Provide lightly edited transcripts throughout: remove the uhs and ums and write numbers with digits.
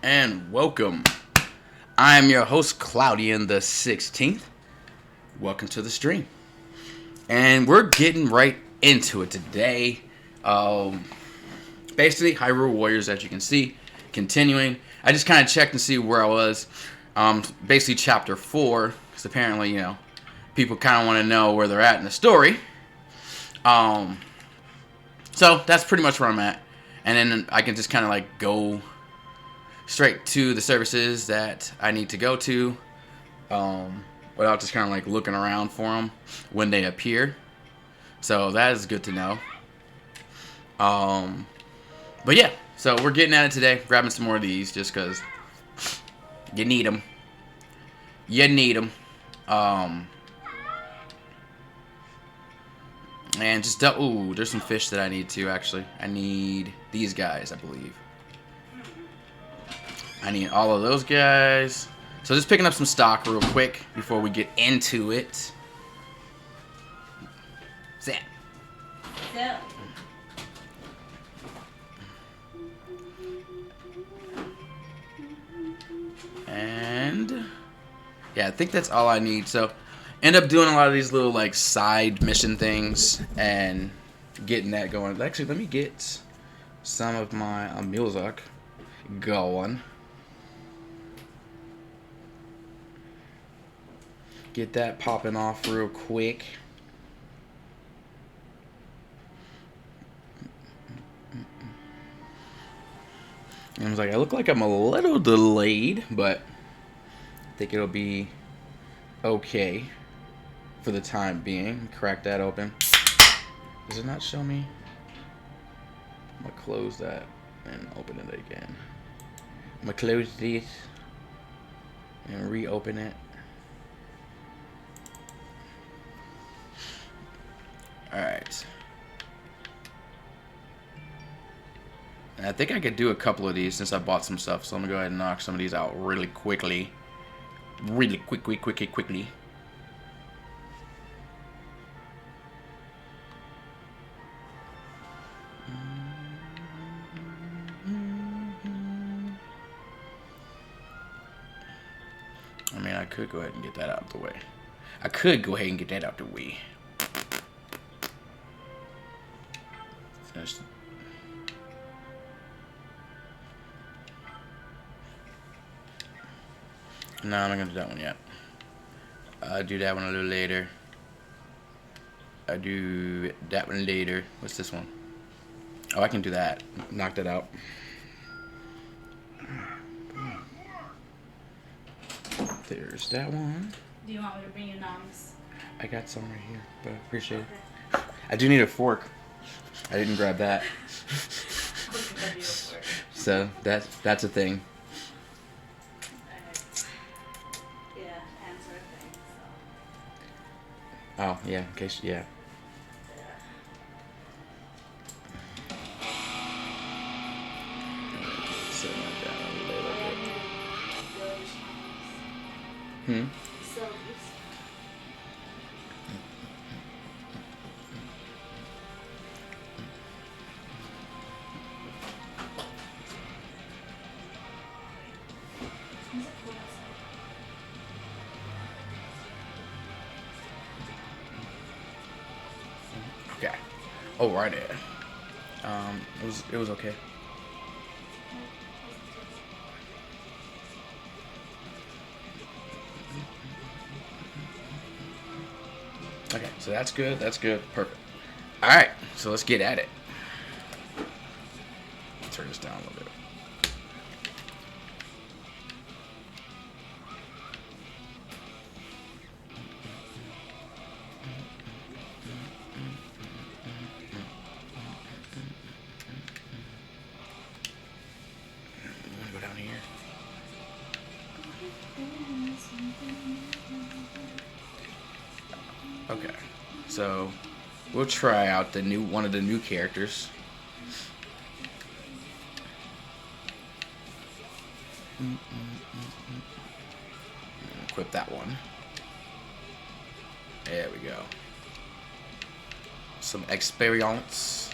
and welcome. I am your host, Cloudian the 16th. Welcome to the stream. And we're getting right into it today. Basically, Hyrule Warriors, as you can see, continuing. I just kind of checked to see where I was. Basically, chapter 4, because apparently, people kind of want to know where they're at in the story. So that's pretty much where I'm at. And then I can just kind of like go straight to the services that I need to go to, without just kind of like looking around for them when they appear. So that is good to know. But yeah, so we're getting at it today, grabbing some more of these just because you need them. You need them. And just, ooh, there's some fish that I need too, actually. I need these guys, I believe. I need all of those guys. So just picking up some stock real quick before we get into it. Zap. Zap. And yeah, I think that's all I need. So end up doing a lot of these little like side mission things and getting that going. Actually, let me get some of my music going. Get that popping off real quick. And I was like, I look like I'm a little delayed, but I think it'll be okay for the time being. Crack that open. Does it not show me? I'm gonna close that and open it again. I'm gonna close this and reopen it. Alright. And I think I could do a couple of these since I bought some stuff. So I'm gonna go ahead and knock some of these out really quickly. Really quickly. I mean, I could go ahead and get that out of the way. Just no, I'm not gonna do that one yet. I'll do that one a little later. What's this one? Oh, I can do that. Knock that out. There's that one. Do you want me to bring you noms? I got some right here, but I appreciate it. I do need a fork. I didn't grab that. So that's a thing. Yeah, answer a thing, so. Oh, yeah, in case, yeah. Set that down a little bit. Okay. Oh, right there. It was okay. Okay, so that's good. That's good. Perfect. All right, so let's get at it. Turn this down a little bit. I'm gonna go down here. Okay, so we'll try out one of the new characters. Equip that one. There we go. Some experience.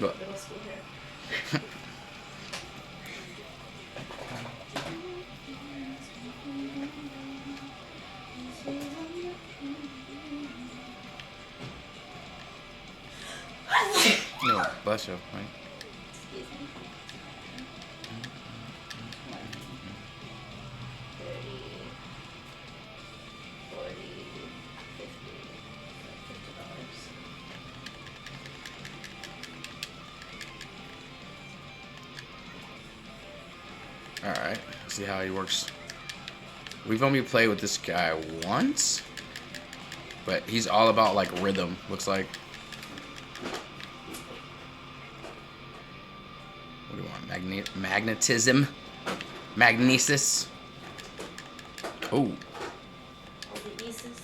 But Middle school here. no, bless you. Right? Excuse me. 30, 40, 50, $50. All right. See how he works. We've only played with this guy once, but he's all about like rhythm. Looks like. What do you want? Magnetism? Magnesis? Oh. The Isis.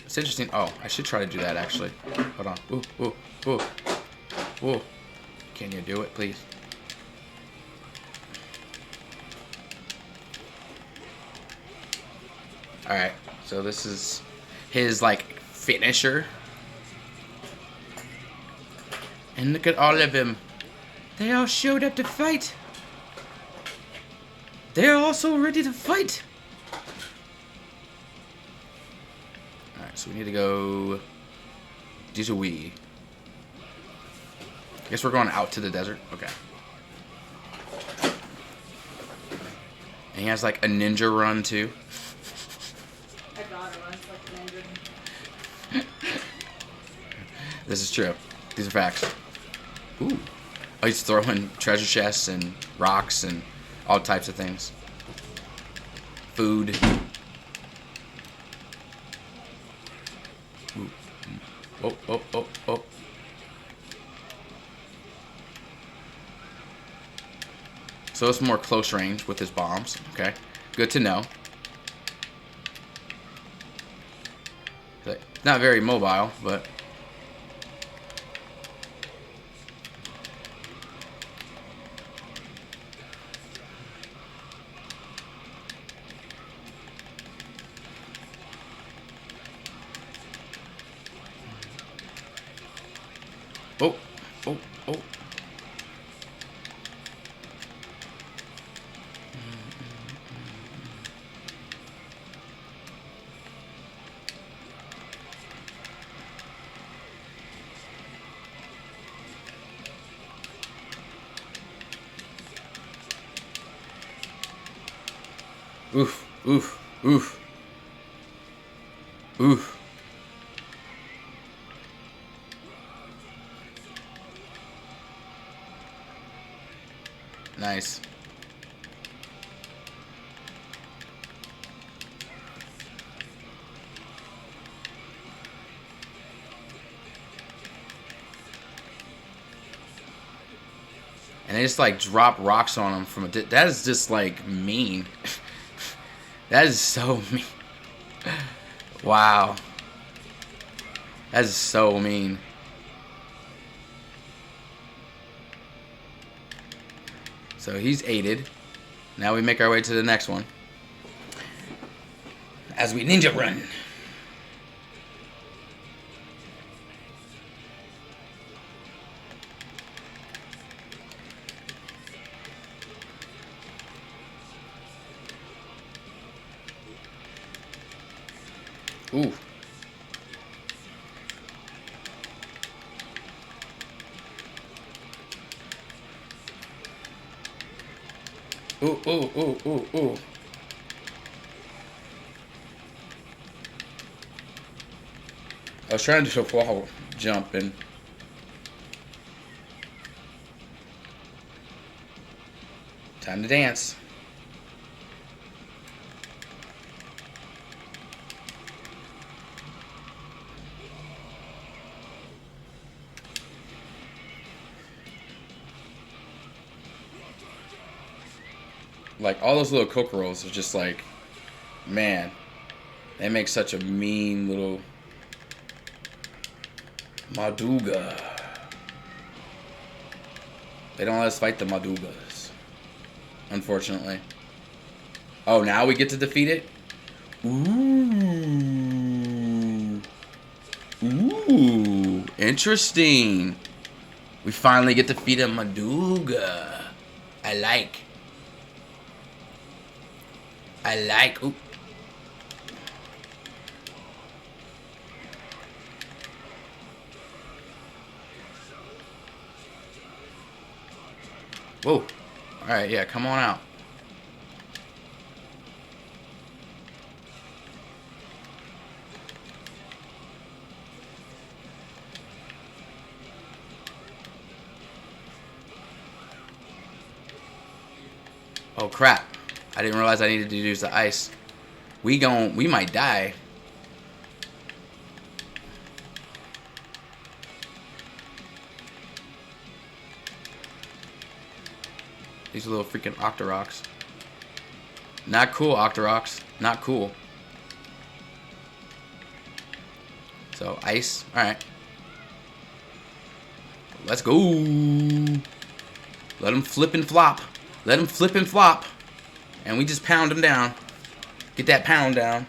It's interesting. Oh, I should try to do that actually. Hold on. Ooh, ooh, ooh. Ooh. Can you do it, please? Alright. So this is his, like, finisher. And look at all of them. They all showed up to fight. They're also ready to fight. Alright, so we need to go... These are we. I guess we're going out to the desert. Okay. And he has like a ninja run too. My daughter runs like an engine. This is true. These are facts. Ooh. Oh, he's throwing treasure chests and rocks and all types of things. Food. Ooh. Oh, oh, oh, oh. So it's more close range with his bombs. Okay. Good to know. Not very mobile, but... Oh, oh, oh. Oof, oof, oof. Oof. Nice. And they just like drop rocks on him from a that is just like mean. That is so mean. Wow. That is so mean. So he's aided. Now we make our way to the next one. As we ninja run. Ooh. Ooh, ooh, ooh, ooh, ooh. I was trying to do a wall jump and... Time to dance. Like, all those little Kokoros are just like, man, they make such a mean little Maduga. They don't let us fight the Madugas, unfortunately. Oh, now we get to defeat it? Ooh. Ooh. Interesting. We finally get to defeat a Maduga. I like. Ooh. Whoa. Alright, yeah, come on out. Oh crap. I didn't realize I needed to use the ice. We might die. These little freaking Octoroks. Not cool, Octoroks. Not cool. So, ice. Alright. Let's go. Let him flip and flop. Let him flip and flop. And we just pound him down. Get that pound down.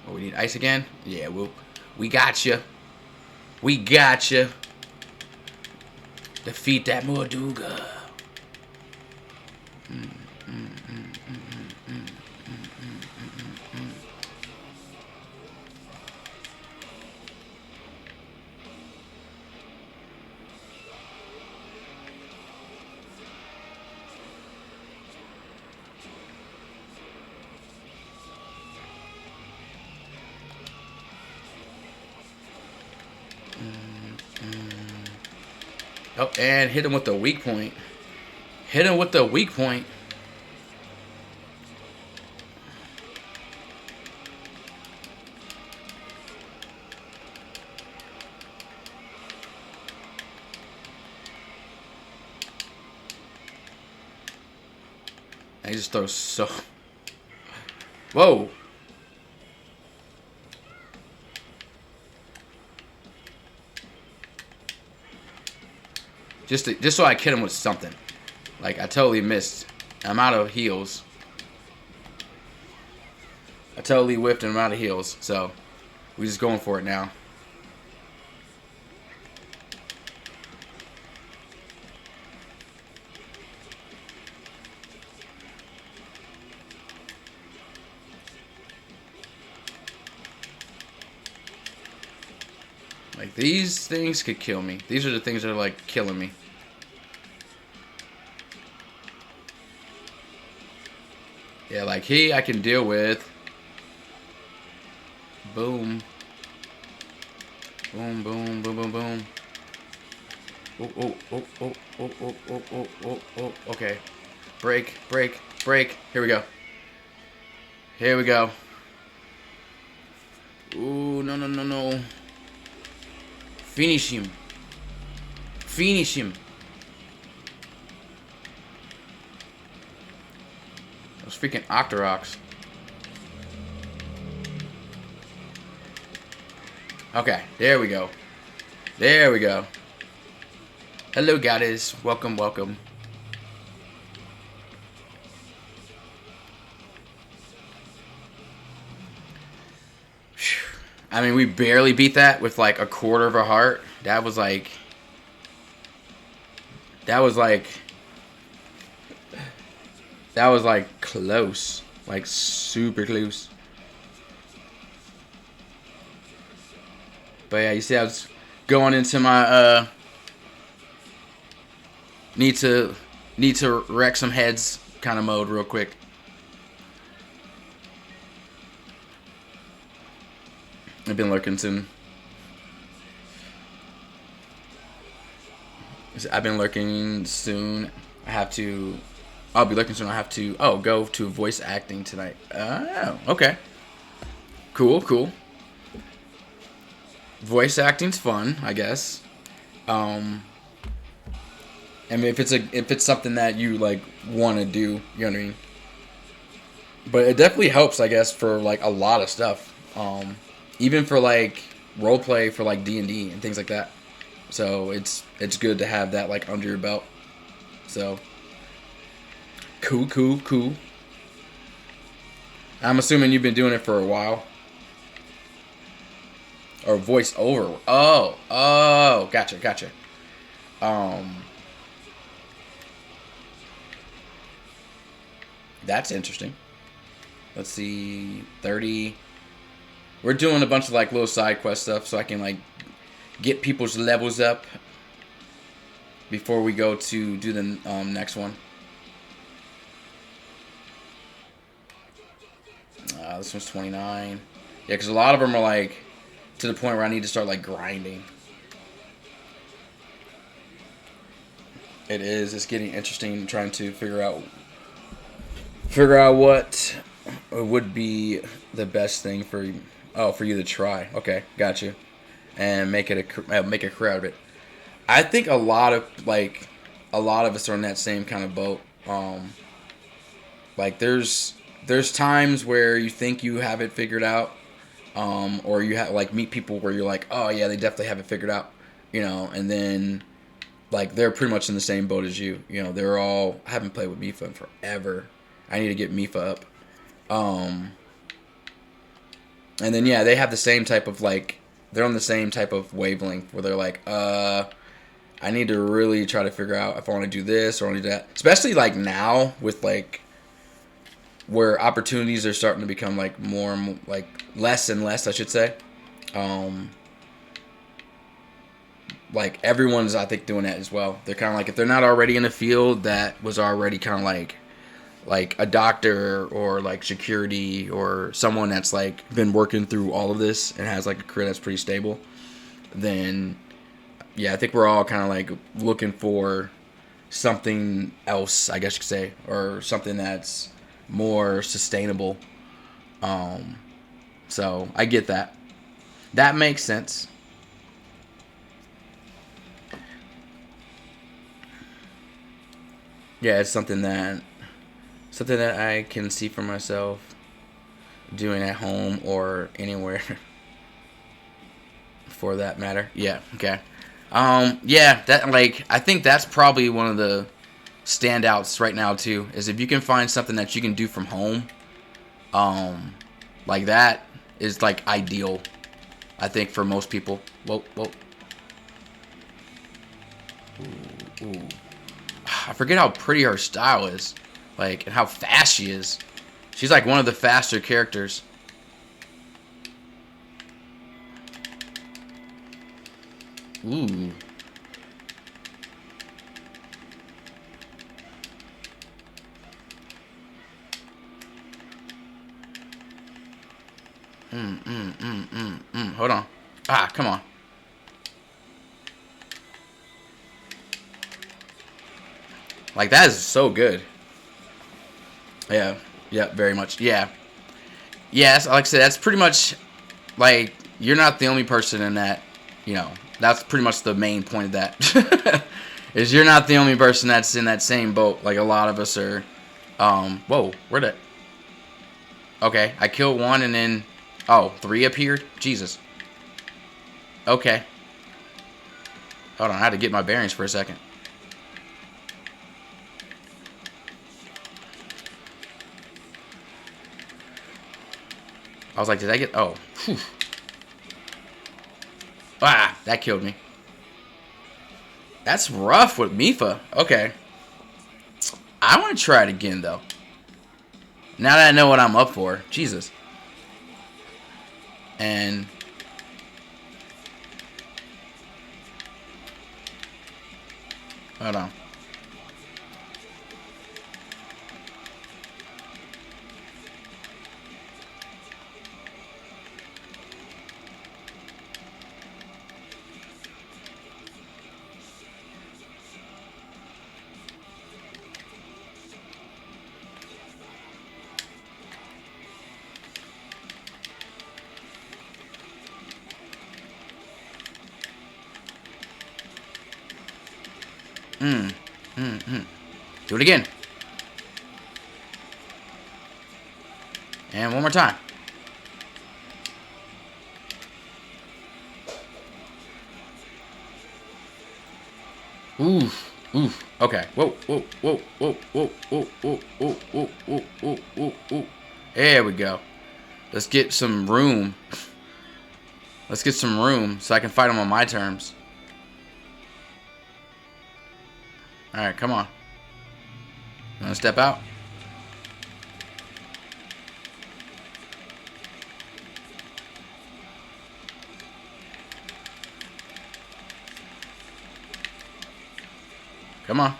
Oh, we need ice again? Yeah, we got you. We got you. Defeat that Morduga. Oh, and hit him with the weak point. Hit him with the weak point. And he just throws so... Whoa. Just so I hit him with something. Like, I totally missed. I'm out of heals. I totally whiffed and I'm out of heals. So, we're just going for it now. Like, these things could kill me. These are the things that are, like, killing me. Yeah, like, I can deal with. Boom. Boom, boom, boom, boom, boom. Oh, oh, oh, oh, oh, oh, oh, oh, oh, oh. Okay. Break, break, break. Here we go. Here we go. Ooh, no, no, no, no. Finish him. Finish him. Those freaking Octoroks. Okay, there we go. There we go. Hello, goddess. Welcome, welcome. I mean, we barely beat that with like a quarter of a heart. That was like close. Like super close. But yeah, you see I was going into my need to wreck some heads kind of mode real quick. I've been lurking soon. I've been lurking soon. I'll be lurking soon. I have to go to voice acting tonight. Oh, okay. Cool, cool. Voice acting's fun, I guess. I mean, if it's something that you like want to do, you know what I mean. But it definitely helps, I guess, for like a lot of stuff. Even for like role play for like D&D and things like that. So it's good to have that like under your belt. So cool. I'm assuming you've been doing it for a while. Or voice over. Oh, gotcha. Um, that's interesting. Let's see, 30. We're doing a bunch of like little side quest stuff, so I can like get people's levels up before we go to do the next one. This one's 29. Yeah, because a lot of them are like to the point where I need to start like grinding. It is. It's getting interesting trying to figure out what would be the best thing for you. Oh, for you to try. Okay, got you. And make a career out of it. I think a lot of us are in that same kind of boat. Like there's times where you think you have it figured out, or you have like meet people where you're like, oh yeah, they definitely have it figured out, and then like they're pretty much in the same boat as you. They're all haven't played with Mifa in forever. I need to get Mifa up. And then yeah, they have the same type of like they're on the same type of wavelength where they're like, I need to really try to figure out if I want to do this or I want to do that. Especially like now with like where opportunities are starting to become like more and more, like less and less, I should say. Like everyone's I think doing that as well. They're kind of like if they're not already in a field that was already kind of like a doctor or like security or someone that's like been working through all of this and has like a career that's pretty stable, then yeah, I think we're all kind of like looking for something else, I guess you could say, or something that's more sustainable. So I get that. That makes sense. Yeah, it's something that I can see for myself doing at home or anywhere for that matter. Yeah, okay. Yeah, that like I think that's probably one of the standouts right now too, is if you can find something that you can do from home, like that is like ideal, I think, for most people. Whoa. Ooh. I forget how pretty her style is, like, and how fast she is. She's like one of the faster characters. Ooh. Hold on. Come on. Like, that is so good. Yeah. Yeah, very much. Yeah. Yes, like I said, that's pretty much, like, you're not the only person in that, that's pretty much the main point of that. Is you're not the only person that's in that same boat. Like, a lot of us are, whoa, where'd it? Okay, I killed one and then, oh, 3 appeared? Jesus. Okay. Hold on, I had to get my bearings for a second. I was like, did I get... Oh. Whew. That killed me. That's rough with Mifa. Okay. I want to try it again, though. Now that I know what I'm up for. Jesus. And... Hold on. Do it again. And one more time. Ooh. Ooh. Okay. Whoa. Whoa. Whoa. Whoa. Whoa. Whoa. Whoa. Whoa. Whoa. Whoa. Whoa. Whoa. Whoa. There we go. Let's get some room. Let's get some room so I can fight him on my terms. Alright, come on. You wanna step out? Come on.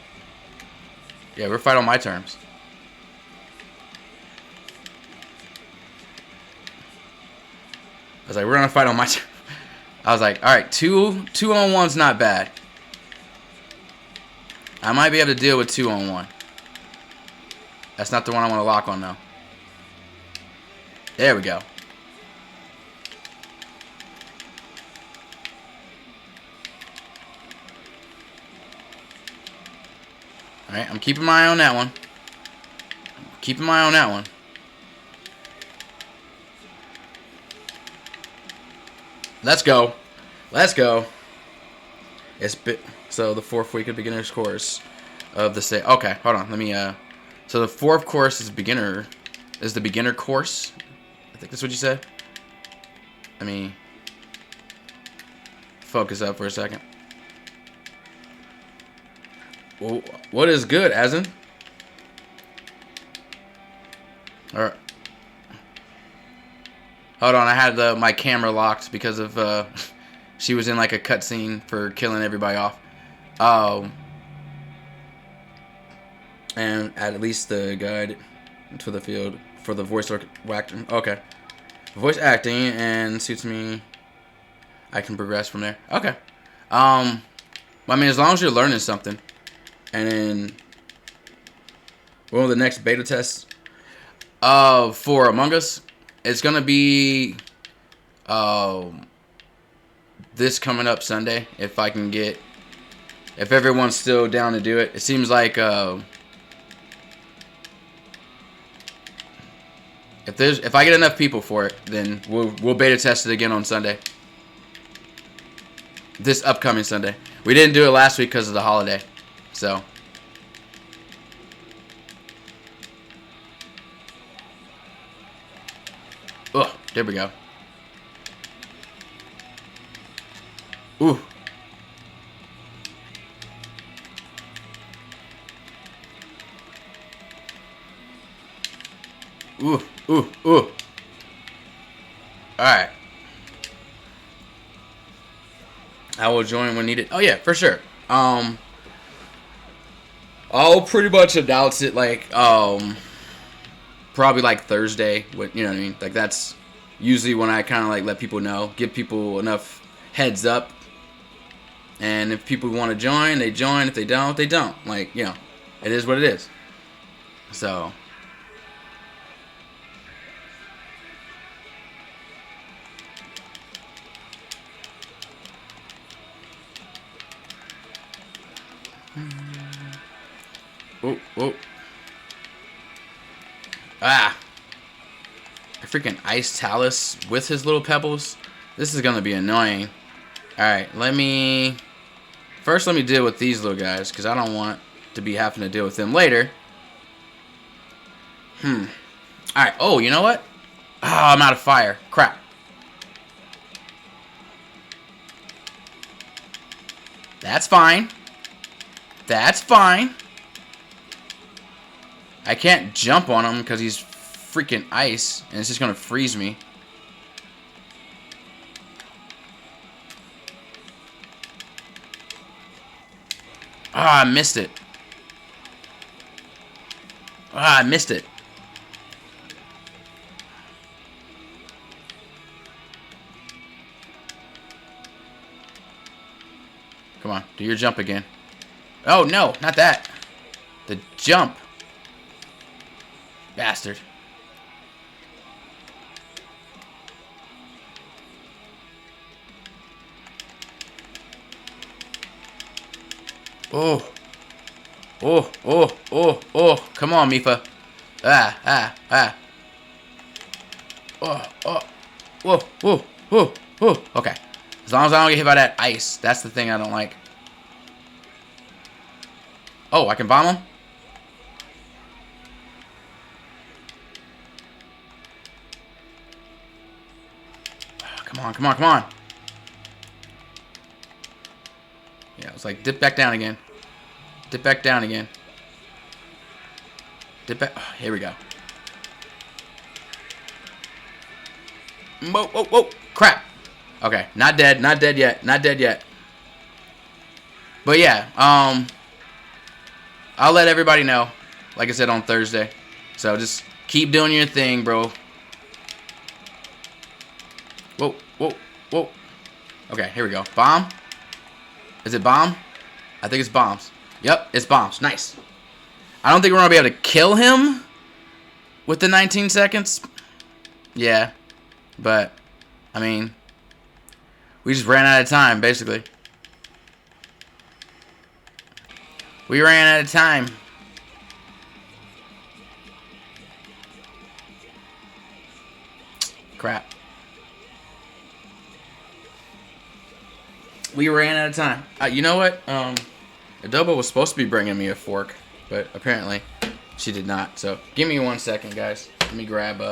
Yeah, we're fighting on my terms. I was like, we're gonna fight on my terms. I was like, alright, two on one's not bad. I might be able to deal with 2-on-1. That's not the one I want to lock on, though. There we go. Alright, I'm keeping my eye on that one. Keeping my eye on that one. Let's go. Let's go. So the 4th week of beginner's course of the state. Okay, hold on. Let me so the 4th course is the beginner course. I think that's what you said. Let me focus up for a second. Well, what is good, Asin? Alright. Hold on, I had my camera locked because of she was in like a cutscene for killing everybody off. And at least the guide to the field for the voice acting. Okay. Voice acting and suits me. I can progress from there. Okay. I mean, as long as you're learning something. And then one of the next beta tests for Among Us, it's gonna be this coming up Sunday if I can get, if everyone's still down to do it. It seems like if I get enough people for it, then we'll beta test it again on Sunday. This upcoming Sunday. We didn't do it last week because of the holiday. So oh, there we go. Ooh. Ooh, ooh, ooh. Alright. I will join when needed. Oh yeah, for sure. I'll pretty much announce it like probably like Thursday. You know what I mean? Like that's usually when I kind of like let people know, give people enough heads up. And if people want to join, they join. If they don't, they don't. Like, you know, it is what it is. So oh, oh. Ah. A freaking ice talus with his little pebbles. This is going to be annoying. Alright, let me deal with these little guys, because I don't want to be having to deal with them later. Alright, oh, you know what? Ah, I'm out of fire. Crap. That's fine. That's fine. I can't jump on him because he's freaking ice, and it's just going to freeze me. Ah, I missed it. Ah, I missed it. Come on, do your jump again. Oh, no, not that. The jump. Bastard. Oh. Oh, oh, oh, oh. Come on, Mifa. Ah, ah, ah. Oh. Whoa, whoa, whoa, whoa. Okay. As long as I don't get hit by that ice. That's the thing I don't like. Oh, I can bomb him? Come on, come on, come on. Yeah, it's like dip back down again. Dip back down again. Dip back. Oh, here we go. Whoa, whoa, whoa. Crap. Okay, not dead. Not dead yet. Not dead yet. But yeah, I'll let everybody know. Like I said on Thursday. So just keep doing your thing, bro. Whoa, whoa, whoa. Okay, here we go. Bomb? Is it bomb? I think it's bombs. Yep, it's bombs. Nice. I don't think we're going to be able to kill him with the 19 seconds. Yeah. But, I mean, we just ran out of time, basically. We ran out of time. Crap. We ran out of time. You know what? Adobo was supposed to be bringing me a fork, but apparently she did not. So give me 1 second, guys. Let me grab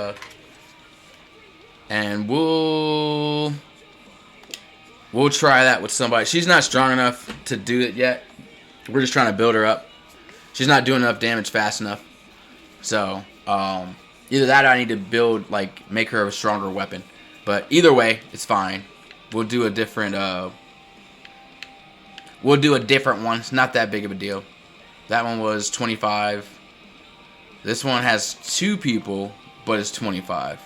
and we'll try that with somebody. She's not strong enough to do it yet. We're just trying to build her up. She's not doing enough damage fast enough. So either that or I need to build, like, make her a stronger weapon. But either way, it's fine. We'll do a different one. It's not that big of a deal. That one was 25. This one has 2 people, but it's 25.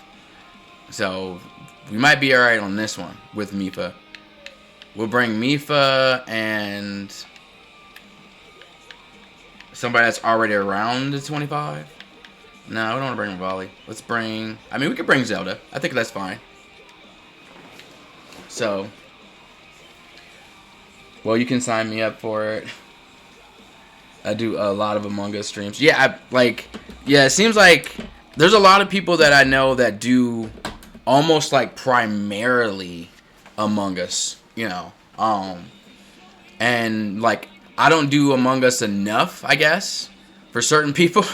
So we might be alright on this one with Mifa. We'll bring Mifa and somebody that's already around the 25. No, we don't want to bring Volley. Let's bring... I mean, we could bring Zelda. I think that's fine. So... well, you can sign me up for it. I do a lot of Among Us streams. Yeah, it seems like there's a lot of people that I know that do almost like primarily Among Us, you know. And like I don't do Among Us enough, I guess, for certain people.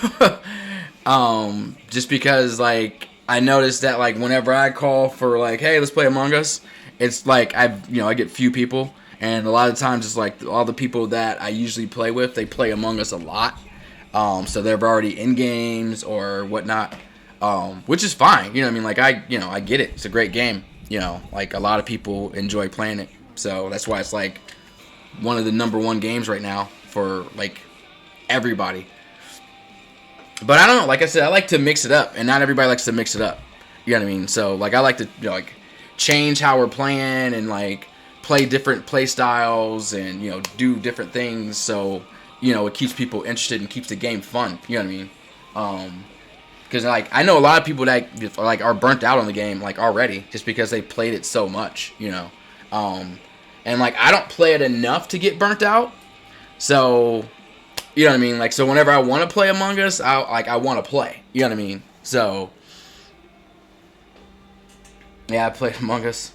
Just because like I noticed that like whenever I call for like, hey, let's play Among Us, it's like I get few people. And a lot of times it's like all the people that I usually play with, they play Among Us a lot. So they're already in games or whatnot, which is fine. You know what I mean? Like I get it. It's a great game. You know, like a lot of people enjoy playing it. So that's why it's like one of the #1 games right now for like everybody. But I don't know. Like I said, I like to mix it up, and not everybody likes to mix it up. You know what I mean? So like I like to like change how we're playing and like play different play styles and do different things, so it keeps people interested and keeps the game fun. You know what I mean? Because like I know a lot of people that like are burnt out on the game like already just because they played it so much. And like I don't play it enough to get burnt out. So you know what I mean? Like so whenever I want to play Among Us, I want to play. You know what I mean? So yeah, I played Among Us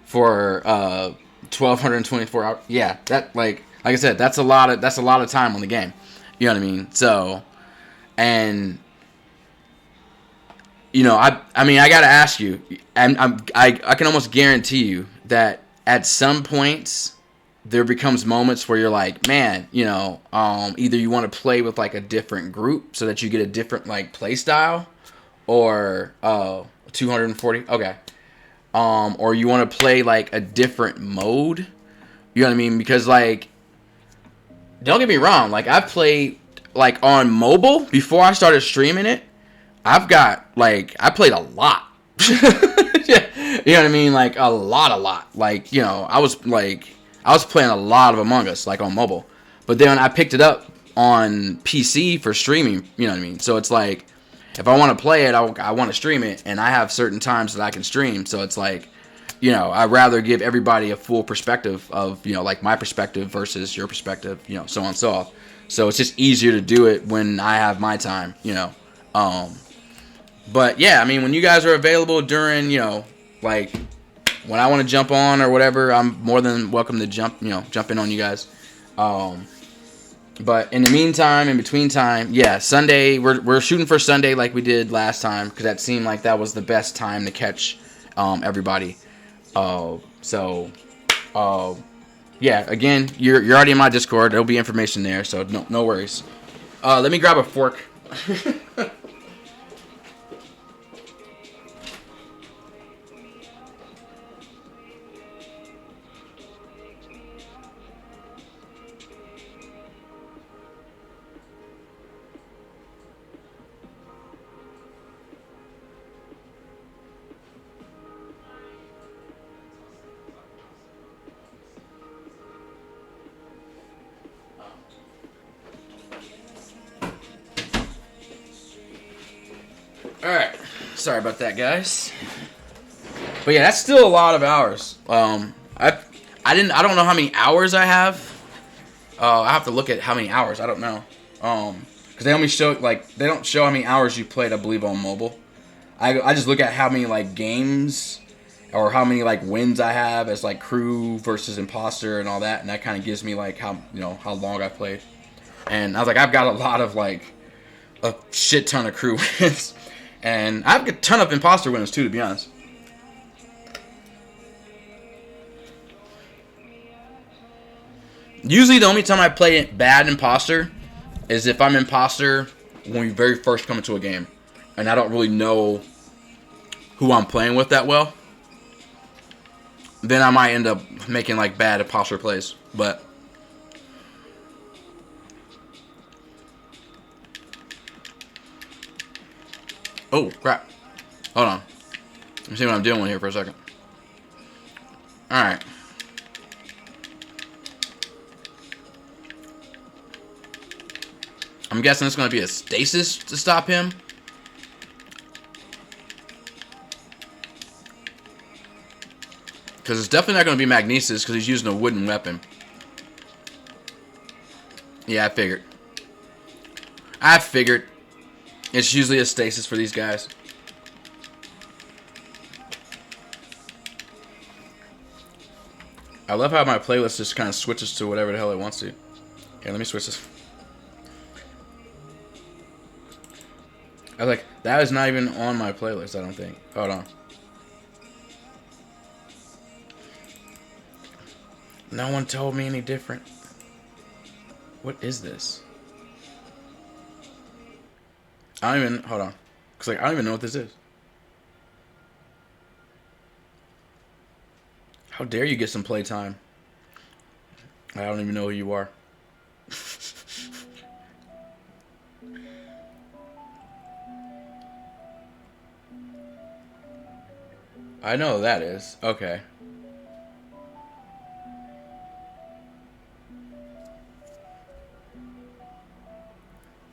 for 1,224 hours. Yeah, that like I said, that's a lot of time on the game. You know what I mean? So, and I mean, I gotta ask you, and I can almost guarantee you that at some points there becomes moments where you're like, man, either you want to play with like a different group so that you get a different like play style, or 240. Okay. Or you want to play like a different mode. You know what I mean? Because like, don't get me wrong. Like I've played like on mobile before I started streaming it. I played a lot. Yeah, you know what I mean? Like a lot. Like I was playing a lot of Among Us like on mobile. But then I picked it up on PC for streaming. You know what I mean? So it's like, if I want to play it, I want to stream it, and I have certain times that I can stream. So it's like, I'd rather give everybody a full perspective of, like my perspective versus your perspective, so on and so forth. So it's just easier to do it when I have my time, But yeah, I mean, when you guys are available during, like when I want to jump on or whatever, I'm more than welcome to jump in on you guys. But in the meantime, in between time, yeah, Sunday, we're shooting for Sunday like we did last time because that seemed like that was the best time to catch everybody. So, yeah, again, you're already in my Discord. There'll be information there, so no worries. Let me grab a fork. Alright. Sorry about that, guys. But yeah, that's still a lot of hours. I don't know how many hours I have. I have to look at how many hours. I don't know. Because they only show, they don't show how many hours you played, I believe, on mobile. I just look at how many, games or how many, wins I have as, crew versus imposter and all that. And that kind of gives me, how long I played. And I was like, I've got a lot of, a shit ton of crew wins. And I have a ton of imposter wins, too, to be honest. Usually the only time I play bad imposter is if I'm imposter when we very first come into a game. And I don't really know who I'm playing with that well. Then I might end up making, bad imposter plays. But oh, crap. Hold on. Let me see what I'm doing here for a second. Alright. I'm guessing it's going to be a stasis to stop him. Because it's definitely not going to be magnesis because he's using a wooden weapon. Yeah, I figured. It's usually a stasis for these guys. I love how my playlist just kind of switches to whatever the hell it wants to. Here, let me switch this. I was like, that is not even on my playlist, I don't think. Hold on. No one told me any different. What is this? I don't even, hold on. Cause I don't even know what this is. How dare you get some playtime? I don't even know who you are. I know who that is. Okay.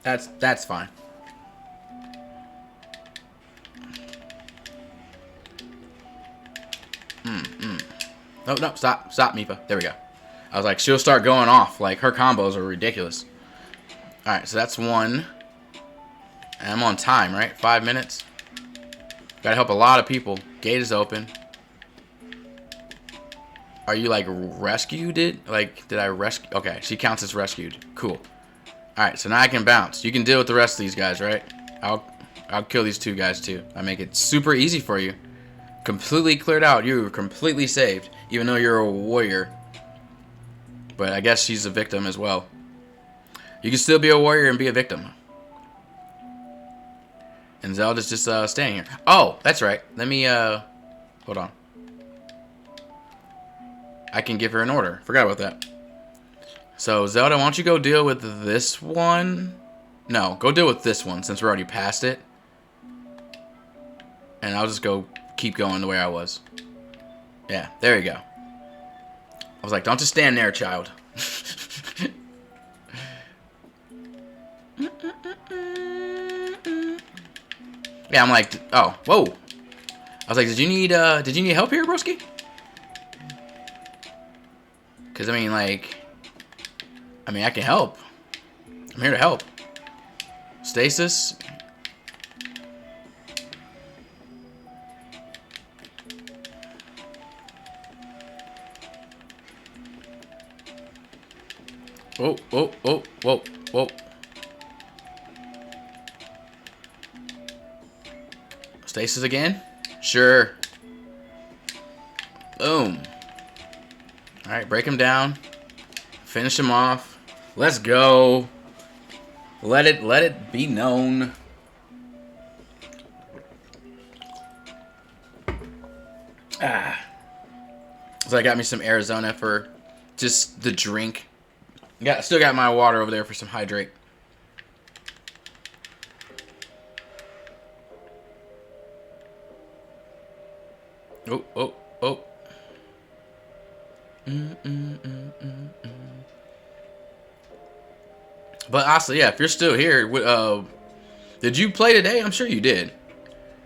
That's fine. No, stop, Mifa. There we go. I was like, she'll start going off. Her combos are ridiculous. Alright, so that's one. And I'm on time, right? 5 minutes. Gotta help a lot of people. Gate is open. Are you, rescued? Did I rescue? Okay, she counts as rescued. Cool. Alright, so now I can bounce. You can deal with the rest of these guys, right? I'll kill these two guys, too. I make it super easy for you. Completely cleared out. You were completely saved. Even though you're a warrior. But I guess she's a victim as well. You can still be a warrior and be a victim. And Zelda's just staying here. Oh, that's right. Let me, hold on. I can give her an order. Forgot about that. So, Zelda, why don't you go deal with this one? No, go deal with this one since we're already past it. And I'll just keep going the way I was. Yeah, there you go. I was like, don't just stand there, child. Yeah, I'm like, oh, whoa. I was like, did you need help here, broski? Because, I mean, I can help. I'm here to help. Stasis. Whoa, whoa, whoa, whoa, whoa. Stasis again? Sure. Boom. Alright, break him down. Finish him off. Let's go. Let it be known. So I got me some Arizona for just the drink. Still got my water over there for some hydrate. Oh, oh, oh. But honestly, yeah, if you're still here, did you play today? I'm sure you did.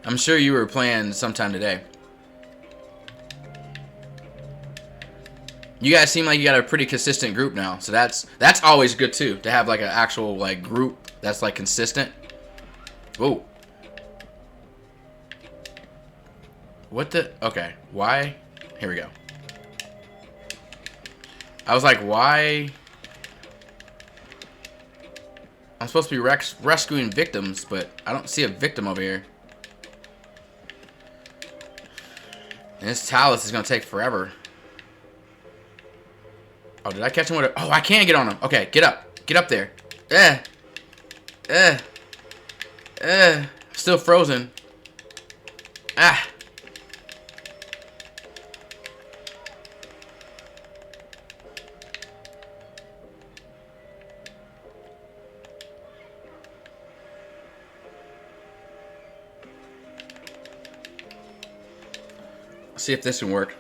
I'm sure you were playing sometime today. You guys seem like you got a pretty consistent group now, so that's always good too, to have like an actual like group that's like consistent. Whoa. What the? Okay, why? Here we go. I was like, why? I'm supposed to be rescuing victims, but I don't see a victim over here. And this Talus is gonna take forever. Oh, did I catch him with a... Oh, I can get on him. Okay, get up. Get up there. Still frozen. Ah. Let's see if this can work.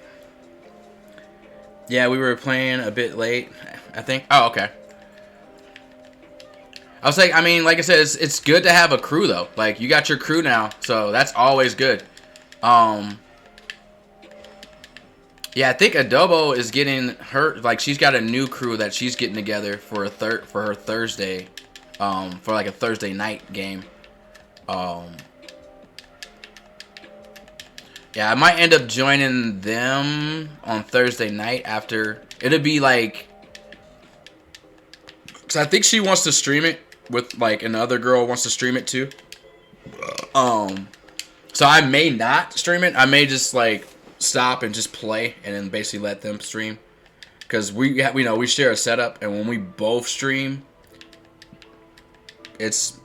Yeah, we were playing a bit late, I think. Oh, okay. I was like, I mean, like I said, it's good to have a crew, though. Like, you got your crew now, so that's always good. Yeah, I think Adobo is getting her, like, she's got a new crew that she's getting together for her Thursday, for like a Thursday night game. Yeah, I might end up joining them on Thursday night after. It'll be like... Because I think she wants to stream it with, like, another girl wants to stream it too. So I may not stream it. I may just, like, stop and just play and then basically let them stream. Because we know we share a setup, and when we both stream, it's...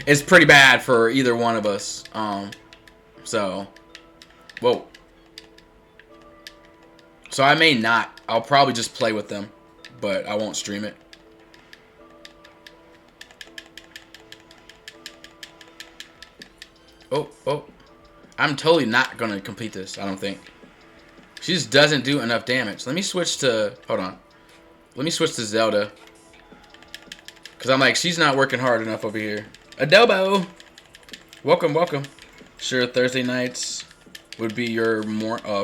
it's pretty bad for either one of us. So, whoa. So I may not. I'll probably just play with them, but I won't stream it. Oh, oh. I'm totally not going to complete this, I don't think. She just doesn't do enough damage. Let me switch to... Hold on. Let me switch to Zelda. Because I'm like, she's not working hard enough over here. Adobo! Welcome, welcome. Sure, Thursday nights would be your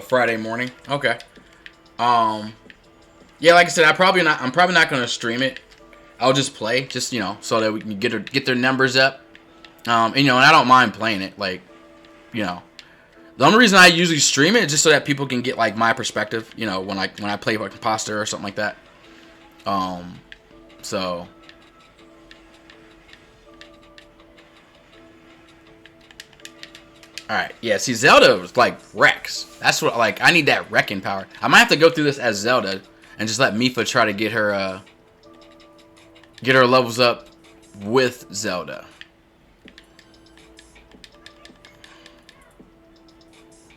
Friday morning. Okay. Yeah, like I said, I'm probably not gonna stream it. I'll just play, just so that we can get their numbers up. And and I don't mind playing it. Like, the only reason I usually stream it is just so that people can get like my perspective. When I play like imposter or something like that. So. Alright, yeah, see, Zelda was like Rex. That's what, like, I need that wrecking power. I might have to go through this as Zelda and just let Mipha try to get her levels up with Zelda.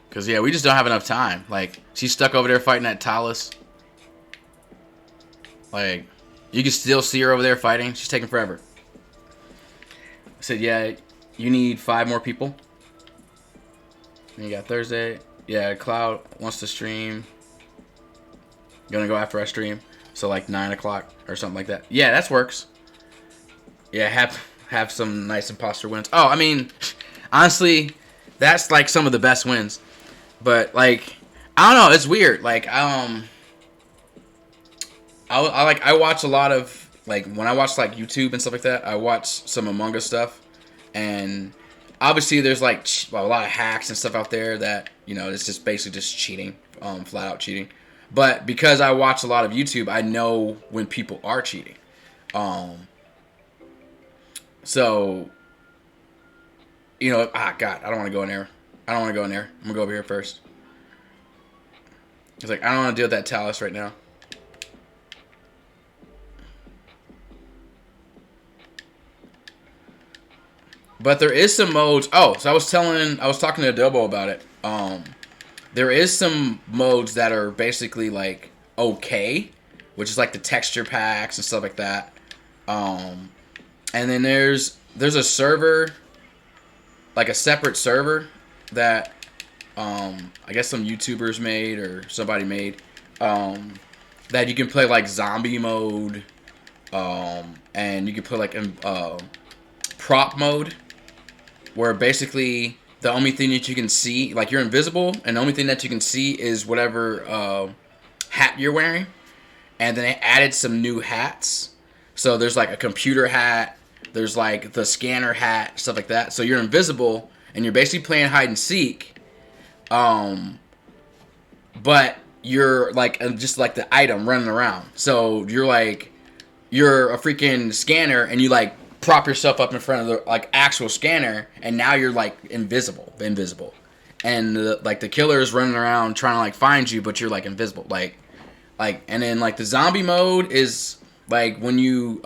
Because, yeah, we just don't have enough time. Like, she's stuck over there fighting that Talus. Like, you can still see her over there fighting. She's taking forever. I said, yeah, you need 5 more people. And you got Thursday. Yeah, Cloud wants to stream. Gonna go after I stream. So like 9 o'clock or something like that. Yeah, that works. Yeah, have some nice imposter wins. Oh, I mean, honestly, that's like some of the best wins. But like, I don't know, it's weird. Like, I watch a lot of, like, when I watch like YouTube and stuff like that, I watch some Among Us stuff, and obviously there's like a lot of hacks and stuff out there that it's just basically just cheating, flat out cheating. But because I watch a lot of YouTube, I know when people are cheating. So, you know, God, I don't want to go in there. I don't want to go in there. I'm going to go over here first. It's like, I don't want to deal with that Talus right now. But there is some modes. Oh, so I was talking to Adobo about it. There is some modes that are basically like okay, which is like the texture packs and stuff like that. And then there's a server, like a separate server that I guess some YouTubers made or somebody made, that you can play like zombie mode, and you can play like prop mode, where basically the only thing that you can see, like you're invisible, and the only thing that you can see is whatever hat you're wearing. And then they added some new hats. So there's like a computer hat, there's like the scanner hat, stuff like that. So you're invisible and you're basically playing hide and seek. But you're like just like the item running around. So you're a freaking scanner and you like prop yourself up in front of the like actual scanner, and now you're like invisible. And the killer is running around trying to like find you, but you're like invisible. And then like the zombie mode is like when you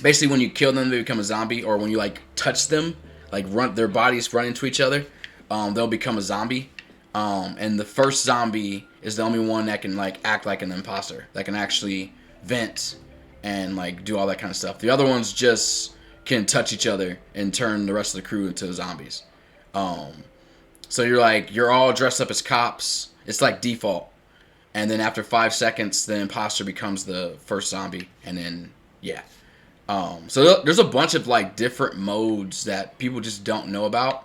basically when you kill them, they become a zombie, or when you like touch them, like their bodies run into each other, they'll become a zombie. And the first zombie is the only one that can like act like an imposter, that can actually vent and like do all that kind of stuff. The other ones just can touch each other and turn the rest of the crew into zombies. So you're all dressed up as cops. It's like default. And then after 5 seconds, the imposter becomes the first zombie. And then, yeah. So there's a bunch of like different modes that people just don't know about.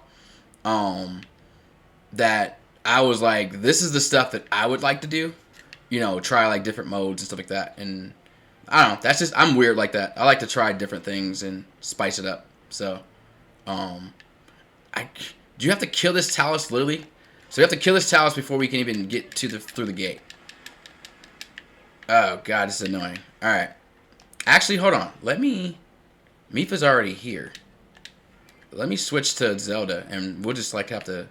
That I was like, this is the stuff that I would like to do. You know, try like different modes and stuff like that. And I don't know. That's just, I'm weird like that. I like to try different things and spice it up. So, do you have to kill this Talus literally? So you have to kill this Talus before we can even get through the gate. Oh god, this is annoying. Alright. Actually, hold on. Mipha's already here. Let me switch to Zelda, and we'll just like have to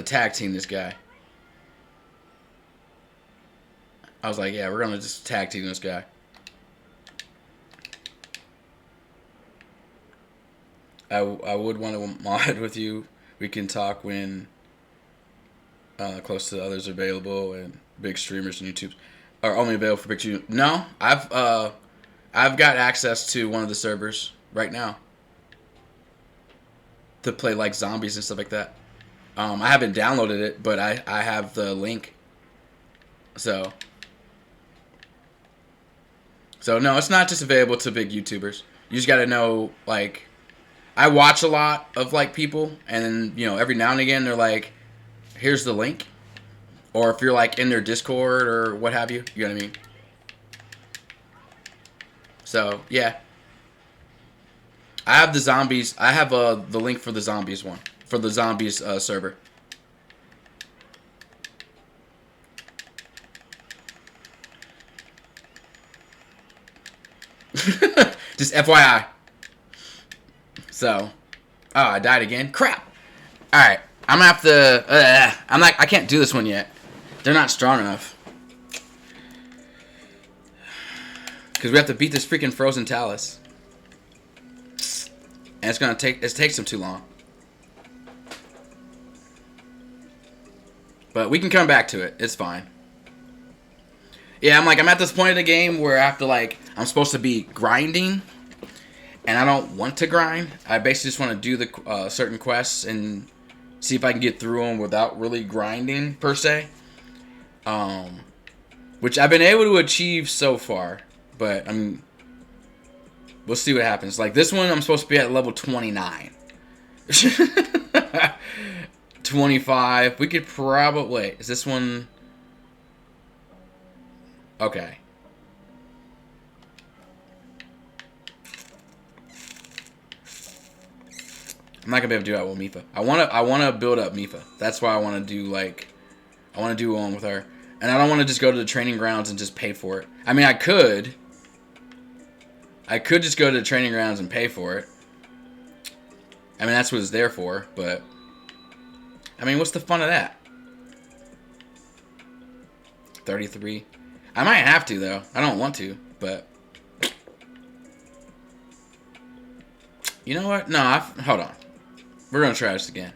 tag team this guy. I was like, yeah, we're gonna just tag team this guy. I would want to mod with you. We can talk when close to the others available, and big streamers and YouTube are only available for big streamers. No, I've got access to one of the servers right now to play like zombies and stuff like that. I haven't downloaded it, but I have the link. So no, it's not just available to big YouTubers. You just gotta know, like, I watch a lot of like people, and then, you know, every now and again they're like, here's the link. Or if you're like in their Discord or what have you, you know what I mean? So yeah, I have the zombies. I have the link for the zombies one, for the zombies server. Just FYI. So, oh, I died again. Crap. All right, I'm gonna have to. I can't do this one yet. They're not strong enough. Because we have to beat this freaking frozen Talus. And it's gonna take. It takes them too long. But we can come back to it. It's fine. Yeah, I'm at this point in the game where I have to I'm supposed to be grinding, and I don't want to grind. I basically just want to do the certain quests and see if I can get through them without really grinding per se. Which I've been able to achieve so far, but we'll see what happens. Like this one, I'm supposed to be at level 29. 25. We could probably wait. Is this one? Okay. I'm not gonna be able to do that with Mipha. I wanna build up Mipha. That's why I wanna do I I want to do one with her. And I don't want to just go to the training grounds and just pay for it. I mean, I could. I could just go to the training grounds and pay for it. I mean, that's what it's there for, but... I mean, what's the fun of that? 33. I might have to, though. I don't want to, but... You know what? No, hold on. We're going to try this again.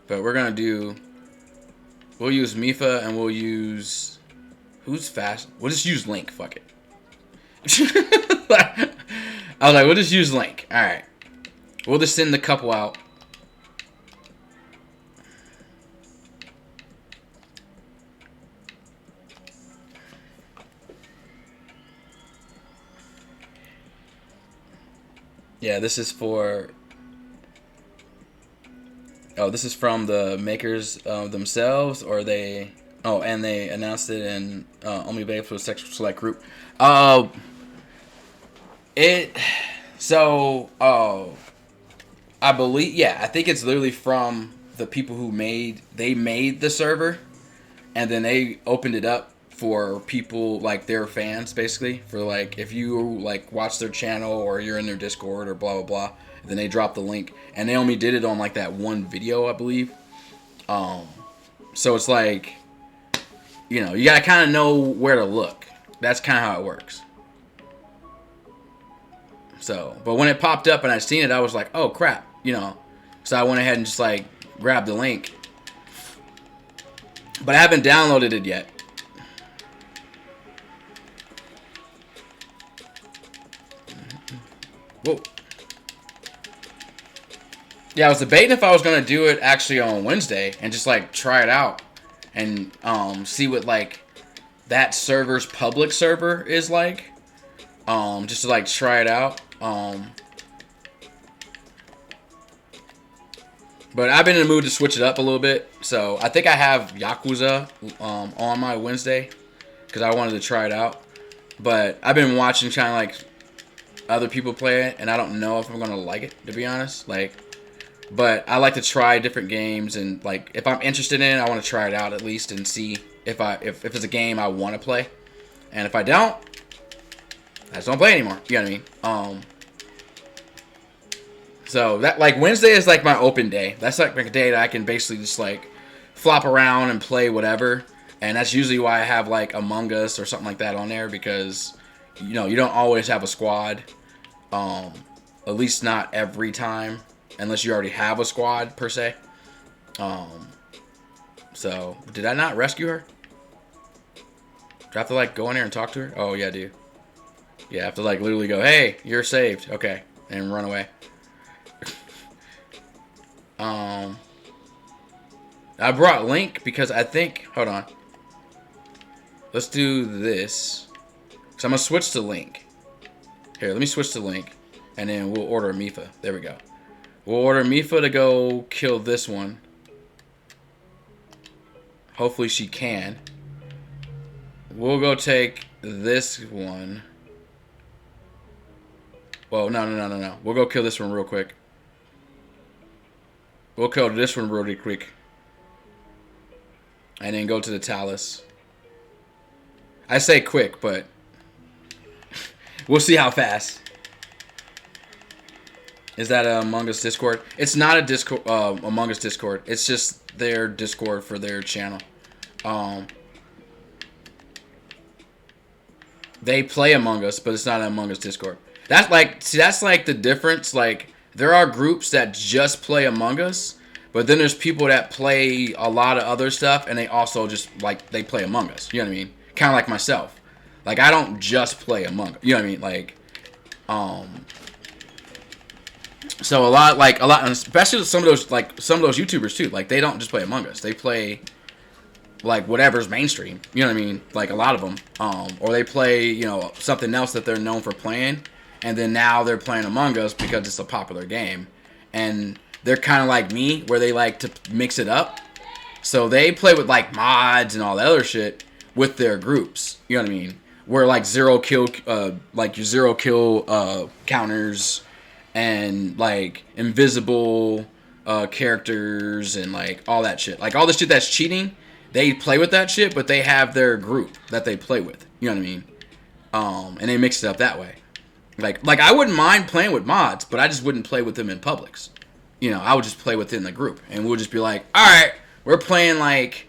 But we're going to do... We'll use Mifa and we'll use... Who's fast? We'll just use Link. Fuck it. I was like, we'll just use Link. Alright. We'll just send the couple out. Yeah, this is for... Oh, this is from the makers themselves, or they... Oh, and they announced it in only available for the sexual select group. I believe, yeah, I think it's literally from the people who made the server, and then they opened it up for people, like, their fans, basically, for, like, if you, like, watch their channel, or you're in their Discord, or blah, blah, blah, then they dropped the link, and they only did it on, like, that one video, I believe. So it's like, you know, you gotta kind of know where to look. That's kind of how it works. So, but when it popped up and I seen it, I was like, oh, crap, you know. So I went ahead and just, like, grabbed the link. But I haven't downloaded it yet. Whoa. Yeah, I was debating if I was going to do it actually on Wednesday and just, like, try it out. And see what, like, that server's public server is like. Just to, like, try it out. But I've been in the mood to switch it up a little bit. So I think I have Yakuza on my Wednesday, because I wanted to try it out. But I've been watching kind of like other people play it, and I don't know if I'm gonna like it, to be honest. Like, but I like to try different games, and like if I'm interested in it, I want to try it out at least and see if it's a game I want to play. And if I don't, I just don't play anymore. You know what I mean? So that, like, Wednesday is like my open day. That's like a day that I can basically just like flop around and play whatever. And that's usually why I have like Among Us or something like that on there, because you know you don't always have a squad. At least not every time, unless you already have a squad per se. So did I not rescue her? Do I have to like go in there and talk to her? Oh yeah, I do. Yeah, I have to like literally go, hey, you're saved. Okay, and run away. I brought Link because I think, hold on. Let's do this. So I'm going to switch to Link. Here, let me switch to Link. And then we'll order Mifa. There we go. We'll order Mifa to go kill this one. Hopefully she can. We'll go take this one. Whoa, no. We'll go kill this one real quick. We'll kill this one really quick. And then go to the Talus. I say quick, but we'll see how fast. Is that a Among Us Discord? It's not a Discord, Among Us Discord. It's just their Discord for their channel. They play Among Us, but it's not an Among Us Discord. That's like, see, that's like the difference. Like, there are groups that just play Among Us, but then there's people that play a lot of other stuff, and they also just, like, they play Among Us. You know what I mean? Kind of like myself. Like, I don't just play Among Us. You know what I mean? Like, so a lot, especially some of those YouTubers too. Like, they don't just play Among Us. They play, like, whatever's mainstream. You know what I mean? Like, a lot of them. Or they play, you know, something else that they're known for playing. And then now they're playing Among Us because it's a popular game. And they're kind of like me, where they like to mix it up. So they play with, like, mods and all that other shit with their groups. You know what I mean? Where, like, zero kill counters and, like, invisible characters and, like, all that shit. Like, all the shit that's cheating, they play with that shit, but they have their group that they play with. You know what I mean? And they mix it up that way. Like I wouldn't mind playing with mods, but I just wouldn't play with them in publics. You know, I would just play within the group, and we'll just be like, all right, we're playing like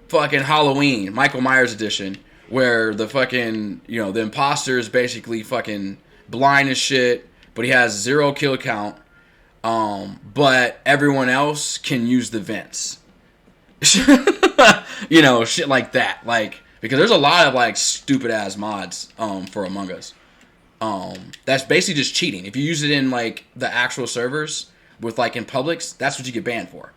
fucking Halloween, Michael Myers edition, where the fucking, you know, the imposter is basically fucking blind as shit, but he has 0 kill count. But everyone else can use the vents. You know, shit like that. Like, because there's a lot of like stupid ass mods for Among Us. That's basically just cheating. If you use it in like the actual servers with like in publics, that's what you get banned for.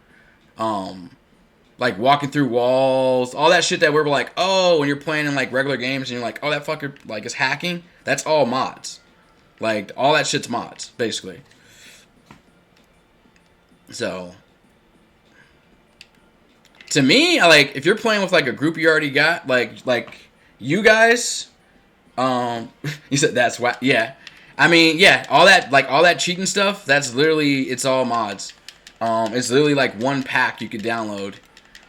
Like walking through walls, all that shit that we're like, oh, when you're playing in like regular games and you're like, oh, that fucker like is hacking. That's all mods. Like all that shit's mods, basically. So, to me, like if you're playing with like a group you already got, like you guys, you said that's why, yeah. I mean, yeah, all that cheating stuff. That's literally, it's all mods. It's literally like one pack you could download,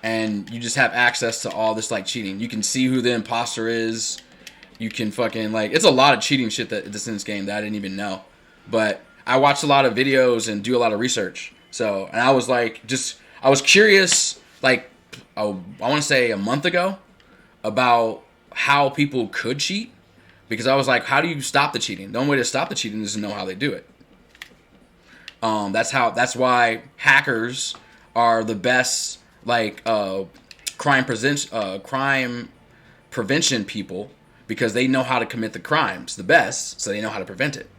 and you just have access to all this like cheating. You can see who the imposter is. You can fucking like, it's a lot of cheating shit that's in this game that I didn't even know. But I watched a lot of videos and do a lot of research. So, and I was like, I was curious, like, I want to say a month ago, about how people could cheat. Because I was like, how do you stop the cheating? The only way to stop the cheating is to know how they do it. That's why hackers are the best, like, crime prevention people, because they know how to commit the crimes the best, so they know how to prevent it.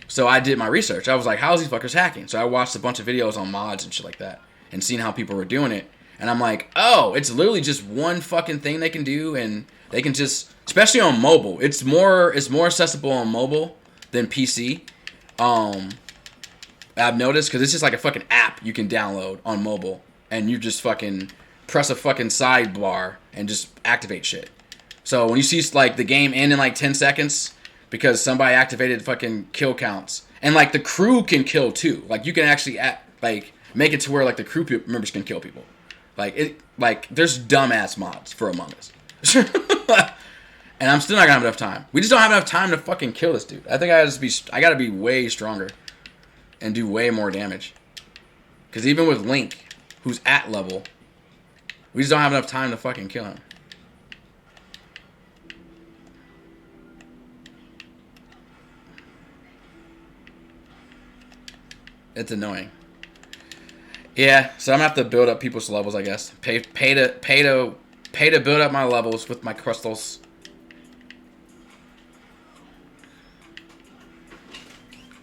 So I did my research. I was like, how's these fuckers hacking? So I watched a bunch of videos on mods and shit like that, and seen how people were doing it. And I'm like, oh, it's literally just one fucking thing they can do, and they can just, especially on mobile, it's more accessible on mobile than PC. I've noticed, because it's just like a fucking app you can download on mobile, and you just fucking press a fucking sidebar and just activate shit. So when you see like the game end in like 10 seconds because somebody activated fucking kill counts, and like the crew can kill too. Like you can actually like make it to where like the crew members can kill people. Like there's dumbass mods for Among Us. And I'm still not gonna have enough time. We just don't have enough time to fucking kill this dude. I think I gotta be way stronger and do way more damage. Because even with Link, who's at level, we just don't have enough time to fucking kill him. It's annoying. Yeah, so I'm gonna have to build up people's levels, I guess. Pay to build up my levels with my crystals.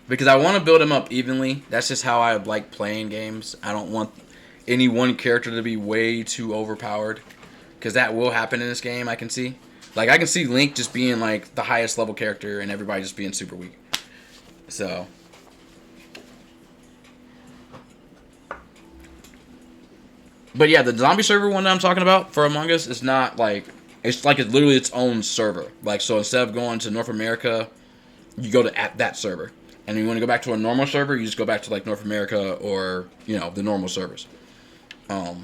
Because I want to build them up evenly. That's just how I like playing games. I don't want any one character to be way too overpowered. Because that will happen in this game, I can see. Like, I can see Link just being, like, the highest level character and everybody just being super weak. So. But yeah, the zombie server one that I'm talking about for Among Us is not, like, it's literally its own server. Like, so instead of going to North America, you go to that server. And if you want to go back to a normal server, you just go back to, like, North America or, you know, the normal servers. So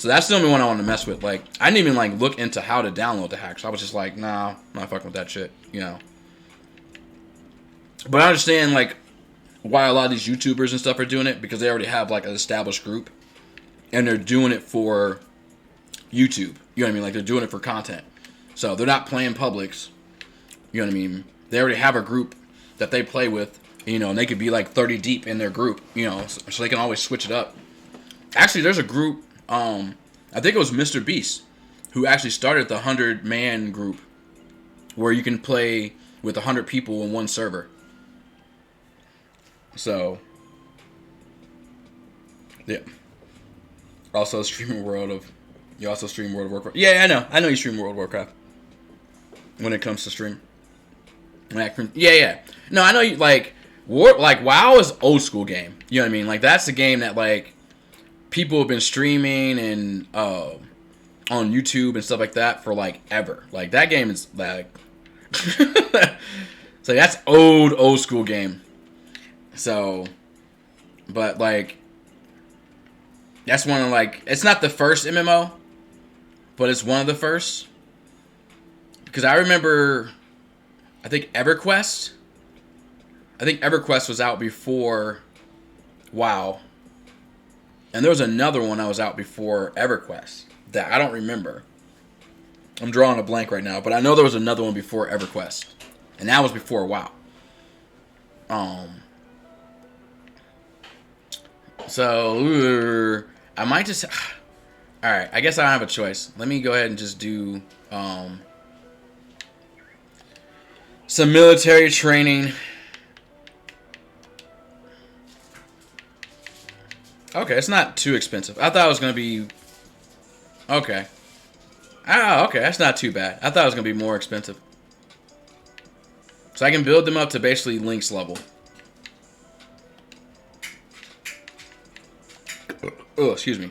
that's the only one I want to mess with. Like, I didn't even, like, look into how to download the hacks. I was just like, nah, I'm not fucking with that shit, you know. But I understand, like, why a lot of these YouTubers and stuff are doing it, because they already have, like, an established group. And they're doing it for YouTube. You know what I mean? Like, they're doing it for content. So they're not playing publics. You know what I mean? They already have a group that they play with, you know, and they could be like 30 deep in their group, you know, so they can always switch it up. Actually, there's a group, I think it was Mr. Beast, who actually started the 100-man group, where you can play with 100 people in one server. So, yeah. Also streaming you also stream World of Warcraft. Yeah, I know you stream World of Warcraft. When it comes to stream. Yeah. No, I know you, like WoW is old school game. You know what I mean? Like, that's a game that, like, people have been streaming and on YouTube and stuff like that for, like, ever. Like, that game is, like, so that's old school game. So, but, like, That's one of like, it's not the first MMO, but it's one of the first. Because I remember, I think EverQuest was out before WoW. And there was another one that was out before EverQuest that I don't remember. I'm drawing a blank right now, but I know there was another one before EverQuest. And that was before WoW. So, I might just... Alright, I guess I don't have a choice. Let me go ahead and just do some military training. Okay, it's not too expensive. I thought it was going to be... Okay. Ah, okay, that's not too bad. I thought it was going to be more expensive. So I can build them up to basically Link's level. Oh, excuse me.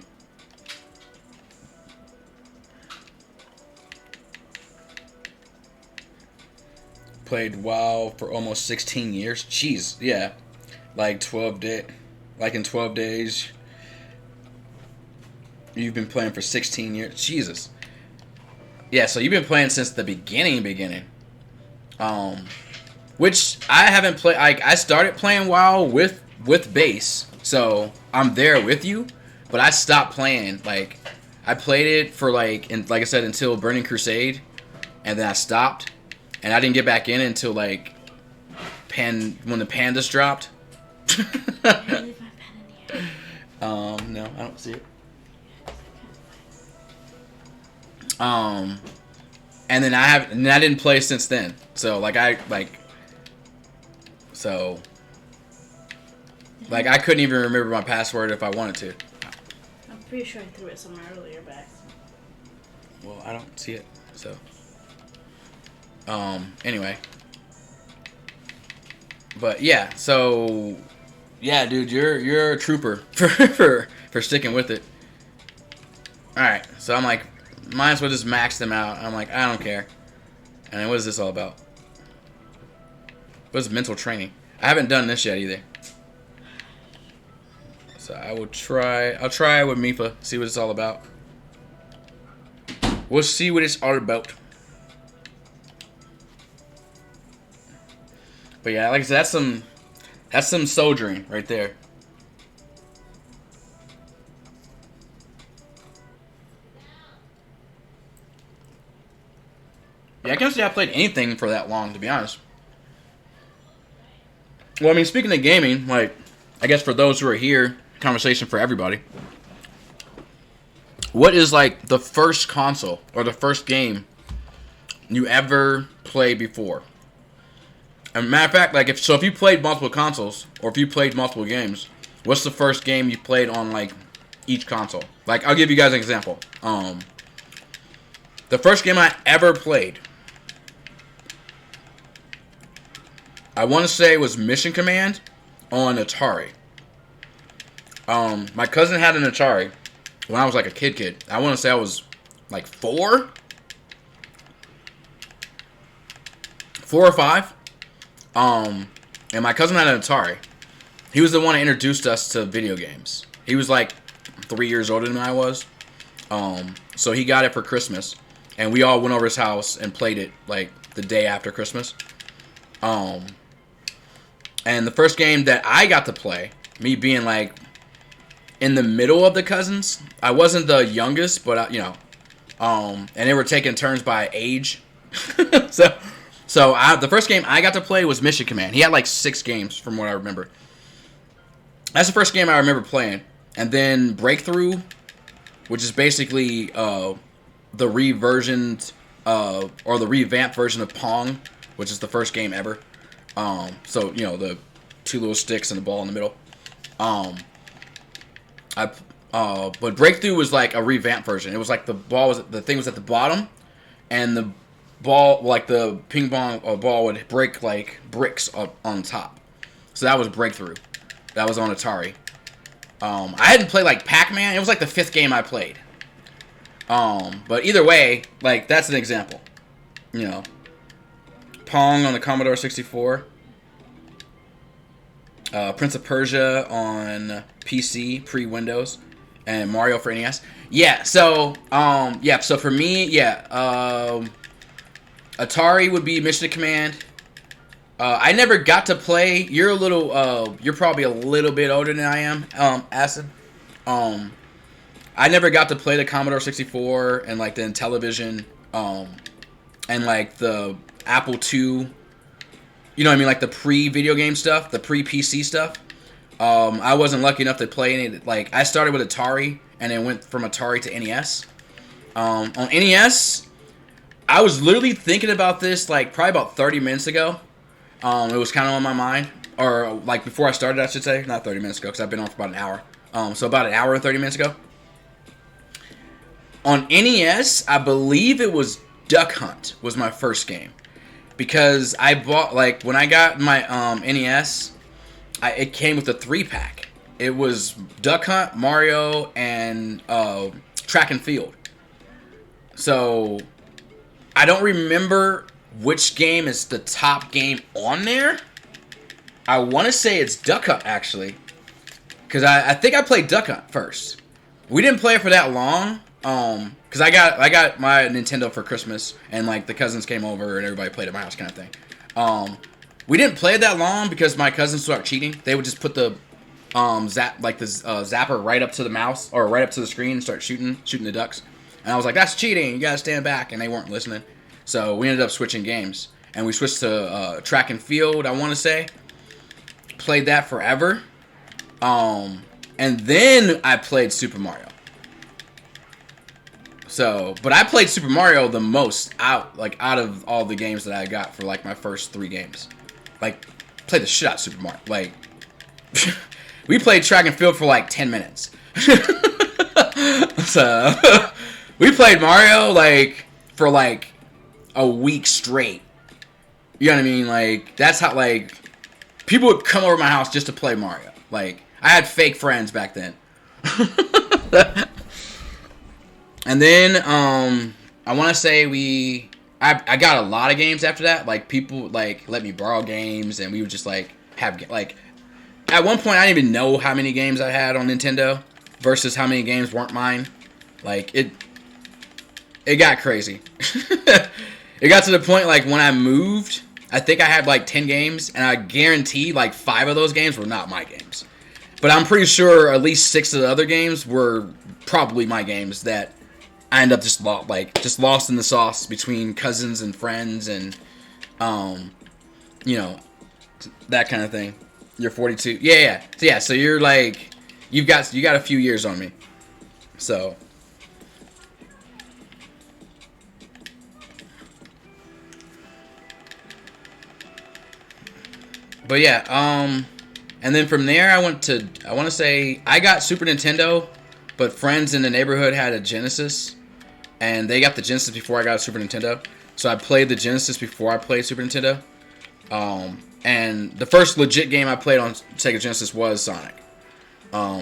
Played WoW for almost 16 years. Jeez, yeah. Like 12 days. Like in 12 days. You've been playing for 16 years. Jesus. Yeah, so you've been playing since the beginning. Which I haven't played. I started playing WoW with base, so I'm there with you. But I stopped playing. Like, I played it for like I said, until Burning Crusade, and then I stopped, and I didn't get back in until like when the pandas dropped. No, I don't see it. And then I didn't play since then. So I couldn't even remember my password if I wanted to. I'm pretty sure I threw it somewhere earlier back. Well, I don't see it. So, anyway. But yeah, so yeah, dude, you're a trooper for sticking with it. All right, so I'm like, might as well just max them out. I'm like, I don't care. And what is this all about? What is mental training? I haven't done this yet either. So I'll try with Mifa, see what it's all about. We'll see what it's all about. But yeah, like I said, that's some soldiering right there. Yeah, I can't say I played anything for that long, to be honest. Well, I mean, speaking of gaming, like, I guess for those who are here, conversation for everybody. What is, like, the first console or the first game you ever played before? As a matter of fact, like, if you played multiple consoles, or if you played multiple games, what's the first game you played on, like, each console? Like, I'll give you guys an example. The first game I ever played, I want to say, was Mission Command on Atari. My cousin had an Atari when I was like a kid. I want to say I was like 4 or 5. And my cousin had an Atari. He was the one that introduced us to video games. He was like 3 years older than I was. So he got it for Christmas. And we all went over his house and played it like the day after Christmas. And the first game that I got to play, me being like in the middle of the cousins, I wasn't the youngest, but and they were taking turns by age. so the first game I got to play was Mission Command. He had like 6 games from what I remember. That's the first game I remember playing. And then Breakthrough, which is basically the reversioned or the revamped version of Pong, which is the first game ever. So the 2 little sticks and the ball in the middle. But Breakthrough was like a revamped version. It was like the thing was at the bottom, and the ball, like the ping pong ball, would break like bricks on top. So that was Breakthrough. That was on Atari. I hadn't played like Pac-Man. It was like the 5th game I played. But either way, like that's an example. Pong on the Commodore 64. Prince of Persia on PC, pre-Windows. and Mario for NES. Yeah, so so for me, Atari would be Mission Command. I never got to play. You're probably a little bit older than I am, Acid. I never got to play the Commodore 64 and like the Intellivision, and like the Apple II. You know what I mean? Like the pre-video game stuff, the pre-PC stuff. I wasn't lucky enough to play any. Like I started with Atari and then went from Atari to NES. On NES, I was literally thinking about this like probably about 30 minutes ago. It was kind of on my mind, or like before I started, I should say, not 30 minutes ago because I've been on for about an hour. So about an hour and 30 minutes ago. On NES, I believe it was Duck Hunt was my first game. Because I bought, like, when I got my NES, it came with a 3-pack. It was Duck Hunt, Mario, and Track and Field. So, I don't remember which game is the top game on there. I want to say it's Duck Hunt, actually. Because I think I played Duck Hunt first. We didn't play it for that long. Because I got my Nintendo for Christmas, and like the cousins came over and everybody played at my house, kind of thing. We didn't play it that long because my cousins started cheating. They would just put the zapper right up to the mouse or right up to the screen and start shooting the ducks. And I was like, that's cheating. You gotta stand back, and they weren't listening. So we ended up switching games, and we switched to Track and Field. I want to say played that forever. And then I played Super Mario. So, but I played Super Mario the most out of all the games that I got for like my first 3 games. Like, played the shit out of Super Mario. Like, we played Track and Field for like 10 minutes. So, we played Mario like for like a week straight. You know what I mean? Like, that's how like people would come over to my house just to play Mario. Like, I had fake friends back then. And then, I want to say I got a lot of games after that. Like, people, like, let me borrow games, and we would just, like, have, like, at one point, I didn't even know how many games I had on Nintendo versus how many games weren't mine. Like, it got crazy. It got to the point, like, when I moved, I think I had, like, 10 games, and I guarantee, like, 5 of those games were not my games. But I'm pretty sure at least 6 of the other games were probably my games that I end up just lost in the sauce between cousins and friends and, you know, that kind of thing. You're 42. Yeah. So you're like, you got a few years on me. So. But yeah, and then from there I want to say I got Super Nintendo, but friends in the neighborhood had a Genesis. And they got the Genesis before I got a Super Nintendo. So I played the Genesis before I played Super Nintendo. And the first legit game I played on Sega Genesis was Sonic.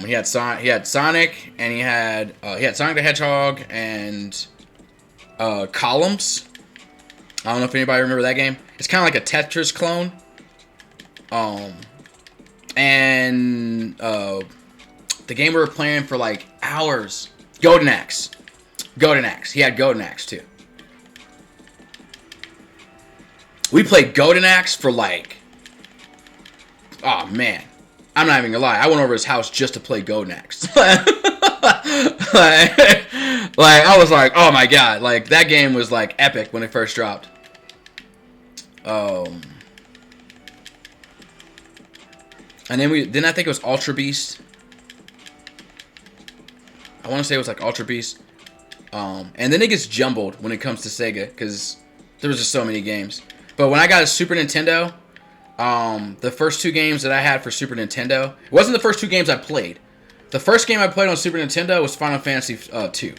He had Sonic, and he had Sonic the Hedgehog and Columns. I don't know if anybody remember that game. It's kind of like a Tetris clone. And the game we were playing for like hours. Golden Axe. He had Golden Axe too. We played Golden Axe for like, oh man, I'm not even gonna lie. I went over his house just to play Golden Axe. like I was like, oh my god, like that game was like epic when it first dropped. And then I think it was Ultra Beast. I want to say it was like Ultra Beast. And then it gets jumbled when it comes to Sega because there was just so many games. But when I got a Super Nintendo, the first 2 games that I had for Super Nintendo, it wasn't the first 2 games I played. The first game I played on Super Nintendo was Final Fantasy 2,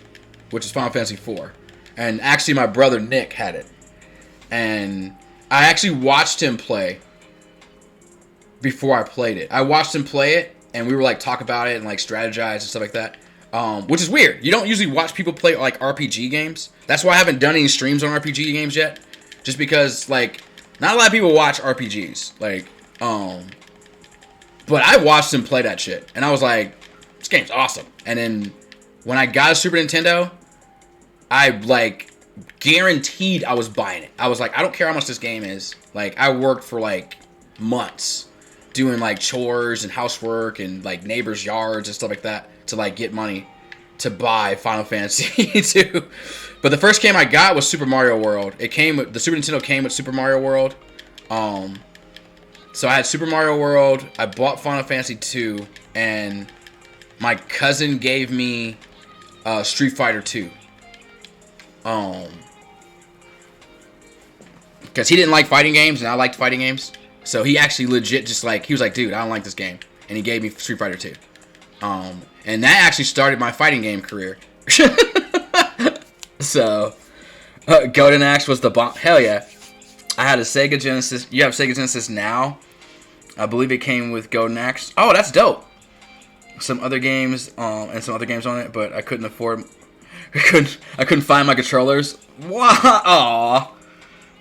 which is Final Fantasy 4. And actually my brother Nick had it. And I actually watched him play before I played it. I watched him play it, and we were like talk about it and like strategize and stuff like that. Which is weird. You don't usually watch people play like RPG games. That's why I haven't done any streams on RPG games yet. Just because like not a lot of people watch RPGs. Like, but I watched him play that shit, and I was like, this game's awesome. And then when I got a Super Nintendo, I like guaranteed I was buying it. I was like, I don't care how much this game is. Like, I worked for like months doing like chores and housework and like neighbors' yards and stuff like that to like get money to buy Final Fantasy 2. But the first game I got was Super Mario World. The Super Nintendo came with Super Mario World. So I had Super Mario World, I bought Final Fantasy 2, and my cousin gave me Street Fighter 2. Because he didn't like fighting games, and I liked fighting games. So he actually legit just like, he was like, dude, I don't like this game. And he gave me Street Fighter 2. And that actually started my fighting game career. So, Golden Axe was the bomb. Hell yeah. I had a Sega Genesis. You have Sega Genesis now. I believe it came with Golden Axe. Oh, that's dope. Some other games, and some other games on it, but I couldn't afford. I couldn't find my controllers. Wow. Aw.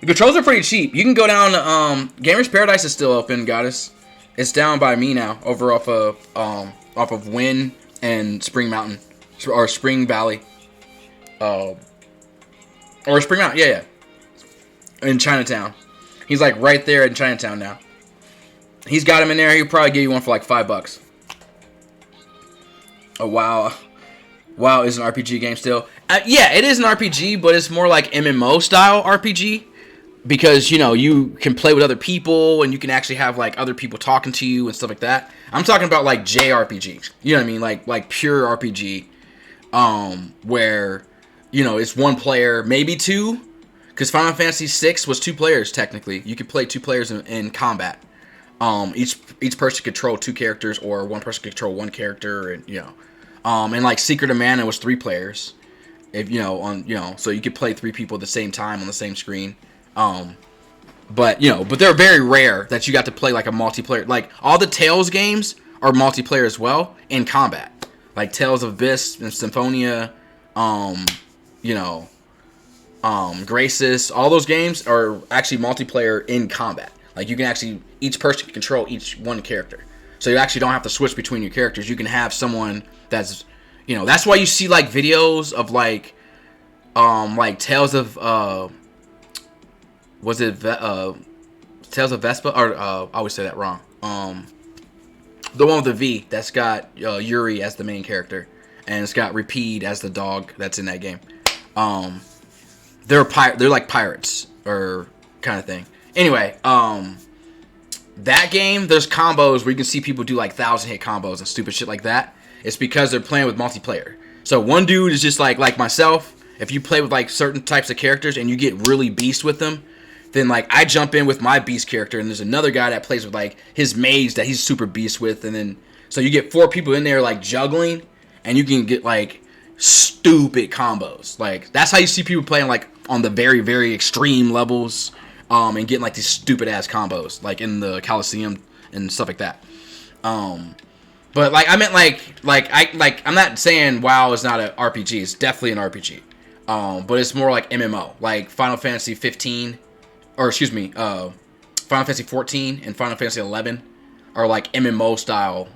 The controllers are pretty cheap. You can go down to Gamers Paradise is still open, Goddess. It's down by me now, over off of Wynn and Spring Mountain or Spring Valley. Or Spring Mountain, yeah. In Chinatown. He's like right there in Chinatown now. He's got him in there. He'll probably give you one for like $5. Oh, wow. WoW is an RPG game still. Yeah, it is an RPG, but it's more like MMO style RPG. Because, you know, you can play with other people and you can actually have like other people talking to you and stuff like that. I'm talking about like JRPG. You know what I mean? Like pure RPG. Where, you know, it's one player, maybe two. Because Final Fantasy VI was 2 players, technically. You could play 2 players in combat. Each person control 2 characters, or one person control 1 character, and, you know. And, like, Secret of Mana was 3 players. If, you know, so you could play 3 people at the same time on the same screen. But, you know, but they're very rare that you got to play, like, a multiplayer. Like, all the Tales games are multiplayer as well, in combat. Like, Tales of Abyss and Symphonia, you know... Graces, all those games are actually multiplayer in combat. Like, you can actually, each person can control each one character. So you actually don't have to switch between your characters. You can have someone that's, you know, that's why you see, like, videos of, like Tales of, Tales of Vespa? Or, I always say that wrong. The one with the V, that's got Yuri as the main character. And it's got Repeat as the dog that's in that game. They're like pirates or kind of thing. Anyway, that game, there's combos where you can see people do like 1,000-hit combos and stupid shit like that. It's because they're playing with multiplayer. So one dude is just like myself. If you play with like certain types of characters and you get really beast with them, then like I jump in with my beast character, and there's another guy that plays with like his mage that he's super beast with, and then so you get 4 people in there like juggling, and you can get like stupid combos. Like, that's how you see people playing like on the very, very extreme levels, and getting like these stupid ass combos like in the Coliseum and stuff like that. But like I meant I'm not saying WoW is not an RPG. It's definitely an RPG. But it's more like MMO, like Final Fantasy 15, or excuse me, Final Fantasy 14 and Final Fantasy 11 are like MMO style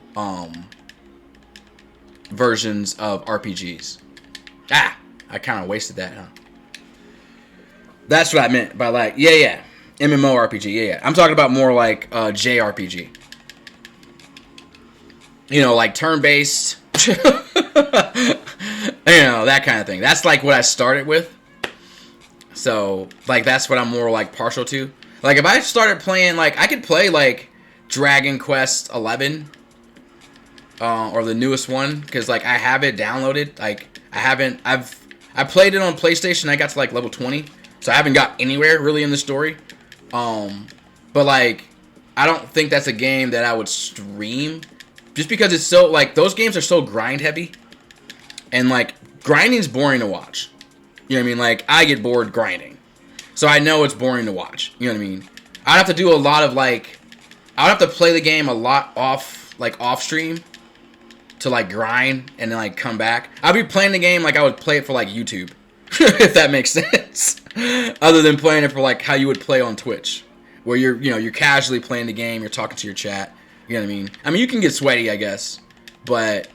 versions of RPGs. I kind of wasted that, huh? That's what I meant by like, yeah, MMORPG, yeah. I'm talking about more like JRPG. You know, like turn-based, you know, that kind of thing. That's like what I started with. So, like, that's what I'm more like partial to. Like, if I started playing, like, I could play like Dragon Quest 11, or the newest one, because like I have it downloaded. Like, I played it on PlayStation. I got to like level 20. So I haven't got anywhere really in the story. But like, I don't think that's a game that I would stream. Just because it's so, like, those games are so grind heavy. And like, grinding's boring to watch. You know what I mean? Like, I get bored grinding. So I know it's boring to watch. You know what I mean? I'd have to do a lot of like, I would have to play the game a lot off stream to like grind and then like come back. I'd be playing the game like I would play it for like YouTube. If that makes sense. Other than playing it for like how you would play on Twitch, where you're casually playing the game, you're talking to your chat. You know what I mean? I mean, you can get sweaty, I guess, but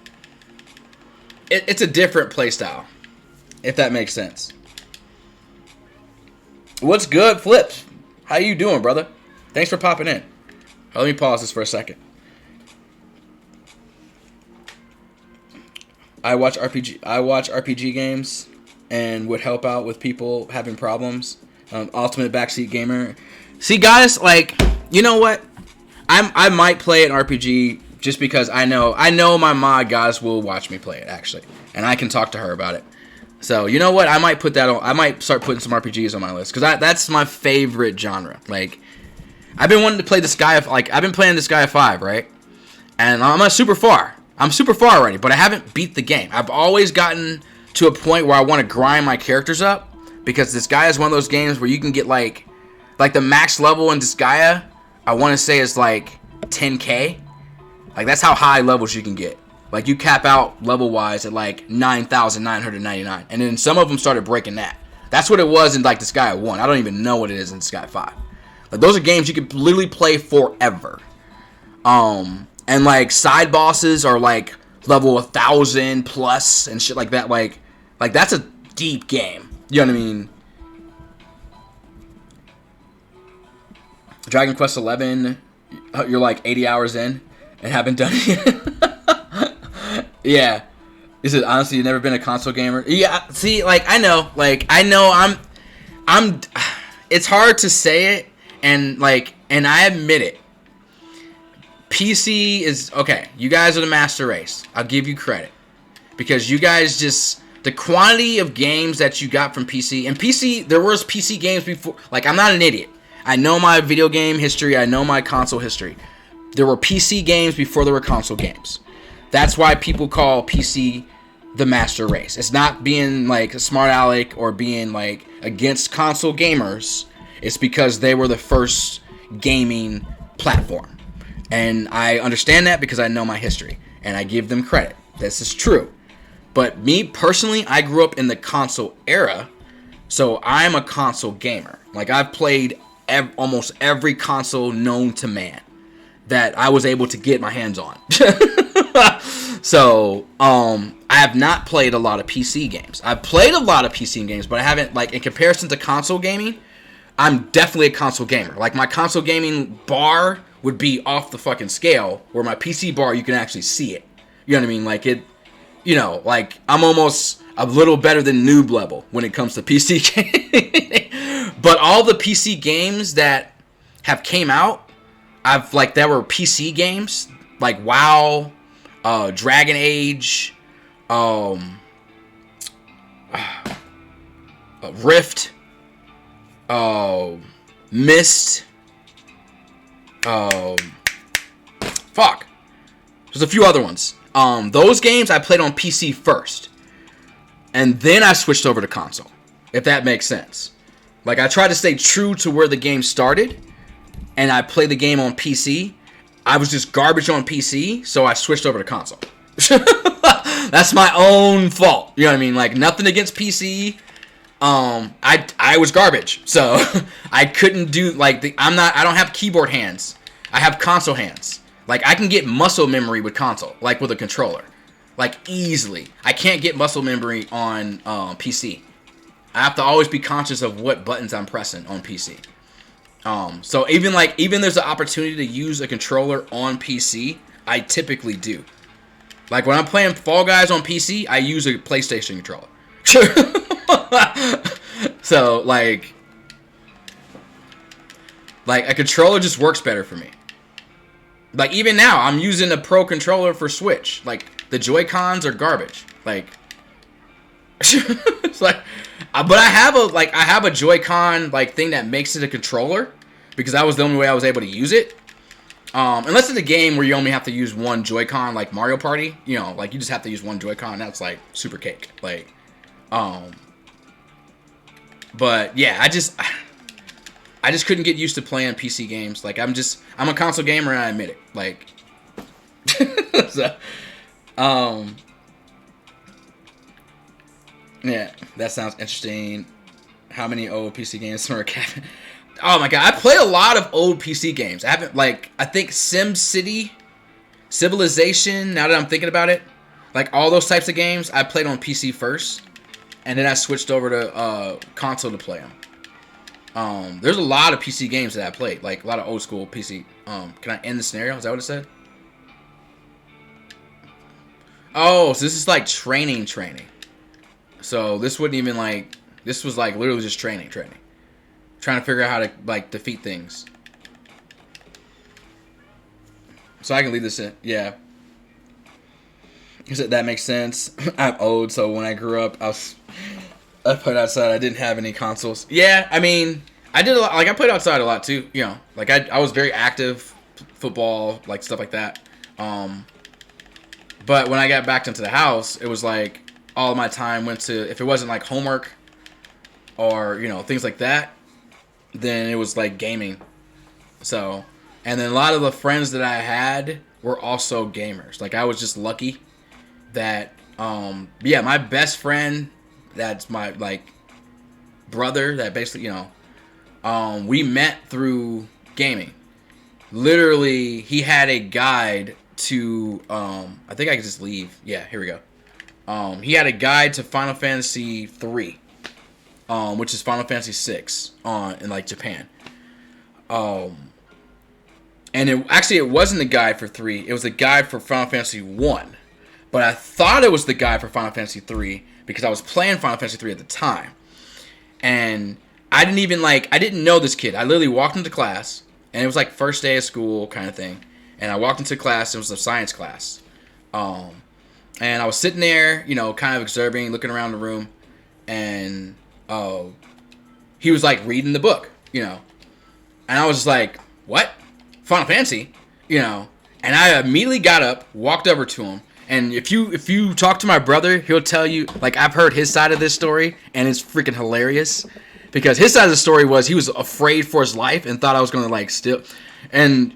it's a different play style, if that makes sense. What's good, Flips? How you doing, brother? Thanks for popping in. Let me pause this for a second. I watch RPG games and would help out with people having problems. Ultimate backseat gamer. See, guys, like, you know what? I might play an RPG just because I know my mod guys will watch me play it, actually, and I can talk to her about it. So, you know what? I might put that on. I might start putting some RPGs on my list because that's my favorite genre. Like, I've been wanting to play I've been playing Disgaea 5, right? And I'm super far. I'm super far already, but I haven't beat the game. I've always gotten to a point where I want to grind my characters up because Disgaea is one of those games where you can get like the max level in Disgaea, I want to say is like 10K. Like, that's how high levels you can get. Like, you cap out level-wise at, like, 9,999. And then some of them started breaking that. That's what it was in, like, Disgaea 1. I don't even know what it is in Disgaea 5. Like, those are games you could literally play forever. And, like, side bosses are, like, level 1,000 plus and shit like that. Like, that's a deep game. You know what I mean? Dragon Quest 11, you're, like, 80 hours in and haven't done it yet. Yeah. Is it honestly you've never been a console gamer? Yeah, see, like I know I'm it's hard to say it and I admit it. PC is okay, you guys are the master race. I'll give you credit. Because you guys just the quantity of games that you got from PC and PC there was PC games before. Like, I'm not an idiot. I know my video game history, I know my console history. There were PC games before there were console games. That's why people call PC the master race. It's not being like a smart aleck or being like against console gamers. It's because they were the first gaming platform. And I understand that because I know my history. And I give them credit. This is true. But me personally, I grew up in the console era. So I'm a console gamer. Like, I've played almost every console known to man that I was able to get my hands on. So, I have not played a lot of PC games. I've played a lot of PC games, but I haven't, like, in comparison to console gaming, I'm definitely a console gamer. Like, my console gaming bar would be off the fucking scale, where my PC bar, you can actually see it. You know what I mean? Like, it, you know, like, I'm almost a little better than noob level when it comes to PC gaming. But all the PC games that have came out, there were PC games, like WoW, Dragon Age, Rift, Myst, fuck. There's a few other ones. Those games I played on PC first. And then I switched over to console. If that makes sense. Like, I tried to stay true to where the game started. And I played the game on PC. I was just garbage on PC, so I switched over to console. That's my own fault. You know what I mean? Like, nothing against PC. I was garbage, so I couldn't do I don't have keyboard hands. I have console hands. Like, I can get muscle memory with console, like with a controller, like easily. I can't get muscle memory on PC. I have to always be conscious of what buttons I'm pressing on PC. So even there's an opportunity to use a controller on PC, I typically do. Like, when I'm playing Fall Guys on PC, I use a PlayStation controller. So, like a controller just works better for me. Like, even now, I'm using a Pro controller for Switch. Like, the Joy-Cons are garbage. Like, it's like, but I have a Joy-Con, like, thing that makes it a controller, because that was the only way I was able to use it. Unless it's a game where you only have to use one Joy-Con, like Mario Party, you know, like, you just have to use one Joy-Con, that's, like, super cake. Like, but, yeah, I just couldn't get used to playing PC games. Like, I'm a console gamer, and I admit it. Like, so, yeah, that sounds interesting. How many old PC games are Kevin? Oh my god, I play a lot of old PC games. I haven't, I think SimCity, Civilization, now that I'm thinking about it. Like all those types of games, I played on PC first, and then I switched over to console to play them. There's a lot of PC games that I played, like a lot of old school PC. Can I end the scenario? Is that what it said? Oh, so this is like training. So this wouldn't even like, this was like literally just training. Trying to figure out how to like defeat things. So I can leave this in, yeah. That makes sense. I'm old, so when I grew up, I played outside. I didn't have any consoles. Yeah, I mean, I did a lot. Like I played outside a lot too. You know, like I was very active, football, like stuff like that. But when I got back into the house, it was like all of my time went to, if it wasn't like homework or, you know, things like that, then it was like gaming. So, and then a lot of the friends that I had were also gamers. Like I was just lucky that, yeah, my best friend, that's my like brother that basically, you know, we met through gaming. Literally, he had a guide to, I think I can just leave. Yeah, here we go. He had a guide to Final Fantasy 3, which is Final Fantasy 6 in like Japan. And it wasn't a guide for 3. It was a guide for Final Fantasy 1. But I thought it was the guide for Final Fantasy 3 because I was playing Final Fantasy 3 at the time. And I didn't know this kid. I literally walked into class, and it was like first day of school kind of thing. And I walked into class, it was a science class. And I was sitting there, you know, kind of observing, looking around the room. And he was like reading the book, you know. And I was just like, what? Final Fantasy? You know. And I immediately got up, walked over to him. And if you talk to my brother, he'll tell you, like, I've heard his side of this story, and it's freaking hilarious. Because his side of the story was he was afraid for his life and thought I was going to, like, steal. And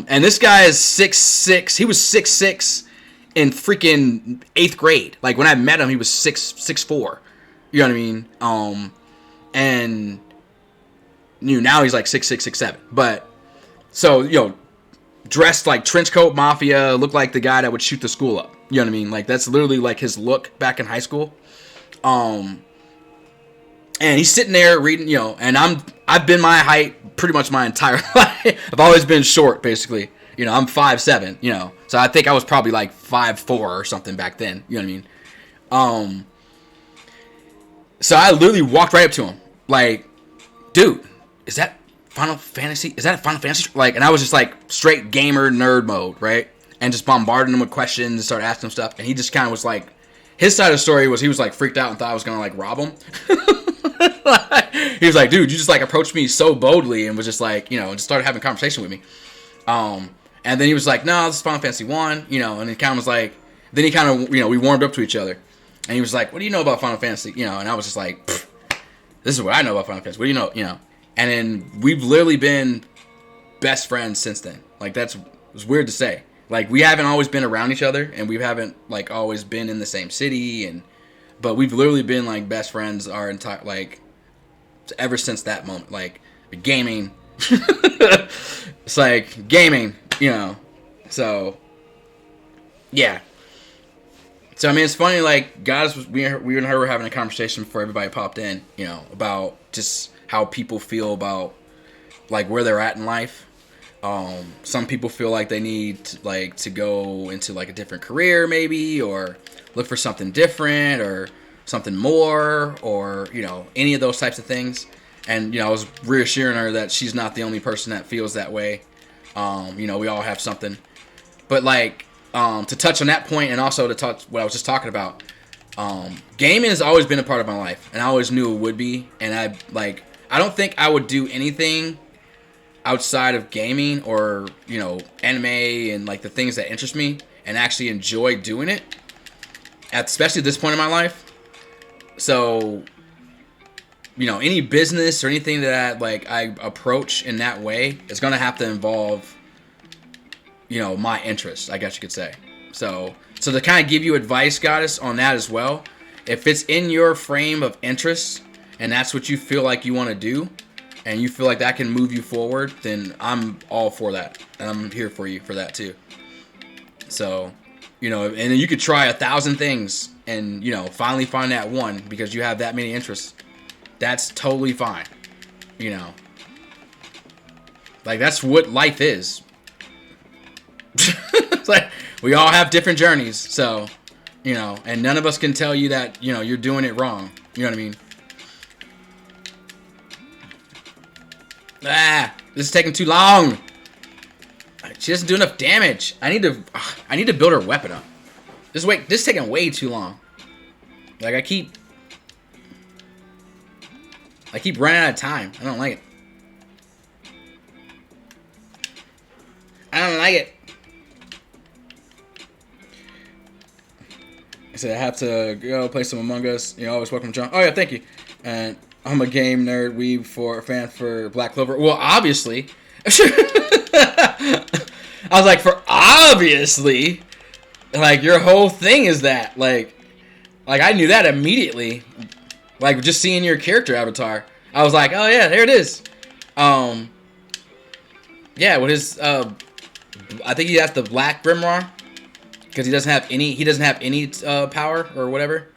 this guy is 6'6". He was 6'6" in freaking 8th grade. Like, when I met him, he was 6'4". You know what I mean? And now he's like 6'6", 6'7". But, so, you know, dressed like trench coat mafia, looked like the guy that would shoot the school up. You know what I mean? Like, that's literally like his look back in high school. And he's sitting there reading, you know, and I've been my height pretty much my entire life. I've always been short, basically. You know, I'm 5'7", you know. So I think I was probably like 5'4" or something back then. You know what I mean? So I literally walked right up to him. Like, dude, is that Final Fantasy? Is that a Final Fantasy? Like, and I was just like straight gamer nerd mode, right? And just bombarding him with questions and started asking him stuff. And he just kind of was like, his side of the story was he was like freaked out and thought I was going to like rob him. He was like, dude, you just like approached me so boldly and was just like, you know, and just started having a conversation with me. And then he was like, no, this is Final Fantasy 1, you know, and he kind of was like, then he kind of, you know, we warmed up to each other. And he was like, what do you know about Final Fantasy? You know, and I was just like, this is what I know about Final Fantasy. What do you know? You know, and then we've literally been best friends since then. Like, it's weird to say. Like, we haven't always been around each other, and we haven't, like, always been in the same city, but we've literally been, like, best friends our entire, like, ever since that moment. Like, gaming. It's like, gaming, you know. So, yeah. So, I mean, it's funny, like, we and her were having a conversation before everybody popped in, you know, about just how people feel about, like, where they're at in life. Some people feel like they need to go into like a different career maybe, or look for something different or something more, or, you know, any of those types of things. And, you know, I was reassuring her that she's not the only person that feels that way. You know, we all have something. But like, to touch on that point, and also to touch what I was just talking about, gaming has always been a part of my life, and I always knew it would be. And I don't think I would do anything outside of gaming or, you know, anime and like the things that interest me and actually enjoy doing it, especially at this point in my life. So, you know, any business or anything that like I approach in that way is going to have to involve, you know, my interests, I guess you could say. So to kind of give you advice, Goddess, on that as well, if it's in your frame of interest and that's what you feel like you want to do, and you feel like that can move you forward, then I'm all for that. And I'm here for you for that too. So, You know, and then you could try 1,000 things and, you know, finally find that one because you have that many interests. That's totally fine. You know. Like, that's what life is. It's like, we all have different journeys, so, you know, and none of us can tell you that, you know, you're doing it wrong. You know what I mean? Ah, this is taking too long. She doesn't do enough damage. I need to build her weapon up. This is taking way too long. Like, I keep running out of time. I don't like it. I don't like it. I said I have to go play some Among Us. You know, always welcome, John. Oh yeah, thank you. And I'm a game nerd, weeb for a fan for Black Clover. Well, obviously. I was like, for obviously, like your whole thing is that, like I knew that immediately, like just seeing your character avatar. I was like, oh yeah, there it is. Yeah, with his, I think he has the black Grimoire because he doesn't have any power or whatever,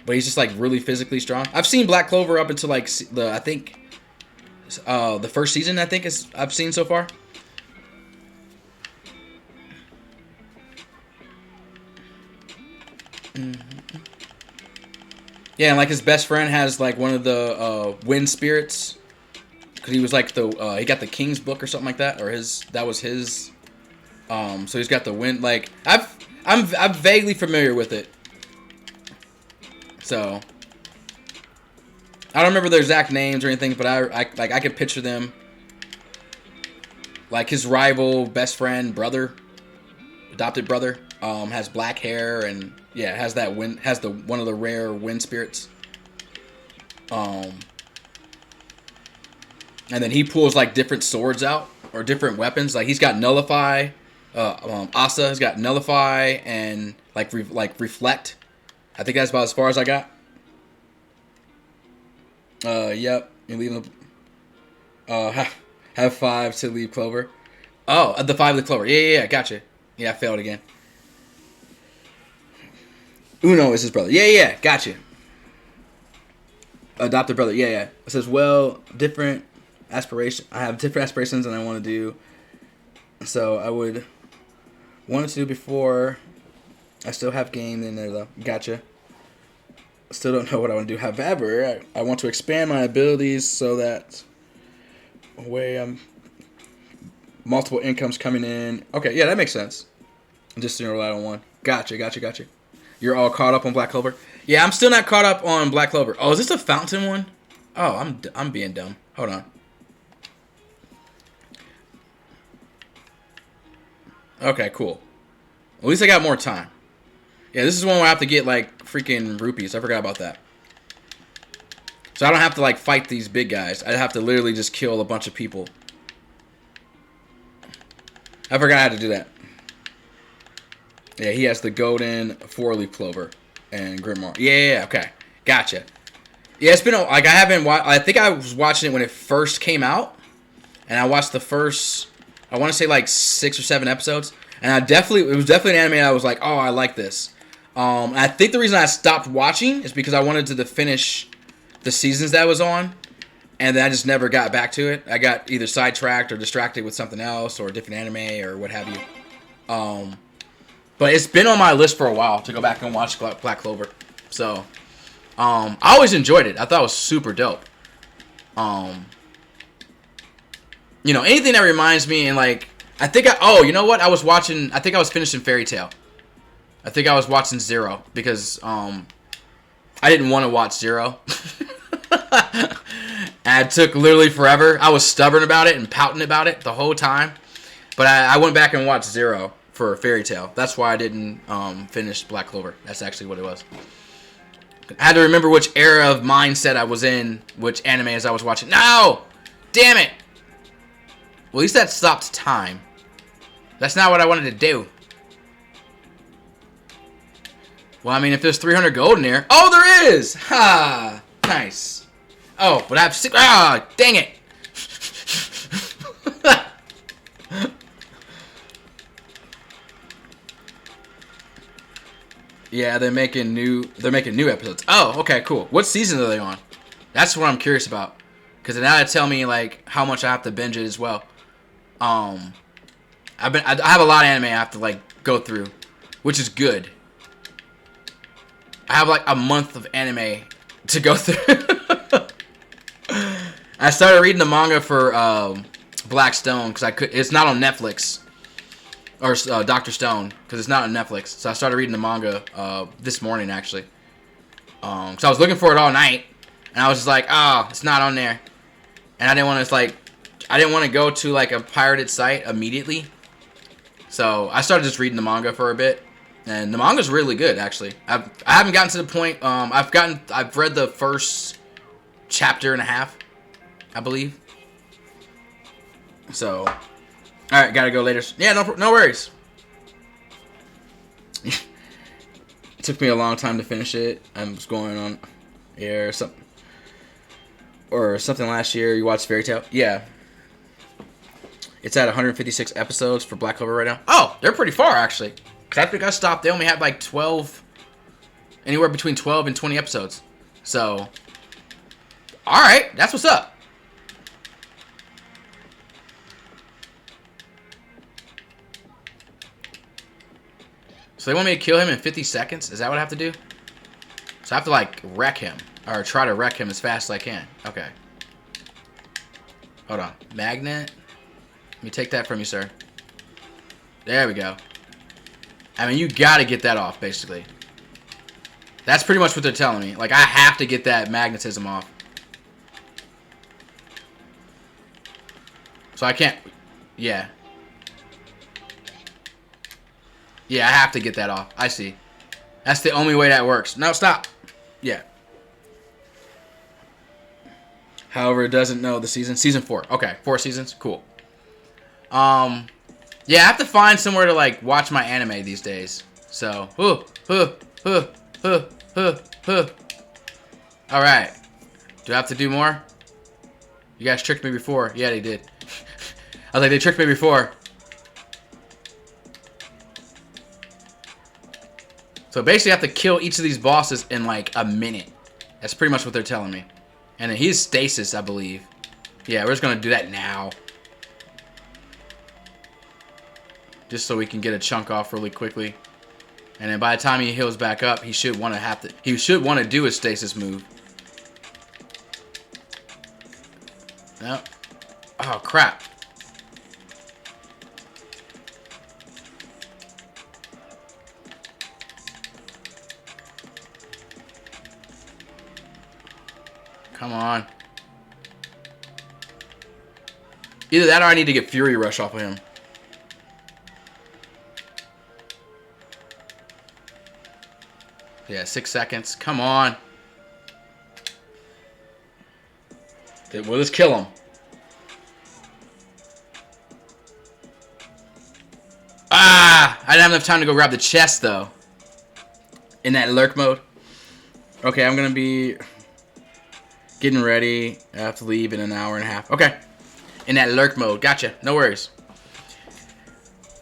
but he's just like really physically strong. I've seen Black Clover up until like the first season. I think I've seen so far. Yeah, and like his best friend has like one of the wind spirits, because he was like he got the King's Book or something like that, or that was his. So he's got the wind. Like I'm vaguely familiar with it. So I don't remember their exact names or anything, but I could picture them. Like his rival, best friend, brother, adopted brother, has black hair and yeah, has one of the rare wind spirits. And then he pulls like different swords out or different weapons. Like he's got Nullify. Asa has got Nullify and like Reflect. I think that's about as far as I got. Yep. You leave them. Have 5 to leave Clover. Oh, the 5 leave Clover. Yeah, gotcha. Yeah, I failed again. Uno is his brother. Yeah, gotcha. Adopted brother. Yeah. It says, well, different aspiration. I have different aspirations than I want to do. So I would wanted to do before. I still have game in there though. Gotcha. Still don't know what I want to do. However, I want to expand my abilities so that way I'm multiple incomes coming in. Okay, yeah, that makes sense. Just to rely on one. Gotcha. You're all caught up on Black Clover. Yeah, I'm still not caught up on Black Clover. Oh, is this a fountain one? Oh, I'm being dumb. Hold on. Okay, cool. At least I got more time. Yeah, this is one where I have to get, like, freaking rupees. I forgot about that. So I don't have to, like, fight these big guys. I have to literally just kill a bunch of people. I forgot how to do that. Yeah, he has the golden 4-leaf clover and Grimoire. Yeah, okay. Gotcha. Yeah, it's been, like, I think I was watching it when it first came out. And I watched the first, I want to say, like, 6 or 7 episodes. And it was definitely an anime I was like, oh, I like this. And I think the reason I stopped watching is because I wanted to finish the seasons that was on. And then I just never got back to it. I got either sidetracked or distracted with something else or a different anime or what have you. But it's been on my list for a while to go back and watch Black Clover. So, I always enjoyed it. I thought it was super dope. You know, anything that reminds me and like, you know what? I think I was finishing Fairy Tail. I think I was watching Zero because I didn't want to watch Zero. And it took literally forever. I was stubborn about it and pouting about it the whole time. But I went back and watched Zero for Fairy Tail. That's why I didn't finish Black Clover. That's actually what it was. I had to remember which era of mindset I was in, which animes I was watching. No! Damn it! Well, at least that stopped time. That's not what I wanted to do. Well, I mean, if there's 300 gold in there... Oh, there is! Ha! Nice. Oh, but I have 6... Ah, dang it! Yeah, they're making new episodes. Oh, okay, cool. What season are they on? That's what I'm curious about. Because now they tell me like how much I have to binge it as well. I have a lot of anime I have to like go through, which is good. I have like a month of anime to go through. I started reading the manga for Black Stone because it's not on Netflix, or Doctor Stone because it's not on Netflix. So I started reading the manga this morning actually. So I was looking for it all night, and I was just like, oh, it's not on there, and I didn't want to go to like a pirated site immediately. So I started just reading the manga for a bit, and the manga's really good actually. I haven't gotten to the point. I've read the first chapter and a half, I believe. So, all right, gotta go later. Yeah, no worries. It took me a long time to finish it. I was going on air or something last year. You watched Fairy Tail? Yeah. It's at 156 episodes for Black Clover right now. Oh, they're pretty far actually. Cause I think I stopped. They only had like 12, anywhere between 12 and 20 episodes. So, all right, that's what's up. So they want me to kill him in 50 seconds? Is that what I have to do? So I have to like wreck him, or try to wreck him as fast as I can. Okay. Hold on. Magnet. Let me take that from you, sir. There we go. I mean, you gotta get that off, basically. That's pretty much what they're telling me. Like, I have to get that magnetism off. So I can't... Yeah. Yeah, I have to get that off. I see. That's the only way that works. No, stop. Yeah. However, it doesn't know the season. Season 4. Okay, 4 seasons. Cool. Yeah, I have to find somewhere to like watch my anime these days. So, all right. Do I have to do more? You guys tricked me before. Yeah, they did. I was like, they tricked me before. So basically, I have to kill each of these bosses in like a minute. That's pretty much what they're telling me. And then he's stasis, I believe. Yeah, we're just gonna do that now. Just so we can get a chunk off really quickly. And then by the time he heals back up, he should want to do his stasis move. No. Oh crap. Come on. Either that or I need to get Fury Rush off of him. Yeah, 6 seconds. Come on. Well, let's kill him. Ah! I didn't have enough time to go grab the chest, though. In that lurk mode. Okay, I'm going to be getting ready. I have to leave in an hour and a half. Okay. In that lurk mode. Gotcha. No worries.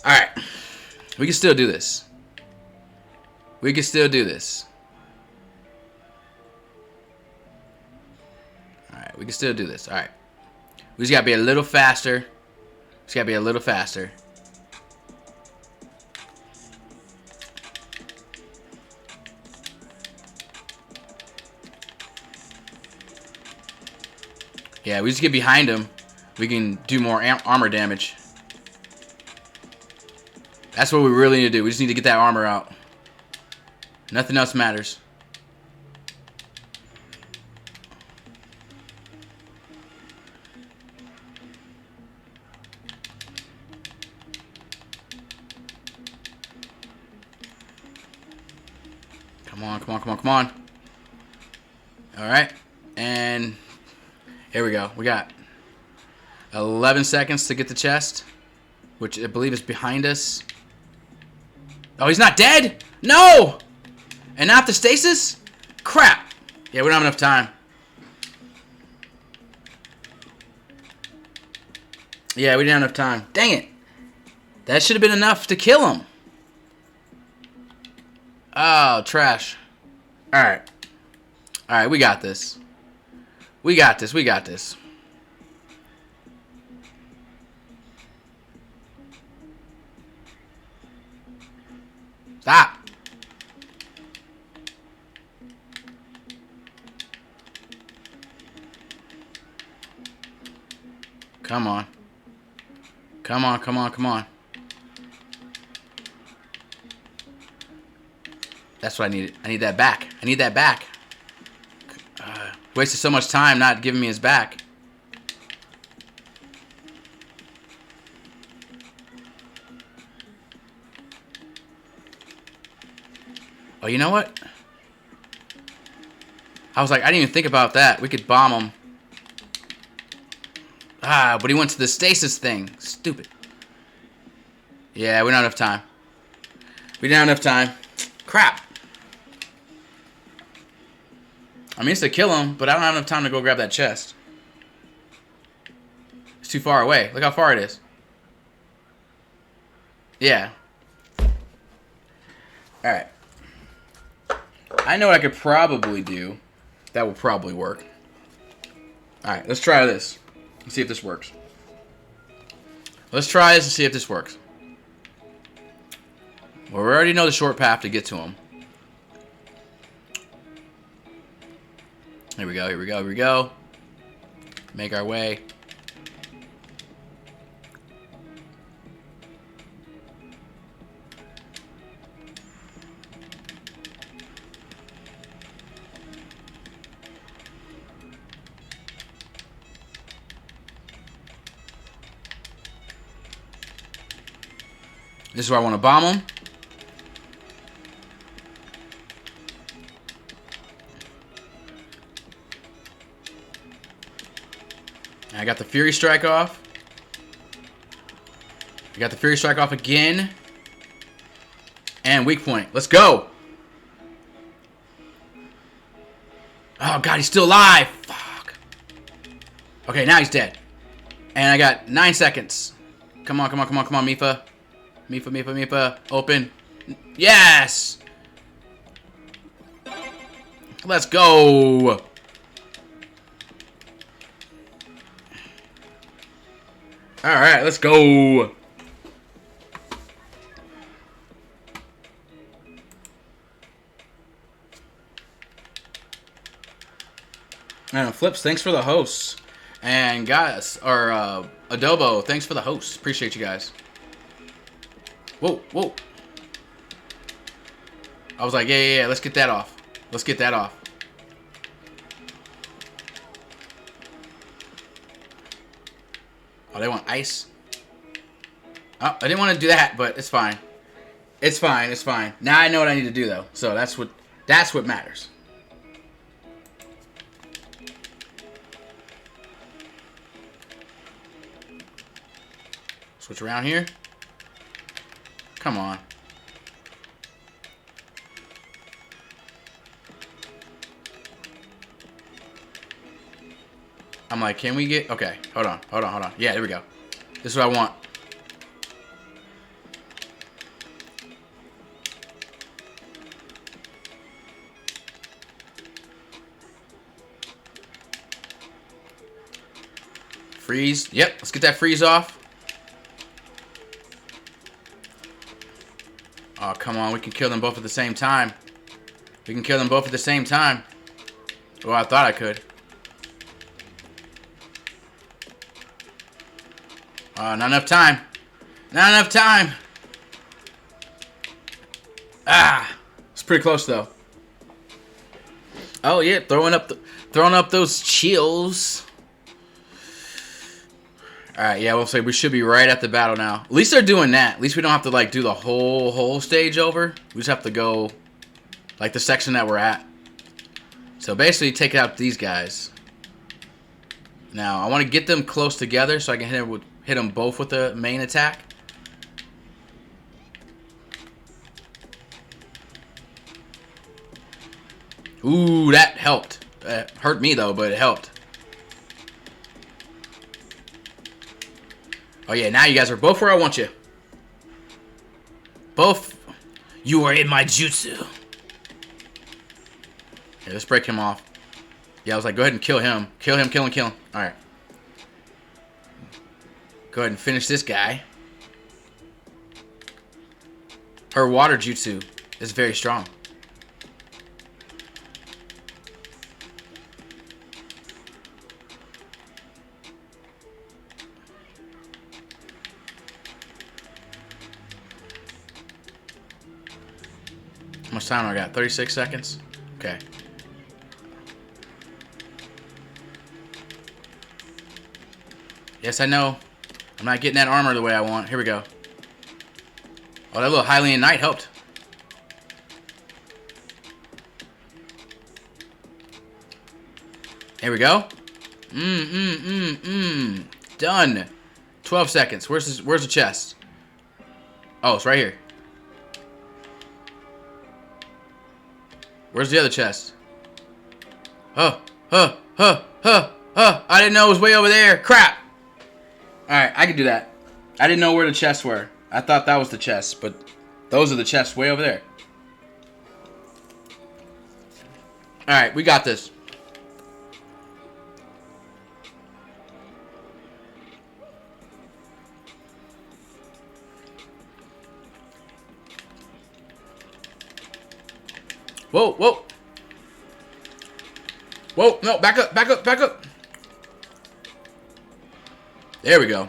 Alright. We can still do this. We can still do this. Alright, we can still do this. Alright. We just gotta be a little faster. Just gotta be a little faster. Yeah, we just get behind him. We can do more armor damage. That's what we really need to do. We just need to get that armor out. Nothing else matters. Come on, come on, come on, come on. Alright. And here we go. We got 11 seconds to get the chest, which I believe is behind us. Oh, he's not dead? No! And not the stasis? Crap. Yeah, we don't have enough time. Yeah, we didn't have enough time. Dang it. That should have been enough to kill him. Oh, trash. Alright. Alright, we got this. We got this. We got this. Stop. Come on. Come on, come on, come on. That's what I needed. I need that back. I need that back. Wasted so much time not giving me his back. Oh, you know what? I was like, I didn't even think about that. We could bomb him. Ah, but he went to the stasis thing. Stupid. Yeah, we don't have enough time. We don't have enough time. Crap. I mean, it's to kill him, but I don't have enough time to go grab that chest. It's too far away. Look how far it is. Yeah. Alright. I know what I could probably do. That will probably work. Alright, let's try this. Let's see if this works. Let's try this and see if this works. Well, we already know the short path to get to him. Here we go, here we go, here we go. Make our way. This is where I want to bomb him. I got the Fury Strike off. I got the Fury Strike off again. And weak point. Let's go. Oh, God, he's still alive. Fuck. Okay, now he's dead. And I got 9 seconds. Come on, come on, come on, come on, Mifa. Mifa, Mifa, Mifa. Open. Yes! Let's go. Alright, let's go. And Flips, thanks for the hosts. And guys, or Adobo, thanks for the hosts. Appreciate you guys. Whoa, whoa. I was like, yeah, let's get that off. Let's get that off. Oh, they want ice? Oh, I didn't want to do that, but it's fine. It's fine, it's fine. Now I know what I need to do, though. So that's what matters. Switch around here. Come on. I'm like, can we get... Okay, hold on, hold on, hold on. Yeah, there we go. This is what I want. Freeze. Yep, let's get that freeze off. Oh, come on. We can kill them both at the same time. We can kill them both at the same time. Oh, I thought I could. Not enough time. Not enough time. Ah, it's pretty close though. Oh yeah, throwing up those chills. All right, yeah, we'll say we should be right at the battle now. At least they're doing that. At least we don't have to like do the whole stage over. We just have to go like the section that we're at. So basically, take out these guys. Now I want to get them close together so I can hit them both with the main attack. Ooh, that helped. Hurt me though, but it helped. Oh yeah, now you guys are both where I want you. Both. You are in my jutsu. Here, let's break him off. Yeah, I was like, go ahead and kill him. Kill him, kill him, kill him. Alright. Go ahead and finish this guy. Her water jutsu is very strong. How much time do I got? 36 seconds? Okay. Yes, I know. I'm not getting that armor the way I want. Here we go. Oh, that little Hylian Knight helped. Here we go. Done. 12 seconds. Where's the chest? Oh, it's right here. Where's the other chest? I didn't know it was way over there. Crap. Alright, I can do that. I didn't know where the chests were. I thought that was the chest, but those are the chests way over there. Alright, we got this. Whoa, whoa. Whoa, no, back up, back up, back up. There we go.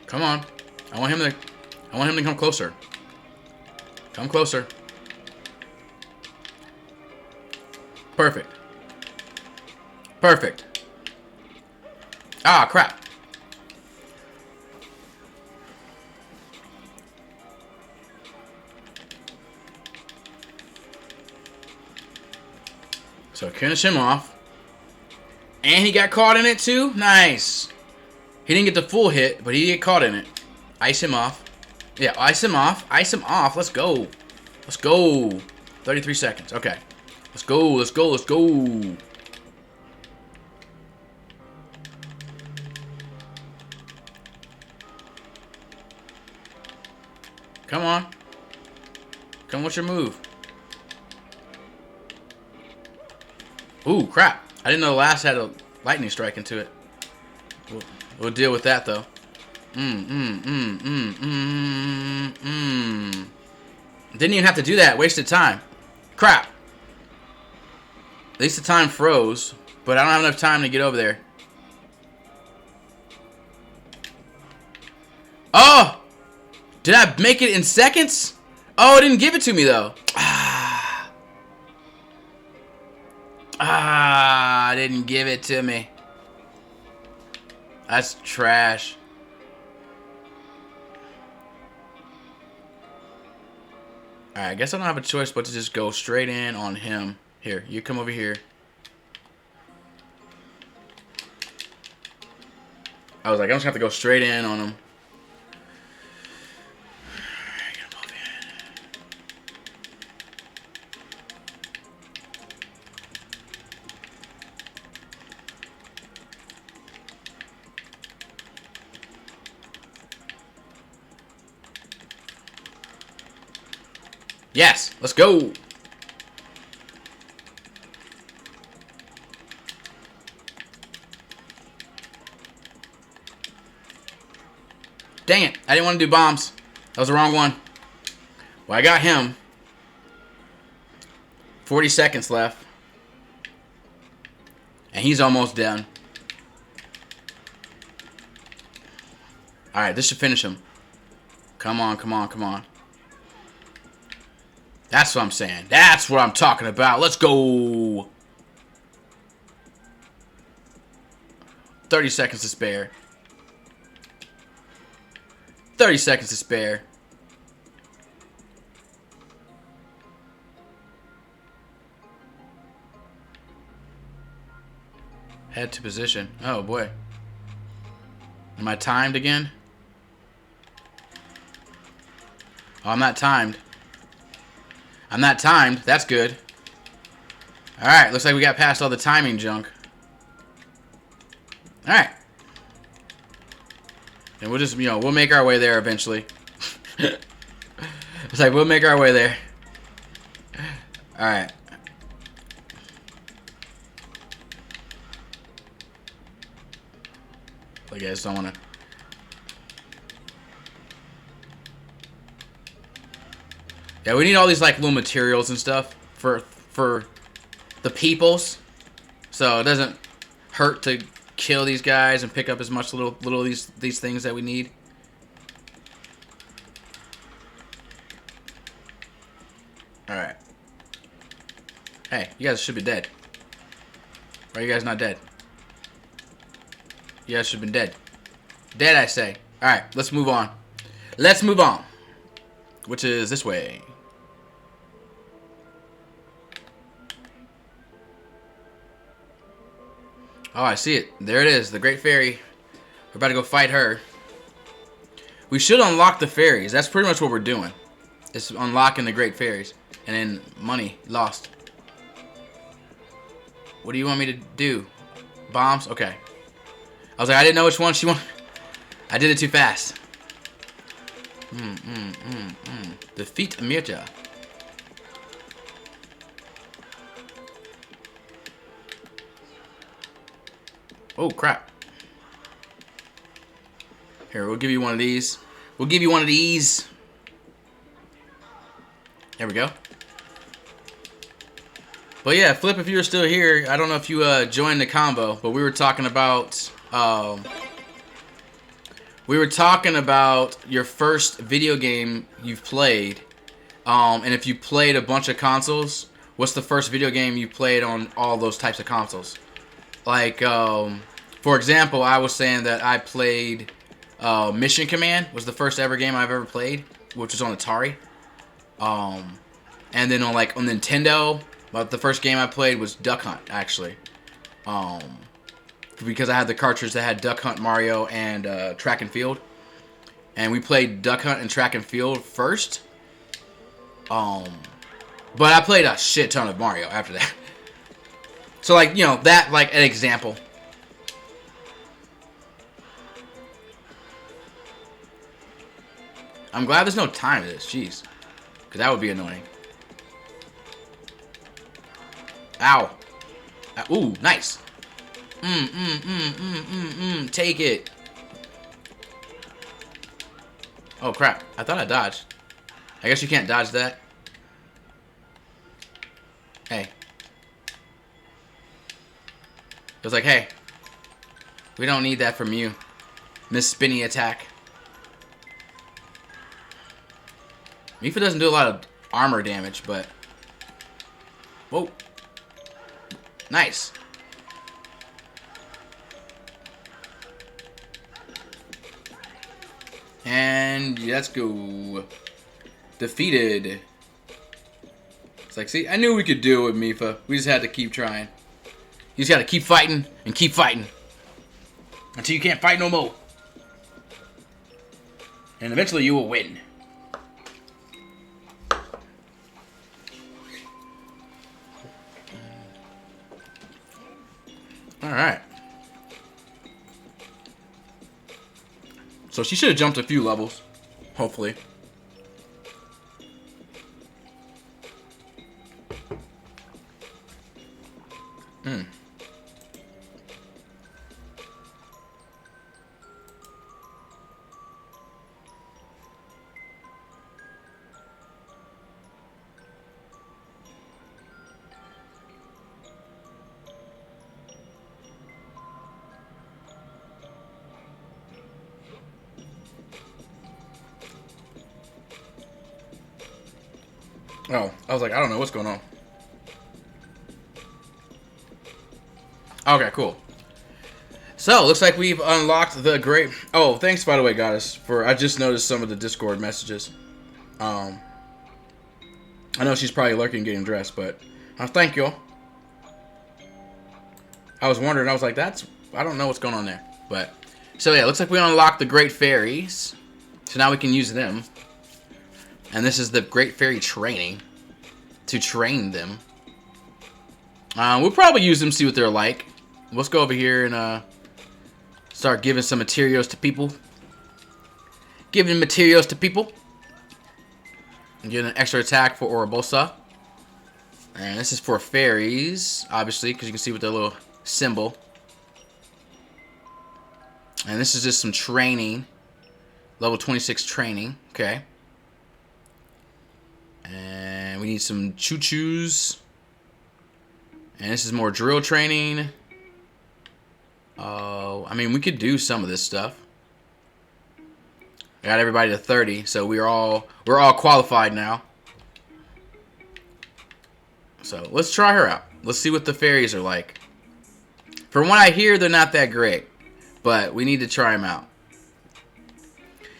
Come on. I want him to come closer. Come closer. Perfect. Perfect. Ah, crap. So finish him off. And he got caught in it too? Nice. He didn't get the full hit, but he get caught in it. Ice him off. Yeah, ice him off. Ice him off. Let's go. Let's go. 33 seconds. Okay. Let's go. Let's go. Let's go. Come on. Come, what's your move? Ooh, crap. I didn't know the last had a lightning strike into it. We'll deal with that, though. Didn't even have to do that. Wasted time. Crap. At least the time froze, but I don't have enough time to get over there. Oh! Did I make it in seconds? Oh, it didn't give it to me, though. Didn't give it to me. That's trash. Alright, I guess I don't have a choice but to just go straight in on him. Here, you come over here. I was like, I'm just gonna have to go straight in on him. Yes, let's go. Dang it, I didn't want to do bombs. That was the wrong one. Well, I got him. 40 seconds left. And he's almost done. Alright, this should finish him. Come on, come on, come on. That's what I'm saying. That's what I'm talking about. Let's go. 30 seconds to spare. 30 seconds to spare. Head to position. Oh, boy. Am I timed again? Oh, I'm not timed. I'm not timed. That's good. Alright, looks like we got past all the timing junk. Alright. And we'll just, you know, we'll make our way there eventually. It's like, we'll make our way there. Alright. I guess don't want to. Yeah, we need all these like little materials and stuff for the peoples, so it doesn't hurt to kill these guys and pick up as much little these things that we need. All right. Hey, you guys should be dead. Why are you guys not dead? You guys should have been dead. Dead, I say. Alright, let's move on. Let's move on. Which is this way. Oh, I see it. There it is. The Great Fairy. We're about to go fight her. We should unlock the fairies. That's pretty much what we're doing. It's unlocking the Great Fairies. And then money lost. What do you want me to do? Bombs? Okay. I was like, I didn't know which one she wanted. I did it too fast. Defeat Mirta. Oh, crap. Here, we'll give you one of these. We'll give you one of these. There we go. But yeah, Flip, if you're still here, I don't know if you joined the combo, but we were talking about your first video game you've played, and if you played a bunch of consoles, what's the first video game you played on all those types of consoles? Like, for example, I was saying that I played Mission Command was the first ever game I've ever played, which was on Atari. And then on Nintendo, but the first game I played was Duck Hunt, actually. Because I had the cartridge that had Duck Hunt, Mario, and Track and Field. And we played Duck Hunt and Track and Field first. But I played a shit ton of Mario after that. So, like, you know, that, like, an example. I'm glad there's no time to this, jeez. Because that would be annoying. Ow. Ooh, nice. Take it. Oh, crap. I thought I dodged. I guess you can't dodge that. Hey. It was like, hey. We don't need that from you. Miss Spinny Attack. Mifa doesn't do a lot of armor damage, but... Whoa. Nice. And let's go. Defeated. It's like, see, I knew we could do it with Mifa. We just had to keep trying. You just gotta keep fighting and keep fighting. Until you can't fight no more. And eventually you will win. Alright. So she should have jumped a few levels. Hopefully. Oh, I was like, I don't know what's going on. Okay, cool. So, looks like we've unlocked the great... Oh, thanks, by the way, Goddess, for... I just noticed some of the Discord messages. I know she's probably lurking getting dressed, but... thank you. I was wondering, I was like, that's... I don't know what's going on there. But... So, yeah, looks like we unlocked the Great Fairies. So now we can use them. And this is the Great Fairy training. To train them. We'll probably use them, see what they're like. Let's go over here and Start giving some materials to people. Giving materials to people. And getting an extra attack for Orobosa. And this is for fairies, obviously, because you can see with the little symbol. And this is just some training. Level 26 training. Okay. And we need some choo-choos. And this is more drill training. I mean, we could do some of this stuff. I got everybody to 30, so we're all qualified now. So let's try her out. Let's see what the fairies are like. From what I hear, they're not that great, but we need to try them out.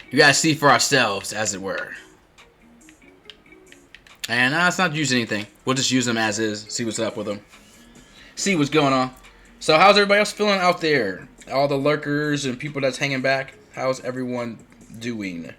You gotta see for ourselves, as it were. And let's not use anything. We'll just use them as is. See what's up with them. See what's going on. So how's everybody else feeling out there? All the lurkers and people that's hanging back. How's everyone doing?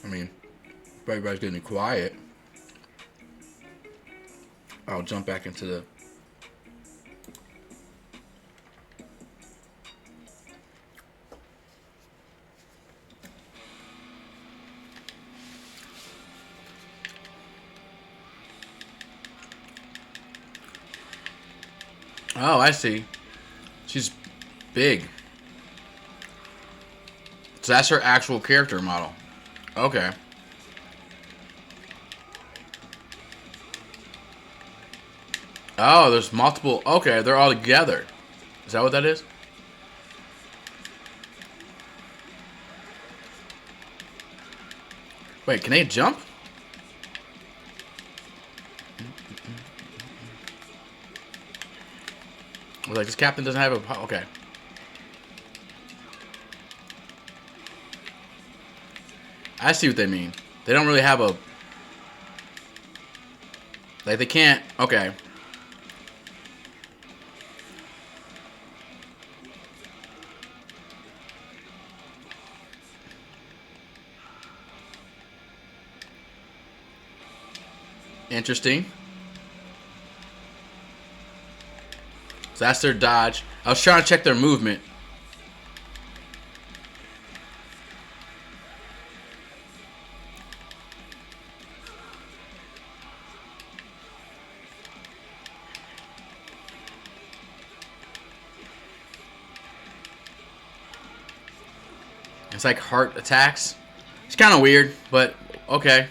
I mean, if everybody's getting quiet, I'll jump back into the... Oh, I see. She's big. So that's her actual character model. Okay. Oh, there's multiple. Okay, they're all together. Is that what that is? Wait, can they jump? Like, this captain doesn't have a... Okay. I see what they mean. They don't really have a... Like, they can't... Okay. Interesting. So that's their dodge. I was trying to check their movement. It's like heart attacks. It's kind of weird, but okay.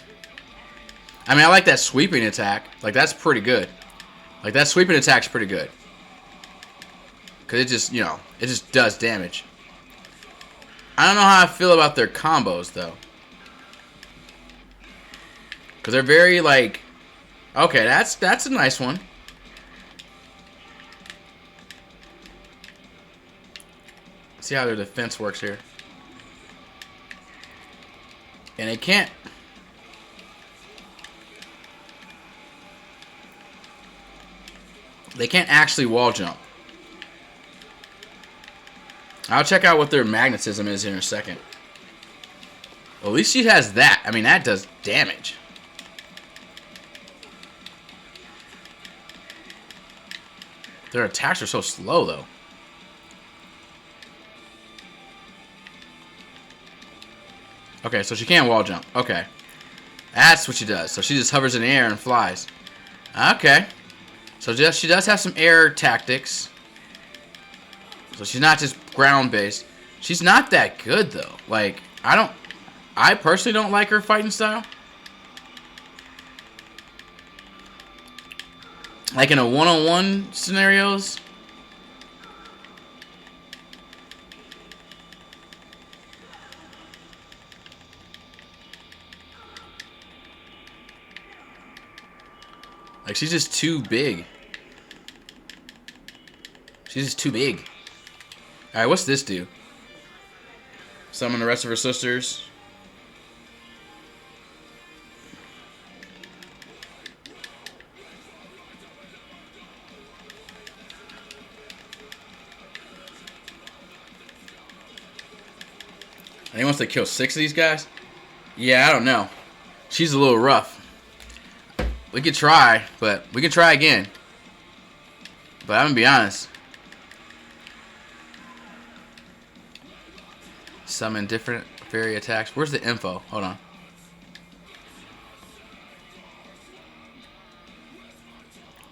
I mean, I like that sweeping attack. Like, that's pretty good. Like, that sweeping attack's pretty good. Because it just, you know, it just does damage. I don't know how I feel about their combos, though. Because they're very, like... Okay, that's a nice one. See how their defense works here. And they can't... They can't actually wall jump. I'll check out what their magnetism is here in a second. Well, at least she has that. I mean, that does damage. Their attacks are so slow, though. Okay, so she can't wall jump. Okay. That's what she does. So she just hovers in the air and flies. Okay. So she does have some air tactics. So she's not just ground-based. She's not that good, though. Like, I personally don't like her fighting style. Like in a one-on-one scenarios. Like, she's just too big. She's just too big. Alright, what's this do? Summon the rest of her sisters. And he wants to kill 6 of these guys? Yeah, I don't know. She's a little rough. We could try, but we can try again. But I'm gonna be honest. Summon different fairy attacks. Where's the info? Hold on.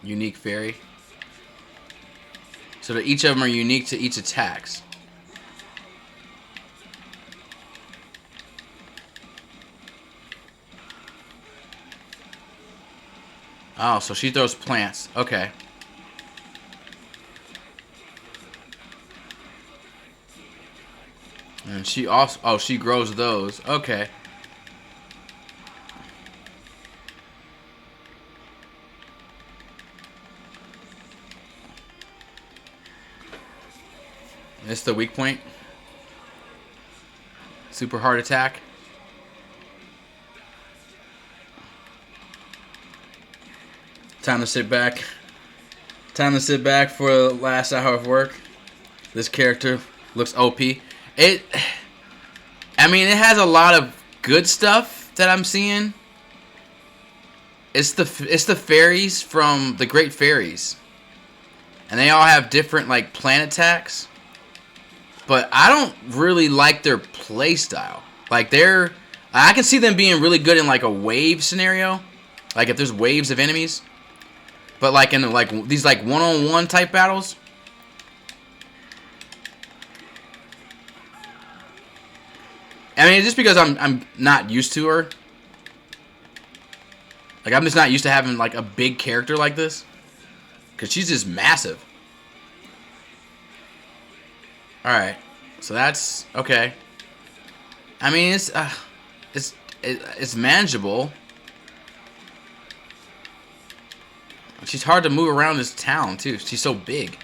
Unique fairy. So that each of them are unique to each attacks. Oh, so she throws plants. Okay. And she also... Oh, she grows those. Okay. This the weak point. Super hard attack. Time to sit back. Time to sit back for the last hour of work. This character looks OP. I mean, it has a lot of good stuff that I'm seeing. It's the fairies from the Great Fairies. And they all have different, like, plant attacks. But I don't really like their playstyle. Like, I can see them being really good in, like, a wave scenario. Like, if there's waves of enemies. But, like, in, like, these, like, one-on-one type battles. I mean, just because I'm not used to her. Like, I'm just not used to having, like, a big character like this. Because she's just massive. Alright. So that's... Okay. I mean, it's manageable. She's hard to move around this town, too. She's so big.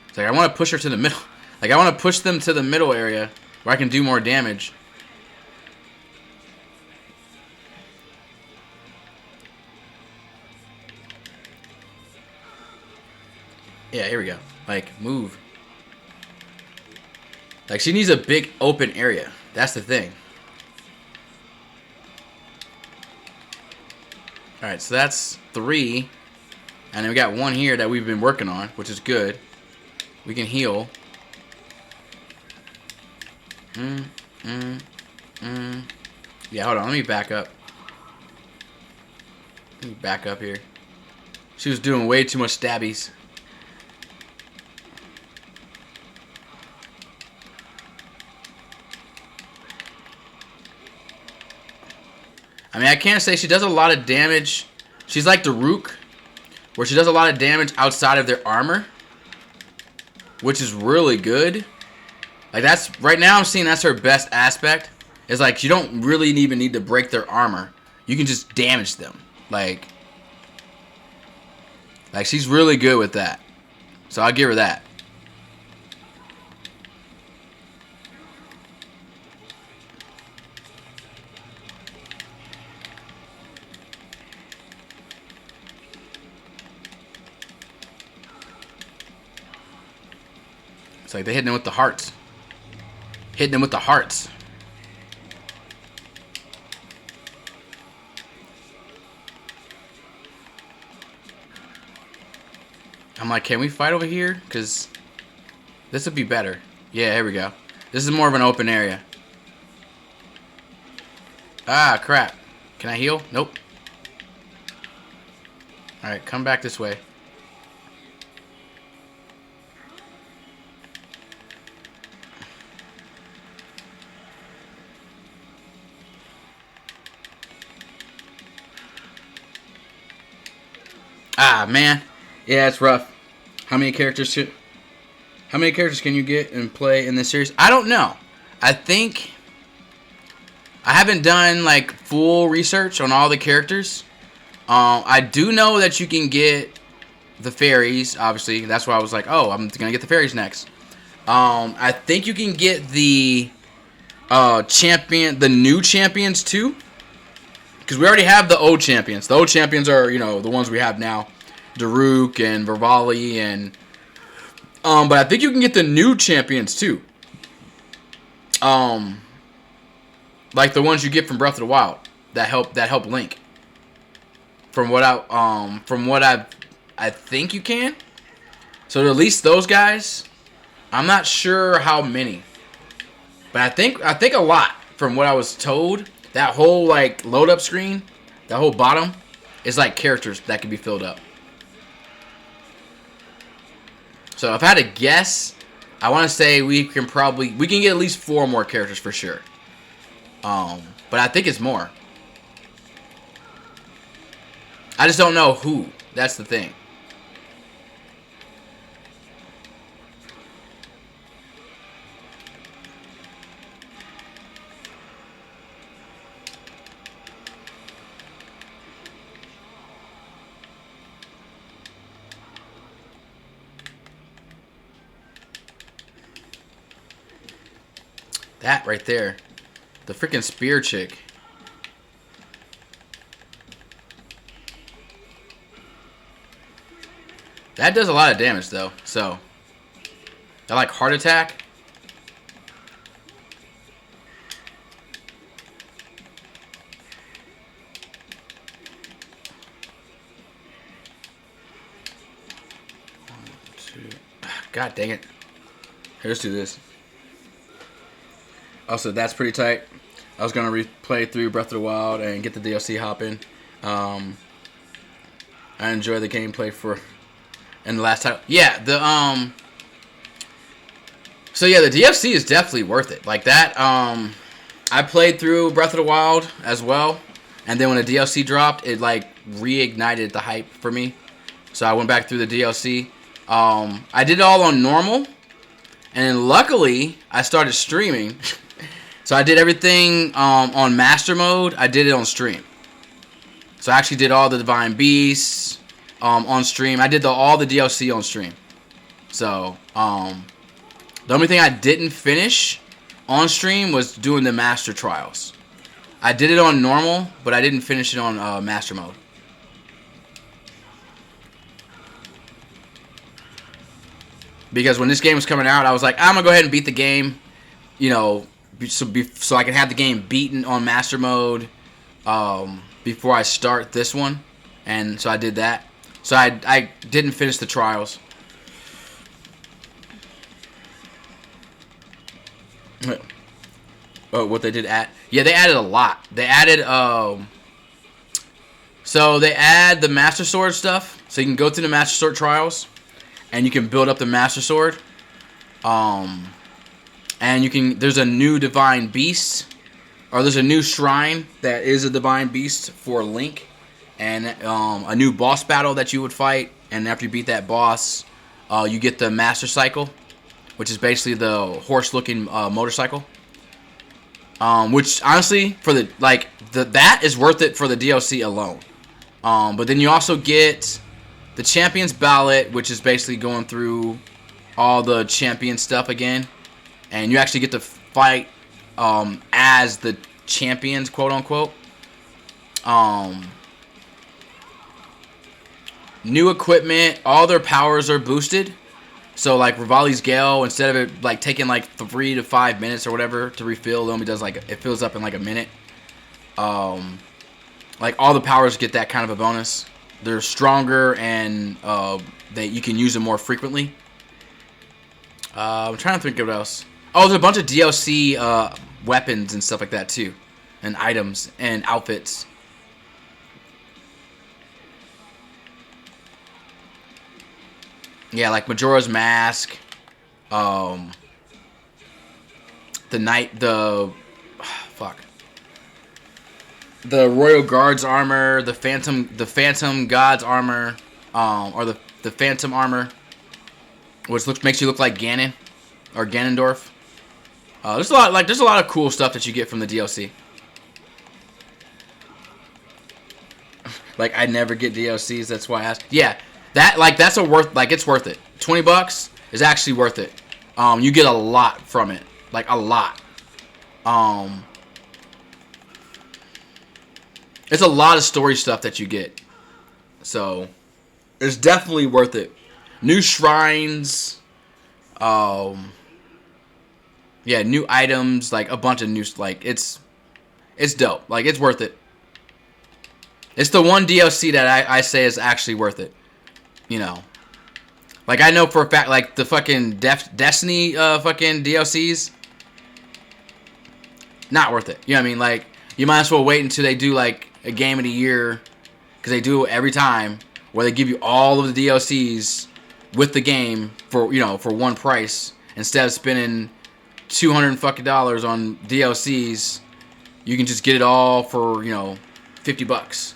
It's like, I want to push her to the middle. Like, I want to push them to the middle area where I can do more damage. Yeah, here we go. Like, move. Like, she needs a big open area. That's the thing. Alright, so that's 3. And then we got 1 here that we've been working on, which is good. We can heal. Yeah, hold on. Let me back up. Let me back up here. She was doing way too much stabbies. I mean, I can't say she does a lot of damage. She's like the Rook, where she does a lot of damage outside of their armor, which is really good. Like, that's right now I'm seeing that's her best aspect. Is like you don't really even need to break their armor. You can just damage them. Like she's really good with that. So I'll give her that. It's like they're hitting them with the hearts. Hitting them with the hearts. I'm like, can we fight over here? Because this would be better. Yeah, here we go. This is more of an open area. Ah, crap. Can I heal? Nope. Alright, come back this way. Ah, man. Yeah, it's rough. How many characters can you get and play in this series? I don't know. I think I haven't done like full research on all the characters. I do know that you can get the fairies. Obviously, that's why I was like, oh, I'm gonna get the fairies next. I think you can get the new champions too, because we already have the old champions. The old champions are, you know, the ones we have now, Daruk and Vervali, and but I think you can get the new champions too. Like the ones you get from Breath of the Wild that help Link. From what I think you can. So at least those guys. I'm not sure how many, but I think a lot. From what I was told, that whole like load up screen, that whole bottom, is like characters that can be filled up. So if I had to guess, I want to say we can get at least 4 more characters for sure. But I think it's more. I just don't know who. That's the thing. That right there. The freaking spear chick. That does a lot of damage though. So I like heart attack. God dang it. Here, let's do this. Also, that's pretty tight. I was going to replay through Breath of the Wild and get the DLC hopping. I enjoy the gameplay and the last time. Yeah, so yeah, the DLC is definitely worth it. Like that, I played through Breath of the Wild as well. And then when the DLC dropped, it like reignited the hype for me. So I went back through the DLC. I did it all on normal. And then luckily, I started streaming. So I did everything on Master Mode. I did it on stream. So I actually did all the Divine Beasts on stream. I did all the DLC on stream. So the only thing I didn't finish on stream was doing the Master Trials. I did it on normal, but I didn't finish it on Master Mode. Because when this game was coming out, I was like, I'm going to go ahead and beat the game, you know, so I can have the game beaten on Master Mode before I start this one. And so I did that. So I didn't finish the trials. Oh, what they did add? Yeah, they added a lot. They added, so they add the Master Sword stuff. So you can go through the Master Sword trials. And you can build up the Master Sword. And you can, there's a new Divine Beast. Or there's a new shrine that is a Divine Beast for Link. And a new boss battle that you would fight. And after you beat that boss, you get the Master Cycle. Which is basically the horse-looking motorcycle. Which, honestly, for that is worth it for the DLC alone. But then you also get the Champions Ballot, which is basically going through all the champion stuff again. And you actually get to fight as the champions, quote unquote. New equipment, all their powers are boosted. So like Rivali's Gale, instead of it like taking like 3 to 5 minutes or whatever to refill, it only does like, it fills up in like a minute. Like all the powers get that kind of a bonus. They're stronger and you can use them more frequently. I'm trying to think of what else. Oh, there's a bunch of DLC weapons and stuff like that too. And items and outfits. Yeah, like Majora's Mask. Fuck. The Royal Guard's armor, the Phantom God's armor, or the Phantom armor, which makes you look like Ganon or Ganondorf. There's a lot of cool stuff that you get from the DLC. Like, I never get DLCs. That's why I asked. Yeah, that's it's worth it. $20 is actually worth it. You get a lot from it. Like, a lot. It's a lot of story stuff that you get. So, it's definitely worth it. New shrines. Yeah, new items. Like, a bunch of new... Like, it's dope. Like, it's worth it. It's the one DLC that I say is actually worth it. You know. Like, I know for a fact, like, the fucking Destiny fucking DLCs, not worth it. You know what I mean? Like, you might as well wait until they do, like, a game of the year, because they do it every time, where they give you all of the DLCs with the game for, you know, for one price, instead of spending $200 on DLCs. You can just get it all for, you know, $50.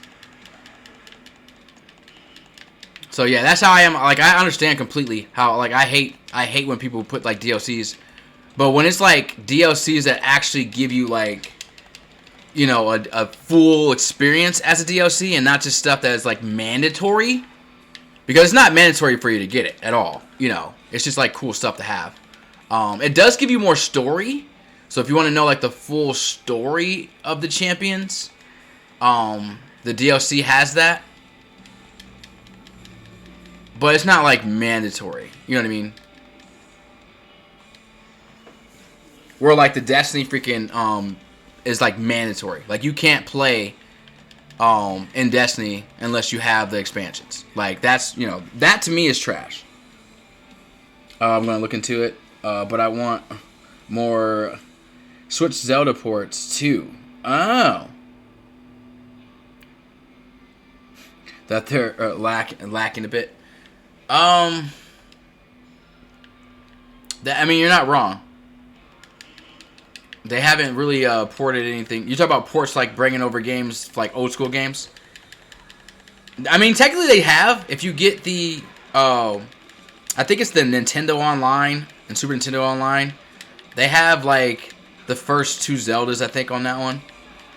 So yeah, that's how I am. Like, I understand completely how, like, I hate when people put, like, DLCs. But when it's, like, DLCs that actually give you, like, you know, a full experience as a DLC, and not just stuff that is, like, mandatory. Because it's not mandatory for you to get it at all. You know, it's just, like, cool stuff to have. It does give you more story. So if you want to know, like, the full story of the champions, the DLC has that. But it's not, like, mandatory. You know what I mean? Where, like, the Destiny freaking, is, like, mandatory. Like, you can't play, in Destiny unless you have the expansions. Like, that's, you know, that to me is trash. I'm going to look into it. But I want more Switch Zelda ports, too. Oh. That they're lacking a bit. I mean, you're not wrong. They haven't really ported anything. You talk about ports, like bringing over games, like old school games. I mean, technically they have. If you get the, I think it's the Nintendo Online and Super Nintendo Online. They have, like, the first two Zeldas, I think, on that one.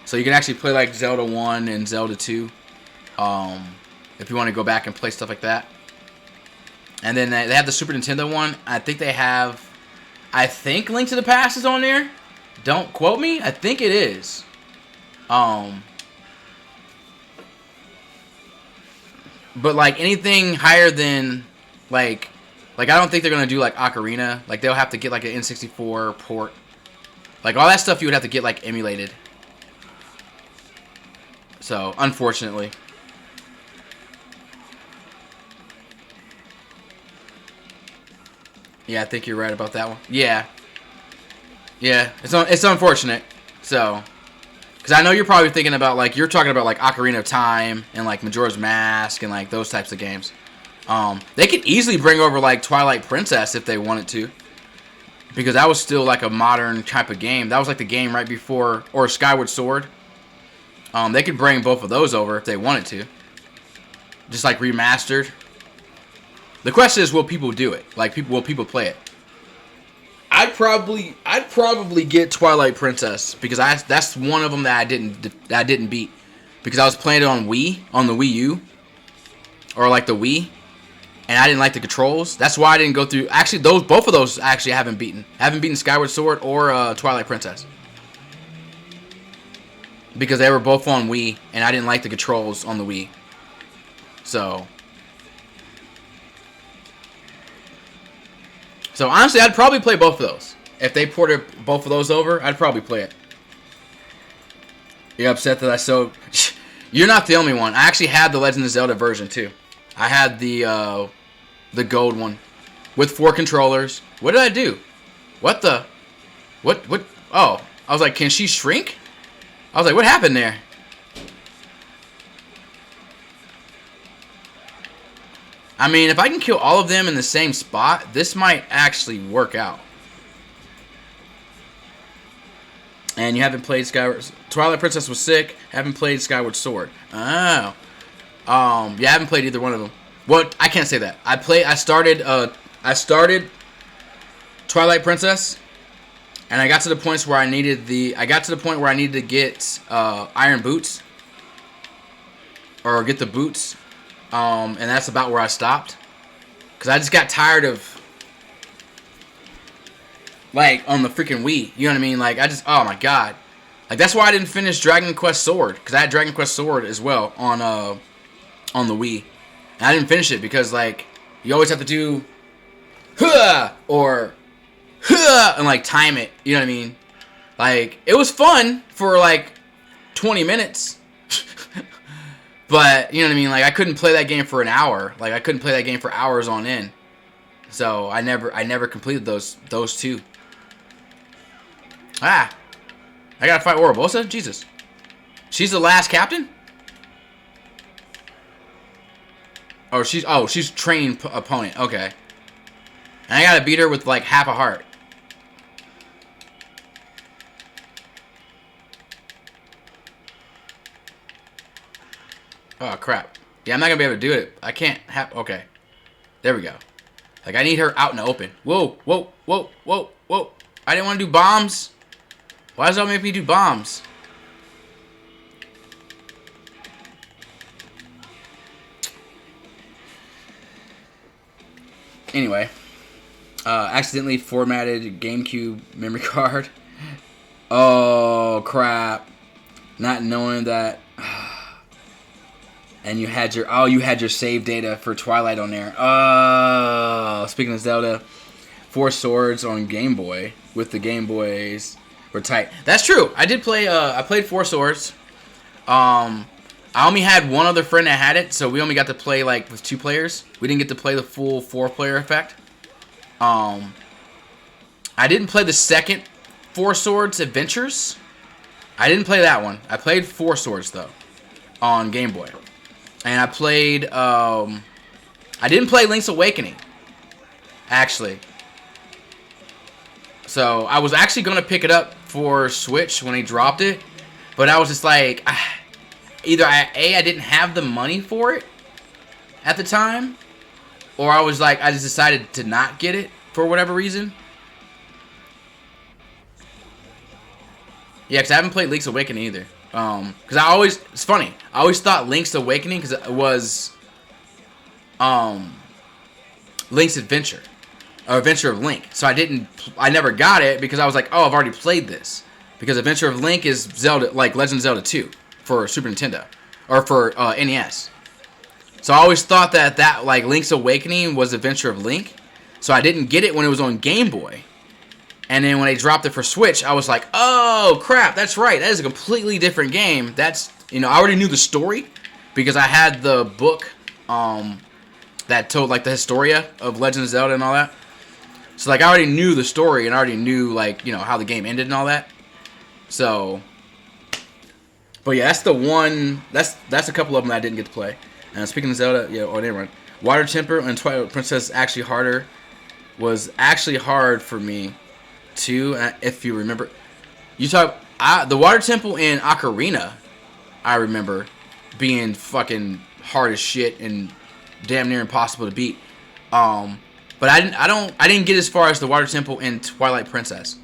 So you can actually play, like, Zelda 1 and Zelda 2. If you want to go back and play stuff like that. And then they have the Super Nintendo one. I think they have... I think Link to the Past is on there. Don't quote me. I think it is. But, like, anything higher than, like, I don't think they're going to do, like, Ocarina. Like, they'll have to get, like, an N64 port. Like, all that stuff you would have to get, like, emulated. So, unfortunately. Yeah, I think you're right about that one. Yeah. Yeah, it's unfortunate. So, because I know you're probably thinking about, like, you're talking about, like, Ocarina of Time and, like, Majora's Mask and, like, those types of games. They could easily bring over, like, Twilight Princess if they wanted to. Because that was still, like, a modern type of game. That was, like, the game right before, or Skyward Sword. They could bring both of those over if they wanted to. Just, like, remastered. The question is, will people do it? Like, will people play it? I'd probably get Twilight Princess because that's one of them that I didn't beat because I was playing it on the Wii U, or like the Wii, and I didn't like the controls. That's why I didn't go through. Actually, both of those actually I haven't beaten. I haven't beaten Skyward Sword or Twilight Princess because they were both on Wii, and I didn't like the controls on the Wii. So honestly, I'd probably play both of those. If they ported both of those over, I'd probably play it. You're upset that I sold... You're not the only one. I actually had the Legend of Zelda version, too. I had the gold one. With 4 controllers. What did I do? What the... What... Oh. I was like, can she shrink? I was like, what happened there? I mean, if I can kill all of them in the same spot, this might actually work out. And you haven't played Twilight Princess was sick. Haven't played Skyward Sword. Oh. Yeah, I haven't played either one of them. Well, I can't say that. I started Twilight Princess, and I got to the points where I needed to get Iron Boots. or get the boots, and that's about where I stopped. Because I just got tired of, like, on the freaking Wii. You know what I mean? Like, oh my god. Like, that's why I didn't finish Dragon Quest Sword. Because I had Dragon Quest Sword as well on the Wii. And I didn't finish it because, like, you always have to do, huh, or, huh, and, like, time it. You know what I mean? Like, it was fun for, like, 20 minutes. But, you know what I mean? Like, I couldn't play that game for an hour. Like, I couldn't play that game for hours on end. So, I never completed those two. Ah. I gotta fight Ourobosa? Jesus. She's the last captain? She's trained opponent. Okay. And I gotta beat her with, like, half a heart. Oh, crap. Yeah, I'm not going to be able to do it. I can't have... Okay. There we go. Like, I need her out in the open. Whoa, whoa, whoa, whoa, whoa. I didn't want to do bombs. Why does that make me do bombs? Anyway. Accidentally formatted GameCube memory card. Oh, crap. Not knowing that... And you had your save data for Twilight on there. Oh, speaking of Zelda, 4 Swords on Game Boy with the Game Boys were tight. That's true. I did play. I played 4 Swords. I only had one other friend that had it, so we only got to play like with 2 players. We didn't get to play the full 4-player effect. I didn't play the second 4 Swords Adventures. I didn't play that one. I played 4 Swords though on Game Boy. And I played, I didn't play Link's Awakening, actually. So, I was actually going to pick it up for Switch when he dropped it. But I was just like, either I didn't have the money for it at the time. Or I was like, I just decided to not get it for whatever reason. Yeah, because I haven't played Link's Awakening either. Because it's funny, I always thought Link's Awakening, because it was, Link's Adventure, or Adventure of Link, so I never got it, because I was like, oh, I've already played this, because Adventure of Link is Zelda, like Legend of Zelda 2, for Super Nintendo, or for, NES, so I always thought that, like, Link's Awakening was Adventure of Link, so I didn't get it when it was on Game Boy. And then when they dropped it for Switch, I was like, oh, crap, that's right. That is a completely different game. That's, I already knew the story because I had the book that told, like, the Historia of Legend of Zelda and all that. So, like, I already knew the story and I already knew, like, how the game ended and all that. So, but yeah, that's the one, that's a couple of them that I didn't get to play. And speaking of Zelda, never mind. Water Temple and Twilight Princess was actually hard for me. Too, if you remember, the Water Temple in Ocarina, I remember being fucking hard as shit and damn near impossible to beat. But I didn't get as far as the Water Temple in Twilight Princess.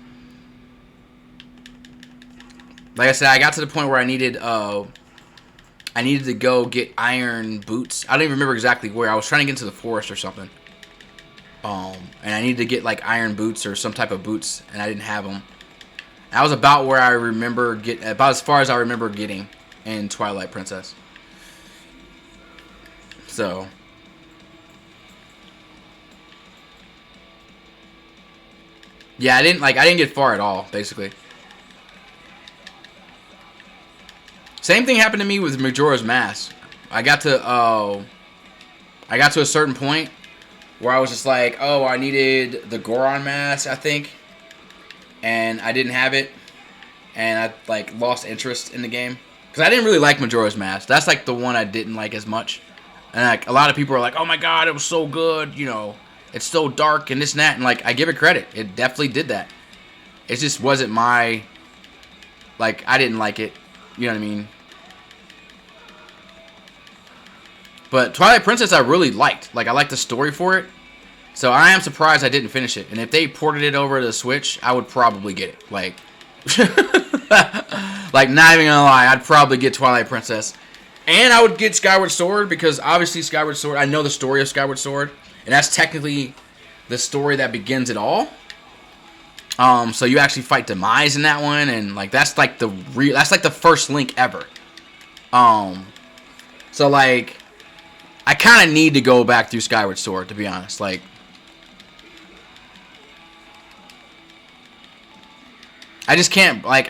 Like I said, I got to the point where I needed to go get iron boots. I don't even remember exactly where. I was trying to get into the forest or something. And I needed to get like iron boots or some type of boots, and I didn't have them. That was about where I remember about as far as I remember getting in Twilight Princess. So, yeah, I didn't get far at all, basically. Same thing happened to me with Majora's Mask. I got to a certain point where I was just like, oh, I needed the Goron mask, I think. And I didn't have it. And I, like, lost interest in the game. Because I didn't really like Majora's Mask. That's, like, the one I didn't like as much. And, like, a lot of people are like, oh, my God, it was so good. It's so dark and this and that. And, like, I give it credit. It definitely did that. It just wasn't my... Like, I didn't like it. You know what I mean? But Twilight Princess I really liked. Like, I liked the story for it. So I am surprised I didn't finish it. And if they ported it over to the Switch, I would probably get it. Like, like, not even gonna lie, I'd probably get Twilight Princess. And I would get Skyward Sword because obviously Skyward Sword, I know the story of Skyward Sword, and that's technically the story that begins it all. So you actually fight Demise in that one, and like that's like that's like the first Link ever. So like I kind of need to go back through Skyward Sword, to be honest. Like I just can't. I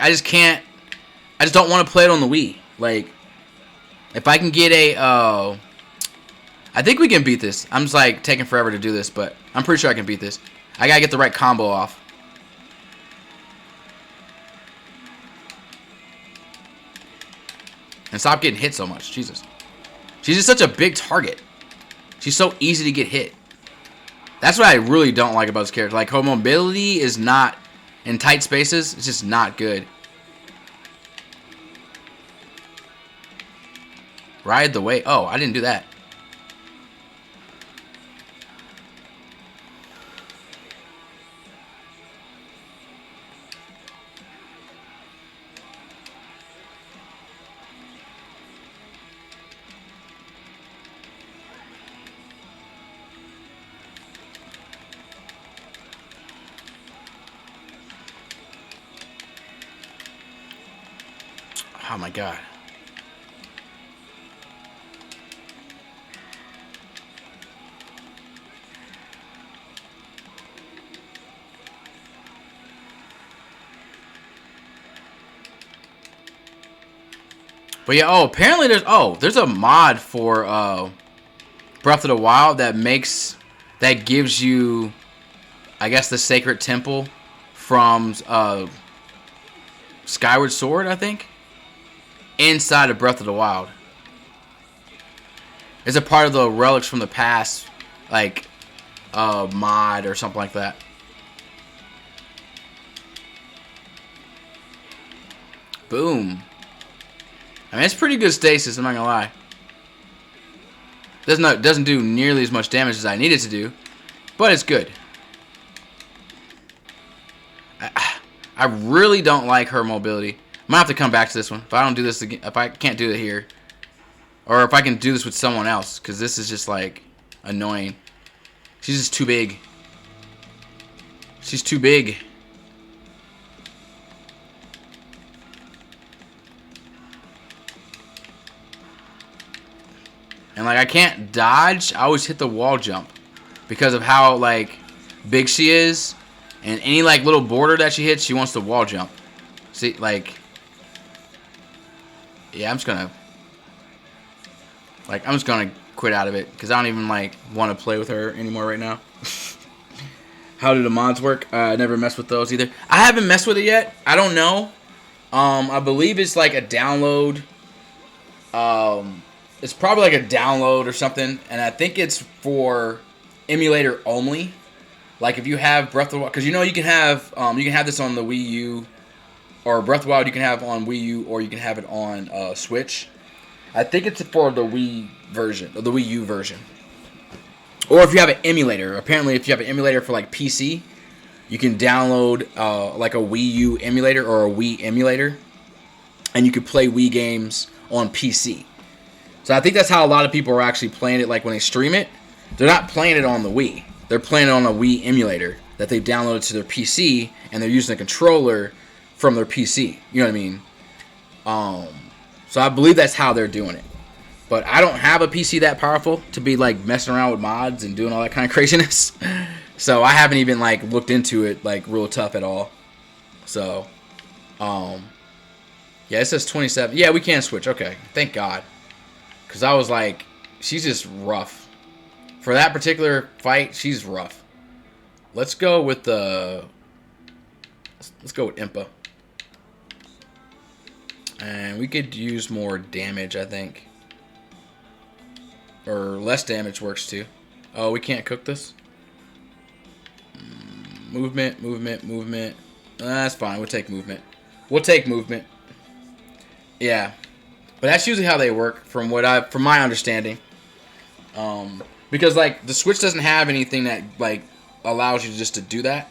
just don't want to play it on the Wii. Like if I can get a I think we can beat this. I'm just like taking forever to do this, but I'm pretty sure I can beat this. I gotta get the right combo off. And stop getting hit so much. Jesus. She's just such a big target. She's so easy to get hit. That's what I really don't like about this character. Like, her mobility is not in tight spaces. It's just not good. Ride the wave. Oh, I didn't do that. Oh my god. But yeah, apparently there's a mod for Breath of the Wild that gives you, I guess, the Sacred Temple from Skyward Sword, I think, inside of Breath of the Wild. It's a part of the Relics from the Past, like, mod or something like that. Boom. I mean, it's pretty good stasis, I'm not gonna lie. Doesn't do nearly as much damage as I need it to do, but it's good. I really don't like her mobility. I might have to come back to this one if I don't do this again. If I can't do it here, or if I can do this with someone else, because this is just like annoying. She's just too big. She's too big. And like I can't dodge. I always hit the wall jump because of how like big she is, and any like little border that she hits, she wants to wall jump. See, like, yeah, I'm just gonna quit out of it because I don't even like want to play with her anymore right now. How do the mods work? I never messed with those either. I haven't messed with it yet. I don't know. I believe it's like a download. It's probably like a download or something, and I think it's for emulator only. Like if you have Breath of the Wild, because you know you can have this on the Wii U, or Breath of the Wild you can have on Wii U, or you can have it on Switch. I think it's for the Wii version, or the Wii U version. Or if you have an emulator, apparently if you have an emulator for like PC, you can download like a Wii U emulator or a Wii emulator, and you can play Wii games on PC. So I think that's how a lot of people are actually playing it. Like when they stream it, they're not playing it on the Wii. They're playing it on a Wii emulator that they've downloaded to their PC, and they're using a controller from their PC. You know what I mean? So I believe that's how they're doing it. But I don't have a PC that powerful to be like messing around with mods and doing all that kind of craziness. So I haven't even like looked into it like real tough at all. So, yeah, it says 27. Yeah, we can switch. Okay, thank God. Because I was like, she's just rough. For that particular fight, she's rough. Let's go with Impa. And we could use more damage, I think. Or less damage works too. Oh, we can't cook this? Movement. That's fine. We'll take movement. Yeah. But that's usually how they work from my understanding. Because like the Switch doesn't have anything that like allows you just to do that.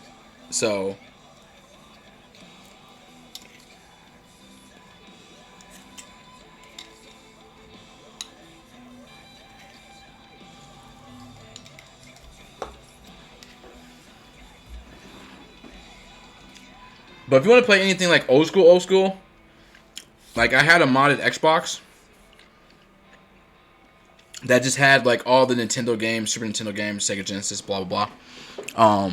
So But if you want to play anything like old school, like I had a modded Xbox that just had like all the Nintendo games, Super Nintendo games, Sega Genesis, blah blah blah.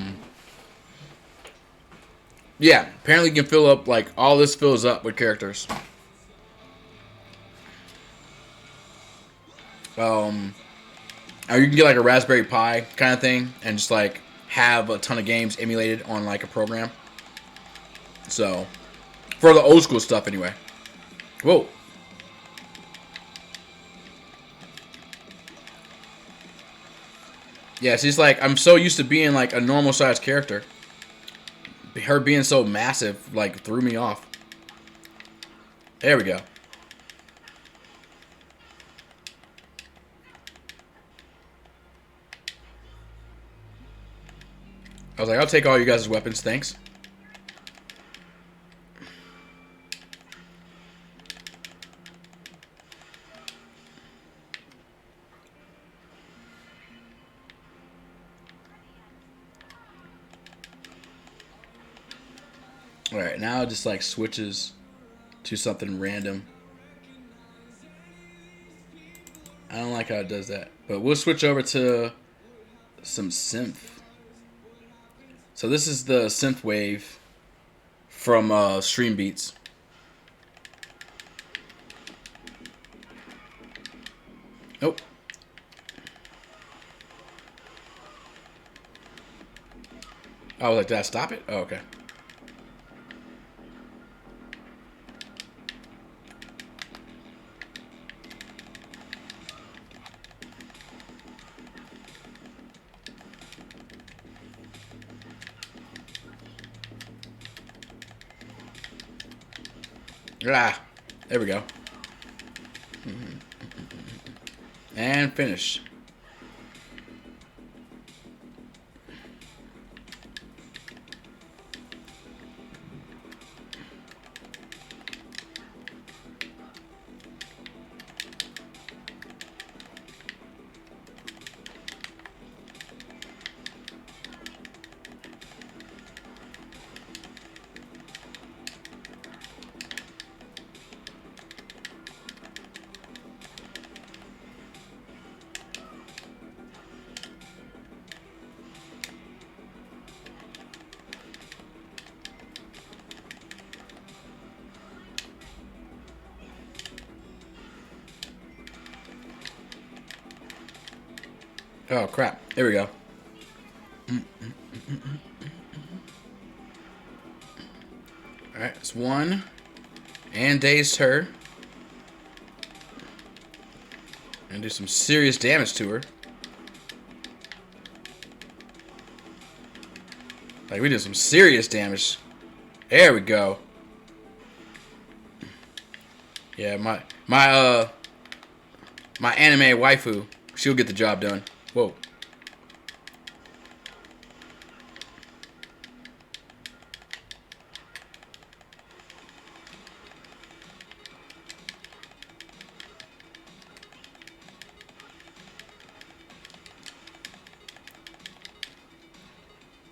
Yeah, apparently you can fill up like all this fills up with characters. Or you can get like a Raspberry Pi kind of thing and just like have a ton of games emulated on like a program. So, for the old school stuff anyway. Whoa. Yeah, she's like, I'm so used to being like a normal sized character. Her being so massive like threw me off. There we go. I was like, I'll take all you guys' weapons, thanks. Alright, now it just like switches to something random. I don't like how it does that. But we'll switch over to some synth. So this is the synth wave from Stream Beats. Nope. I was like, did I stop it? Oh, okay. Ah, there we go. And finish. Oh, crap. There we go. Alright, it's one. And dazed her. And do some serious damage to her. Like, we did some serious damage. There we go. Yeah, my anime waifu, she'll get the job done. Whoa.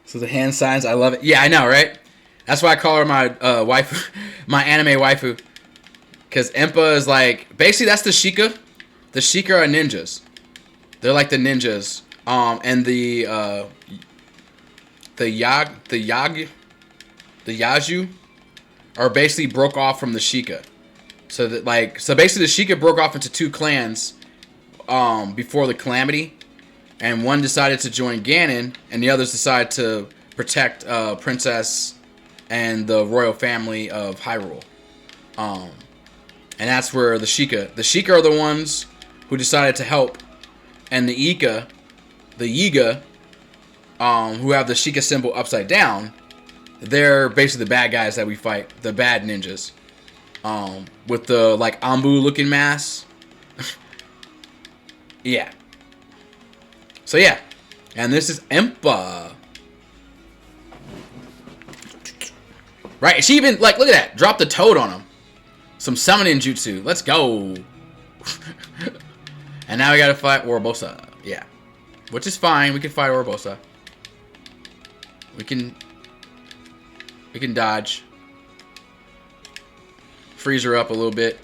So the hand signs, I love it. Yeah, I know, right? That's why I call her my waifu, my anime waifu. Because Impa is like, basically that's the Sheikah. The Sheikah are ninjas. They're like the ninjas. And the Yaju are basically broke off from the Sheikah. So that basically the Sheikah broke off into two clans before the Calamity. And one decided to join Ganon, and the others decided to protect Princess and the royal family of Hyrule. And that's where the Sheikah are the ones who decided to help. And the Yiga, who have the Sheikah symbol upside down, they're basically the bad guys that we fight, the bad ninjas. With the, like, Ambu looking mask. Yeah. So yeah. And this is Impa. Right, she even, like, look at that. Dropped the toad on him. Some summoning jutsu. Let's go. And now we gotta fight Ourobosa. Yeah. Which is fine. We can fight Ourobosa. We can dodge. freeze her up a little bit.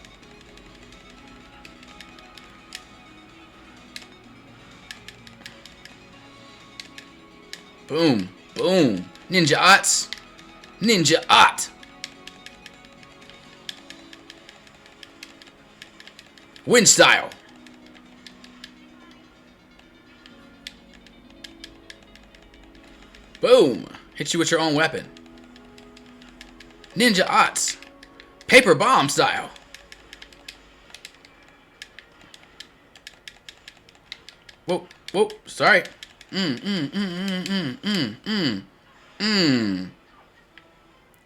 Boom. Boom. Ninja Ots. Ninja Ot. Wind style. Boom. Hit you with your own weapon. Ninja Ots. Paper bomb style. Whoa, whoa, sorry.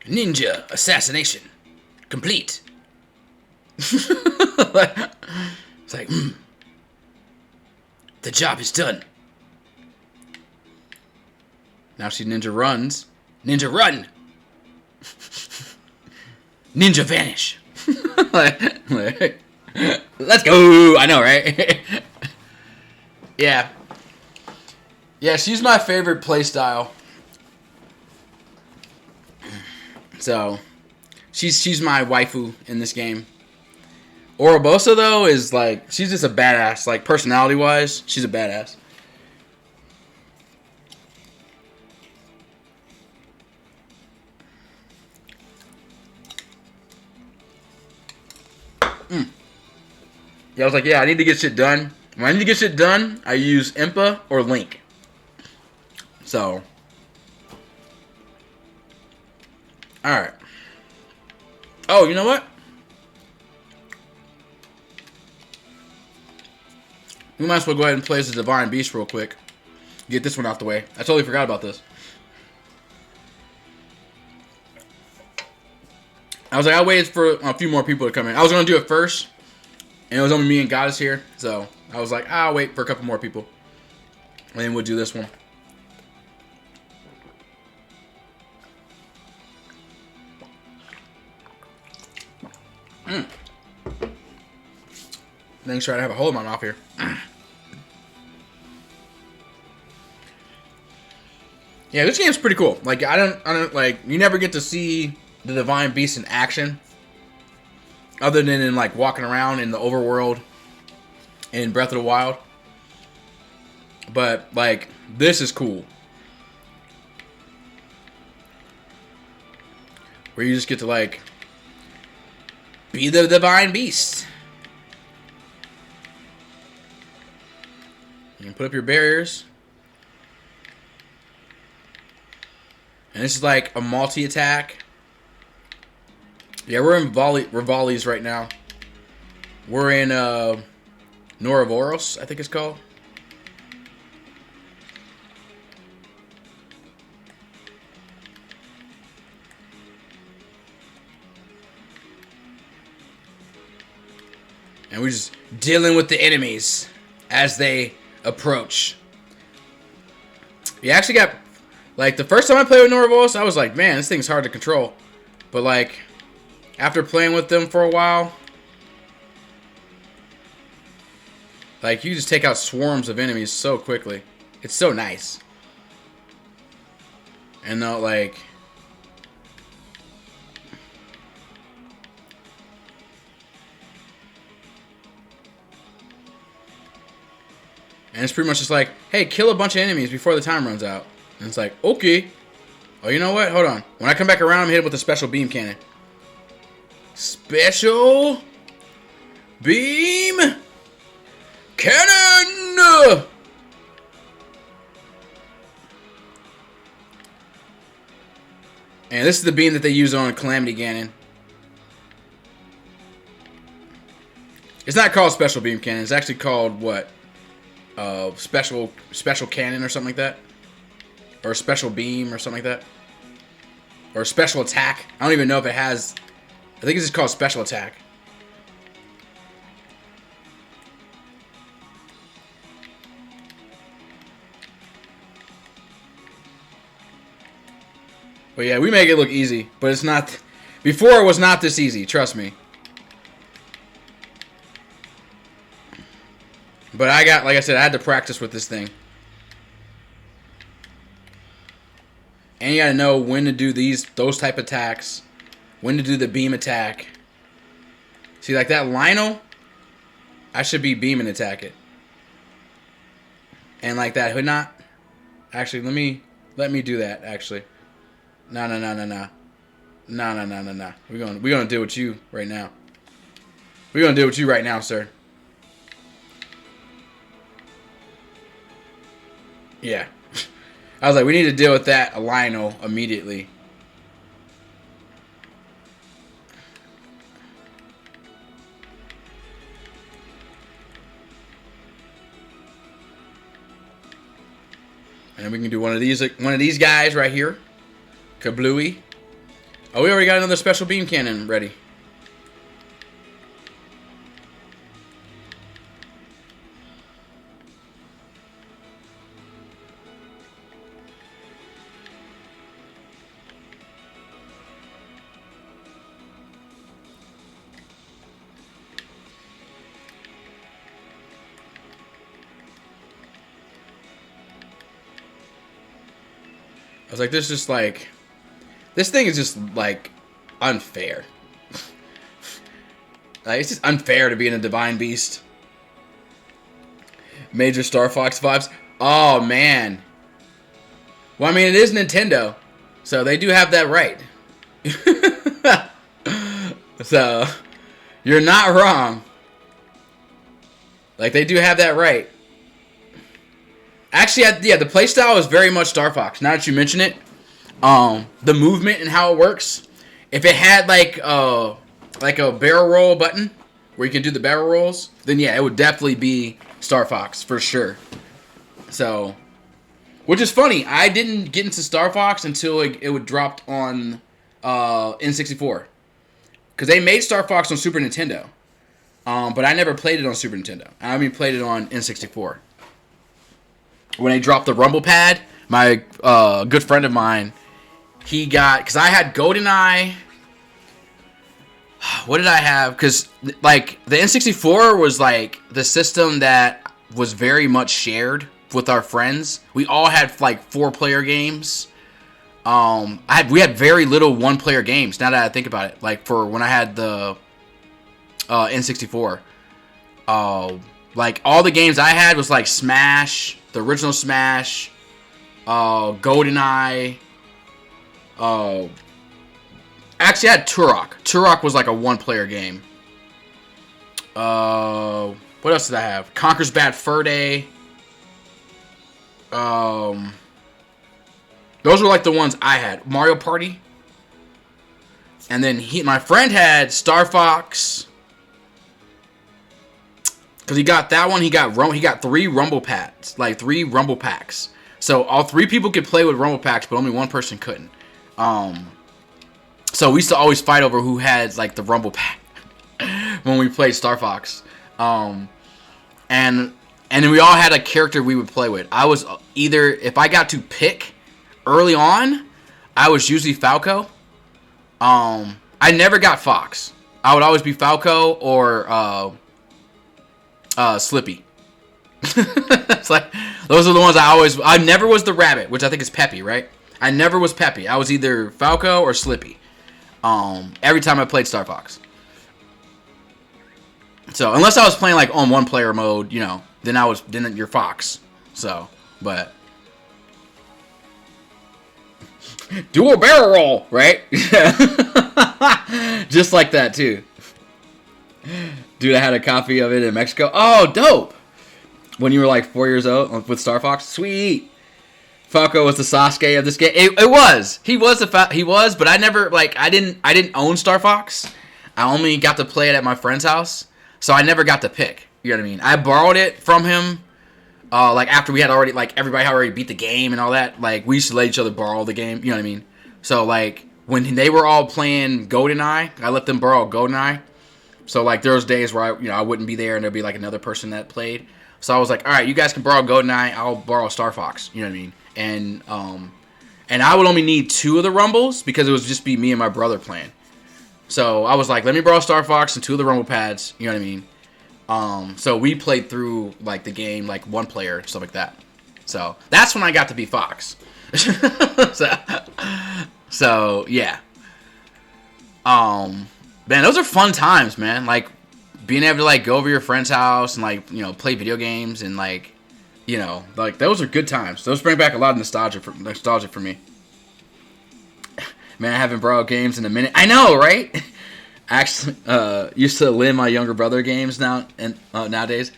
Ninja assassination. Complete. It's like, the job is done. Now she ninja runs. Ninja run. Ninja vanish. Let's go. I know, right? Yeah. Yeah, she's my favorite playstyle. So, she's my waifu in this game. Ourobosa, though, is like, she's just a badass. Like, personality-wise, she's a badass. Yeah, I was like, yeah, I need to get shit done. When I need to get shit done, I use Impa or Link. So. Alright. Oh, you know what? We might as well go ahead and play as the Divine Beast real quick. Get this one out the way. I totally forgot about this. I was like, I'll wait for a few more people to come in. I was going to do it first. And it was only me and Goddess here. So, I was like, I'll wait for a couple more people. And then we'll do this one. Thanks, try to have a hole in my mouth here. Yeah, this game's pretty cool. Like, I don't like, you never get to see the Divine Beast in action. Other than in, like, walking around in the overworld in Breath of the Wild. But, like, this is cool. Where you just get to, like, be the Divine Beast. You can put up your barriers. And this is, like, a multi-attack. Yeah, we're in Volleys right now. We're in Norovoros, I think it's called. And we're just dealing with the enemies as they approach. You actually got, like, the first time I played with Norovoros, I was like, man, this thing's hard to control. But, like, after playing with them for a while, like, you just take out swarms of enemies so quickly. It's so nice. And though, like, and it's pretty much just like, hey, kill a bunch of enemies before the time runs out. And it's like, okay. Oh, you know what? Hold on. When I come back around, I'm hit with a special beam cannon. Special beam cannon! And this is the beam that they use on Calamity Ganon. It's not called special beam cannon. It's actually called what? Special cannon or something like that, or special beam or something like that, or special attack. I don't even know if it has. I think it's just called special attack. But yeah, we make it look easy, but it's not. Before it was not this easy. Trust me. But I got, like I said, I had to practice with this thing. And you gotta know when to do those type of attacks, when to do the beam attack. See, like that Lionel, I should be beam and attack it. And like that hood knot. Actually, let me do that. Actually, no. We're gonna deal with you right now. We're gonna deal with you right now, sir. Yeah. I was like, we need to deal with that Lionel immediately. And then we can do one of these guys right here. Kablooey. Oh, we already got another special beam cannon ready. I was like, this thing is just like unfair. Like, it's just unfair to be in a Divine Beast. Major Star Fox vibes. Oh man. Well, I mean, it is Nintendo, so they do have that right. So you're not wrong. Like, they do have that right. Actually, yeah, the playstyle is very much Star Fox. Now that you mention it, the movement and how it works. If it had like a barrel roll button where you can do the barrel rolls, then yeah, it would definitely be Star Fox for sure. So, which is funny, I didn't get into Star Fox until it would dropped on N64, because they made Star Fox on Super Nintendo, but I never played it on Super Nintendo. I only played it on N64. When they dropped the Rumble Pad, my good friend of mine, he got, because I had GoldenEye. What did I have? Because like the N64 was like the system that was very much shared with our friends. We all had like 4-player games. We had very little 1-player games. Now that I think about it, like for when I had the N64, like all the games I had was like Smash. The original Smash, GoldenEye. Actually, I had Turok. Turok was like a 1-player game. What else did I have? Conker's Bad Fur Day. Those were like the ones I had. Mario Party. And then my friend had Star Fox. Because he got that one, he got 3 Rumble Packs, like 3 Rumble Packs. So all 3 people could play with Rumble Packs, but only one person couldn't. So we used to always fight over who had like the Rumble Pack when we played Star Fox. And then we all had a character we would play with. I was either, if I got to pick early on, I was usually Falco. I never got Fox. I would always be Falco or Slippy. It's like, those are the ones I never was the rabbit, which I think is Peppy, right? I never was Peppy. I was either Falco or Slippy. Every time I played Star Fox. So, unless I was playing like on 1-player mode, you know, then you're Fox. So, but do a barrel roll, right? Just like that too. Dude, I had a copy of it in Mexico. Oh, dope! When you were like 4 years old with Star Fox, sweet. Falco was the Sasuke of this game. It was. He was, but I never I didn't own Star Fox. I only got to play it at my friend's house, so I never got to pick. You know what I mean? I borrowed it from him. Like after we had already everybody had already beat the game and all that. Like we used to let each other borrow the game. You know what I mean? So like when they were all playing GoldenEye, I let them borrow GoldenEye. So like there was days where I wouldn't be there and there'd be like another person that played. So I was like, all right, you guys can borrow GoldenEye. I'll borrow Star Fox. You know what I mean? And I would only need 2 of the Rumbles because it would just be me and my brother playing. So I was like, let me borrow Star Fox and 2 of the Rumble Pads. You know what I mean? So we played through like the game like 1-player and stuff like that. So that's when I got to be Fox. so yeah. Man, those are fun times, man. Like being able to like go over your friend's house and like play video games and like like those are good times. Those bring back a lot of nostalgia for me. Man, I haven't borrowed games in a minute. I know, right? Actually, used to lend my younger brother games now and nowadays.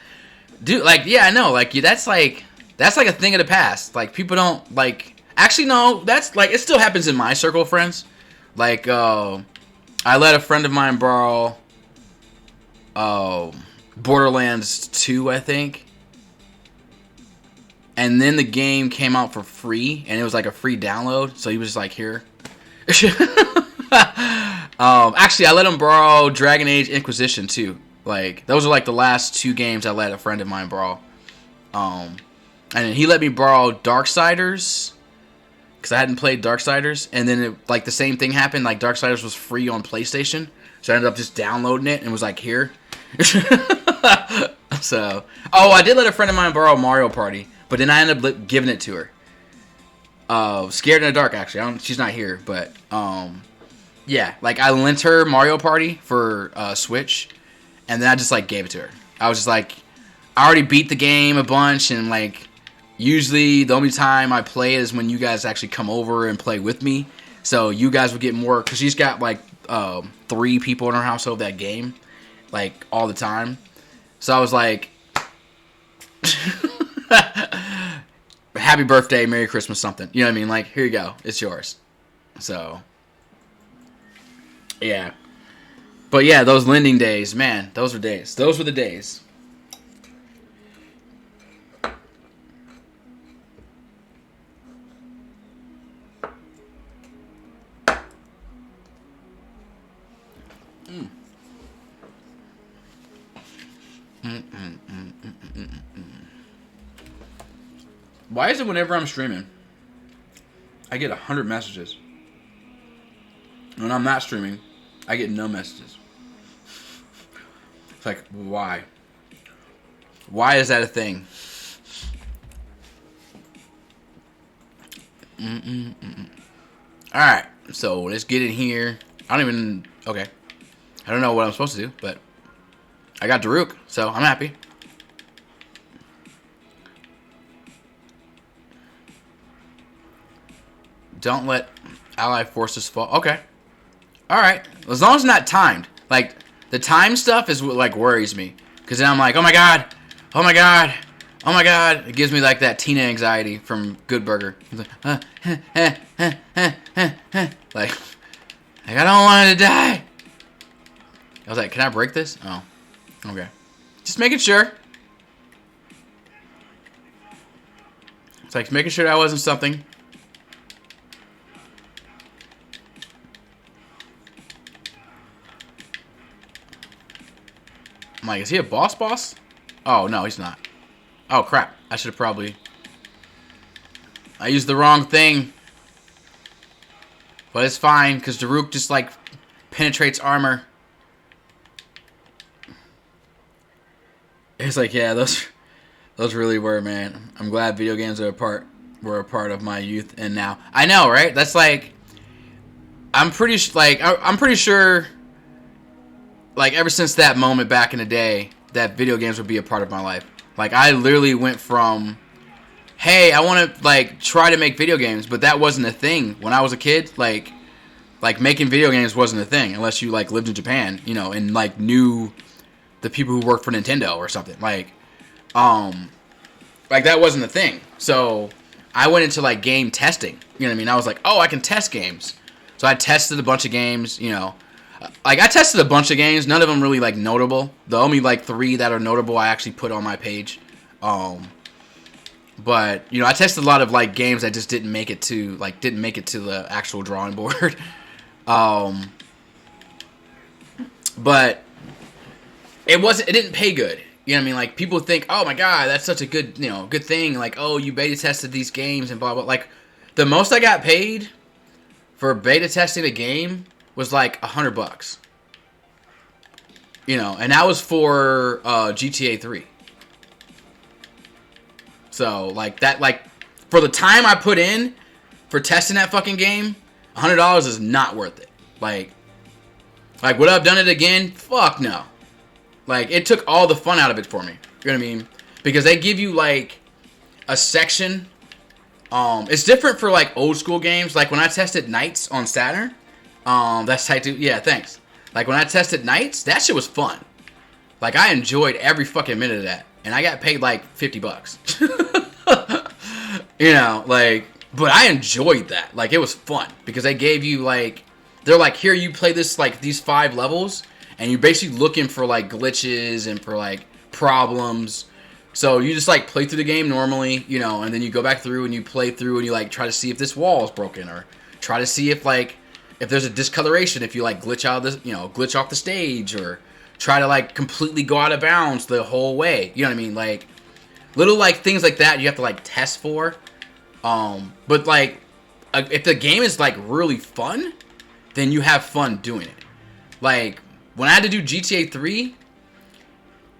Dude, like, yeah, I know. Like, that's like a thing of the past. Like, people don't like. Actually, no. That's like it still happens in my circle of friends. Like, I let a friend of mine borrow Borderlands 2, I think. And then the game came out for free, and it was like a free download. So he was just like, here. Actually, I let him borrow Dragon Age Inquisition too. Like, those are like the last 2 games I let a friend of mine borrow. And then he let me borrow Darksiders, because I hadn't played Darksiders. And then like the same thing happened. Like, Darksiders was free on PlayStation, so I ended up just downloading it and was like, here. So, I did let a friend of mine borrow Mario Party, but then I ended up giving it to her. Scared in the Dark, actually. She's not here, but yeah, like I lent her Mario Party for Switch, and then I just like gave it to her. I was just like, I already beat the game a bunch, and like usually the only time I play is when you guys actually come over and play with me. So you guys would get more, because she's got like 3 people in her household that game, like all the time. So I was like, happy birthday, Merry Christmas, something. You know what I mean? Like, here you go, it's yours. So, yeah. But yeah, those lending days, man, those were days. Those were the days. Why is it whenever I'm streaming, I get 100 messages? When I'm not streaming, I get no messages. It's like, why? Why is that a thing? Alright, so let's get in here. Okay. I don't know what I'm supposed to do, but I got Daruk, so I'm happy. Don't let ally forces fall. Okay. Alright. As long as it's not timed. Like, the time stuff is what, like, worries me. Because then I'm like, oh my god. Oh my god. Oh my god. It gives me, like, that Tina anxiety from Good Burger. Like, like, I don't want it to die. I was like, can I break this? Oh. Okay. Just making sure. It's like, making sure that wasn't something. I'm like, is he a boss? Oh, no, he's not. Oh, crap. I should have probably... I used the wrong thing. But it's fine, because Daruk just, like, penetrates armor. It's like, yeah, those really were, man. I'm glad video games were a part of my youth and now. I know, right? That's like... I'm pretty sure... Like, ever since that moment back in the day, that video games would be a part of my life. Like, I literally went from, hey, I want to, like, try to make video games, but that wasn't a thing. When I was a kid, like making video games wasn't a thing, unless you, like, lived in Japan, and, like, knew the people who worked for Nintendo or something. Like, that wasn't a thing. So, I went into, like, game testing. You know what I mean? I was like, oh, I can test games. So, I tested a bunch of games, Like, I tested a bunch of games. None of them really, like, notable. The only, like, 3 that are notable I actually put on my page. But, I tested a lot of, like, games that just didn't make it to the actual drawing board. But it didn't pay good. You know what I mean? Like, people think, oh, my God, that's such a good, good thing. Like, oh, you beta tested these games and blah, blah. Like, the most I got paid for beta testing a game was like $100, and that was for GTA 3. So like that, like for the time I put in for testing that fucking game, $100 is not worth it. Like would I have done it again? Fuck no. Like, it took all the fun out of it for me. You know what I mean? Because they give you, like, a section. It's different for, like, old school games. Like, when I tested Knights on Saturn. That's Type 2. Yeah, thanks. Like, when I tested Knights, that shit was fun. Like, I enjoyed every fucking minute of that. And I got paid, like, $50. You know, like, but I enjoyed that. Like, it was fun. Because they gave you, like, they're like, here, you play this, like, these 5 levels. And you're basically looking for, like, glitches and for, like, problems. So you just, like, play through the game normally, you know, and then you go back through and you play through and you, like, try to see if this wall is broken. Or try to see if, like, if there's a discoloration, if you, like, glitch out of this, you know, glitch off the stage. Or try to, like, completely go out of bounds the whole way. You know what I mean? Like, little, like, things like that you have to, like, test for. But, like, if the game is, like, really fun, then you have fun doing it. Like, when I had to do GTA 3,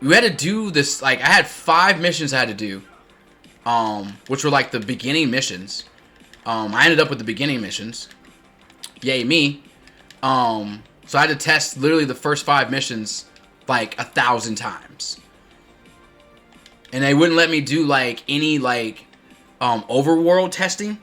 we had to do this, like, I had 5 missions I had to do, which were, like, the beginning missions. I ended up with the beginning missions. Yay me. So I had to test literally the first 5 missions, like, 1,000 times. And they wouldn't let me do, like, any, like, overworld testing.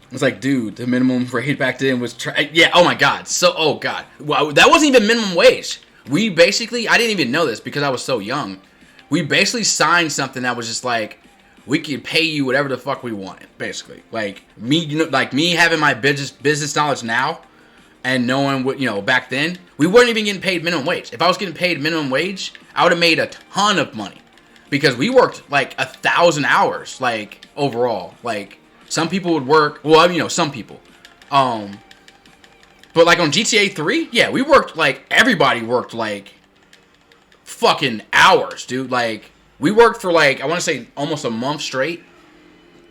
It's like, dude, the minimum rate back then was... yeah, oh my god. So, oh god. Well, that wasn't even minimum wage. We basically... I didn't even know this because I was so young. We basically signed something that was just like... We could pay you whatever the fuck we wanted, basically. Like, me, you know, like, me having my business knowledge now... And knowing what, you know, back then... We weren't even getting paid minimum wage. If I was getting paid minimum wage... I would have made a ton of money. Because we worked, like, 1,000 hours, like, overall. Like... Some people would work... Well, you know, some people. But, like, on GTA 3... Yeah, we worked, like... Everybody worked, like... Fucking hours, dude. Like... We worked for, like... I want to say almost a month straight.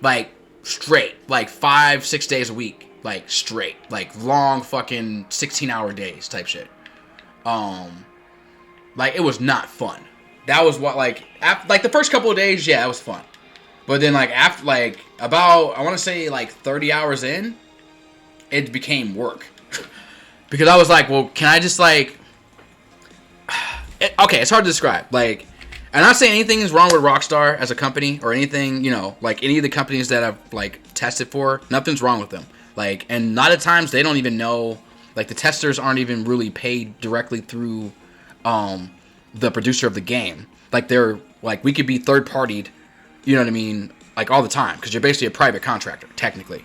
Like, straight. Like, 5-6 days a week. Like, straight. Like, long fucking 16-hour days type shit. Like, it was not fun. That was what, like... Like, the first couple of days, yeah, it was fun. But then, like, after, like, about, I want to say, like, 30 hours in, it became work. Because I was like, well, can I just, like... Okay, it's hard to describe. Like, I'm not saying anything is wrong with Rockstar as a company or anything, you know, like, any of the companies that I've, like, tested for, nothing's wrong with them. Like, and a lot of times they don't even know, like, the testers aren't even really paid directly through the producer of the game. Like, they're, like, we could be third-partied. You know what I mean? Like, all the time. Because you're basically a private contractor, technically.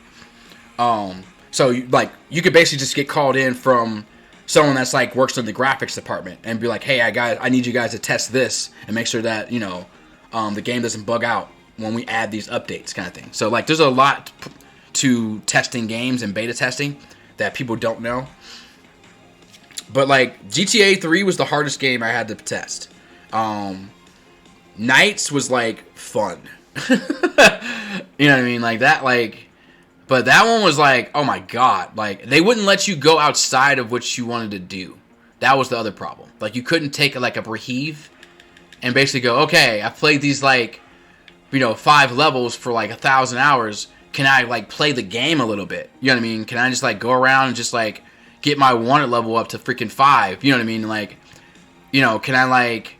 So, like, you could basically just get called in from someone that's, like, works in the graphics department. And be like, hey, I need you guys to test this. And make sure that, you know, the game doesn't bug out when we add these updates kind of thing. So, like, there's a lot to testing games and beta testing that people don't know. But, like, GTA 3 was the hardest game I had to test. Nights was, like, fun. You know what I mean? Like, that, like... But that one was, like, oh, my God. Like, they wouldn't let you go outside of what you wanted to do. That was the other problem. Like, you couldn't take, like, a breathe and basically go, okay, I've played these, like, you know, 5 levels for, like, 1,000 hours. Can I, like, play the game a little bit? You know what I mean? Can I just, like, go around and just, like, get my wanted level up to freaking 5? You know what I mean? Like, you know, can I, like...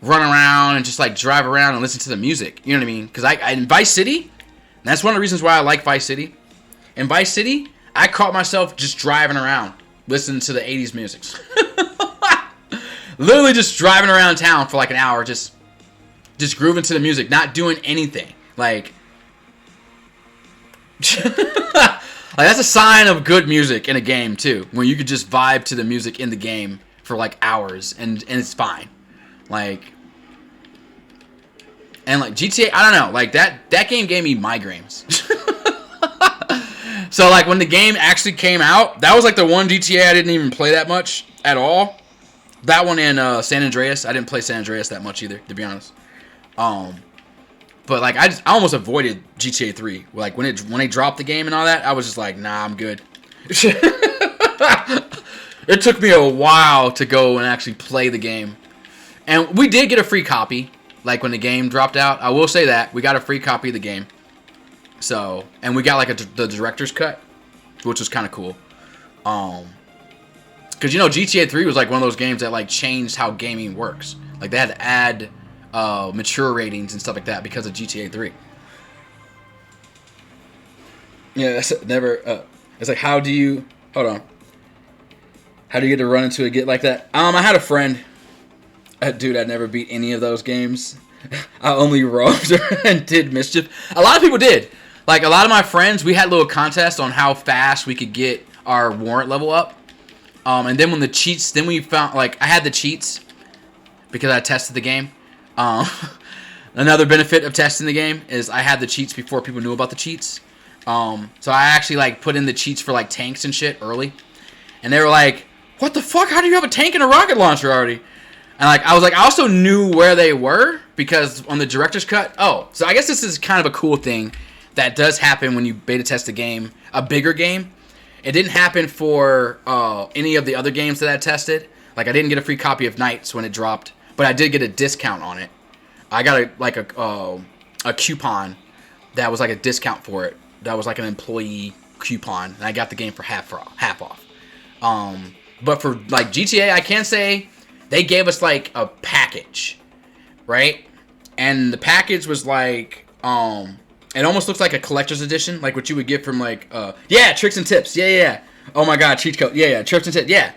run around and just, like, drive around and listen to the music. You know what I mean? Because in Vice City, that's one of the reasons why I like Vice City. In Vice City, I caught myself just driving around, listening to the 80s music. Literally just driving around town for, like, an hour, just grooving to the music, not doing anything. Like, like, that's a sign of good music in a game, too. When you could just vibe to the music in the game for, like, hours, and it's fine. Like, and, like, GTA, I don't know, like, that game gave me migraines. So, like, when the game actually came out, that was, like, the one GTA I didn't even play that much at all. That one and San Andreas. I didn't play San Andreas that much either, to be honest. But, like, I almost avoided GTA 3. Like, when they dropped the game and all that, I was just like, nah, I'm good. It took me a while to go and actually play the game. And we did get a free copy, like, when the game dropped out. I will say that. We got a free copy of the game. So, and we got, like, the director's cut, which was kind of cool. Because, you know, GTA 3 was like one of those games that like changed how gaming works. Like they had to add mature ratings and stuff like that because of GTA 3. Yeah, that's never. It's like, how do you? Hold on. How do you get to run into a get like that? I had a friend. Dude, I never beat any of those games. I only robbed and did mischief. A lot of people did. Like a lot of my friends, we had little contests on how fast we could get our warrant level up. And then when the cheats, then we found like I had the cheats because I tested the game. Another benefit of testing the game is I had the cheats before people knew about the cheats. So I actually like put in the cheats for like tanks and shit early, and they were like, "What the fuck? How do you have a tank and a rocket launcher already?" And like I was like, I also knew where they were because on the director's cut. Oh, so I guess this is kind of a cool thing that does happen when you beta test a game, a bigger game. It didn't happen for any of the other games that I tested. Like I didn't get a free copy of Knights when it dropped, but I did get a discount on it. I got a coupon that was like a discount for it. That was like an employee coupon, and I got the game for half off. But for like GTA, I can say they gave us like a package, right? And the package was like, it almost looks like a collector's edition, like what you would get from like, tricks and tips, yeah. Oh my god, cheat code, yeah, tricks and tips, yeah.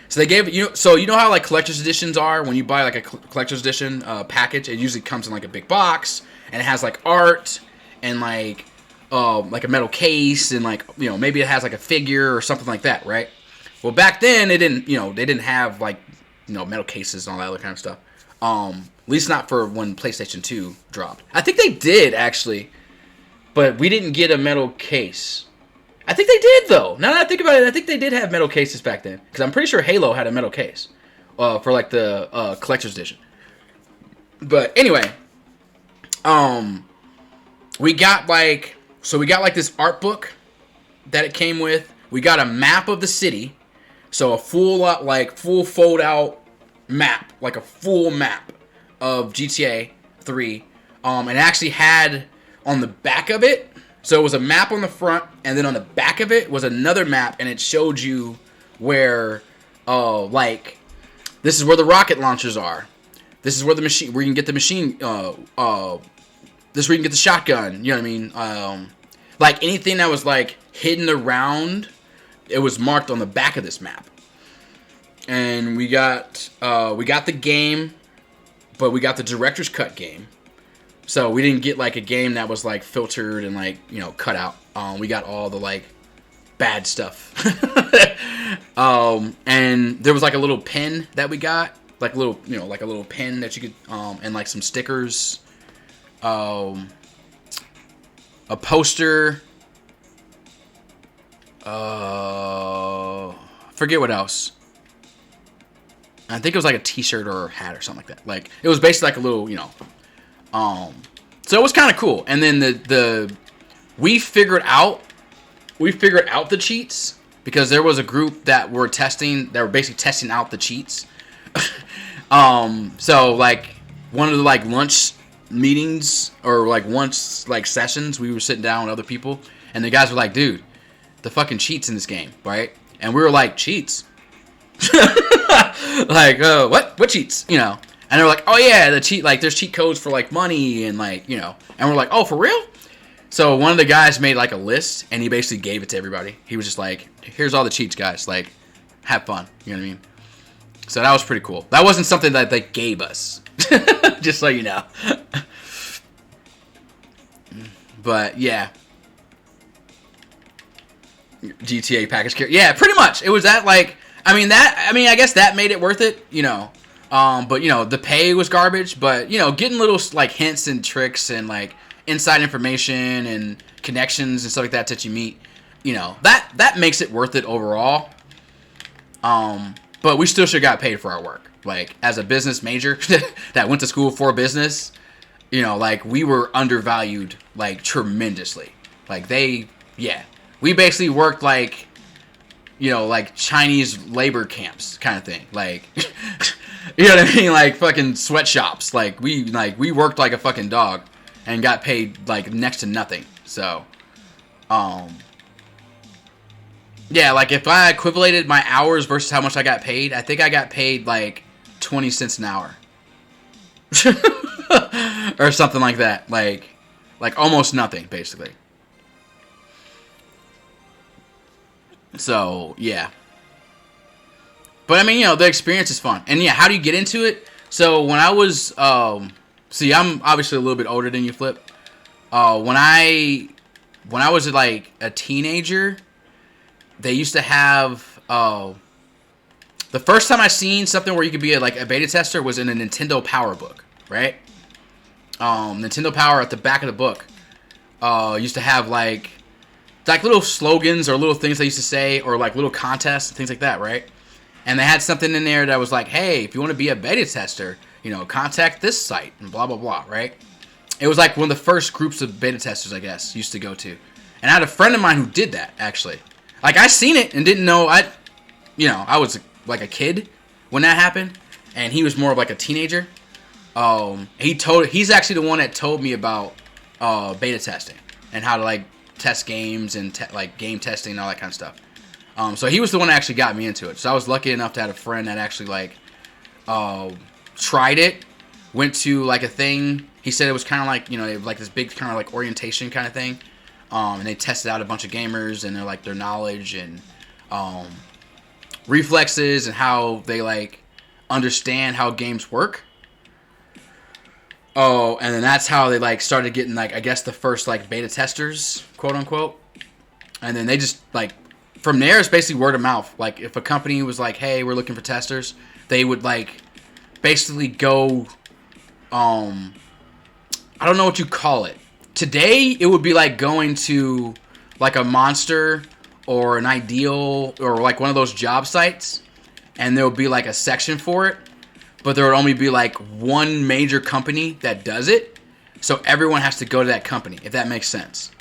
So they gave so you know how like collector's editions are when you buy like a collector's edition package, it usually comes in like a big box and it has like art and like a metal case and like maybe it has like a figure or something like that, right? Well, back then they didn't have like metal cases and all that other kind of stuff. At least not for when PlayStation 2 dropped. I think they did actually, but we didn't get a metal case. I think they did though. Now that I think about it, I think they did have metal cases back then because I'm pretty sure Halo had a metal case for like the collector's edition. But anyway, we got like this art book that it came with. We got a map of the city, so a full fold out map, like a full map of GTA 3. And it actually had on the back of it. So it was a map on the front, and then on the back of it was another map, and it showed you where, like, this is where the rocket launchers are. This is where where you can get the machine, this is where you can get the shotgun, you know what I mean? Like, anything that was, like, hidden around, it was marked on the back of this map. And we got the game, but we got the director's cut game. So we didn't get like a game that was like filtered and like cut out. We got all the like bad stuff. And there was like a little pin that we got, like a little pin that you could and like some stickers, a poster. Forget what else. I think it was like a T-shirt or a hat or something like that. Like it was basically like a little so it was kind of cool. And then we figured out the cheats because there was a group that were basically testing out the cheats. So like one of the like lunch meetings or like once like sessions, we were sitting down with other people and the guys were like, dude, the fucking cheats in this game, right? And we were like, cheats? Like, what cheats? And they're like, oh yeah, the cheat, like there's cheat codes for like money and like, and we're like, oh, for real? So one of the guys made like a list and he basically gave it to everybody. He was just like, here's all the cheats, guys. Like, have fun. You know what I mean? So that was pretty cool. That wasn't something that they gave us. Just so you know. But yeah. GTA package care. Yeah, pretty much. It was that like, I guess that made it worth it, but the pay was garbage, but getting little like hints and tricks and like inside information and connections and stuff like that you meet, that makes it worth it overall. But we still should have got paid for our work. Like as a business major that went to school for business, like we were undervalued like tremendously. Like we basically worked like like Chinese labor camps kind of thing. Like, you know what I mean? Like fucking sweatshops. Like we worked like a fucking dog and got paid like next to nothing. So, Yeah, like if I equivalated my hours versus how much I got paid, I think I got paid like 20 cents an hour. Or something like that. Like almost nothing, basically. So, yeah. But I mean, you know, the experience is fun. And yeah, how do you get into it? So when I was see, I'm obviously a little bit older than you, Flip. When I was like a teenager, they used to have the first time I seen something where you could be like a beta tester was in a Nintendo Power book, right? Nintendo Power at the back of the book used to have like little slogans or little things they used to say, or like little contests, things like that, right? And they had something in there that was like, hey, if you want to be a beta tester, you know, contact this site and blah blah blah, right? It was like one of the first groups of beta testers, I guess, used to go to. And I had a friend of mine who did that, actually. Like, I seen it and didn't know. I was like a kid when that happened, and he was more of like a teenager. He's actually the one that told me about beta testing and how to like test games and like game testing and all that kind of stuff. So he was the one that actually got me into it. So I was lucky enough to have a friend that actually like tried it, went to like a thing. He said it was kind of like, you know, like this big kind of like orientation kind of thing. And they tested out a bunch of gamers and their knowledge and reflexes and how they like understand how games work. Oh, and then that's how they like started getting like, I guess, the first like beta testers, quote unquote. And then they just like, from there it's basically word of mouth. Like if a company was like, hey, we're looking for testers, they would like basically go, I don't know what you call it. Today it would be like going to like a Monster or an Ideal or like one of those job sites, and there would be like a section for it, but there would only be like one major company that does it, so everyone has to go to that company, if that makes sense.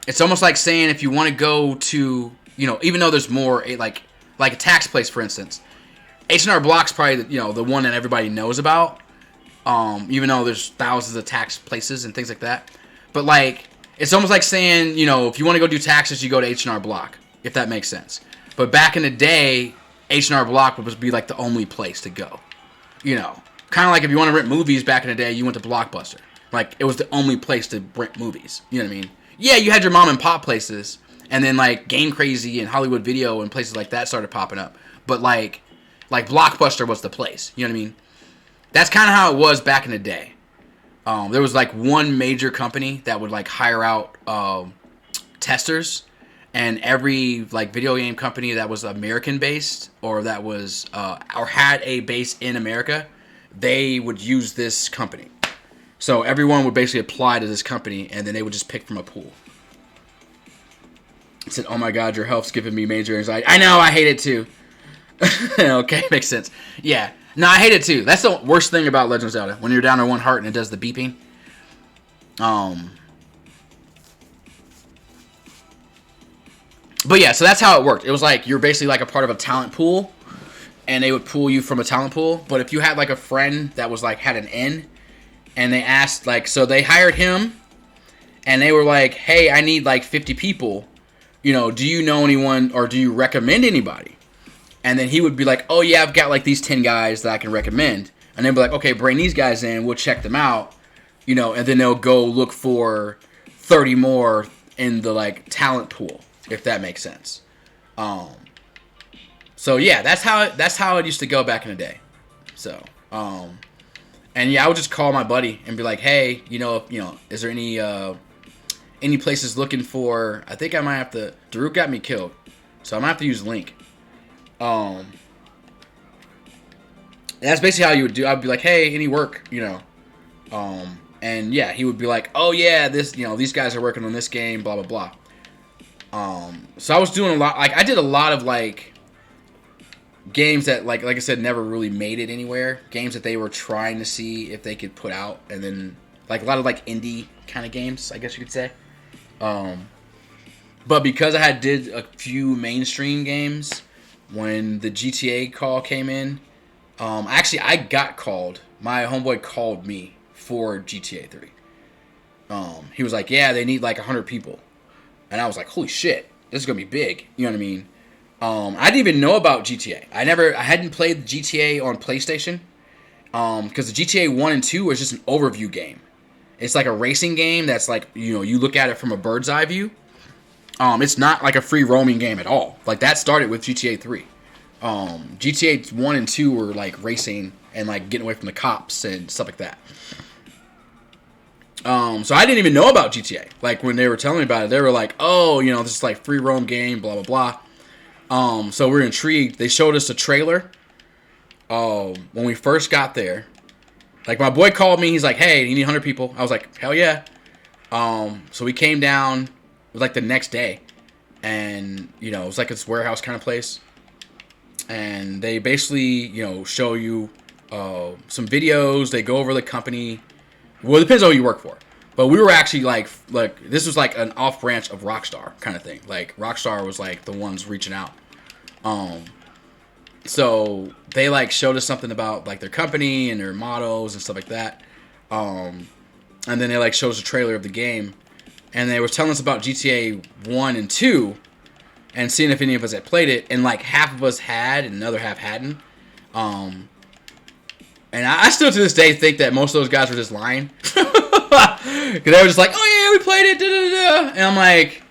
It's almost like saying if you want to go to, you know, even though there's more, like a tax place, for instance, H&R Block's probably, you know, the one that everybody knows about, even though there's thousands of tax places and things like that. But like, it's almost like saying, you know, if you want to go do taxes, you go to H&R Block, if that makes sense. But back in the day, H&R Block would be like the only place to go. You know, kind of like if you want to rent movies back in the day, you went to Blockbuster. Like, it was the only place to rent movies. You know what I mean? Yeah, you had your mom and pop places, and then like Game Crazy and Hollywood Video and places like that started popping up. But like Blockbuster was the place. You know what I mean? That's kind of how it was back in the day. There was like one major company that would like hire out testers, and every like video game company that was American based or that was or had a base in America, they would use this company. So everyone would basically apply to this company, and then they would just pick from a pool. I said, "Oh my God, your health's giving me major anxiety." I know, I hate it too. Okay, makes sense. Yeah, no, I hate it too. That's the worst thing about Legend of Zelda, when you're down to one heart and it does the beeping. But yeah, so that's how it worked. It was like you're basically like a part of a talent pool, and they would pool you from a talent pool. But if you had like a friend that was like had an N, and they asked like, so they hired him, and they were like, hey, I need like 50 people. You know, do you know anyone or do you recommend anybody? And then he would be like, oh yeah, I've got like these 10 guys that I can recommend. And they'd be like, okay, bring these guys in, we'll check them out. You know, and then they'll go look for 30 more in the like talent pool, if that makes sense. So yeah, that's how it used to go back in the day. So, and yeah, I would just call my buddy and be like, hey, you know, is there any places looking for, I think I might have to, Daruk got me killed, so I might have to use Link. That's basically how you would do. I'd be like, hey, any work, you know. And yeah, he would be like, oh yeah, this, you know, these guys are working on this game, blah, blah, blah. So I was doing a lot, like, I did a lot of, like, games that, like I said, never really made it anywhere. Games that they were trying to see if they could put out, and then, like, a lot of, like, indie kind of games, I guess you could say. But because I did a few mainstream games, when the GTA call came in, actually, I got called. My homeboy called me for GTA 3. He was like, yeah, they need, like, 100 people. And I was like, holy shit. this is gonna be big. You know what I mean? I didn't even know about GTA. I hadn't played GTA on PlayStation. Because the GTA 1 and 2 was just an overview game. It's like a racing game that's like, you look at it from a bird's eye view. It's not like a free roaming game at all. Like that started with GTA 3. GTA 1 and 2 were like racing and like getting away from the cops and stuff like that. So I didn't even know about GTA. Like when they were telling me about it, they were like, oh, this is like free roam game, blah, blah, blah. So we're intrigued. They showed us a trailer. When we first got there, like my boy called me. He's like, hey, you need 100 people. I was like, hell yeah. So we came down, it was like the next day. And, it was like this warehouse kind of place. And they basically, show you some videos. They go over the company. Well, it depends on who you work for. But we were actually like this was like an off branch of Rockstar kind of thing. Like Rockstar was like the ones reaching out. So they like showed us something about like their company and their mottos and stuff like that. And then they like showed us a trailer of the game. And they were telling us about GTA 1 and 2 and seeing if any of us had played it. And like half of us had and another half hadn't. And I still to this day think that most of those guys were just lying. Because they were just like, oh yeah, we played it. Da, da, da. And I'm like,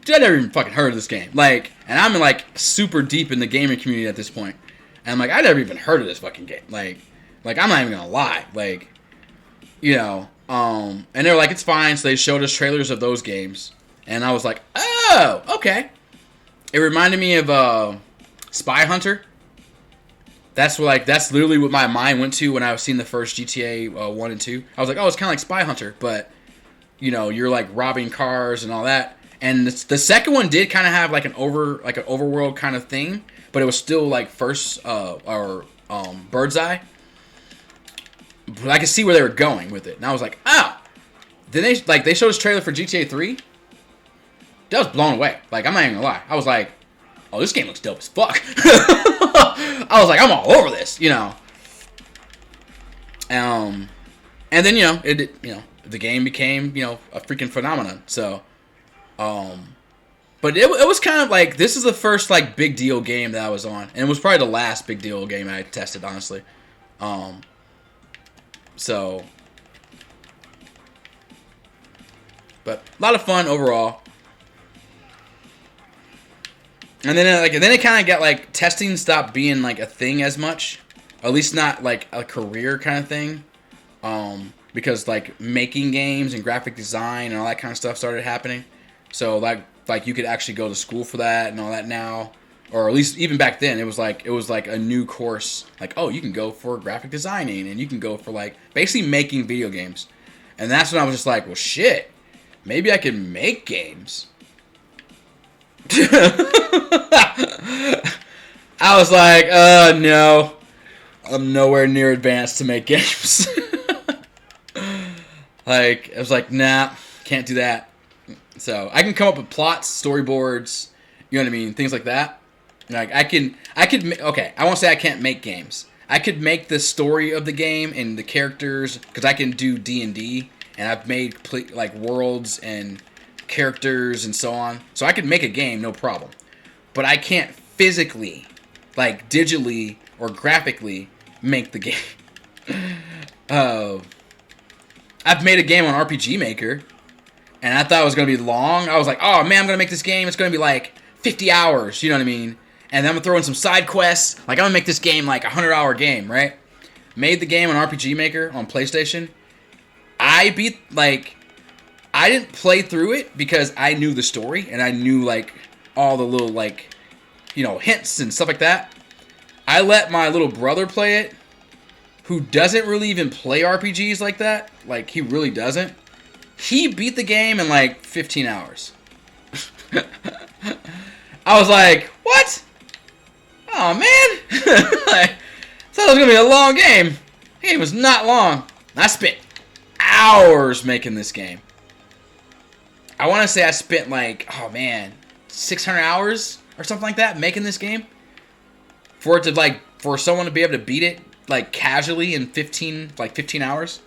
dude, I never even fucking heard of this game. Like, and I'm like super deep in the gaming community at this point. And I'm like, I never even heard of this fucking game. Like I'm not even gonna lie. Like, and they were like, it's fine. So they showed us trailers of those games. And I was like, oh, okay. It reminded me of Spy Hunter. That's literally what my mind went to when I was seeing the first GTA 1 and 2. I was like, oh, it's kind of like Spy Hunter, but you're like robbing cars and all that. And the second one did kind of have like an overworld kind of thing, but it was still like first bird's eye. But I could see where they were going with it, and I was like, oh. Then they showed us trailer for GTA 3. That was blown away. Like I'm not even gonna lie. I was like, oh, this game looks dope as fuck. I was like, I'm all over this, And then the game became a freaking phenomenon. So, but it was kind of like this is the first like big deal game that I was on, and it was probably the last big deal game I tested, honestly. So, but a lot of fun overall. And then it kind of got like testing stopped being like a thing as much, at least not like a career kind of thing, because like making games and graphic design and all that kind of stuff started happening. So like you could actually go to school for that and all that now, or at least even back then it was like a new course. Like, oh, you can go for graphic designing and you can go for like basically making video games, and that's when I was just like, well, shit, maybe I can make games. I was like, no. I'm nowhere near advanced to make games. Like, I was like, nah, can't do that. So, I can come up with plots, storyboards, you know what I mean, things like that. Like, I could, okay, I won't say I can't make games. I could make the story of the game and the characters, because I can do D&D, and I've made, like, worlds and characters and so on. So I could make a game, no problem. But I can't physically, like digitally or graphically, make the game. I've made a game on RPG Maker, and I thought it was going to be long. I was like, oh man, I'm going to make this game. It's going to be like 50 hours, you know what I mean? And then I'm going to throw in some side quests. Like, I'm going to make this game like a 100-hour game, right? Made the game on RPG Maker on PlayStation. I didn't play through it because I knew the story and I knew like all the little like, hints and stuff like that. I let my little brother play it, who doesn't really even play RPGs like that. Like, he really doesn't. He beat the game in like 15 hours. I was like, what? Oh man. I thought it was going to be a long game. The game was not long. I spent hours making this game. I want to say I spent like, oh man, 600 hours or something like that making this game. For someone to be able to beat it like casually in 15 hours.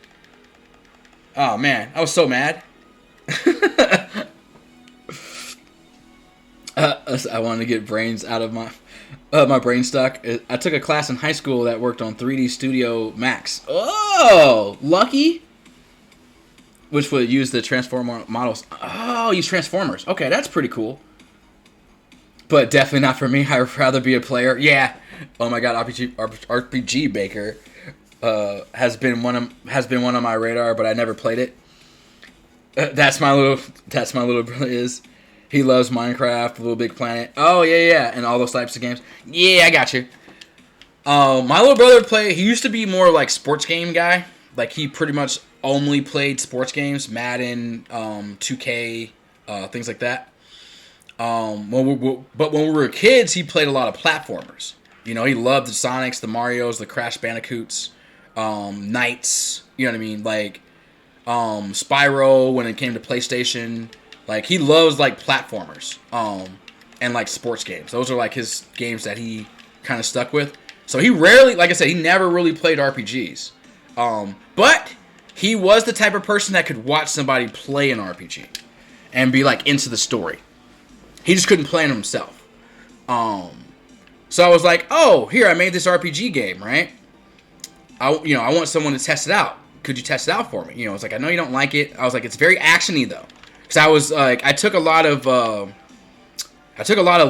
Oh man, I was so mad. I wanted to get brains out of my brain stock. I took a class in high school that worked on 3D Studio Max. Oh, lucky. Which would use the transformer models. Oh, use Transformers. Okay, that's pretty cool. But definitely not for me. I'd rather be a player. Yeah. Oh my God, RPG Baker has been one on my radar, but I never played it. That's my little brother is. He loves Minecraft, Little Big Planet. Oh yeah, and all those types of games. Yeah, I got you. My little brother he used to be more like sports game guy. Like he pretty much only played sports games, Madden, 2K, things like that. But when we were kids, he played a lot of platformers. You know, he loved the Sonics, the Marios, the Crash Bandicoots, Knights. You know what I mean? Like Spyro when it came to PlayStation. Like he loves like platformers, and like sports games. Those are like his games that he kind of stuck with. So he rarely, like I said, he never really played RPGs. But he was the type of person that could watch somebody play an RPG and be like into the story. He just couldn't play it himself. So I was like, oh, here, I made this RPG game, right? I want someone to test it out. Could you test it out for me? You know, I was like, I know you don't like it. I was like, it's very actiony though. Because I was like, I took a lot of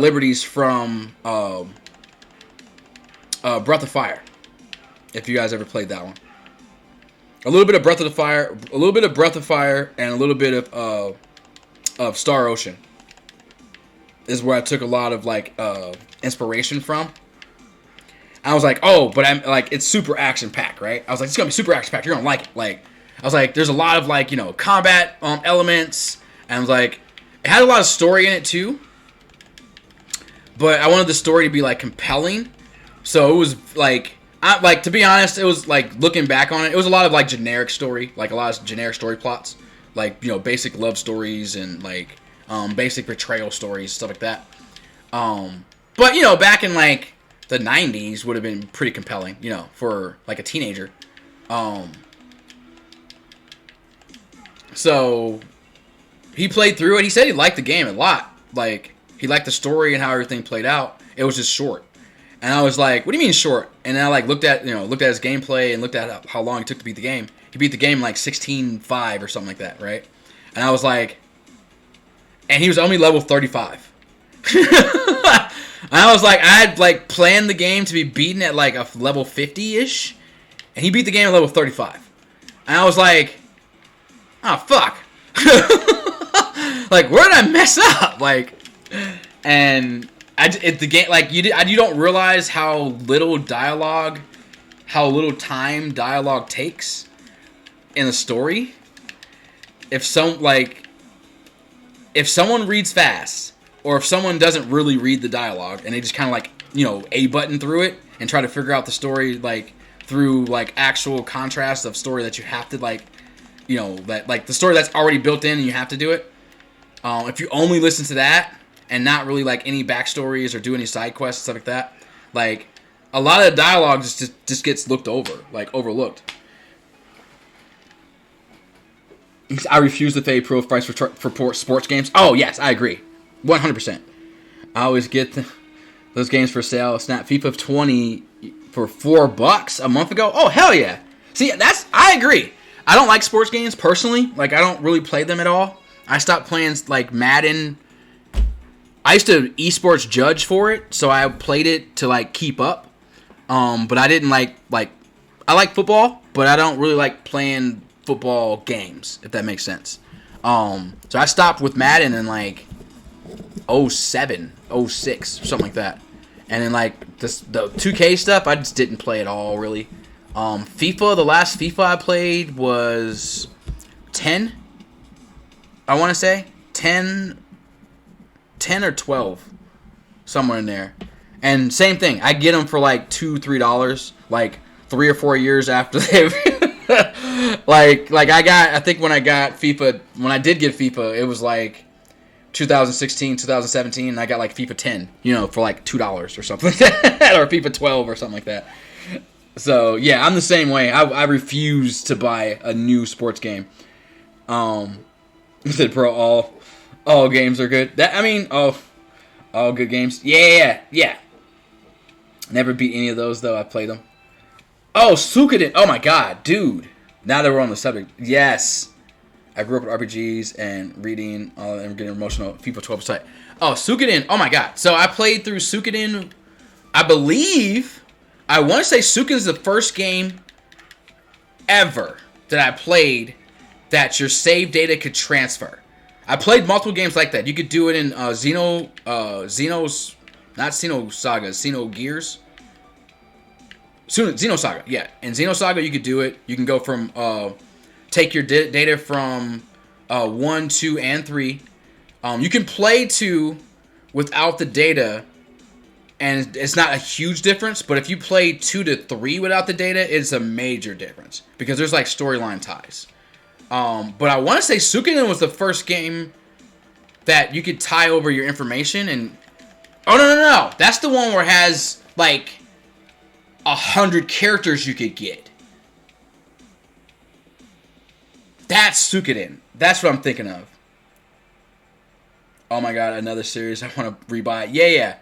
liberties from Breath of Fire. If you guys ever played that one, a little bit of Breath of Fire, and a little bit of Star Ocean is where I took a lot of like inspiration from. I was like, oh, but I'm like, it's super action packed, right? I was like, it's gonna be super action packed. You're gonna like it. Like, I was like, there's a lot of like, combat elements. And I was like, it had a lot of story in it too. But I wanted the story to be like compelling. So it was like, to be honest, it was like looking back on it, it was a lot of like generic story, like a lot of generic story plots, like basic love stories and like basic betrayal stories, stuff like that. But back in like the 90s would have been pretty compelling, for like a teenager. So he played through it. He said he liked the game a lot. Like he liked the story and how everything played out. It was just short. And I was like, what do you mean short? And then I like looked at his gameplay and looked at how long it took to beat the game. He beat the game in like 16:5 or something like that, right? And I was like, and he was only level 35. And I was like, I had like planned the game to be beaten at like a level 50-ish, and he beat the game at level 35. And I was like, oh fuck. Like, where did I mess up? Like, and the game, like, you don't realize how little time dialogue takes in a story. If someone reads fast, or if someone doesn't really read the dialogue and they just kind of like, A button through it and try to figure out the story like through like actual contrast of story that you have to like, that like the story that's already built in and you have to do it. If you only listen to that and not really like any backstories or do any side quests stuff like that, like a lot of the dialogue just gets overlooked. I refuse to pay full price for sports games. Oh yes, I agree, 100%. I always get those games for sale. Snap FIFA 20 for $4 a month ago. Oh hell yeah! See, I agree. I don't like sports games personally. Like I don't really play them at all. I stopped playing like Madden. I used to esports judge for it, so I played it to like keep up. But I didn't like I like football, but I don't really like playing football games, if that makes sense. So I stopped with Madden in like 07, 06, something like that. And then like the 2K stuff, I just didn't play at all really. FIFA, the last FIFA I played was 10. I want to say 10 or 12, somewhere in there. And same thing, I get them for like $2-3, like 3 or 4 years after they I think when I did get FIFA, it was like 2016, 2017, and I got like FIFA 10, for like $2 or something like that, or FIFA 12 or something like that. So yeah, I'm the same way. I refuse to buy a new sports game. He said, "Bro, all games are good." All good games. Yeah. Never beat any of those though. I played them. Oh, Suikoden. Oh my god, dude. Now that we're on the subject, yes. I grew up with RPGs and reading and getting emotional. FIFA 12 site. Oh, Suikoden. Oh my god. So I played through Suikoden. I believe. I want to say Suikoden is the first game ever that I played that your save data could transfer. I played multiple games like that. You could do it in Xeno's, not Xenosaga, Xenogears. Xenosaga, yeah. In Xenosaga, you could do it. You can go from, take your data from 1, 2, and 3. You can play 2 without the data, and it's not a huge difference. But if you play 2 to 3 without the data, it's a major difference because there's like storyline ties. But I want to say Suikoden was the first game that you could tie over your information and... Oh, no. That's the one where it has, like, 100 characters you could get. That's Suikoden. That's what I'm thinking of. Oh, my God. Another series I want to rebuy. Yeah.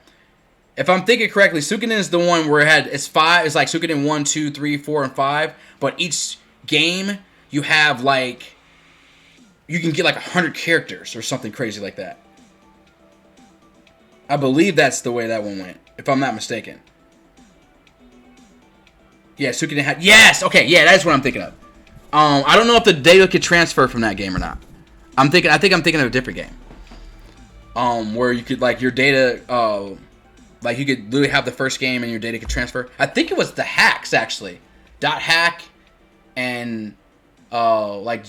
If I'm thinking correctly, Suikoden is the one where it's 5. It's like Suikoden 1, 2, 3, 4, and 5. But each game... You have, like, you can get, like, 100 characters or something crazy like that. I believe that's the way that one went, if I'm not mistaken. Yeah, Suikoden had... Yes! Okay, yeah, that's what I'm thinking of. I don't know if the data could transfer from that game or not. I think I'm thinking of a different game. Where you could, like, your data, like, you could literally have the first game and your data could transfer. I think it was the hacks, actually. .hack and... .hack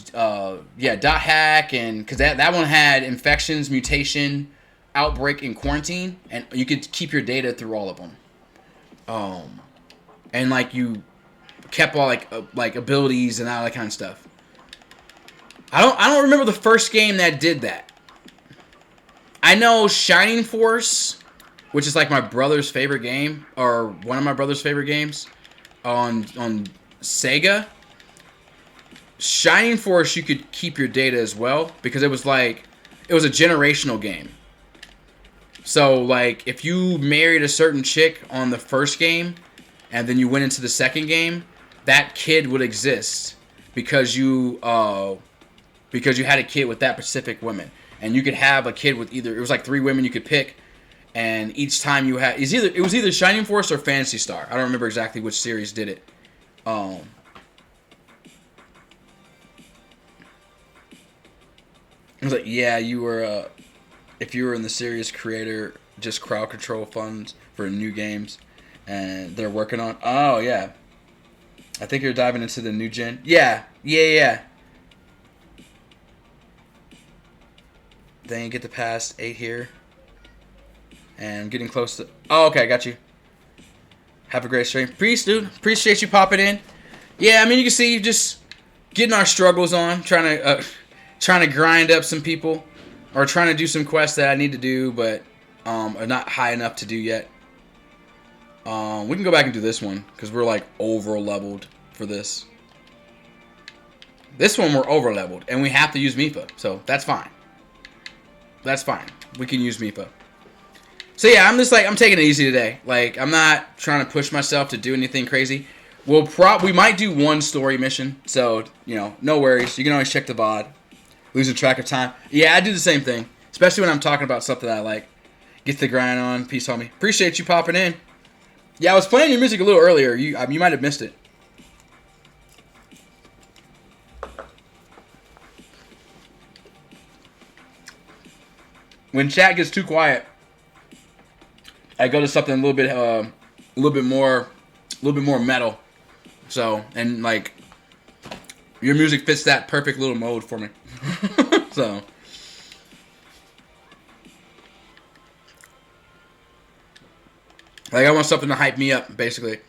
and because that one had infections, mutation, outbreak, and quarantine, and you could keep your data through all of them. And like you kept all like abilities and all that kind of stuff. I don't remember the first game that did that. I know Shining Force, which is like my brother's favorite game, or one of my brother's favorite games, on Sega. Shining Force, you could keep your data as well because it was a generational game. So like if you married a certain chick on the first game and then you went into the second game, that kid would exist because you had a kid with that specific woman, and you could have a kid with it was like 3 women you could pick, and each time you had it was either Shining Force or Phantasy Star. I don't remember exactly which series did it. I was like, yeah, you were, if you were in the series creator, just crowd control funds for new games, and they're working on, oh, yeah. I think you're diving into the new gen. Yeah. Then you get to past 8 here, and I'm getting close to, oh, okay, I got you. Have a great stream. Peace, dude. Appreciate you popping in. Yeah, I mean, you can see, just getting our struggles on, trying to grind up some people, or trying to do some quests that I need to do, but are not high enough to do yet. We can go back and do this one, because we're like over-leveled for this. This one we're over-leveled, and we have to use MIPA, so that's fine. That's fine. We can use MIPA. So yeah, I'm taking it easy today. Like, I'm not trying to push myself to do anything crazy. We might do one story mission, so, no worries. You can always check the VOD. Losing track of time. Yeah, I do the same thing. Especially when I'm talking about something that I like. Get the grind on. Peace, homie. Appreciate you popping in. Yeah, I was playing your music a little earlier. You might have missed it. When chat gets too quiet, I go to something a little bit more metal. So, and like, your music fits that perfect little mode for me. So, like, I want something to hype me up, basically.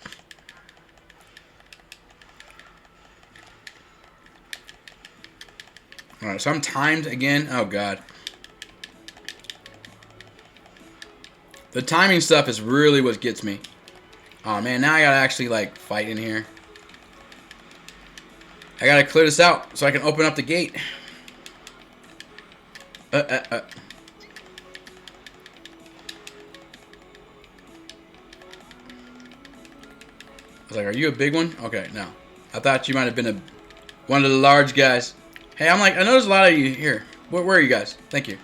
Alright, so I'm timed again. Oh, God. The timing stuff is really what gets me. Oh, man, now I gotta actually, like, fight in here. I gotta clear this out so I can open up the gate. was like, are you a big one? Okay, no. I thought you might have been one of the large guys. Hey, I'm like, I know there's a lot of you here. Where are you guys? Thank you.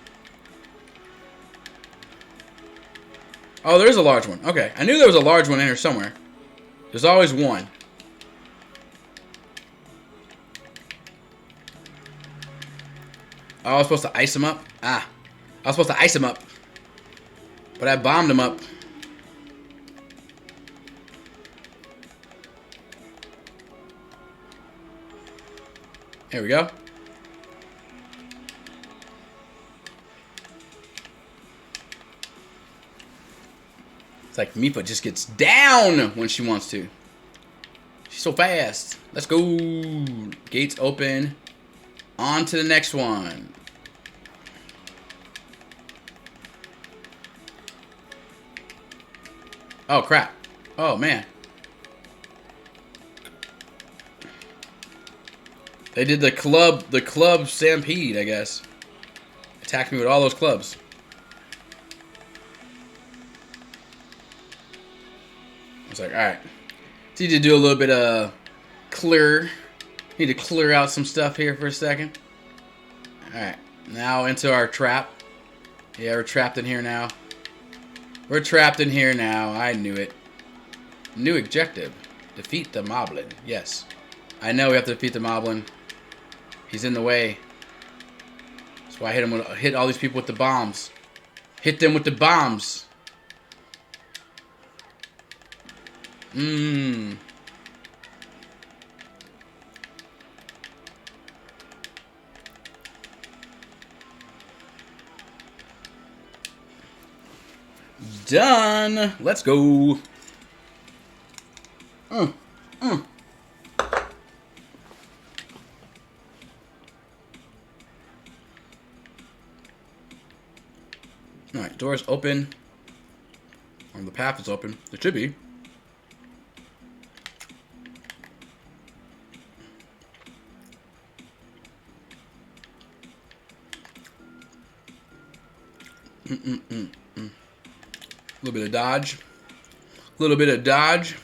Oh, there is a large one. Okay, I knew there was a large one in here somewhere. There's always one. Oh, I was supposed to ice him up? Ah. I was supposed to ice him up. But I bombed him up. Here we go. It's like Mifa just gets down when she wants to. She's so fast. Let's go. Gates open. On to the next one. Oh, crap. Oh, man. They did the club stampede, I guess. Attacked me with all those clubs. I was like, alright. Need to do a little bit of clear. Need to clear out some stuff here for a second. Alright. Now into our trap. Yeah, we're trapped in here now. We're trapped in here now. I knew it. New objective. Defeat the Moblin. Yes. I know we have to defeat the Moblin. He's in the way. That's why I hit all these people with the bombs. Hit them with the bombs. Mmm. Done. Let's go. Alright, doors open. On the path is open. It should be. A little bit of dodge. A little bit of dodge.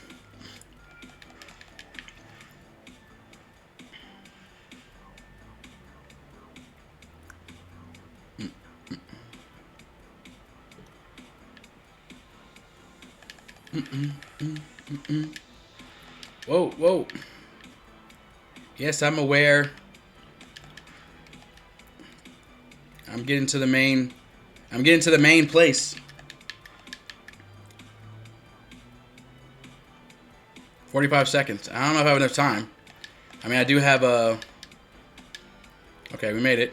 Whoa, whoa. Yes, I'm aware. I'm getting to the main place. 45 seconds. I don't know if I have enough time. I mean, I do have a... Okay, we made it.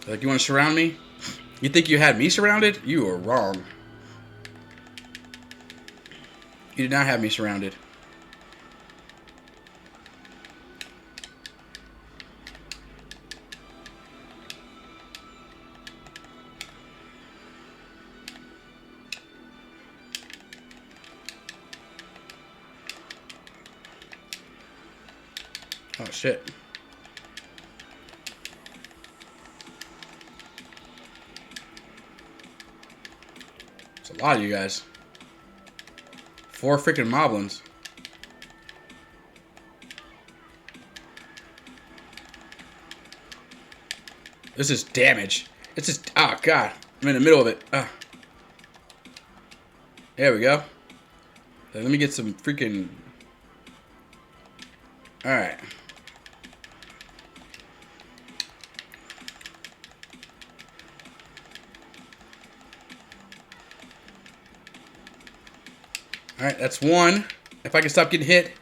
Like, you want to surround me? You think you had me surrounded? You are wrong. You did not have me surrounded. Oh, shit. It's a lot of you guys. 4 freaking moblins. This is damage. It's just... Oh, God. I'm in the middle of it. There we go. Let me get some freaking... Alright. Alright, that's one. If I can stop getting hit.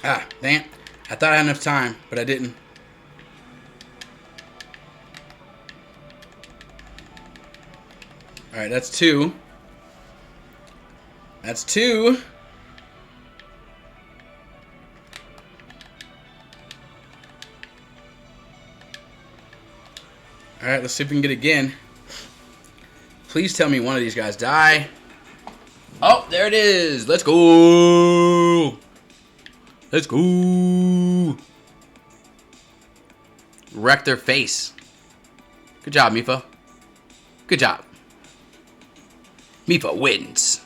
Ah, damn. I thought I had enough time, but I didn't. Alright, that's 2. That's 2. Alright, let's see if we can get it again. Please tell me one of these guys die. Oh, there it is. Let's go. Let's go. Wreck their face. Good job, Mifa. Good job. Mifa wins.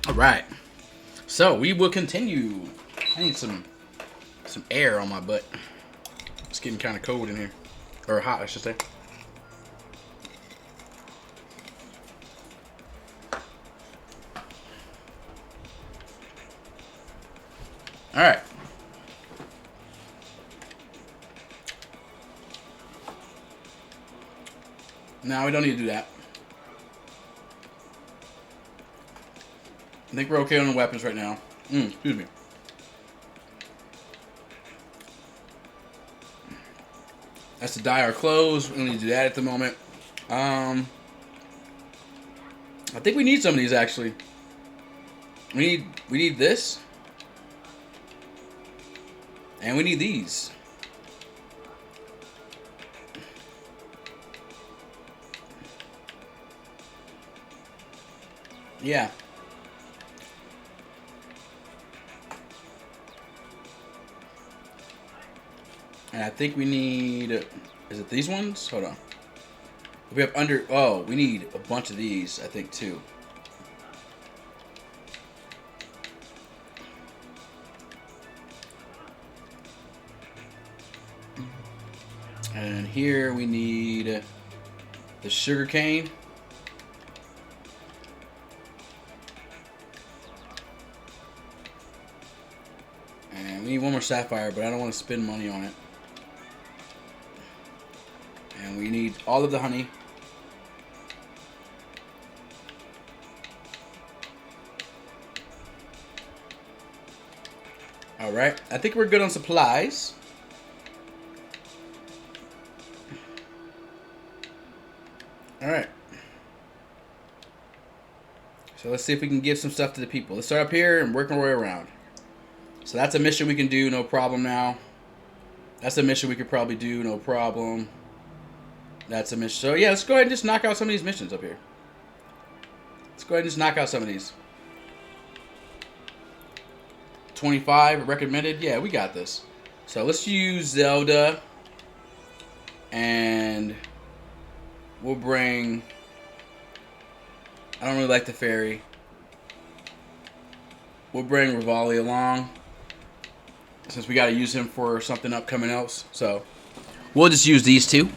All right, so we will continue. I need some air on my butt. It's getting kind of cold in here, or hot, I should say. All right. No, we don't need to do that. I think we're okay on the weapons right now. Excuse me. That's to dye our clothes. We don't need to do that at the moment. I think we need some of these actually. We need this. And we need these. Yeah. And I think we need... Is it these ones? Hold on. We have under... Oh, we need a bunch of these, I think, too. And here we need the sugar cane. And we need one more sapphire, but I don't want to spend money on it. And we need all of the honey. Alright, I think we're good on supplies. Alright. So let's see if we can give some stuff to the people. Let's start up here and work our way around. So that's a mission we can do, no problem now. That's a mission we could probably do, no problem. That's a mission. So yeah, let's go ahead and just knock out some of these missions up here. Let's go ahead and just knock out some of these. 25 recommended. Yeah, we got this. So let's use Zelda. And we'll bring... I don't really like the fairy. We'll bring Rivali along, since we got to use him for something upcoming else. So we'll just use these two.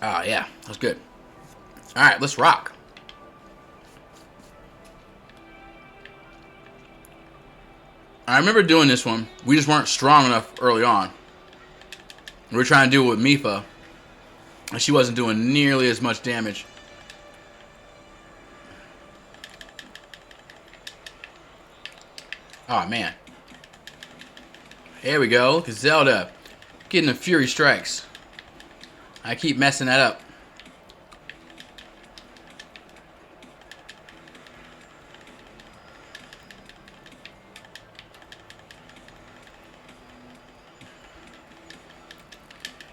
Ah, yeah, that's good. All right, let's rock. I remember doing this one. We just weren't strong enough early on. We were trying to do it with Mifa, and she wasn't doing nearly as much damage. Oh, man. Here we go. Look at Zelda getting the Fury Strikes. I keep messing that up.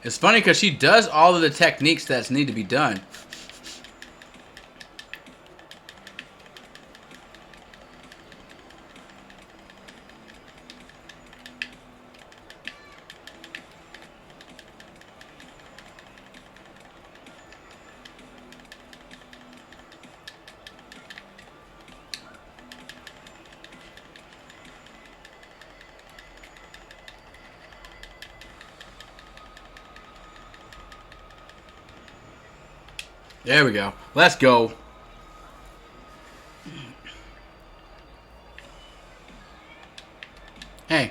It's funny because she does all of the techniques that need to be done. There we go. Let's go. Hey.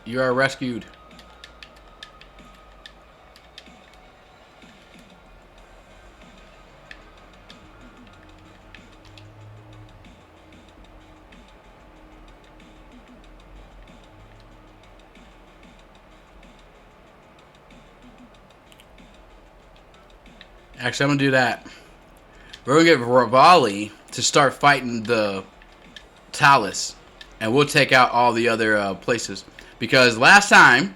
You are rescued. Actually, I'm going to do that. We're going to get Rivali to start fighting the Talus. And we'll take out all the other places. Because last time,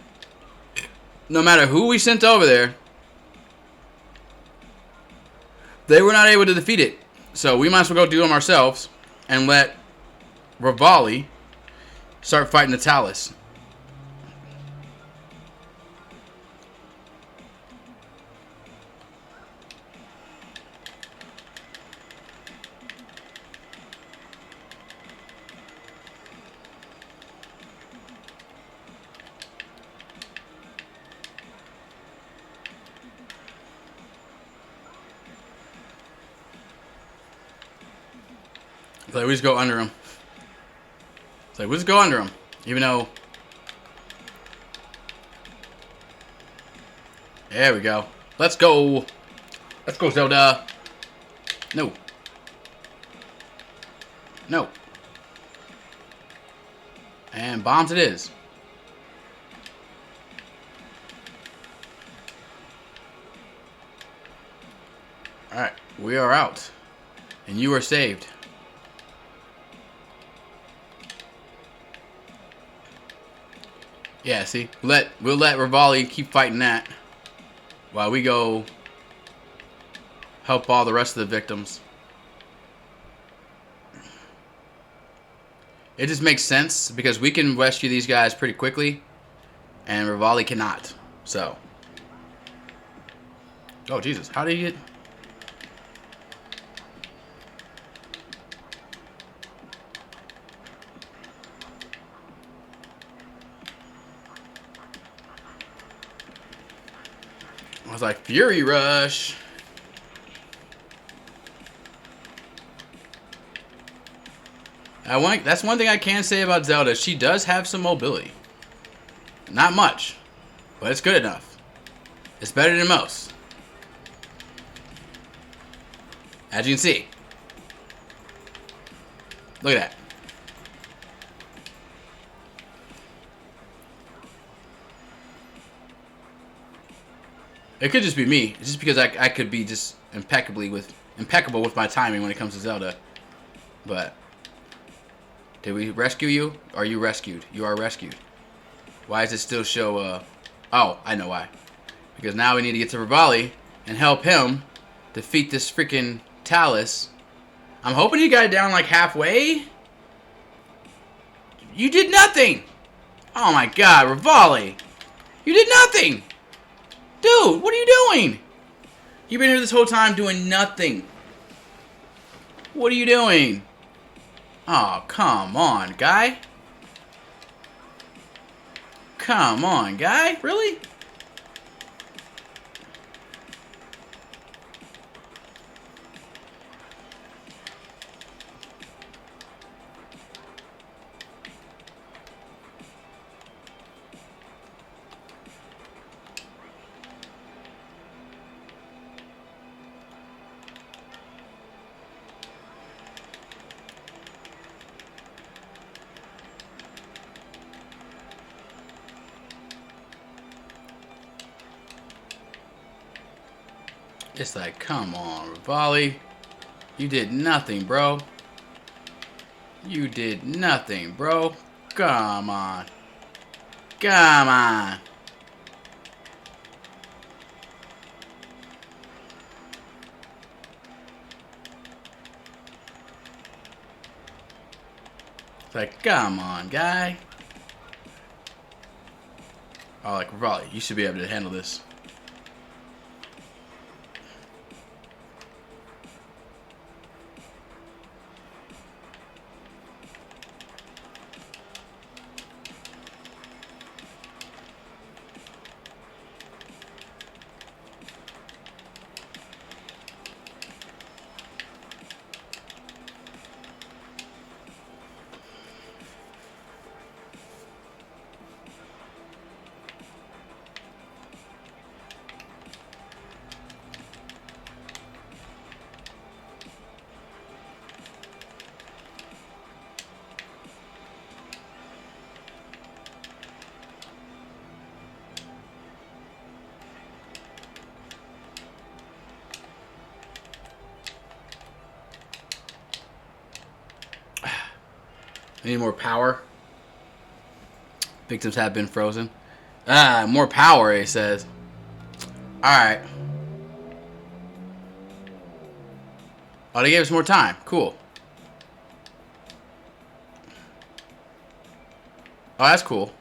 no matter who we sent over there, they were not able to defeat it. So we might as well go do them ourselves. And let Rivali start fighting the Talus. Like, we just go under him. It's like, we just go under him. Even though... There we go. Let's go. Let's go, Zelda. No. No. And bombs it is. Alright. We are out. And you are saved. Yeah, see? We'll let Rivali keep fighting that while we go help all the rest of the victims. It just makes sense because we can rescue these guys pretty quickly and Rivali cannot. So. Oh, Jesus. How did he get... I was like, Fury Rush. That's one thing I can say about Zelda. She does have some mobility. Not much, but it's good enough. It's better than most. As you can see. Look at that. It could just be me. It's just because I could be just impeccable with my timing when it comes to Zelda. But did we rescue you? Are you rescued? You are rescued. Why does it still show oh, I know why. Because now we need to get to Rivali and help him defeat this freaking Talus. I'm hoping you got it down like halfway. You did nothing. Oh my god, Rivali. You did nothing. Dude, what are you doing? You've been here this whole time doing nothing. What are you doing? Oh, come on, guy. Come on, guy. Really? It's like, come on, Rivali. You did nothing, bro. You did nothing, bro. Come on. Come on. It's like, come on, guy. Oh, like, Raleigh, you should be able to handle this. Any more power? Victims have been frozen. Ah, more power, it says. Alright. Oh, they gave us more time. Cool. Oh, that's cool.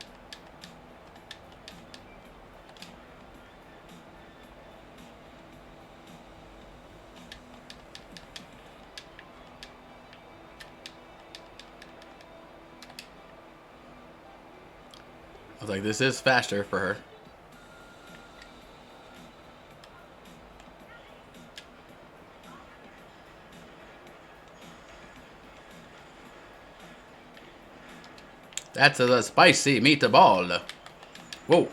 I was like, this is faster for her. That's a spicy meatball. Whoa.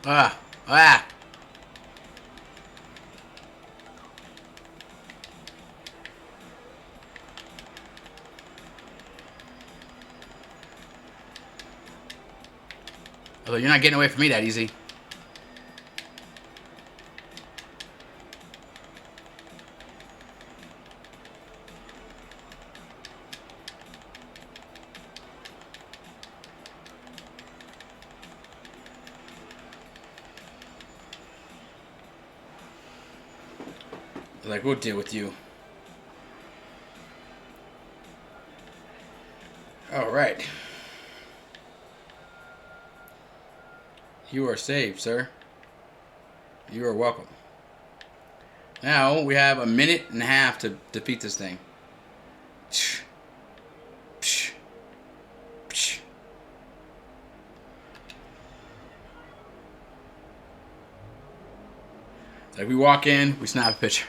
Ah. Ah. I was like, you're not getting away from me that easy. I was like, we'll deal with you. Alright. You are saved, sir. You are welcome. Now, we have a minute and a half to defeat this thing. Like, we walk in, we snap a picture.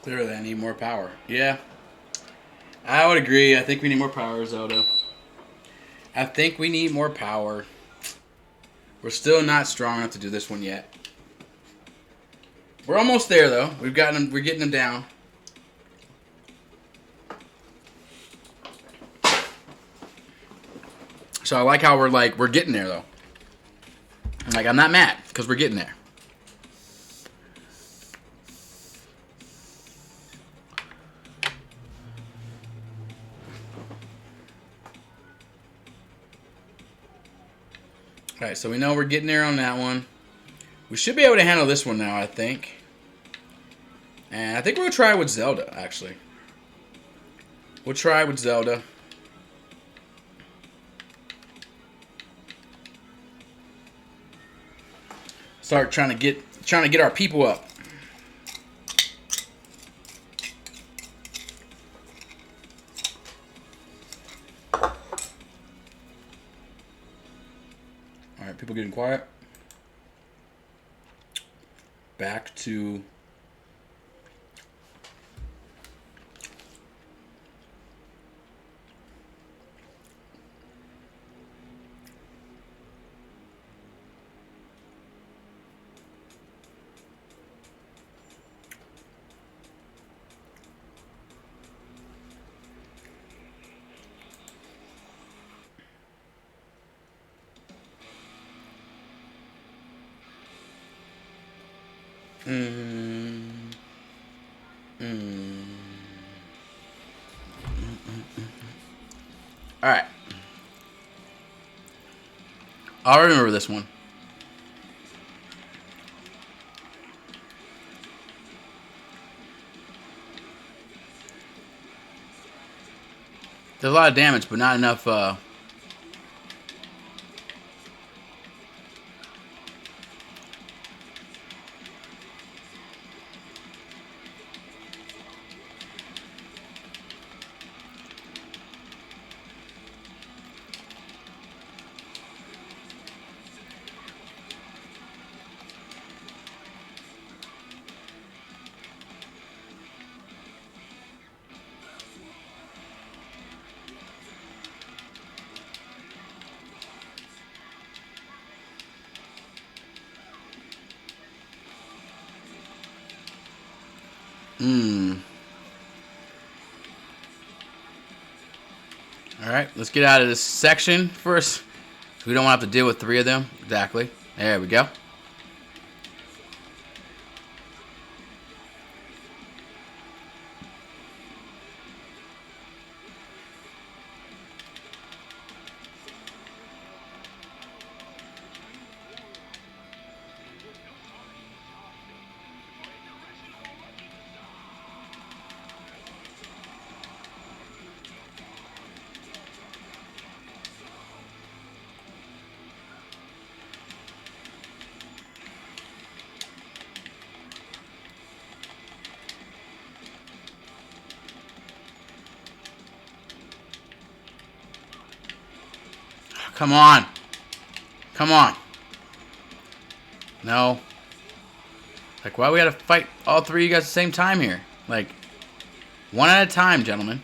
Clearly, I need more power. Yeah, I would agree. I think we need more power, Zelda. I think we need more power. We're still not strong enough to do this one yet. We're almost there, though. We've gotten them. We're getting them down. So I like how we're getting there, though. Like, I'm not mad because we're getting there. All right, so we know we're getting there on that one. We should be able to handle this one now, I think. And I think we'll try with Zelda, actually. We'll try with Zelda. Start trying to get our people up. All right, people getting quiet. Back to All right. I'll remember this one. There's a lot of damage, but not enough. All right, let's get out of this section first. We don't want to have to deal with 3 of them. Exactly. There we go. Come on. Come on. No. Like, why we gotta fight all 3 of you guys at the same time here? Like, one at a time, gentlemen.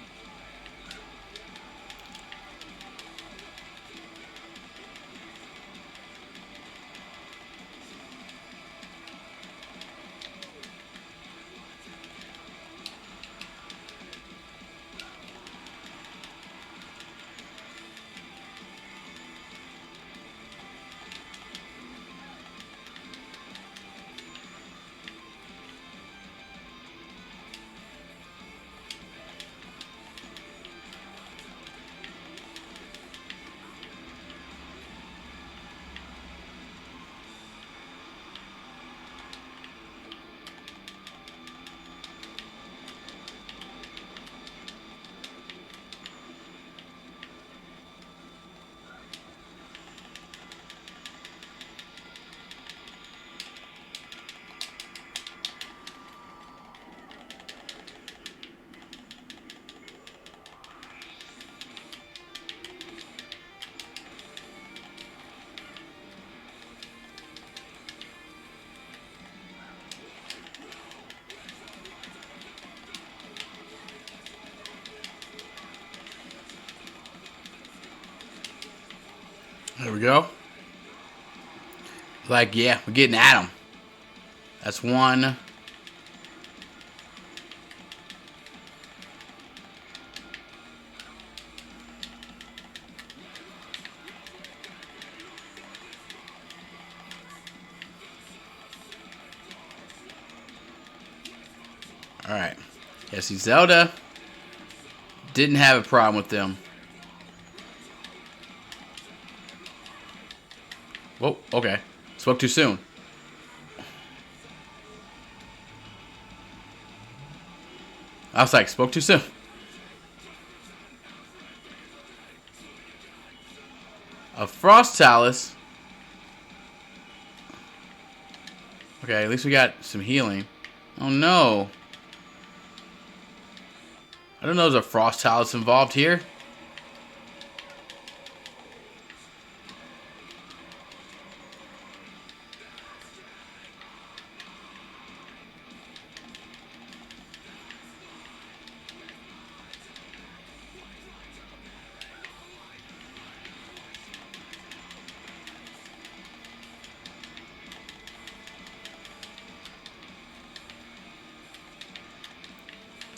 There we go. Like, yeah, we're getting at him. That's one. Alright. Yeah, see, Zelda didn't have a problem with them. Whoa, okay. Spoke too soon. I was like, spoke too soon. A Frost Talus. Okay, at least we got some healing. Oh no. I don't know there's a Frost Talus involved here.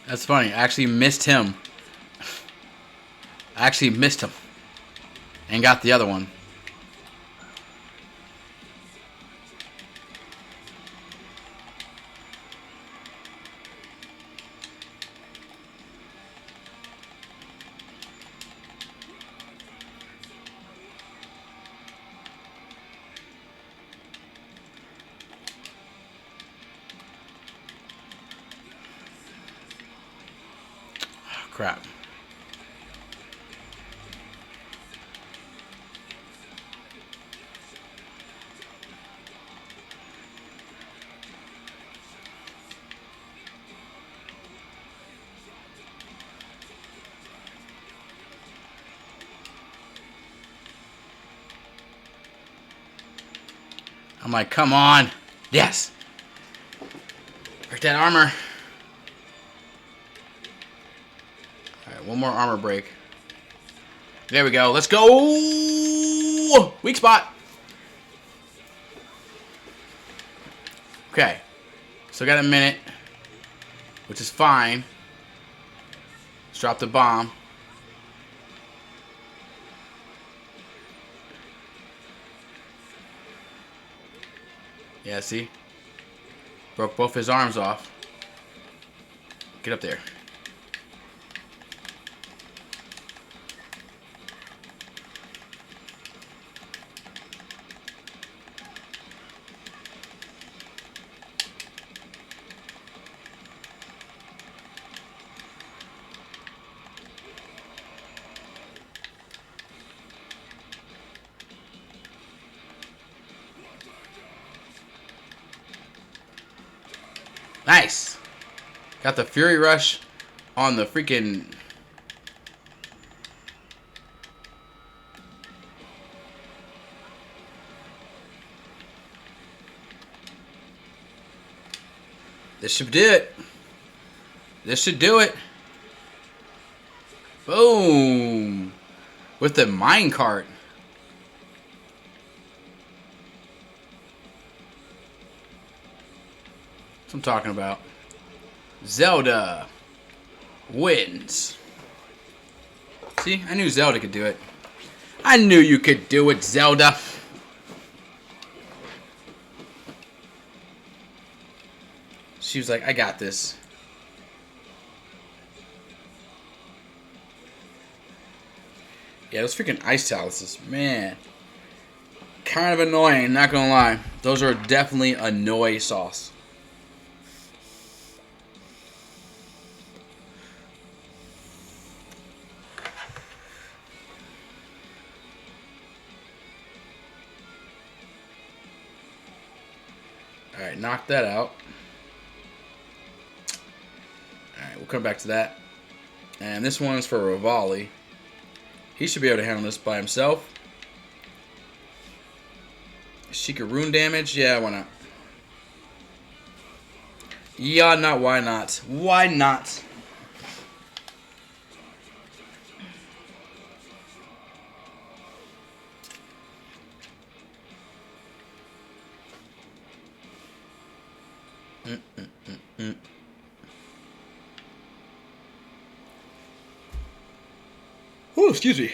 That's funny. I actually missed him. I actually missed him. And got the other one. Oh, crap. I'm like, come on. Yes. Break that armor. Alright, one more armor break. There we go. Let's go. Weak spot. Okay. Still got a minute. Which is fine. Let's drop the bomb. Yeah, see? Broke both his arms off. Get up there. Nice. Got the Fury Rush on the freaking... This should do it. This should do it. Boom. With the minecart. That's what I'm talking about. Zelda wins. See, I knew Zelda could do it. I knew you could do it, Zelda. She was like, I got this. Yeah, those freaking ice taluses, man. Kind of annoying, not gonna lie. Those are definitely annoy sauce. Alright, knock that out. Alright, we'll come back to that. And this one's for Rivali. He should be able to handle this by himself. Sheikah rune damage? Yeah, why not? Yeah, not why not? Why not? Mm, mm, mm, mm. Oh, excuse me.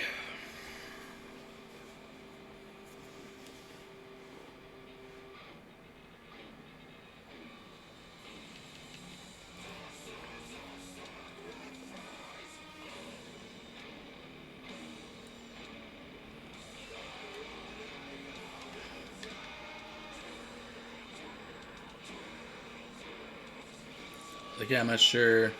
Like, yeah, I'm not sure.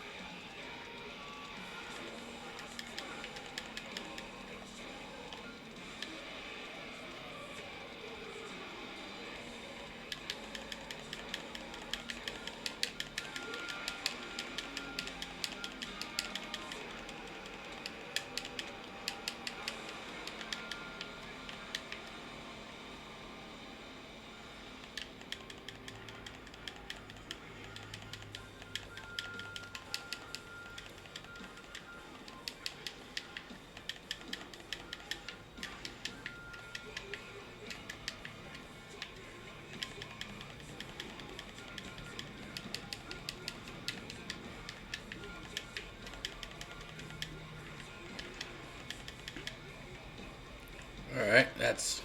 All right, that's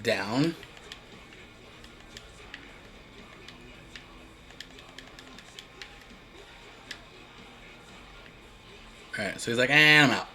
down. All right, so he's like, and I'm out.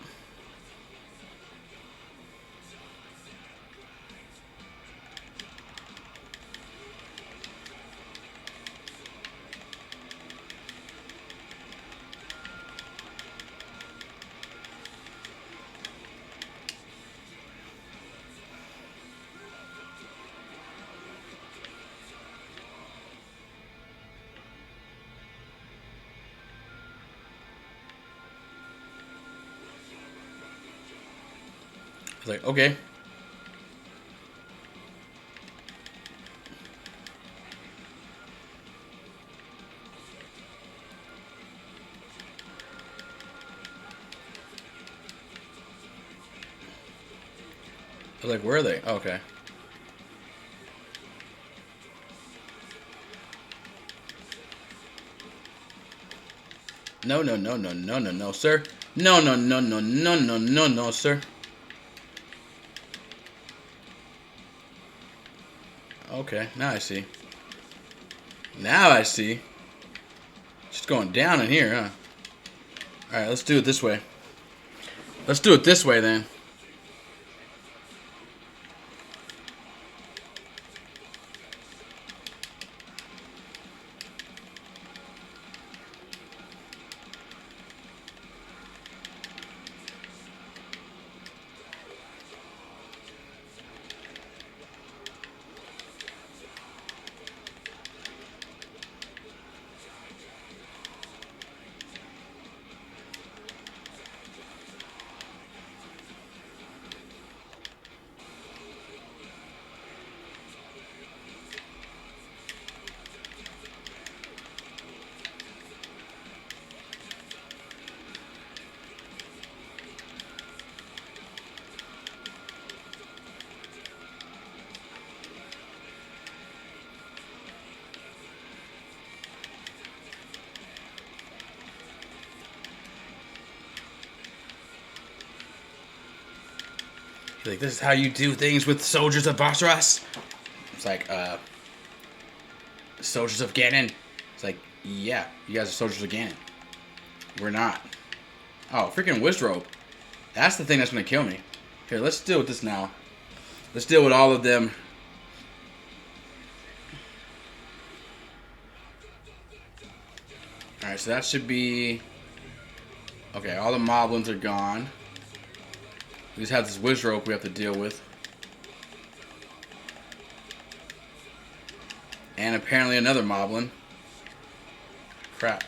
I was like, okay. I was like, where are they? Oh, okay. No, no, no, no, no, no, no, sir. No, no, no, no, no, no, no, no, sir. Okay, now I see. Now I see. Just going down in here, huh? Alright, let's do it this way. Let's do it this way, then. He's like, this is how you do things with soldiers of Basras? It's like, soldiers of Ganon? It's like, yeah, you guys are soldiers of Ganon. We're not. Oh, freaking Wizrobe. That's the thing that's gonna kill me. Here, let's deal with this now. Let's deal with all of them. Alright, so that should be... Okay, all the moblins are gone. We just have this Wizrobe we have to deal with. And apparently another moblin. Crap.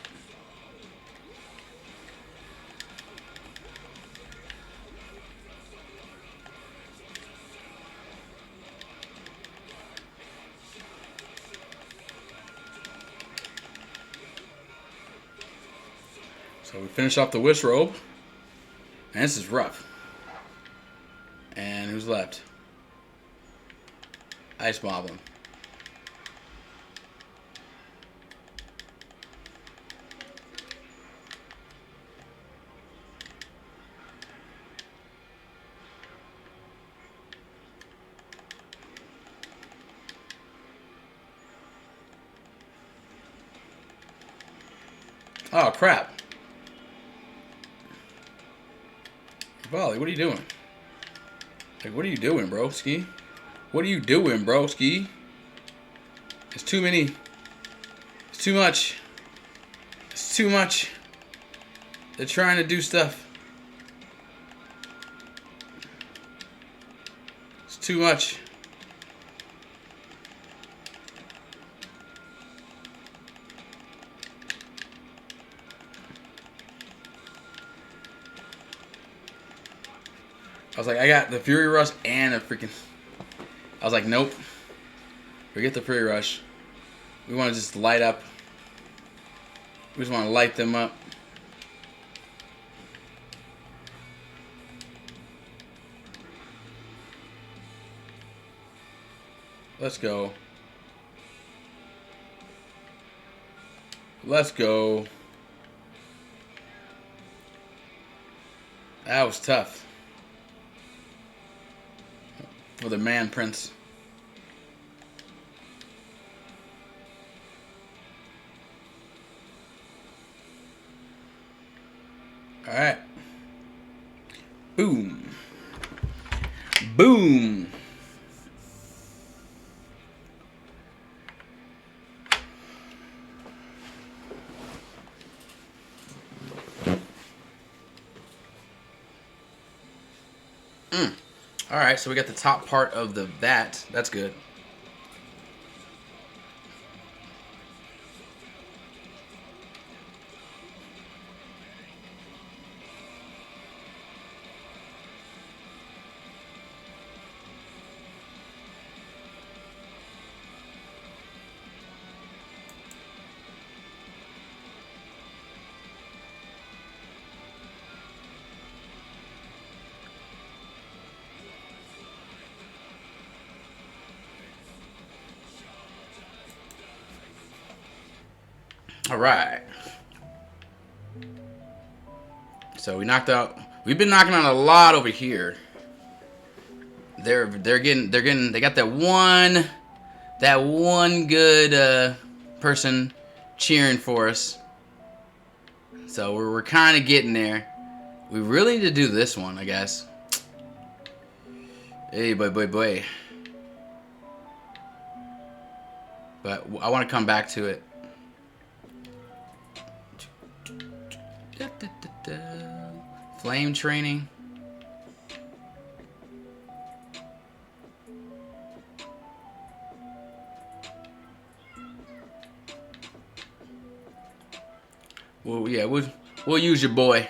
So we finish off the Wizrobe. And this is rough. And who's left? Ice Moblin. Oh, crap. Volley, what are you doing? Like, what are you doing, bro, Ski? What are you doing, bro, Ski? It's too many. It's too much. It's too much. They're trying to do stuff. It's too much. I was like, I got the Fury Rush and a freaking... I was like, nope. Forget the Fury Rush. We want to just light up. We just want to light them up. Let's go. Let's go. That was tough. For the man prince. Alright. Boom. Boom. Alright, so we got the top part of the that. That's good. All right. So we knocked out. We've been knocking out a lot over here. They got that one good person cheering for us. So we're kind of getting there. We really need to do this one, I guess. Hey, boy. But I want to come back to it. Flame training. Well, yeah, we'll use your boy.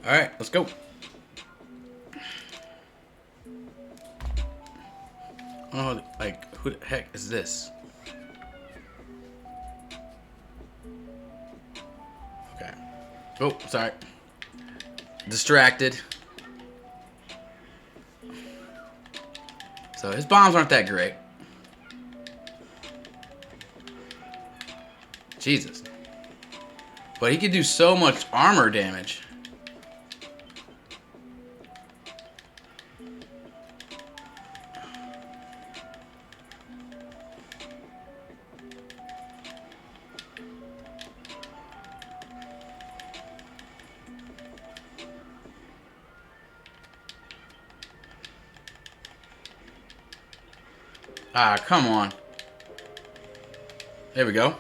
All right, let's go. Oh, like, who the heck is this? Okay. Oh, sorry. Distracted. So his bombs aren't that great. Jesus. But he can do so much armor damage. Ah, come on. There we go.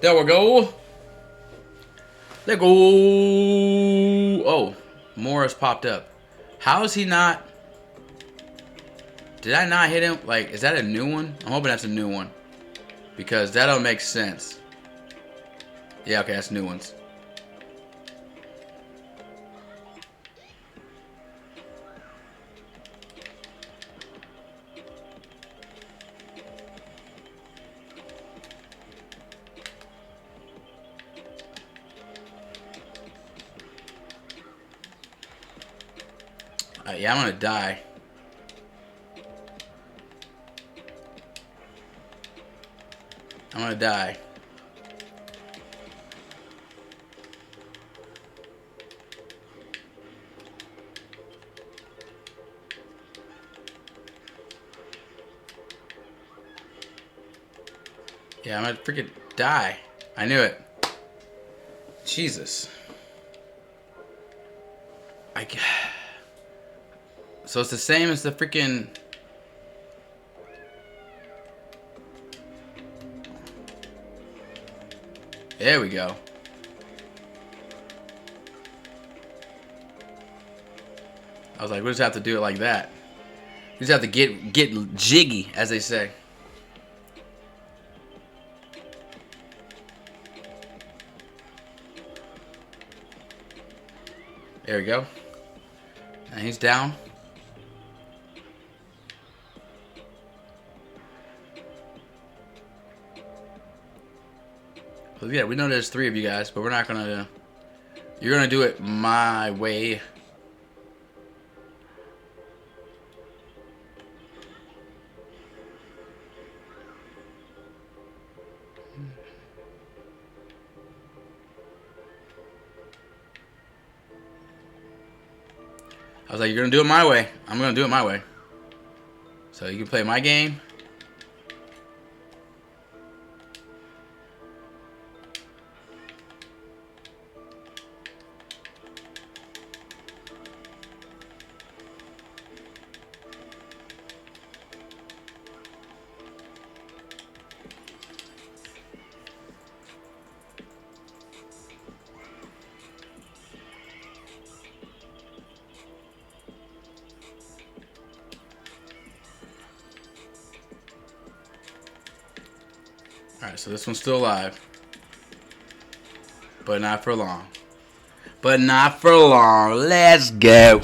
There we go. There go. Oh, Morris popped up. How is he not? Did I not hit him? Like, is that a new one? I'm hoping that's a new one. Because that'll make sense. Yeah, okay, that's new ones. Yeah, I'm gonna die. I'm gonna die. Yeah, I'm gonna freaking die. I knew it. Jesus. So it's the same as the freaking... There we go. I was like, we just have to do it like that. We just have to get jiggy, as they say. There we go. And he's down. So yeah, we know there's 3 of you guys, but we're not gonna... You're gonna do it my way. I was like, you're gonna do it my way. I'm gonna do it my way. So you can play my game. Alright, so this one's still alive. But not for long. But not for long. Let's go.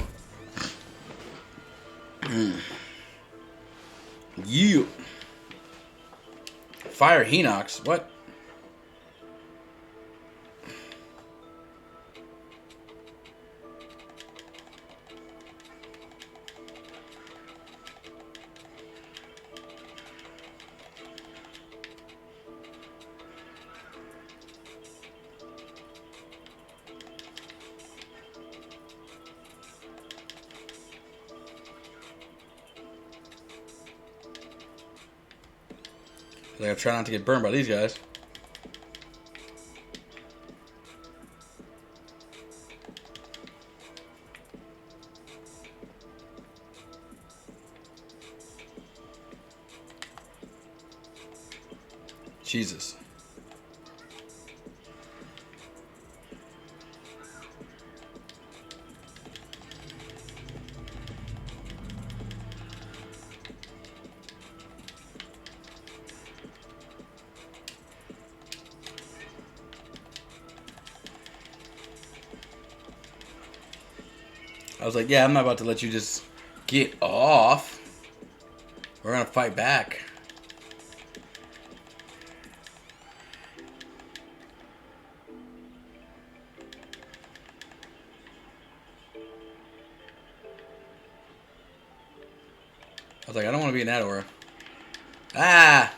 You. Fire Hinox? What? Like, I'm trying not to get burned by these guys. Jesus. I was like, yeah, I'm not about to let you just get off. We're gonna fight back. I was like, I don't want to be in that aura. Ah!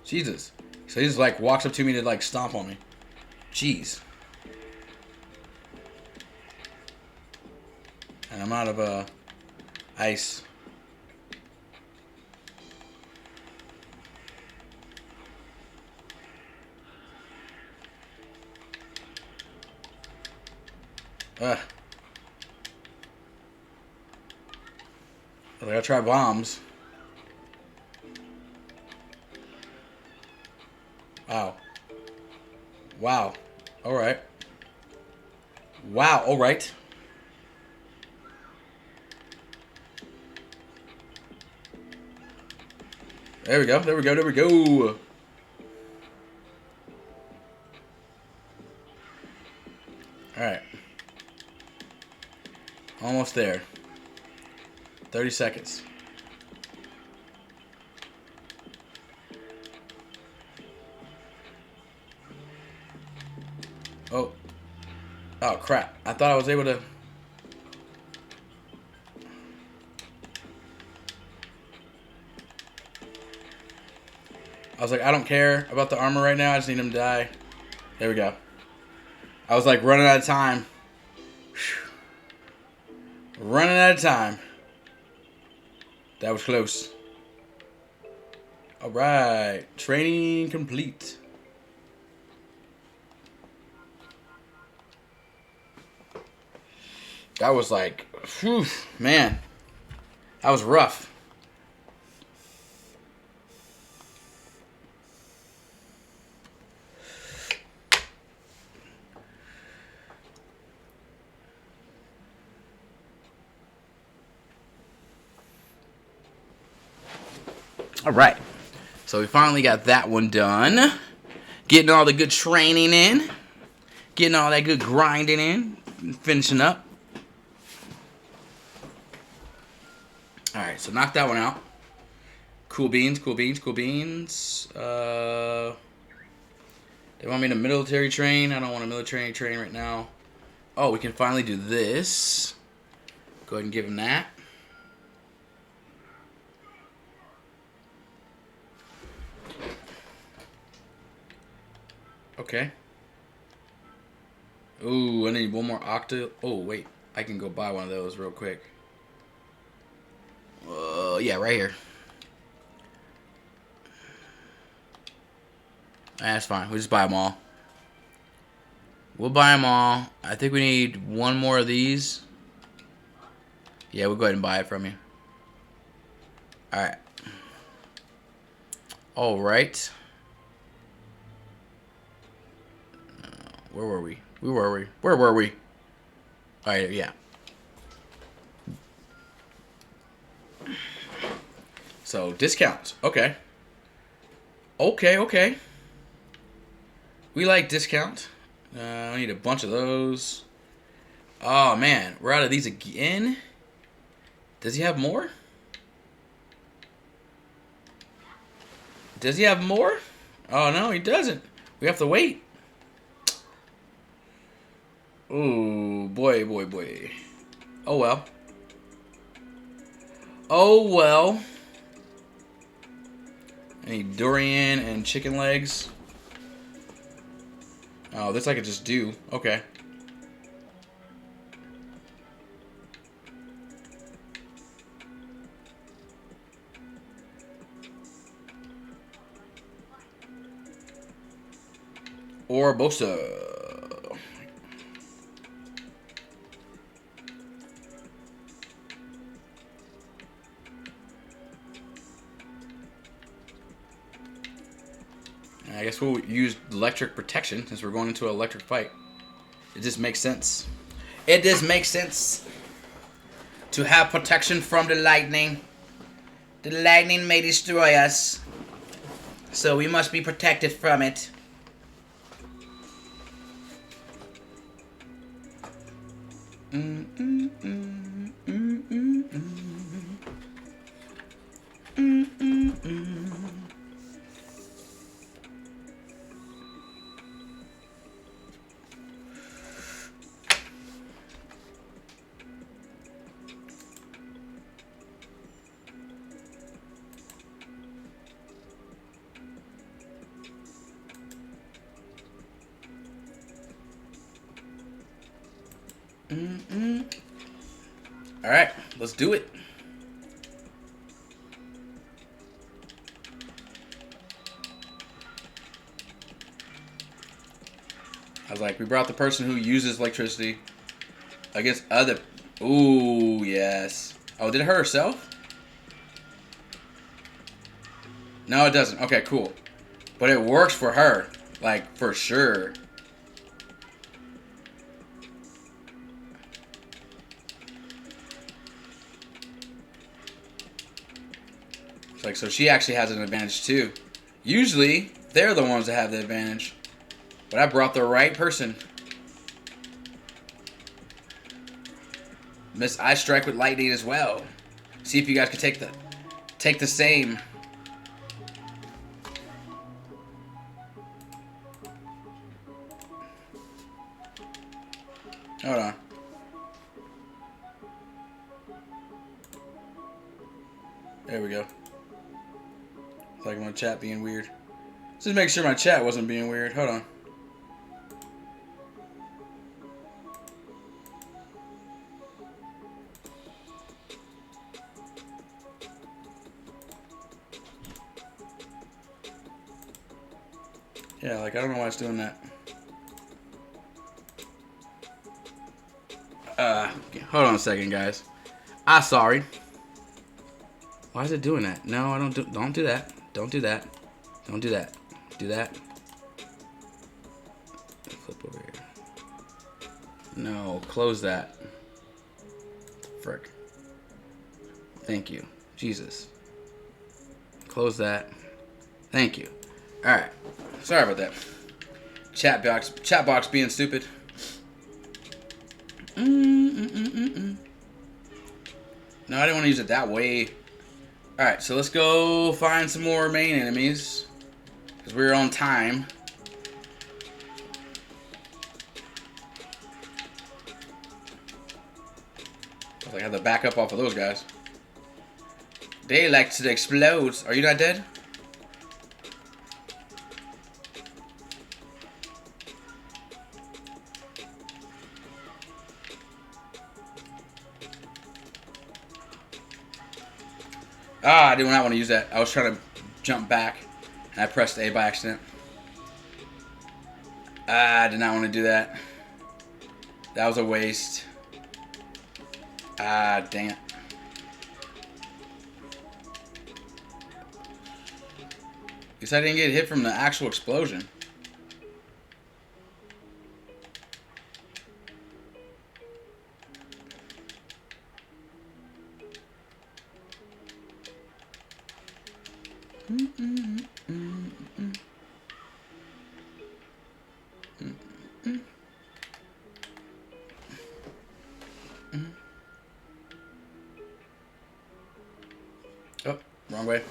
Jesus. So he just like walks up to me to like stomp on me. Jeez. And I'm out of ice. I gotta try bombs. Wow. Wow. Alright. Wow, alright. There we go, there we go, there we go. Alright. Almost there. 30 seconds. Oh. Oh, crap. I thought I was able to... I was like, I don't care about the armor right now. I just need him to die. There we go. I was like running out of time. Whew. Running out of time. That was close. Alright. Training complete. That was like, whew, man. That was rough. All right. So we finally got that one done. Getting all the good training in. Getting all that good grinding in. Finishing up. Alright, so knock that one out. Cool beans, cool beans, cool beans. They want me to military train. I don't want a military train right now. Oh, we can finally do this. Go ahead and give him that. Okay. Ooh, I need one more octa. Oh, wait. I can go buy one of those real quick. Yeah, right here. That's fine. We'll just buy them all. We'll buy them all. I think we need one more of these. Yeah, we'll go ahead and buy it from you. Alright. Alright. Where were we? Where were we? Alright, yeah. So, discounts. Okay. Okay. We like discount. I need a bunch of those. Oh, man. We're out of these again? Does he have more? Does he have more? Oh, no, he doesn't. We have to wait. Oh, boy. Oh, well. Oh, well. I need durian and chicken legs. Oh, this I could just do. Okay. Or Bosa. I guess we'll use electric protection since we're going into an electric fight. It just makes sense. It just makes sense to have protection from the lightning. The lightning may destroy us, so we must be protected from it. All right, let's do it. I was like, we brought the person who uses electricity against other. Ooh, yes. Oh, did it hurt herself? No, it doesn't. Okay, cool. But it works for her. Like, for sure. It's like, so she actually has an advantage too. Usually, they're the ones that have the advantage. But I brought the right person. Miss I strike with lightning as well. See if you guys can take the same. Hold on. There we go. It's like my chat being weird. Just make sure my chat wasn't being weird. Hold on. Yeah, like I don't know why it's doing that. Hold on a second, guys. I'm sorry. Why is it doing that? No, I don't do. Don't do that. Don't do that. Don't do that. Do that. Flip over here. No, close that. Frick. Thank you, Jesus. Close that. Thank you. All right. Sorry about that. Chat box being stupid. No, I didn't want to use it that way. Alright, so let's go find some more main enemies. Because we're on time. I have to back up off of those guys. They like to explode. Are you not dead? Ah, I did not want to use that. I was trying to jump back, and I pressed A by accident. Ah, I did not want to do that. That was a waste. Ah, dang it. At least I didn't get hit from the actual explosion. Oh, wrong way.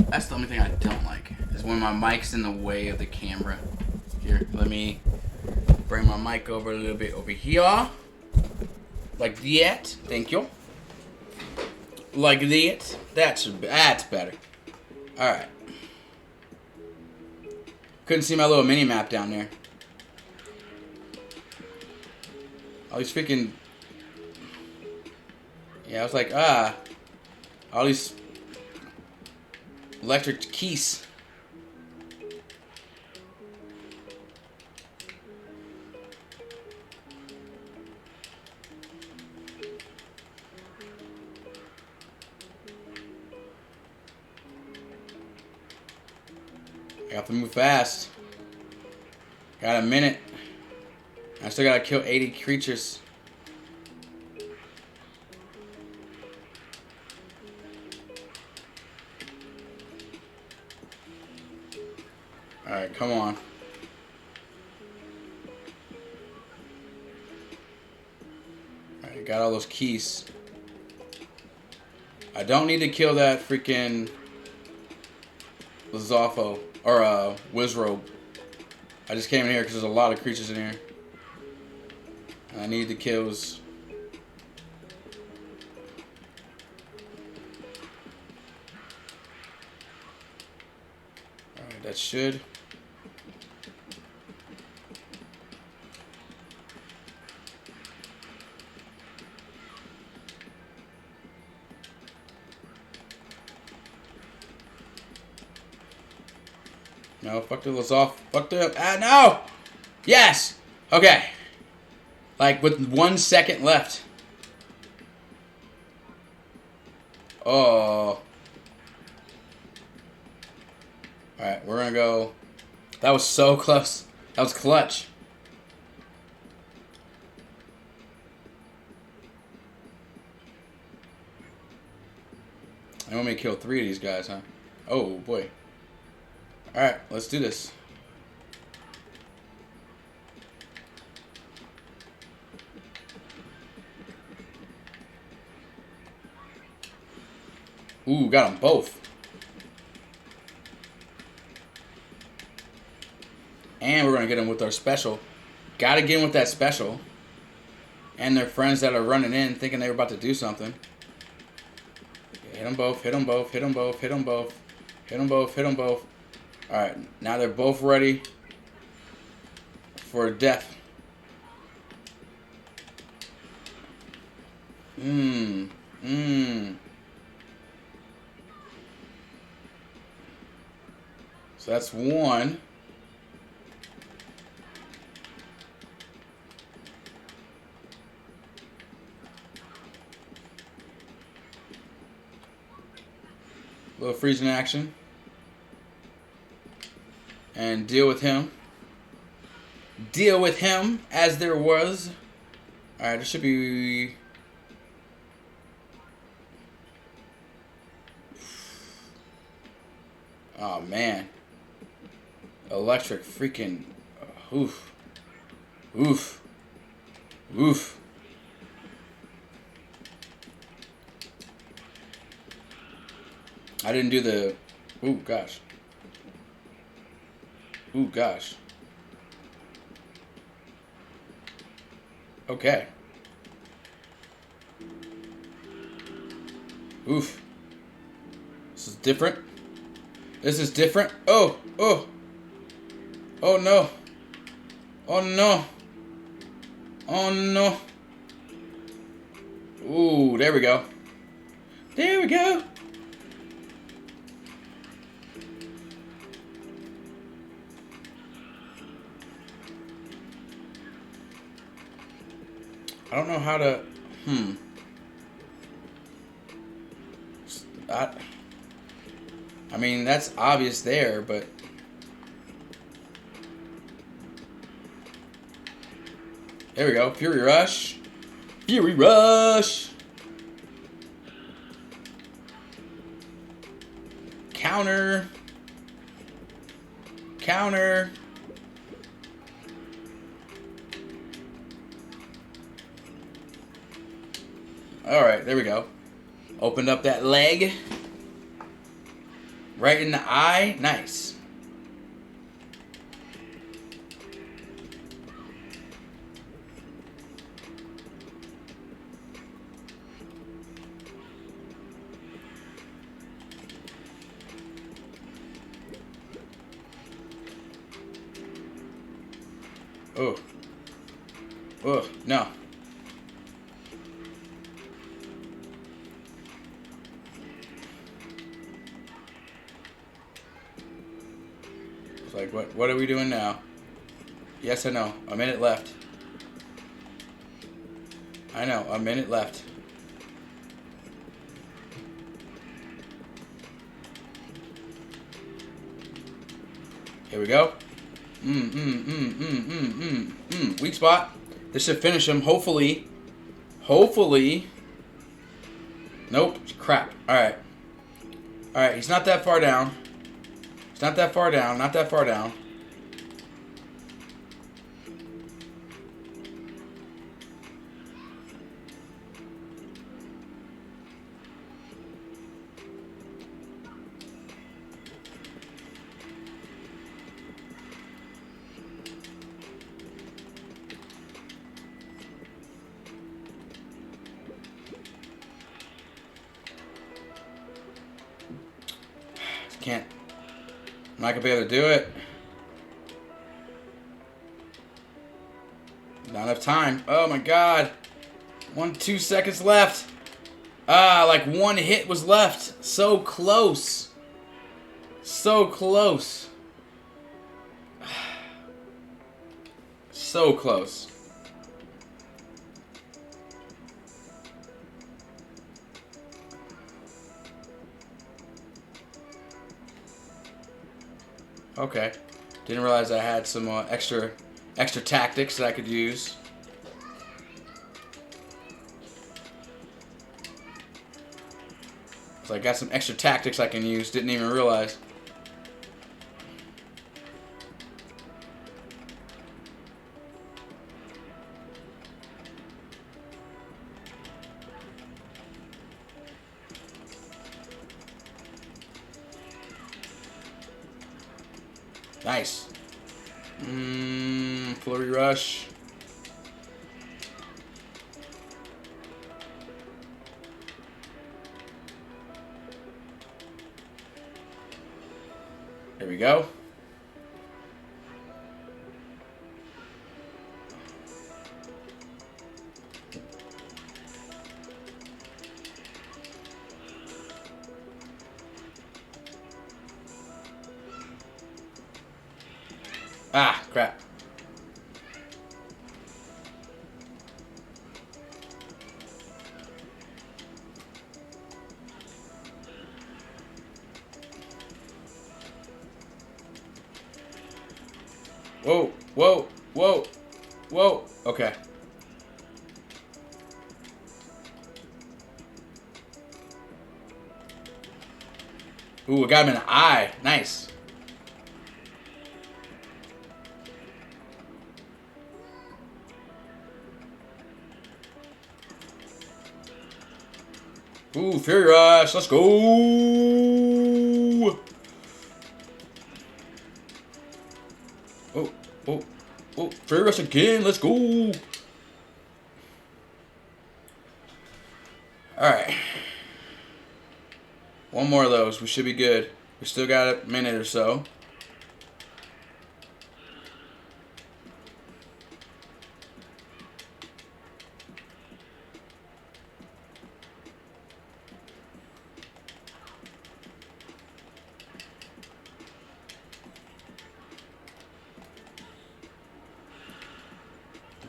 That's the only thing I don't like, is when my mic's in the way of the camera. Here, let me bring my mic over a little bit over here. Like that. Thank you. Like that. That's better. Alright. Couldn't see my little mini map down there. All these freaking... Yeah, I was like, all these electric keys. I have to move fast. Got a minute. I still gotta kill 80 creatures. Alright, come on. Alright, got all those keys. I don't need to kill that freaking Lizalfo or Wizrobe. I just came in here because there's a lot of creatures in here. I need the kills. Alright, that should. No, fuck the Lizalfo. Fuck the... no! Yes! Okay. Like, with 1 second left. Oh. Alright, we're gonna go. That was so close. That was clutch. I want me to kill 3 of these guys, huh? Oh, boy. Alright, let's do this. Ooh, got them both. And we're going to get them with our special. Got to get them with that special. And their friends that are running in thinking they were about to do something. Hit them both, hit them both, hit them both, hit them both. Hit them both, hit them both. Alright, now they're both ready for death. So that's 1. Little freezing action. And deal with him. Deal with him as there was. Alright, there should be... Oh, man. Electric freaking... oof. Oof. Oof. I didn't do the... Ooh, gosh. Ooh, gosh. Okay. Oof. This is different. This is different. Oh, oh. Oh, no. Oh, no. Oh, no. Ooh, there we go. There we go. I don't know how to... I mean, that's obvious there, but... There we go. Fury Rush. Fury Rush! Counter. Counter. Alright, there we go. Opened up that leg. Right in the eye. Nice. Oh. Oh, no. It's like, what are we doing now? Yes, I know. A minute left. I know. A minute left. Here we go. Weak spot. This should finish him, hopefully. Hopefully. Nope. Crap. Alright. Alright, he's not that far down. He's not that far down. Not that far down. Can't. I'm not gonna be able to do it. Not enough time. Oh my god. 2 seconds left. Ah, like 1 hit was left. So close. So close. So close. Okay. Didn't realize I had some extra tactics that I could use. So I got some extra tactics I can use. Didn't even realize. Nice. Flurry rush. There we go. Ah, crap. Whoa, whoa, whoa, whoa. Okay. Ooh, I got him in the eye. Nice. Ooh, Fury Rush. Let's go. Oh, oh, oh. Fury Rush again. Let's go. Alright. One more of those. We should be good. We still got a minute or so.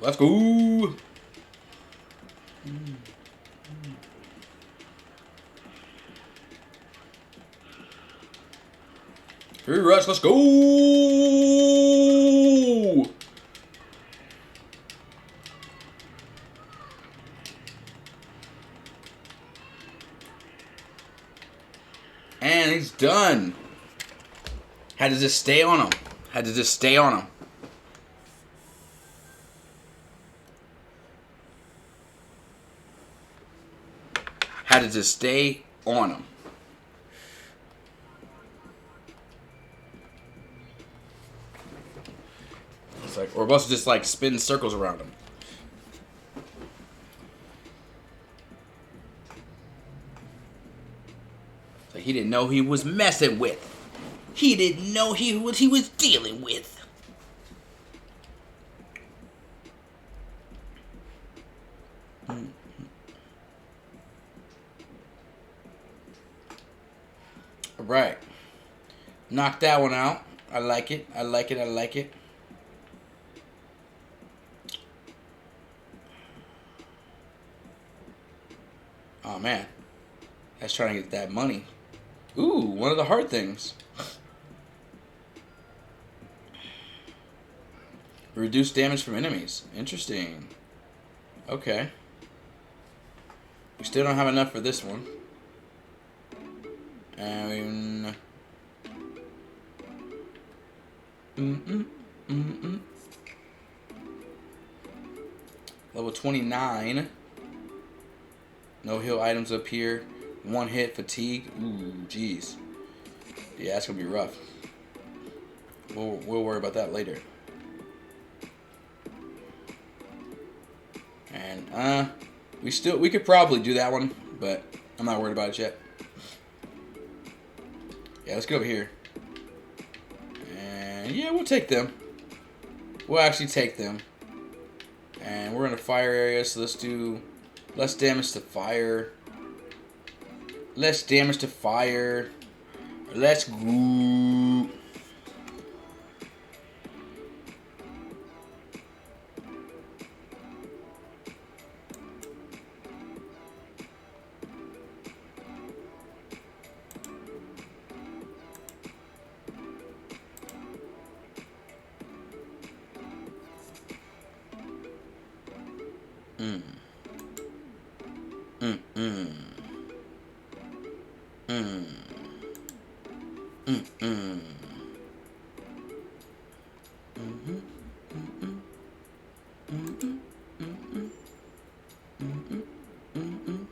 Let's go. Fury Rush, let's go. And he's done. Had to just stay on him. Had to just stay on him. Had to just stay on him. It's like we're supposed to just like spin circles around him. So he didn't know he was messing with. He didn't know what he was dealing with. All right. Knock that one out. I like it. I like it. I like it. Oh, man. That's trying to get that money. Ooh, one of the hard things. Reduce damage from enemies. Interesting. Okay. We still don't have enough for this one. And... Level 29. No heal items up here. One hit fatigue. Ooh, jeez. Yeah, that's gonna be rough. We'll worry about that later. And we could probably do that one, but I'm not worried about it yet. Yeah, let's go over here. And yeah, we'll take them. We'll actually take them. And we're in a fire area, so let's do less damage to fire. Less damage to fire. Let's go. Mm. Mm. Mm. Mm. Mm. Mm. Mm-hmm. Mm-hmm. Mm-hmm. Mm-hmm. Mm-hmm. Mm-hmm.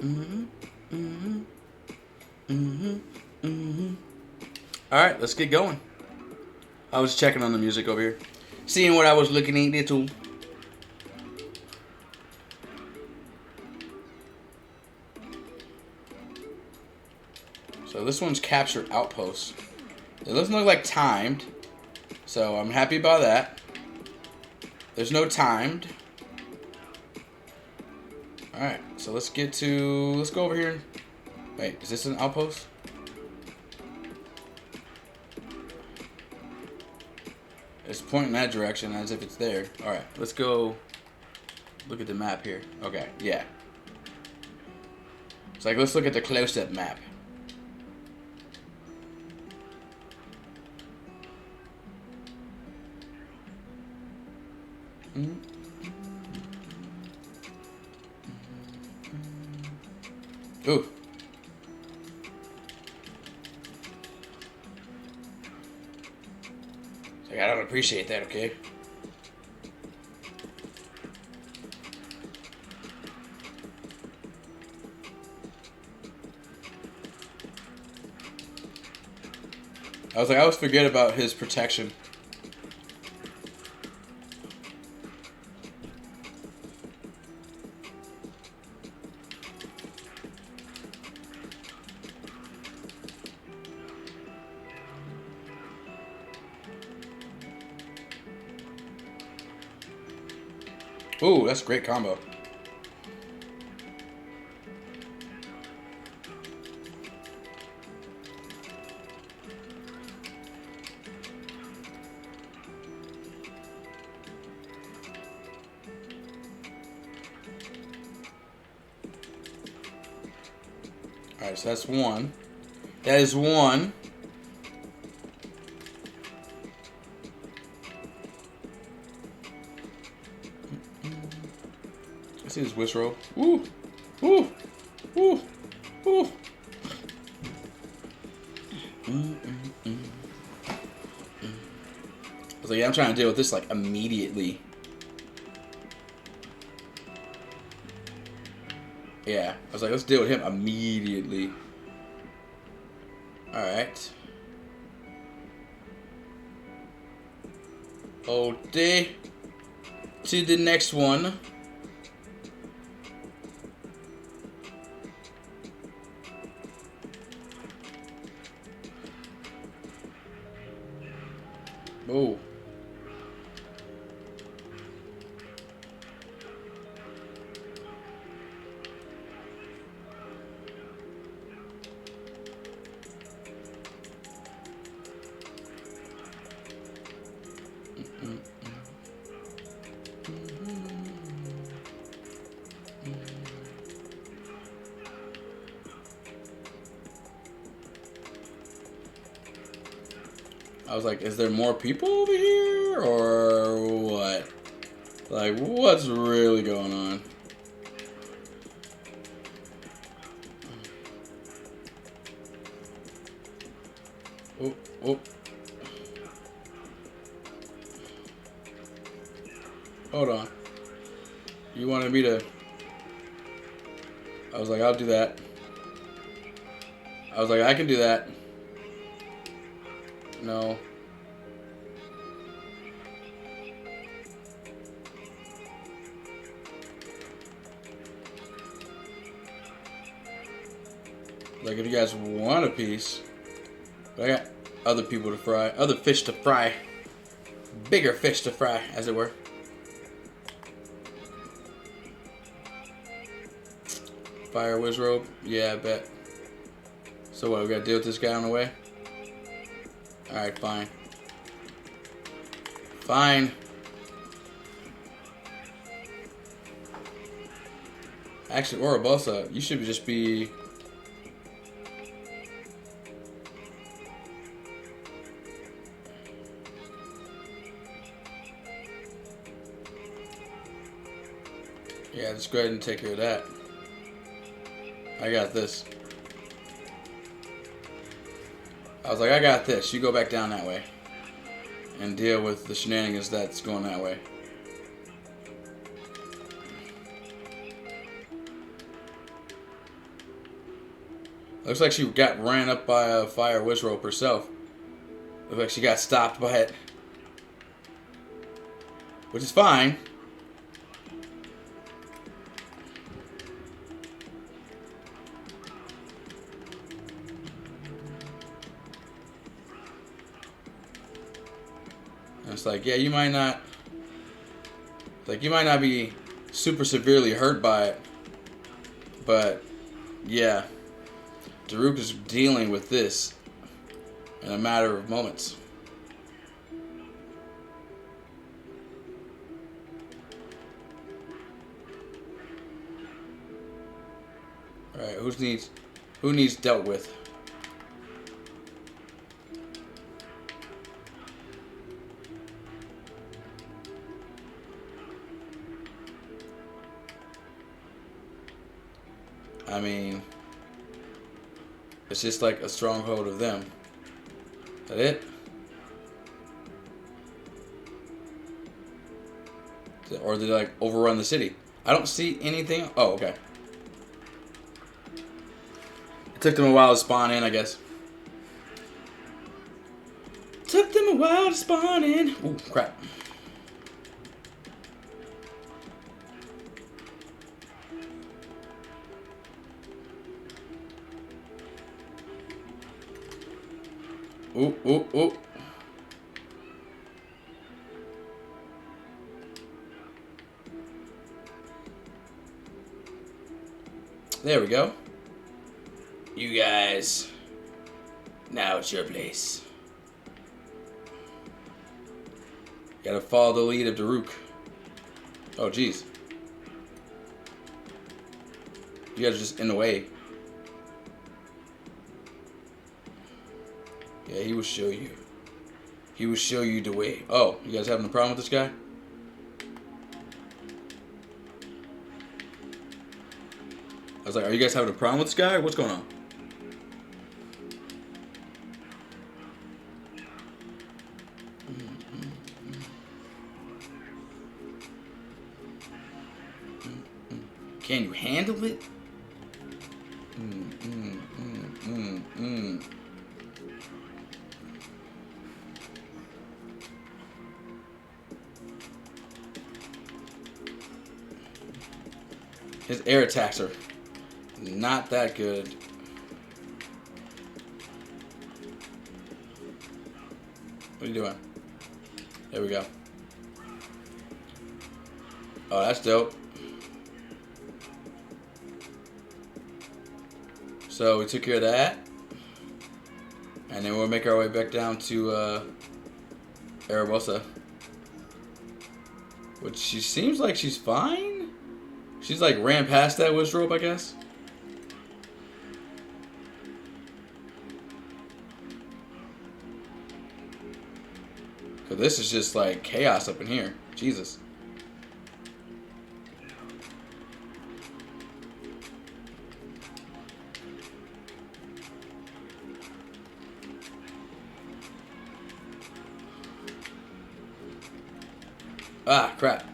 Mm-hmm. Mm-hmm. Mm-hmm. Mm-hmm. All right, let's get going. I was checking on the music over here, seeing what I was looking into. So this one's captured outposts. It doesn't look like timed, so I'm happy about that. There's no timed. All right, so let's go over here. Wait, is this an outpost? It's pointing that direction as if it's there. All right, let's go look at the map here. Okay, yeah. It's like, let's look at the close-up map. Ooh. It's like, I don't appreciate that, okay? I was like, I always forget about his protection. Ooh, that's a great combo. Alright, so that's one. That is one. I see this whisk roll. Ooh! Ooh! Ooh! Ooh! I was like, yeah, I'm trying to deal with this like immediately. Yeah, I was like, let's deal with him immediately. Alright. Hold day to the next one. Oh. I was like, is there more people over here or what? Like, what's really going on? Oh, oh. Hold on. You wanted me to... I was like, I'll do that. I was like, I can do that. No. Like, if you guys want a piece. But I got other people to fry. Other fish to fry. Bigger fish to fry, as it were. Fire whiz rope? Yeah, I bet. So what, we gotta deal with this guy on the way? Alright, fine. Fine. Actually, Orobosa, you should just be... let's go ahead and take care of that. I got this. I was like, I got this. You go back down that way. And deal with the shenanigans that's going that way. Looks like she got ran up by a fire witch rope herself. Looks like she got stopped by it. Which is fine. And it's like, yeah, you might not... Like, you might not be super severely hurt by it. But, yeah. Daruk is dealing with this in a matter of moments. Alright, who needs dealt with? I mean, it's just like a stronghold of them. Is that it? Or did they like overrun the city? I don't see anything. Oh, okay. It took them a while to spawn in, I guess. Took them a while to spawn in. Ooh, crap. Ooh, ooh, ooh. There we go. You guys. Now it's your place. Gotta follow the lead of Daruk. Oh, jeez. You guys are just in the way. Yeah, he will show you. He will show you the way. Oh, you guys having a problem with this guy? I was like, are you guys having a problem with this guy? Or what's going on? Can you handle it? His air attacks are not that good. What are you doing? There we go. Oh, that's dope. So we took care of that. And then we'll make our way back down to Arabosa. Which she seems like she's fine. She's like ran past that witch rope, I guess. Cause this is just like chaos up in here. Jesus. Ah, crap.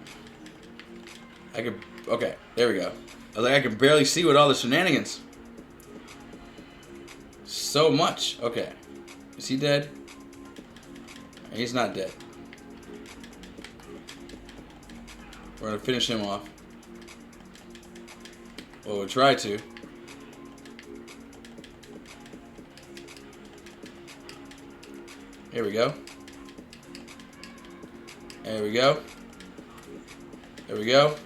I could... Okay, there we go. I was like, I can barely see with all the shenanigans. So much. Okay. Is he dead? He's not dead. We're going to finish him off. Well, we'll try to. Here we go. There we go. There we go.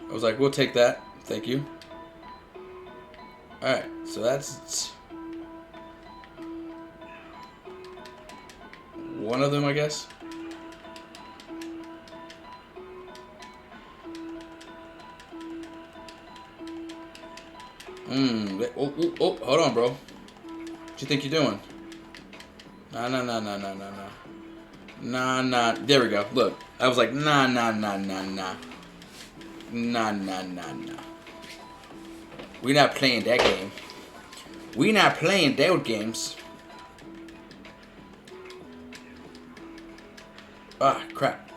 I was like, we'll take that. Thank you. Alright, so that's one of them, I guess. Oh, hold on, bro. What you think you're doing? No. Nah, nah. There we go. Look. I was like, nah, nah, nah, nah, nah. Nah, nah, nah, nah. We not playing that game. We not playing those games. Ah, crap.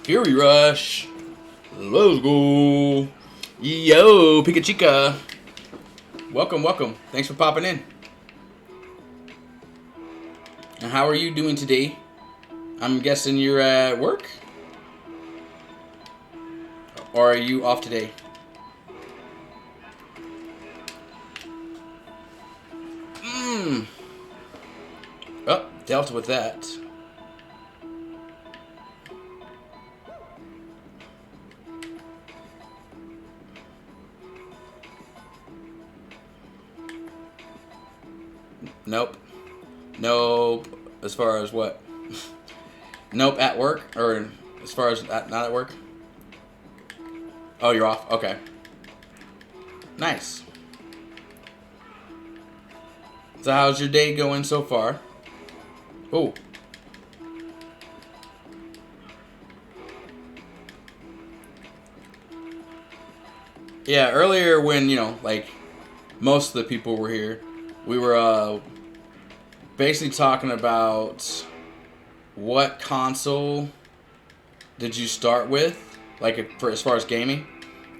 Fury Rush. Let's go. Yo, Pika Chica. Welcome, welcome. Thanks for popping in. And how are you doing today? I'm guessing you're at work? Or are you off today? Oh, dealt with that. Nope. Nope. As far as what? Nope, at work? Or as far as not at work? Oh, you're off? Okay. Nice. So how's your day going so far? Oh. Yeah, earlier when, like, most of the people were here, we were basically talking about what console did you start with, like, for as far as gaming,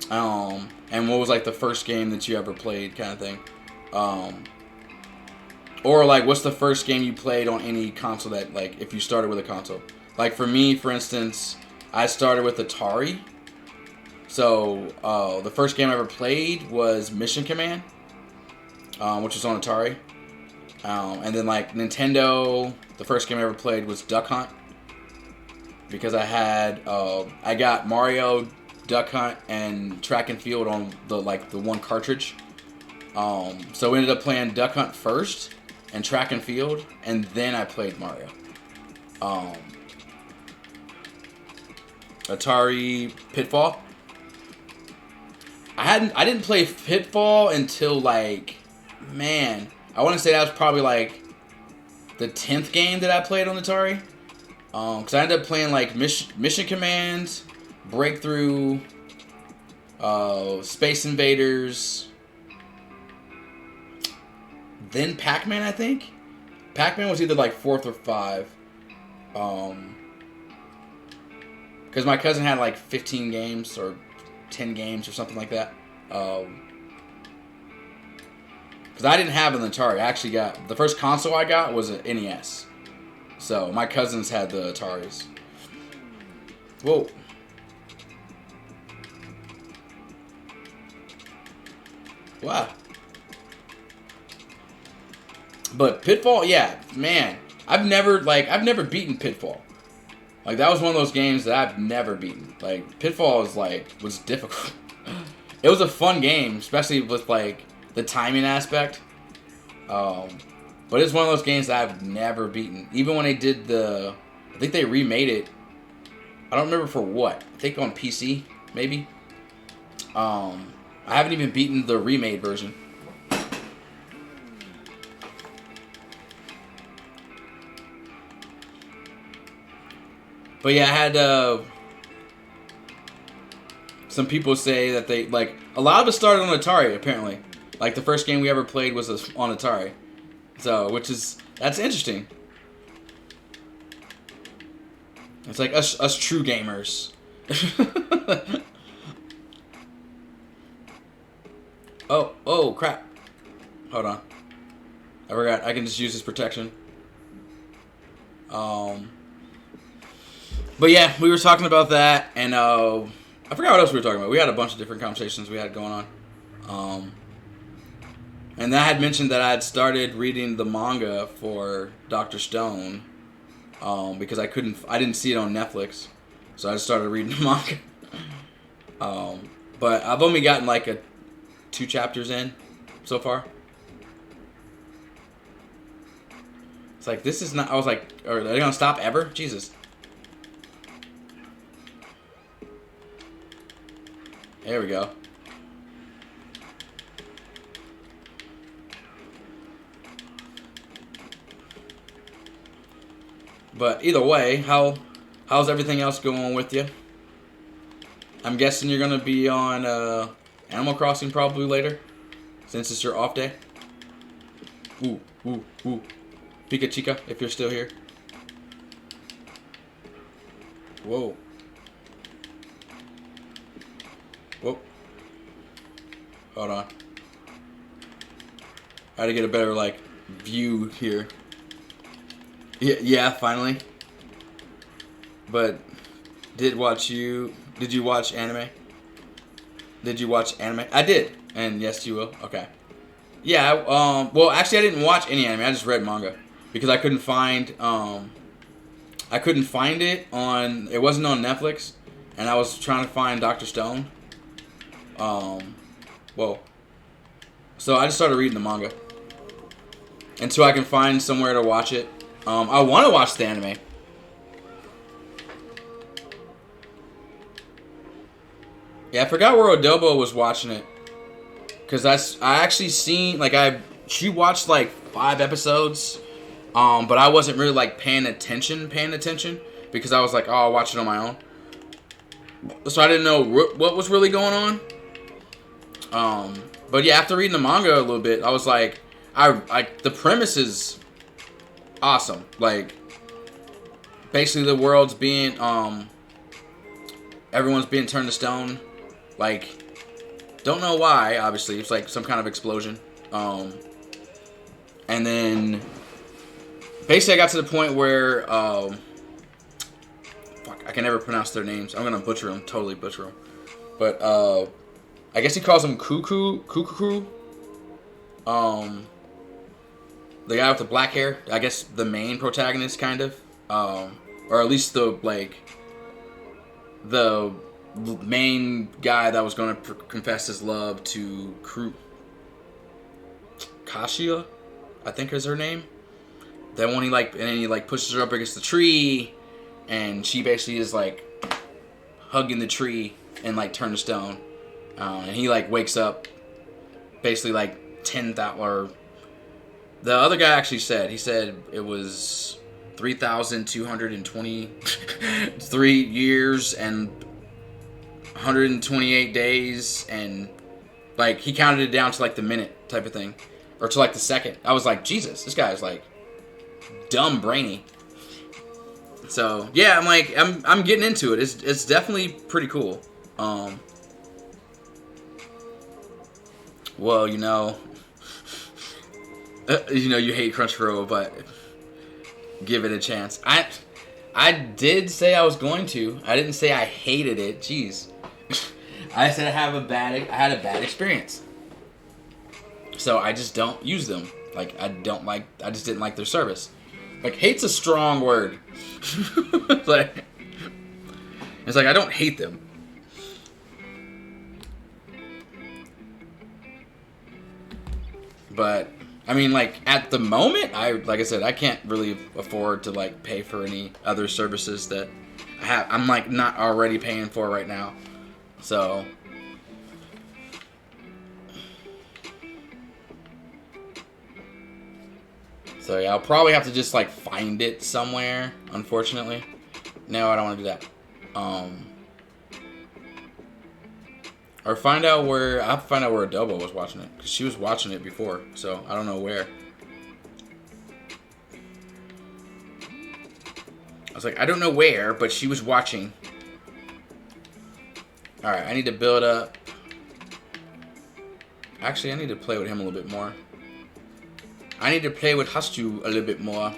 and what was, like, the first game that you ever played, kind of thing, or, like, what's the first game you played on any console that, like, if you started with a console. Like, for me, for instance, I started with Atari. So, the first game I ever played was Mission Command, which was on Atari. And then, like, Nintendo, the first game I ever played was Duck Hunt. Because I got Mario, Duck Hunt, and Track and Field on the one cartridge. So we ended up playing Duck Hunt first, and Track and Field, and then I played Mario. Atari Pitfall. I didn't play Pitfall until, like, man, I want to say that was probably like the 10th game that I played on Atari. Because I ended up playing like Mission Command, Breakthrough, Space Invaders, then Pac-Man, I think. Pac-Man was either like 4th or 5. Because my cousin had like 15 games or 10 games or something like that. Because I didn't have an Atari. I actually got... The first console I got was an NES. So, my cousins had the Ataris. Whoa. Wow. But Pitfall, yeah, man. I've never beaten Pitfall. Like, that was one of those games that I've never beaten. Like, Pitfall was difficult. It was a fun game, especially with, like, the timing aspect. But it's one of those games that I've never beaten. Even when they did I think they remade it. I don't remember for what. I think on PC, maybe. I haven't even beaten the remade version. But yeah, I had some people say that they, like, a lot of us started on Atari, apparently. Like, the first game we ever played was on Atari. So, that's interesting. It's like us true gamers. Oh, crap. Hold on. I forgot, I can just use this protection. But yeah, we were talking about that, and I forgot what else we were talking about. We had a bunch of different conversations we had going on. And I had mentioned that I had started reading the manga for Dr. Stone, because I didn't see it on Netflix, so I just started reading the manga. But I've only gotten like 2 chapters in so far. It's like, this is not. I was like, are they gonna stop ever? Jesus. There we go. But either way, how's everything else going with you? I'm guessing you're gonna be on Animal Crossing probably later, since it's your off day. Ooh, ooh, ooh. Pika Chica, if you're still here. Whoa. Whoa. Hold on. I had to get a better, like, view here. Yeah, finally. But, did you watch anime? Did you watch anime? I did. And yes, you will. Okay. Yeah, well, actually, I didn't watch any anime. I just read manga. Because I couldn't find it on, it wasn't on Netflix. And I was trying to find Dr. Stone. Well, so I just started reading the manga. Until I can find somewhere to watch it. I want to watch the anime. Yeah, I forgot where Adobo was watching it. Because I actually seen, like, she watched, like, 5 episodes. But I wasn't really, like, paying attention. Because I was like, oh, I'll watch it on my own. So I didn't know what was really going on. But yeah, after reading the manga a little bit, I was like, the premise is awesome. Like, basically the world's being, everyone's being turned to stone. Like, don't know why, obviously. It's like some kind of explosion. And then, basically I got to the point where, fuck, I can never pronounce their names. I'm gonna butcher them, totally butcher them. But, I guess he calls them Cuckoo. The guy with the black hair, I guess the main protagonist, kind of, or at least the main guy that was going to confess his love to Kashia, I think is her name. Then when he pushes her up against the tree, and she basically is like hugging the tree and like turned to stone, and he like wakes up, basically like 10,000 or. The other guy actually said it was 3,223 years and 128 days, and like he counted it down to like the minute type of thing, or to like the second. I was like, Jesus, this guy is like dumb brainy. So yeah, I'm getting into it. It's definitely pretty cool. Well, you know, you hate Crunchyroll, but give it a chance. I did say I was going to. I didn't say I hated it. Jeez. I said I had a bad experience. So I just don't use them. Like, I just didn't like their service. Like, hate's a strong word. It's like I don't hate them. But I mean, like, at the moment, like I said, I can't really afford to like pay for any other services that I'm like not already paying for right now. So yeah, I'll probably have to just like find it somewhere, unfortunately. No, I don't want to do that. Or I'll find out where Adobo was watching it, because she was watching it before, so I don't know where. I was like, I don't know where, but she was watching. Alright, I need to build up. Actually, I need to play with him a little bit more. I need to play with Hastu a little bit more.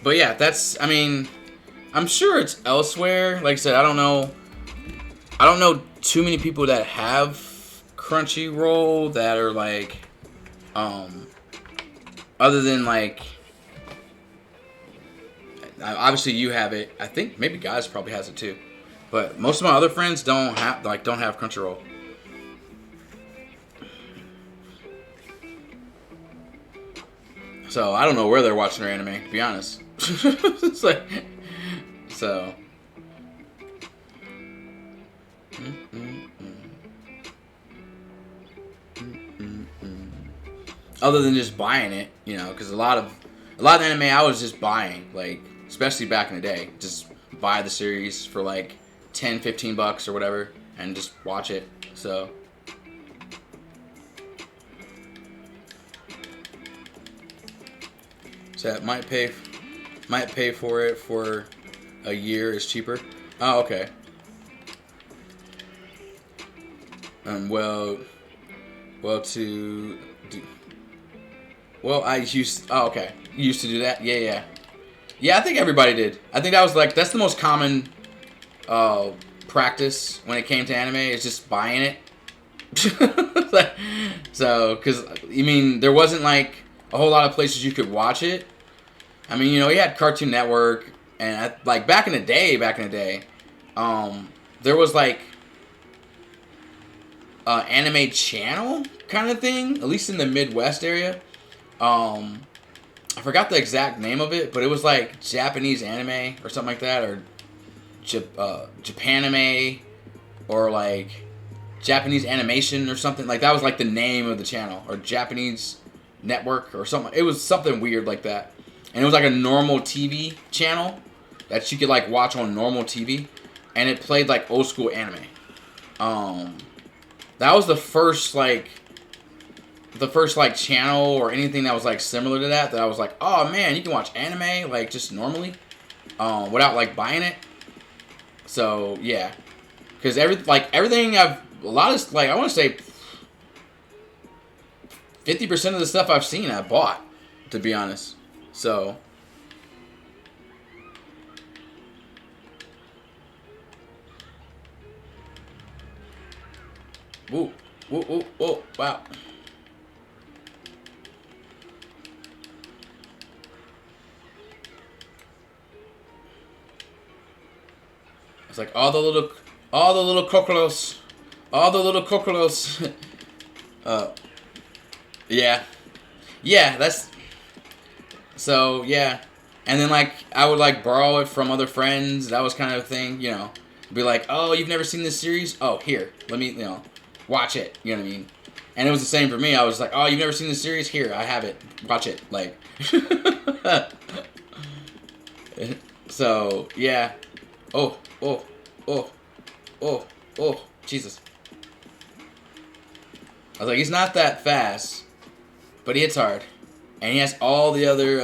But yeah, I'm sure it's elsewhere. Like I said, I don't know too many people that have Crunchyroll that are like, other than like, obviously you have it. I think maybe Guys probably has it too. But most of my other friends don't have Crunchyroll. So I don't know where they're watching their anime, to be honest. It's like, so. other than just buying it, you know, because a lot of anime I was just buying, like, especially back in the day, just buy the series for like 10, 15 bucks or whatever and just watch it. So that might pay for it for a year is cheaper. Oh, okay. Well, I used. Oh, okay. You used to do that. Yeah. I think everybody did. I think that's the most common practice when it came to anime. Is just buying it. So, because I mean, there wasn't like a whole lot of places you could watch it. I mean, you know, you had Cartoon Network, and like back in the day, there was like anime channel kind of thing, at least in the Midwest area. I forgot the exact name of it, but it was like Japanese anime or something like that, or Japanime, or like Japanese animation or something. Like that was like the name of the channel, or Japanese network or something. It was something weird like that, and it was like a normal TV channel that you could like watch on normal TV, and it played like old school anime. That was the first channel or anything that was like similar to that I was like, oh man, you can watch anime like just normally, without like buying it. So yeah, because everything I want to say 50% of the stuff I've seen I bought, to be honest. So whoa, wow. It's like all the little cockroaches. Yeah. That's so yeah. And then like I would like borrow it from other friends. That was kind of a thing, you know. Be like, oh, you've never seen this series? Oh, here, let me, watch it. You know what I mean? And it was the same for me. I was like, oh, you've never seen this series? Here, I have it. Watch it. Like, so yeah. Oh, Jesus. I was like, he's not that fast, but he hits hard. And he has all the other,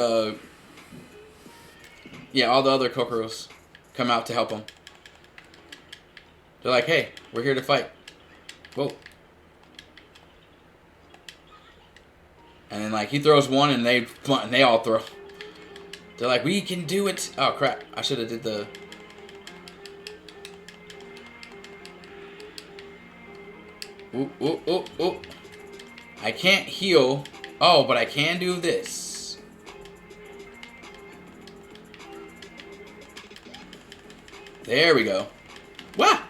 all the other Kokoros come out to help him. They're like, hey, we're here to fight. Whoa. And then, like, he throws one and they all throw. They're like, we can do it. Oh, crap. I should have did the... Ooh. I can't heal. Oh, but I can do this. There we go. Wah!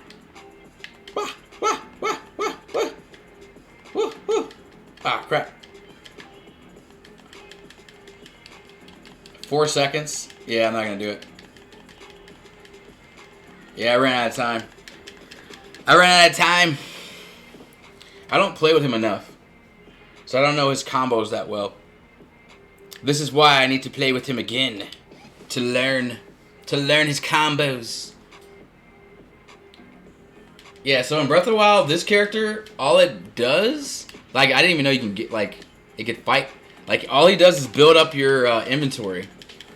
Wah! Woo! Ah, crap. 4 seconds. Yeah, I'm not gonna do it. Yeah, I ran out of time. I don't play with him enough, so I don't know his combos that well. This is why I need to play with him again to learn his combos. Yeah, so in Breath of the Wild, this character, all it does, like, I didn't even know you can get, like, it could fight. Like, all he does is build up your inventory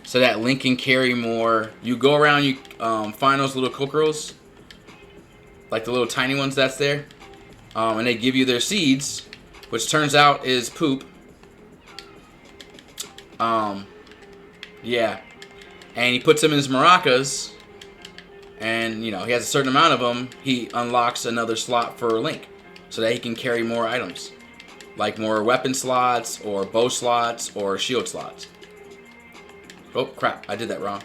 so that Link can carry more. You go around, you find those little Kokoros, like the little tiny ones that's there, and they give you their seeds, which turns out is poop. Yeah. And he puts them in his maracas, and, he has a certain amount of them. He unlocks another slot for Link so that he can carry more items. Like more weapon slots, or bow slots, or shield slots. Oh, crap. I did that wrong.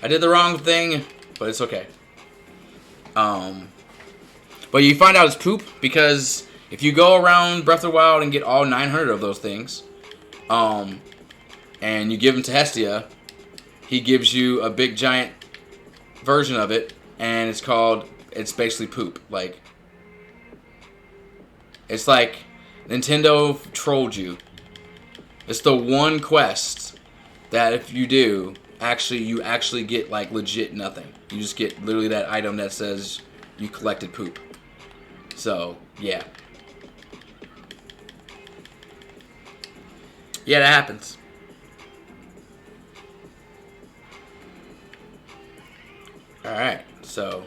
I did the wrong thing, but it's okay. But you find out it's poop because if you go around Breath of the Wild and get all 900 of those things, and you give them to Hestia, he gives you a big giant version of it, and it's basically poop. Like, it's like Nintendo trolled you It's the one quest that if you do, you actually get like legit nothing. You just get literally that item that says you collected poop. So, yeah. Yeah, that happens. Alright, so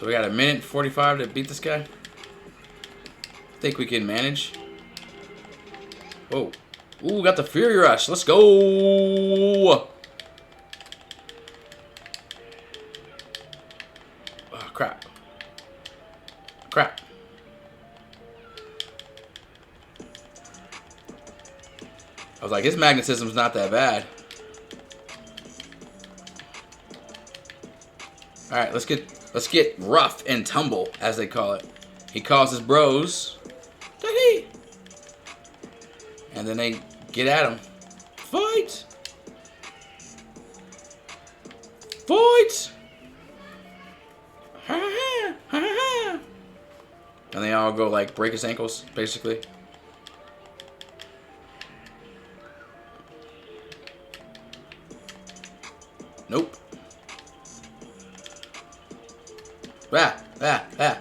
we got a minute 45 to beat this guy. I think we can manage. Whoa. Ooh, got the Fury Rush. Let's go. Oh, crap. Crap. I was like, his magnetism's not that bad. Alright, let's get rough and tumble, as they call it. He calls his bros. And then they get at him. Fight! Fight! Ha ha! Ha ha! And they all go like break his ankles, basically. Nope. Ah, ah, ah.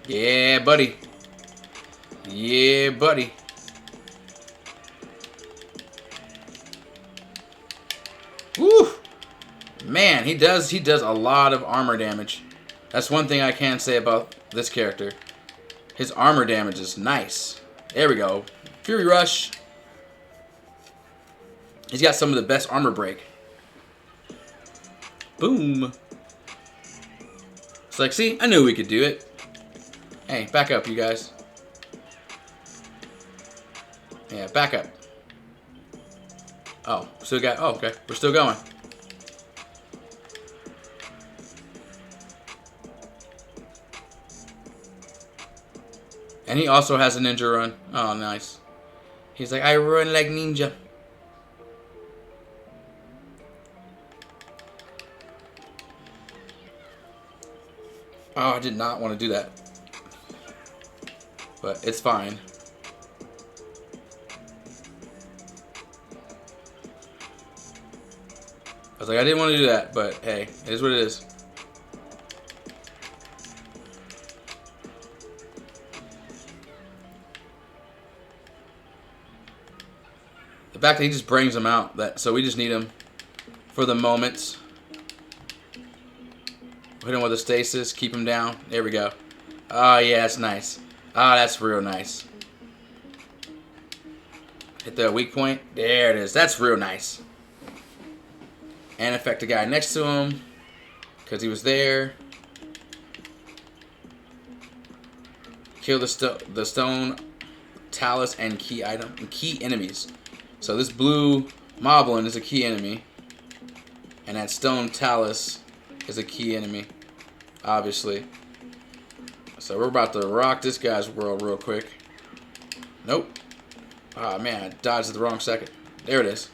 Yeah, buddy. Yeah, buddy. Woo! Man, he does a lot of armor damage. That's one thing I can say about this character. His armor damage is nice. There we go. Fury Rush. He's got some of the best armor break. Boom. It's like, see, I knew we could do it. Hey, back up, you guys. Yeah, back up. Oh, still got. Oh, okay. We're still going. And he also has a ninja run. Oh, nice. He's like, I run like ninja. Oh, I did not want to do that. But it's fine. I was like, I didn't want to do that, but hey, it is what it is. The fact that he just brings them out, so we just need him for the moments. Hit him with a stasis, keep him down. There we go. Oh, yeah, that's nice. Ah, that's real nice. Hit the weak point. There it is. That's real nice. And affect the guy next to him, because he was there. Kill the stone, talus, and key item, and key enemies. So this blue moblin is a key enemy, and that stone talus is a key enemy, obviously. So we're about to rock this guy's world real quick. Nope. Ah, man, I dodged at the wrong second. There it is.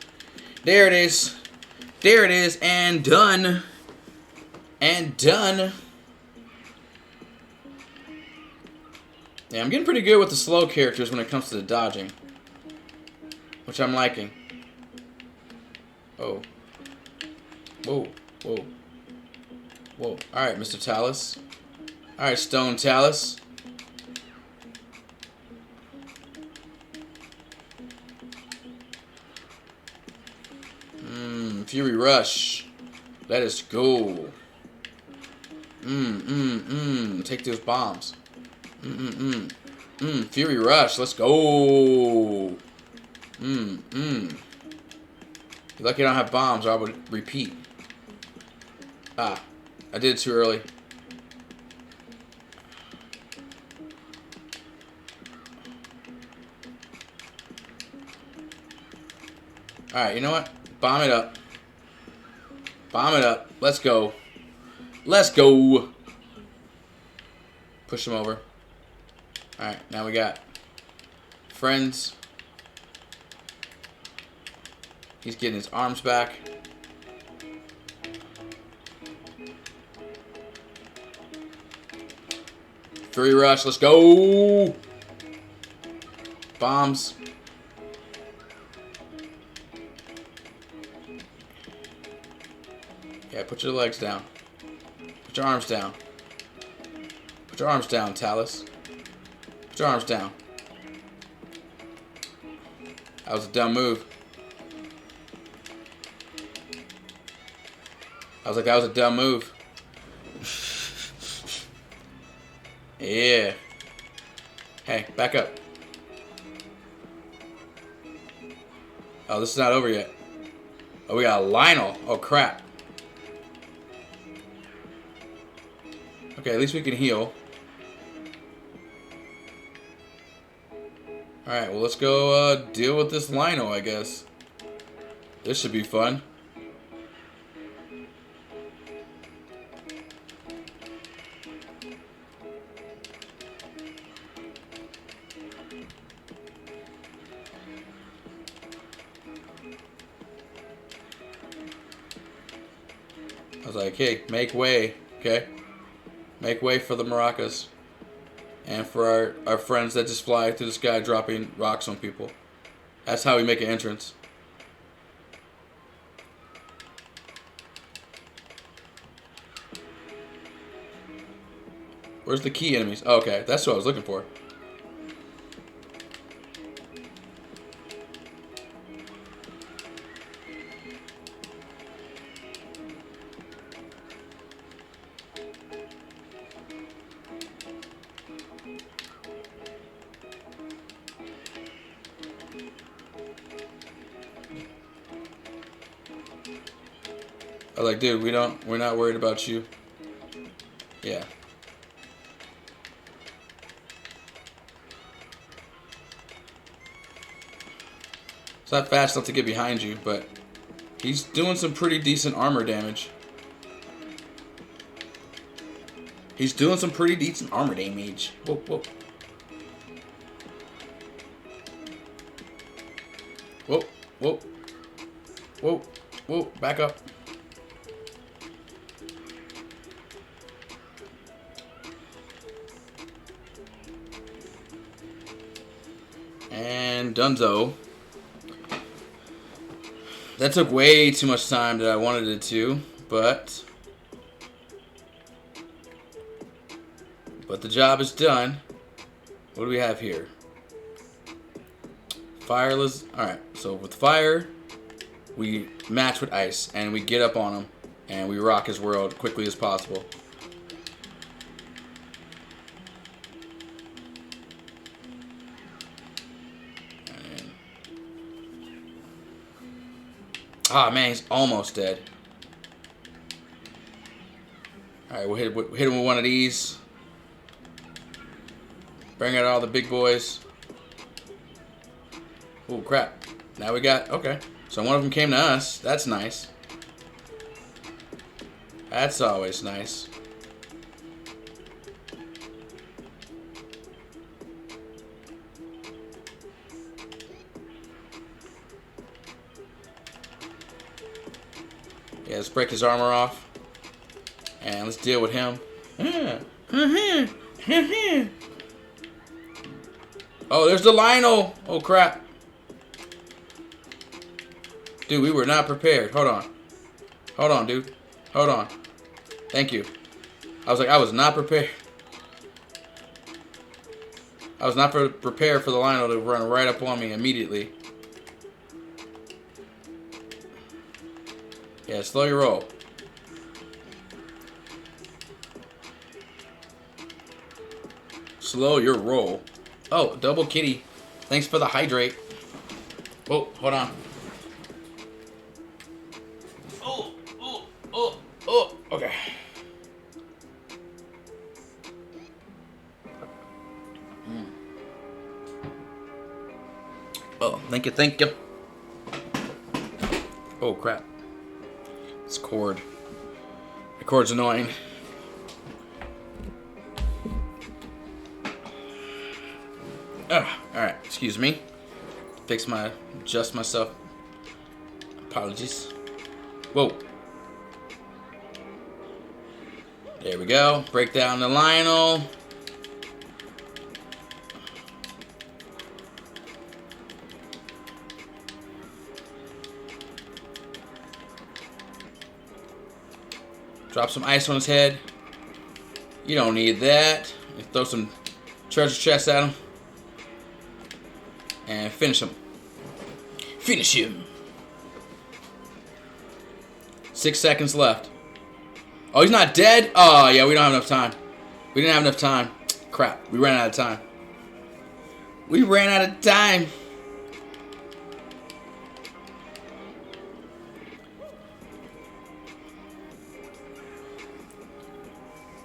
There it is. There it is, and done. And done. Yeah, I'm getting pretty good with the slow characters when it comes to the dodging, which I'm liking. Oh. Whoa. Whoa. Whoa. Alright, Mr. Talus. Alright, Stone Talus. Fury Rush. Let us go. Take those bombs. Fury Rush. Let's go. You're lucky I don't have bombs, or I would repeat. Ah, I did it too early. Alright, you know what? Bomb it up. Bomb it up. Let's go. Let's go. Push him over. Alright, now we got friends. He's getting his arms back. Fury Rush. Let's go. Bombs. Yeah, put your legs down. Put your arms down. Put your arms down, Talus. Put your arms down. That was a dumb move. I was like, that was a dumb move. Yeah. Hey, back up. Oh, this is not over yet. Oh, we got a Lionel. Oh, crap. Okay, at least we can heal. Alright, well, let's go deal with this Lionel, I guess. This should be fun. I was like, hey, make way, okay? Make way for the maracas. And for our friends that just fly through the sky dropping rocks on people. That's how we make an entrance. Where's the key enemies? Oh, okay, that's what I was looking for. I was like, dude, we're not worried about you. Yeah. It's not fast enough to get behind you, but he's doing some pretty decent armor damage. He's doing some pretty decent armor damage. Whoa, whoa. Whoa, whoa. Whoa, whoa, back up. And Dunzo. That took way too much time that I wanted it to, but the job is done. What do we have here? Fireless. Alright, so with fire, we match with ice, and we get up on him, and we rock his world quickly as possible. Ah, man, he's almost dead. Alright, we'll hit him with one of these. Bring out all the big boys. Oh, crap. Now we got... Okay. So one of them came to us. That's nice. That's always nice. Yeah, let's break his armor off. And let's deal with him. Oh, there's the Lionel. Oh, crap. Dude, we were not prepared. Hold on. Hold on, dude. Hold on. Thank you. I was like, I was not prepared. I was not prepared for the Lionel to run right up on me immediately. Yeah, slow your roll. Slow your roll. Oh, double kitty. Thanks for the hydrate. Oh, hold on. Oh, okay. Oh, thank you, thank you. Oh, crap. This cord. The cord's annoying. Alright, excuse me. Adjust myself. Apologies. Whoa. There we go. Break down the Lionel. Drop some ice on his head. You don't need that. Throw some treasure chests at him. And finish him. Finish him. 6 seconds left. Oh, he's not dead? Oh, yeah, we don't have enough time. We didn't have enough time. Crap, we ran out of time. We ran out of time.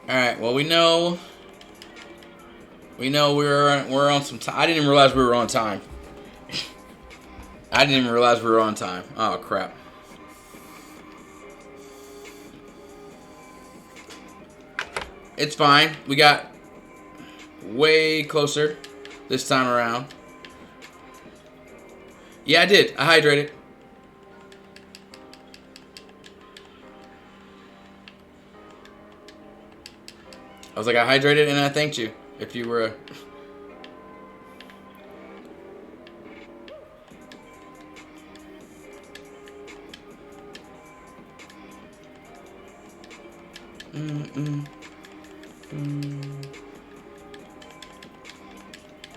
Alright, well, we know we're on some time. I didn't even realize we were on time. I didn't even realize we were on time. Oh, crap. It's fine. We got way closer this time around. Yeah, I did. I hydrated. I was like, I hydrated and I thanked you. If you were...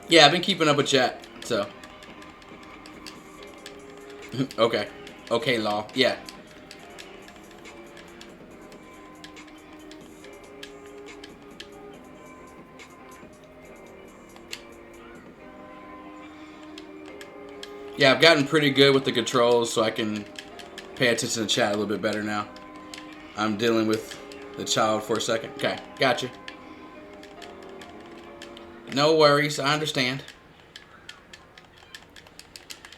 Yeah, I've been keeping up with chat, so. Okay. Okay, law. Yeah. Yeah, I've gotten pretty good with the controls, so I can pay attention to chat a little bit better now. I'm dealing with the child for a second. Okay, gotcha. No worries, I understand.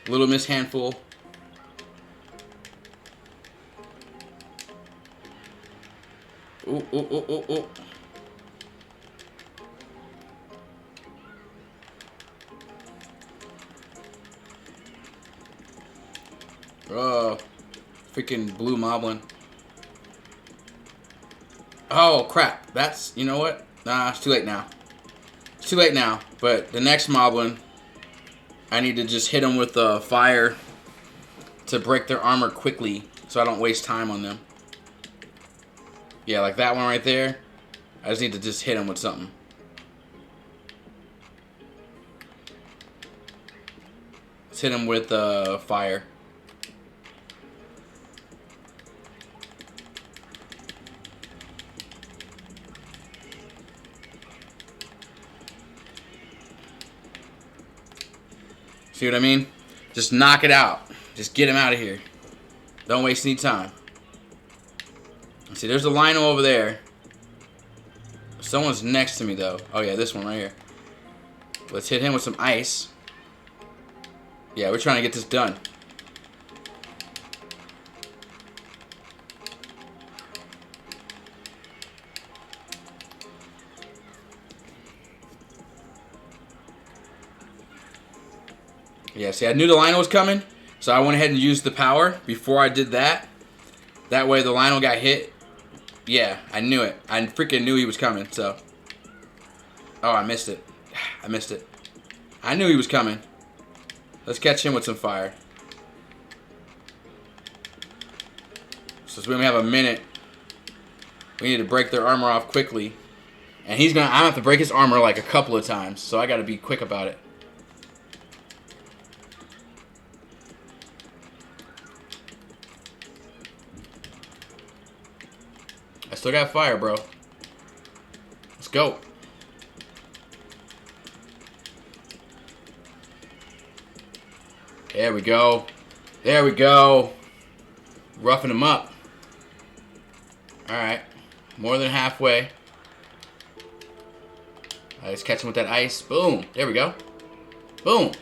Little Miss Handful. Ooh, ooh, ooh, ooh, ooh. Oh, freaking blue moblin. Oh, crap. That's, you know what? Nah, it's too late now. It's too late now. But the next moblin, I need to just hit them with fire to break their armor quickly so I don't waste time on them. Yeah, like that one right there. I just need to just hit them with something. Let's hit them with fire. See what I mean? Just knock it out. Just get him out of here. Don't waste any time. See, there's a Lino over there. Someone's next to me, though. Oh, yeah, this one right here. Let's hit him with some ice. Yeah, we're trying to get this done. Yeah, see, I knew the Lino was coming, so I went ahead and used the power before I did that. That way the Lino got hit. Yeah, I knew it. I freaking knew he was coming, so. Oh, I missed it. I missed it. I knew he was coming. Let's catch him with some fire. So we only have a minute. We need to break their armor off quickly. And he's gonna, I'm gonna have to break his armor like a couple of times, so I gotta be quick about it. I still got fire, bro. Let's go. There we go. There we go. Roughing him up. Alright. More than halfway. Alright, let's catch him with that ice. Boom. There we go. Boom.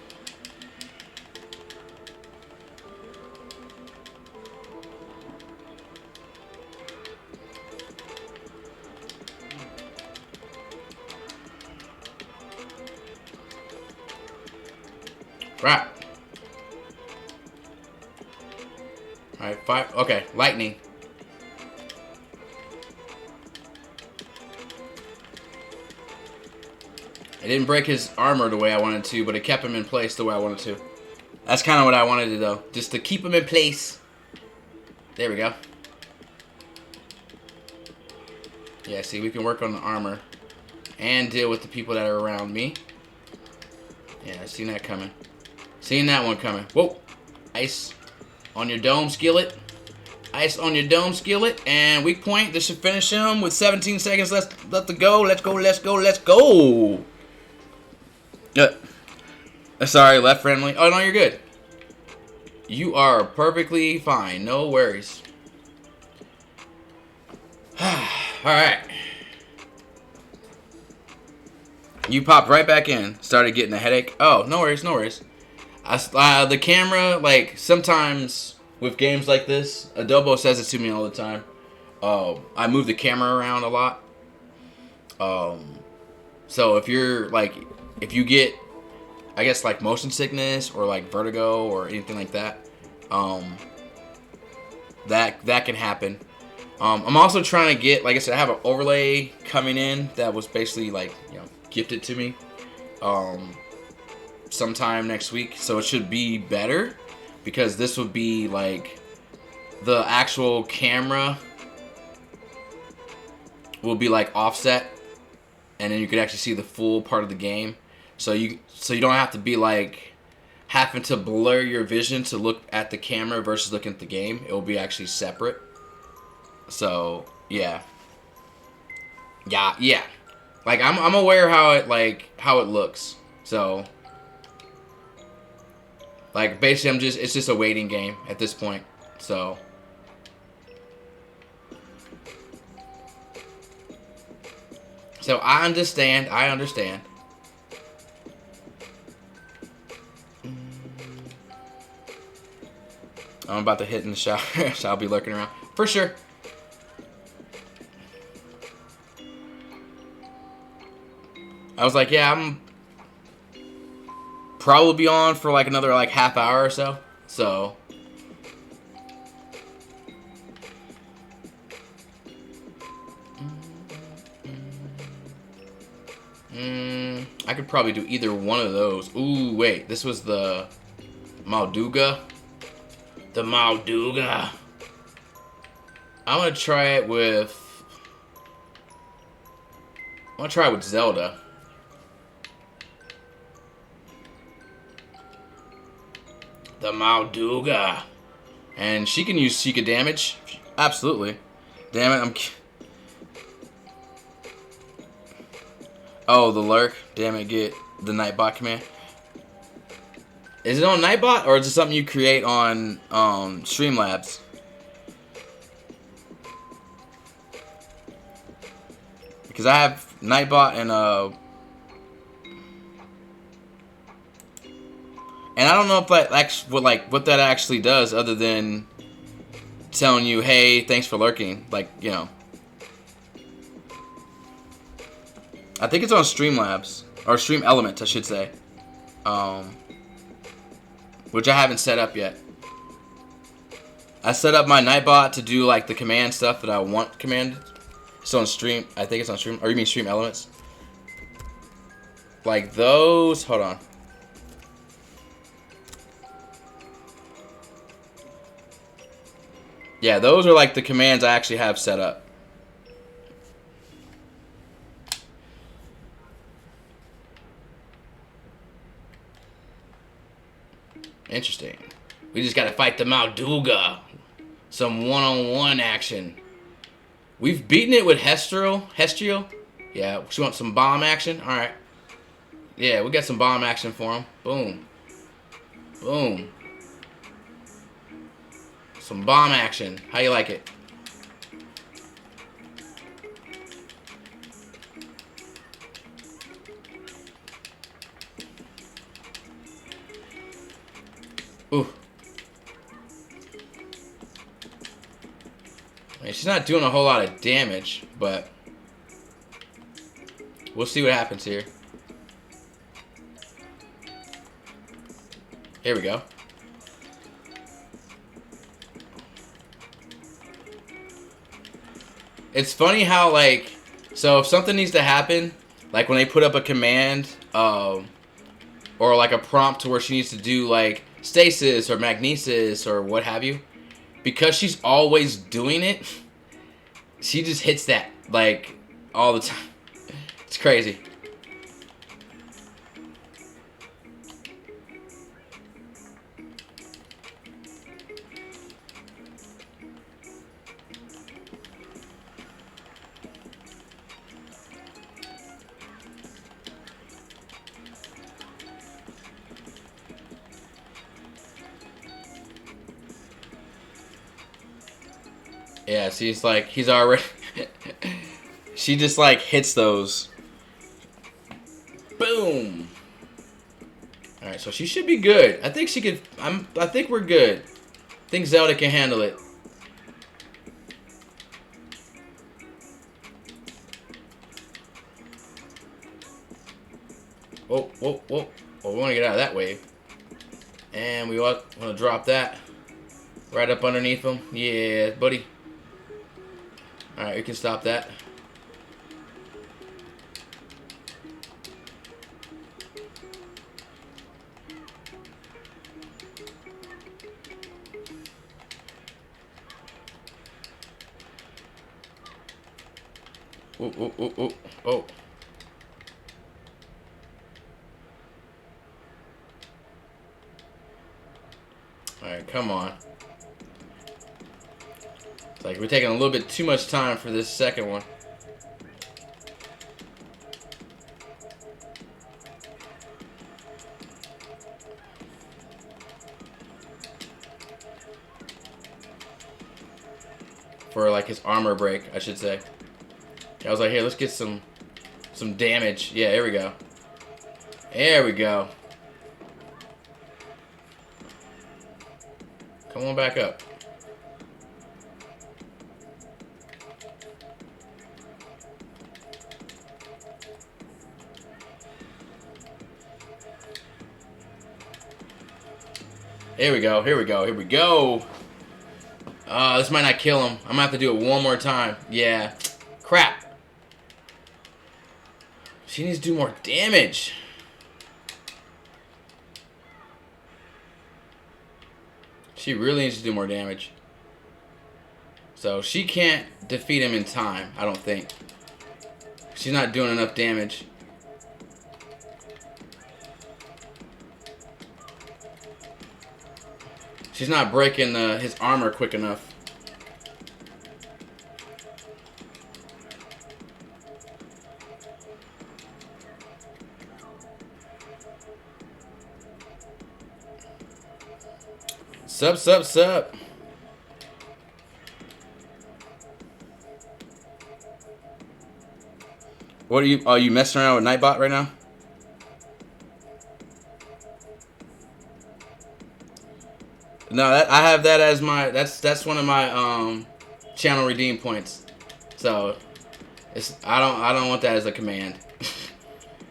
Crap. Alright, fire. Okay, lightning. It didn't break his armor the way I wanted to, but it kept him in place the way I wanted to. That's kind of what I wanted to do, though. Just to keep him in place. There we go. Yeah, see, we can work on the armor and deal with the people that are around me. Yeah, I seen that coming. Seen that one coming. Whoa. Ice on your dome skillet. Ice on your dome skillet. And weak point. This should finish him with 17 seconds left to go. Let's go, let's go, let's go. Sorry, left friendly. Oh, no, you're good. You are perfectly fine. No worries. Alright. You popped right back in. Started getting a headache. Oh, no worries, no worries. The camera, like, sometimes with games like this, Adobo says it to me all the time. I move the camera around a lot. So if you're, like, if you get, I guess, like, motion sickness or, like, vertigo or anything like that, that can happen. I'm also trying to get, like I said, I have an overlay coming in that was basically, like, you know, gifted to me sometime next week, so it should be better because this would be like the actual camera will be like offset, and then you could actually see the full part of the game. So you don't have to be like having to blur your vision to look at the camera versus looking at the game. It will be actually separate. So yeah. Like I'm aware how it looks. So like basically it's just a waiting game at this point. So I understand. I'm about to hit in the shower, so I'll be lurking around for sure. I was like, yeah, I'm probably be on for like another like half hour or so. So I could probably do either one of those. Ooh, wait, this was the Malduga. The Malduga. I'm gonna try it with Zelda. The Malduga. And she can use Sheikah damage. Absolutely. Damn it, Oh, the lurk. Damn it, get the Nightbot command. Is it on Nightbot, or is it something you create on Streamlabs? Because I have Nightbot and I don't know if that what that actually does, other than telling you, hey, thanks for lurking. Like, you know. I think it's on Streamlabs. Or Stream Element, I should say. Which I haven't set up yet. I set up my Nightbot to do like the command stuff that I want commanded. It's on Stream. I think it's on Stream. Or you mean Stream Elements? Like those. Hold on. Yeah, those are like the commands I actually have set up. Interesting. We just gotta fight the Malduga. Some one-on-one action. We've beaten it with Hestrio. Yeah, she wants some bomb action? Alright. Yeah, we got some bomb action for him. Boom. Boom. Some bomb action. How you like it? Ooh. I mean, she's not doing a whole lot of damage, but we'll see what happens here. Here we go. It's funny how, like, so if something needs to happen, like when they put up a command, or like a prompt to where she needs to do like stasis or magnesis or what have you, because she's always doing it, she just hits that like all the time. It's crazy. Yeah, see, it's like he's already. She just like hits those. Boom. All right, so she should be good. I think she could. I think we're good. I think Zelda can handle it. Whoa, whoa, whoa! Oh, we want to get out of that wave, and we want to drop that right up underneath him. Yeah, buddy. All right, we can stop that. Oh, oh, oh, oh, oh. Alright, come on. It's like we're taking a little bit too much time for this second one. For like his armor break, I should say. I was like, hey, let's get some damage. Yeah, here we go. There we go. Come on back up. Here we go, here we go, here we go. This might not kill him. I'm gonna have to do it one more time. Yeah. Crap. She needs to do more damage. She really needs to do more damage. So she can't defeat him in time, I don't think. She's not doing enough damage. She's not breaking his armor quick enough. Sup. What are you messing around with Nightbot right now? No, I have that as my that's one of my channel redeem points. So I don't want that as a command.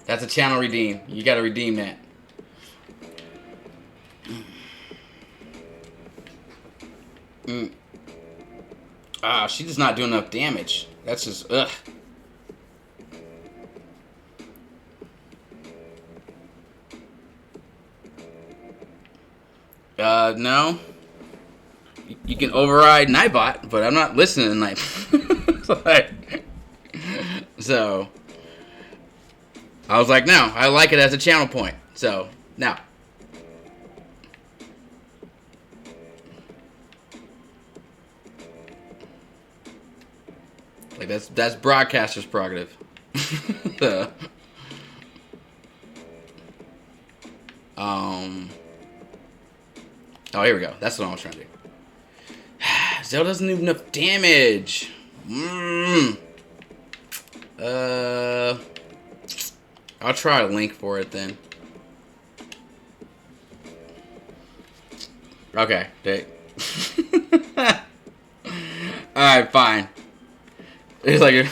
That's a channel redeem. You got to redeem that. She's just not doing enough damage. That's just ugh. No. You can override Nightbot, but I'm not listening to Nightbot. So, I was like, no, I like it as a channel point. So, now. Like, that's broadcaster's prerogative. So, oh, here we go. That's what I was trying to do. Zelda doesn't do enough damage. I'll try a link for it then. Okay, alright, fine. It's like,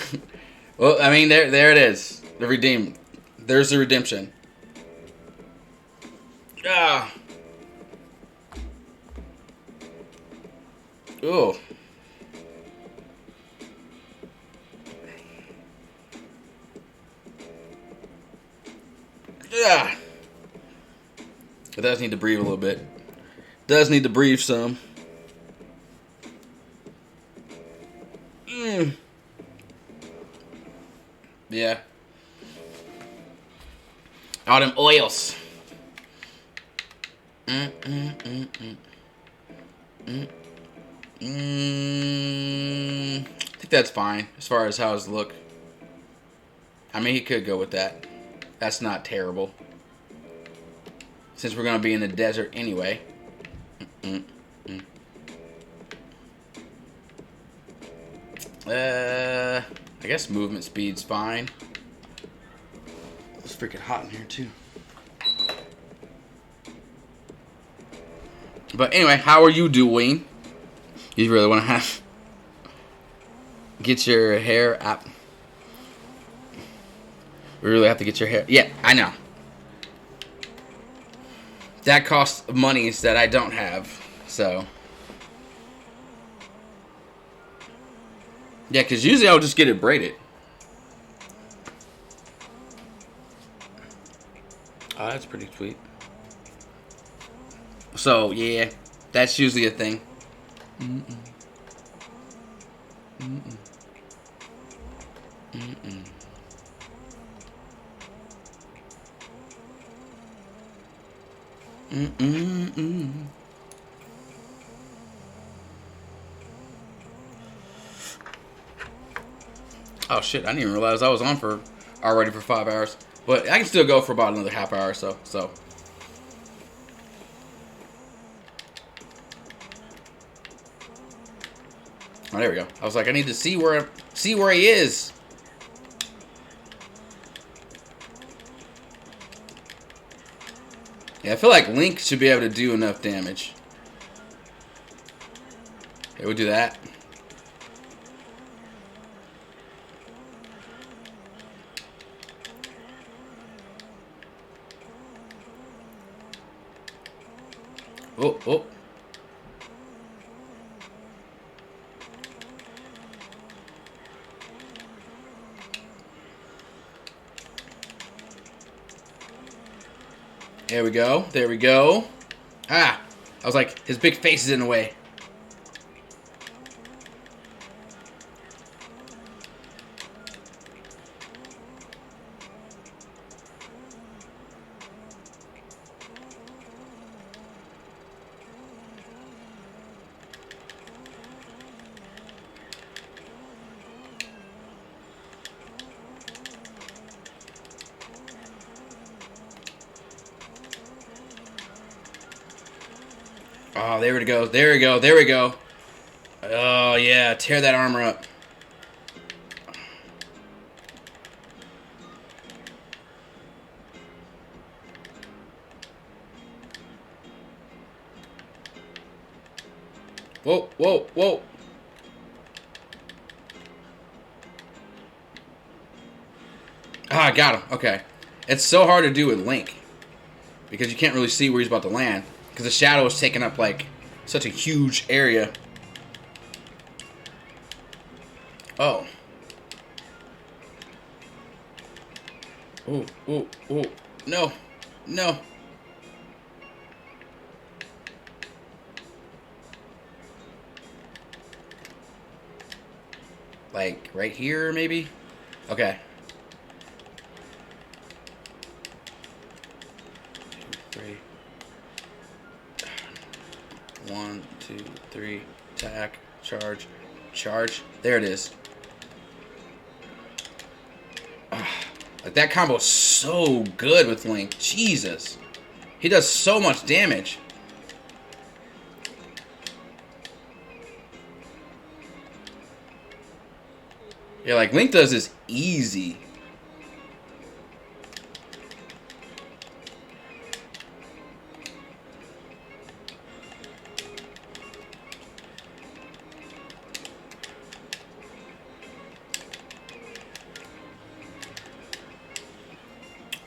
well, I mean, there it is. The redeem. There's the redemption. Ah. Ooh. Yeah. It does need to breathe a little bit. Does need to breathe some. Yeah. All them oils. I think that's fine as far as how his look. I mean, he could go with that. That's not terrible. Since we're going to be in the desert anyway. I guess movement speed's fine. It's freaking hot in here, too. But anyway, how are you doing? You really want to have... Get your hair up. We really have to get your hair... Yeah, I know. That costs monies that I don't have, so... Yeah, because usually I'll just get it braided. Oh, that's pretty sweet. So, yeah, that's usually a thing. Oh shit, I didn't even realize I was on for already for 5 hours. But I can still go for about another half hour or so. Oh, there we go. I was like, I need to see where he is. Yeah, I feel like Link should be able to do enough damage. Okay, we'll do that. Oh, oh. There we go. There we go. Ah! I was like, his big face is in the way. Oh, there it goes. There we go. There we go. Oh, yeah. Tear that armor up. Whoa, whoa, whoa. Ah, I got him. Okay. It's so hard to do with Link. Because you can't really see where he's about to land. Because the shadow is taking up, like, such a huge area. Oh. Oh, oh, oh. No. No. Like, right here, maybe? Okay. 2, 3. 1, 2, 3. Attack. Charge. Charge. There it is. Like, that combo is so good with Link. Jesus. He does so much damage. Yeah, like, Link does this easy.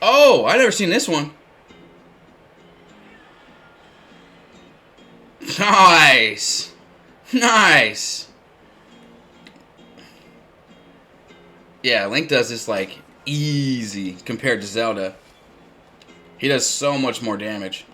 Oh, I never seen this one. Nice. Nice. Yeah, Link does this, like, easy compared to Zelda. He does so much more damage.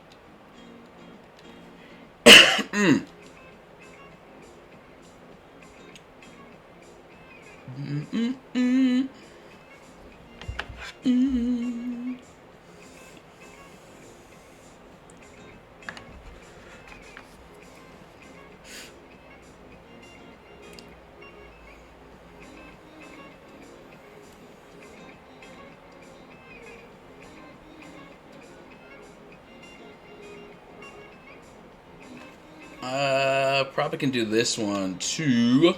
Probably can do this one too.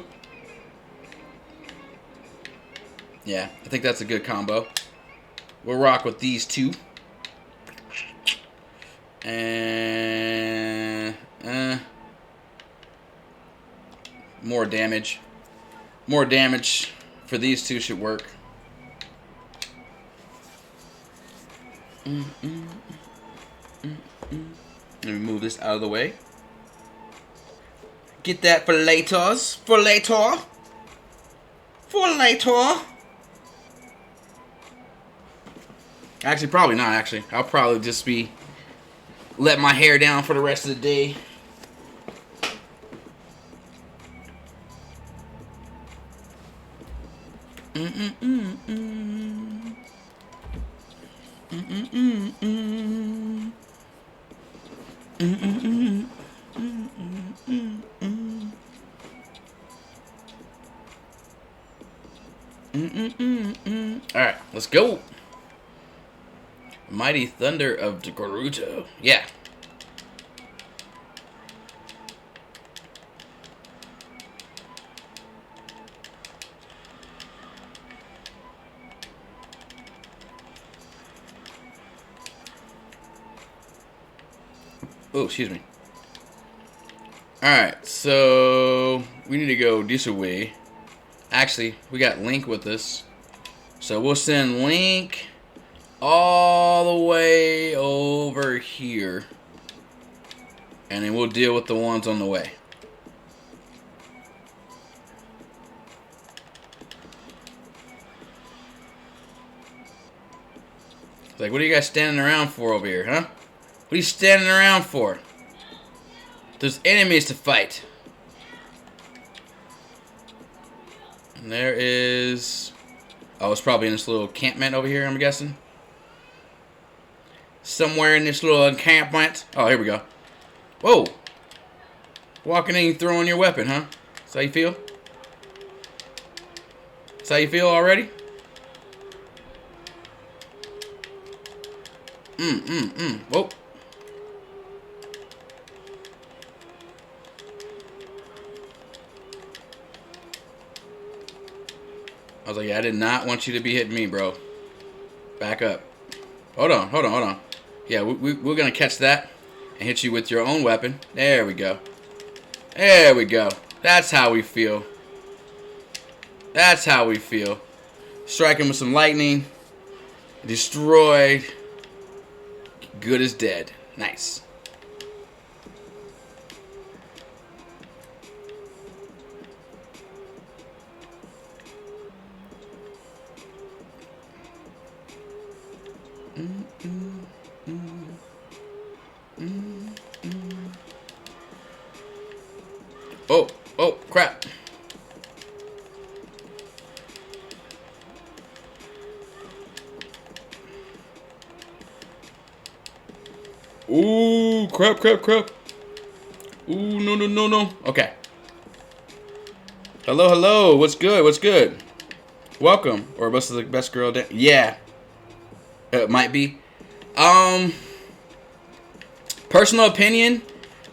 Yeah, I think that's a good combo. We'll rock with these two. And more damage. More damage for these two should work. Let me move this out of the way. Get that for later. For later. For later. Actually, probably not, actually. I'll probably just be... let my hair down for the rest of the day. Alright, let's go. Mighty Thunder of Gerudo. Yeah. Oh, excuse me. Alright, so we need to go this way. Actually, we got Link with us. So we'll send Link all the way over here. And then we'll deal with the ones on the way. It's like, what are you guys standing around for over here, huh? What are you standing around for? There's enemies to fight. And there is... oh, it's probably in this little encampment over here, I'm guessing. Somewhere in this little encampment. Oh, here we go. Whoa. Walking in and throwing your weapon, huh? That's how you feel? That's how you feel already? Whoa. I was like, yeah, I did not want you to be hitting me, bro. Back up. Hold on, hold on, hold on. Yeah, we're going to catch that and hit you with your own weapon. There we go. There we go. That's how we feel. That's how we feel. Strike him with some lightning. Destroyed. Good as dead. Nice. Oh, oh, crap. Ooh, crap, crap, crap. Ooh, no, no, no, no. Okay. Hello, hello. What's good? What's good? Welcome. Or what's the best girl? Yeah. It might be. Personal opinion,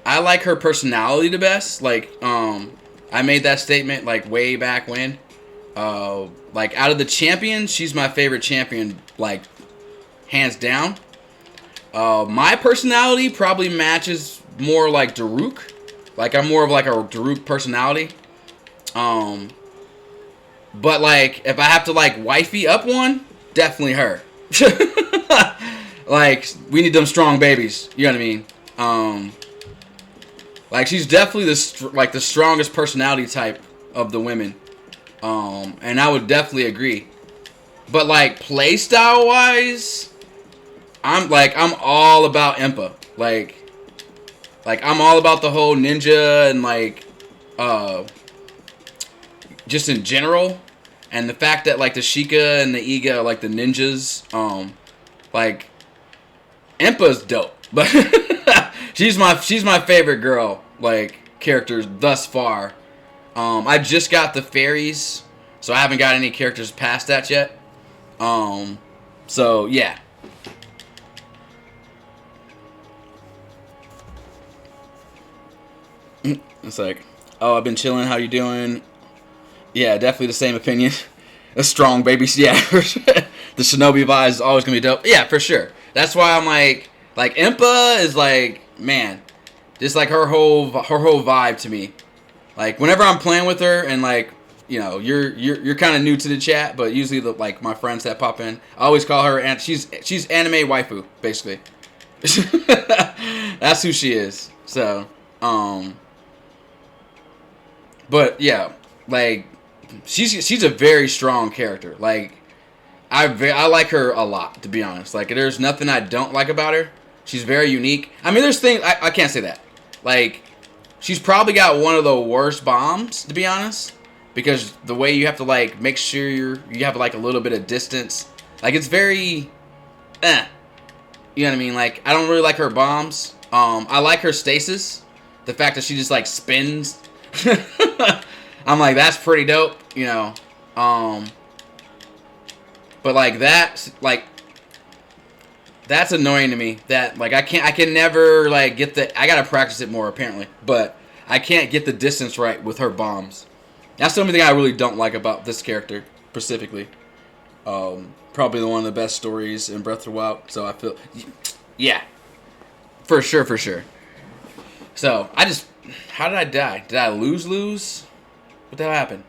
I like her personality the best. Like, I made that statement, like, way back when. Like, out of the champions, she's my favorite champion, like, hands down. My personality probably matches more like Daruk. Like, I'm more of, like, a Daruk personality. But, like, if I have to, like, wifey up one, definitely her. Like, we need them strong babies. You know what I mean? Like, she's definitely the strongest personality type of the women. And I would definitely agree. But, like, playstyle wise, I'm all about Impa. Like I'm all about the whole ninja and, like, just in general. And the fact that like the Sheikah and the Iga are like the ninjas, like Impa's dope, but she's my favorite girl like character thus far. I just got the fairies, so I haven't got any characters past that yet. So yeah. It's like, oh, I've been chilling. How you doing? Yeah, definitely the same opinion. A strong baby. Yeah, for sure. The Shinobi vibe is always gonna be dope. Yeah, for sure. That's why I'm like Impa is like, man, just like her whole vibe to me. Like whenever I'm playing with her, and like, you know, you're kind of new to the chat, but usually like my friends that pop in, I always call her, and she's anime waifu basically. That's who she is. So, but yeah, like she's a very strong character. Like I like her a lot, to be honest. Like there's nothing I don't like about her. She's very unique. I mean, there's things I can't say that. Like she's probably got one of the worst bombs, to be honest, because the way you have to like make sure you have like a little bit of distance. Like it's very, you know what I mean? Like I don't really like her bombs. I like her stasis. The fact that she just like spins. I'm like, that's pretty dope, you know. But like that's annoying to me. That like I can never like get I gotta practice it more apparently. But I can't get the distance right with her bombs. That's the only thing I really don't like about this character specifically. Probably one of the best stories in Breath of the Wild. So I feel, yeah, for sure. So how did I die? Did I lose? What the hell happened?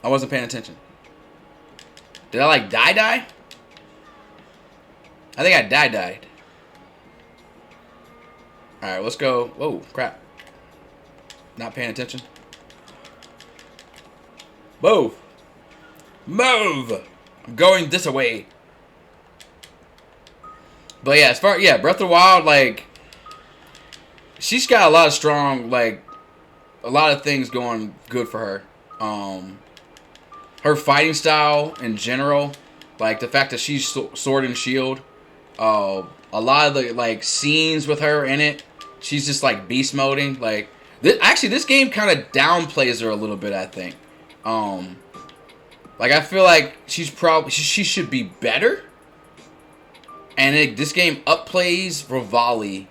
I wasn't paying attention. Did I like die? I think I died. Alright, let's go. Whoa, crap. Not paying attention. Move! I'm going this way. But yeah, Breath of the Wild, like, she's got a lot of strong, like, a lot of things going good for her. Her fighting style in general, like the fact that she's sword and shield, a lot of the like scenes with her in it, she's just like beast moding. Like this game kind of downplays her a little bit, I think. Like I feel like she should be better, and this game upplays Rivali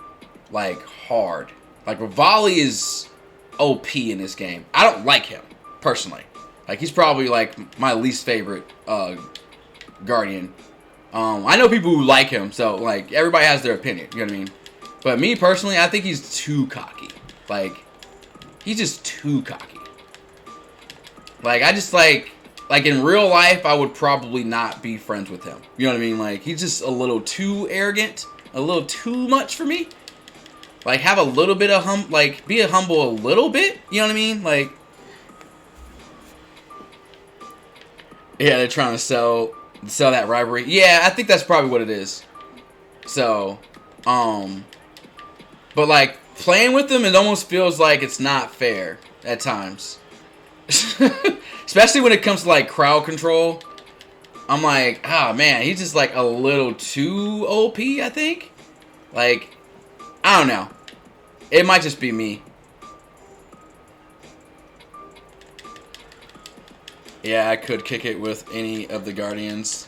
like hard. Like Rivali is OP in this game. I don't like him personally. Like he's probably like my least favorite Guardian. I know people who like him, so like everybody has their opinion. You know what I mean? But me personally, I think he's too cocky. Like he's just too cocky. Like I just like in real life, I would probably not be friends with him. You know what I mean? Like he's just a little too arrogant, a little too much for me. Like have a little bit of be humble a little bit. You know what I mean? Like. Yeah, they're trying to sell that rivalry. Yeah, I think that's probably what it is. So, but like playing with them, it almost feels like it's not fair at times. Especially when it comes to like crowd control. I'm like, oh man, he's just like a little too OP, I think. Like, I don't know. It might just be me. Yeah, I could kick it with any of the Guardians.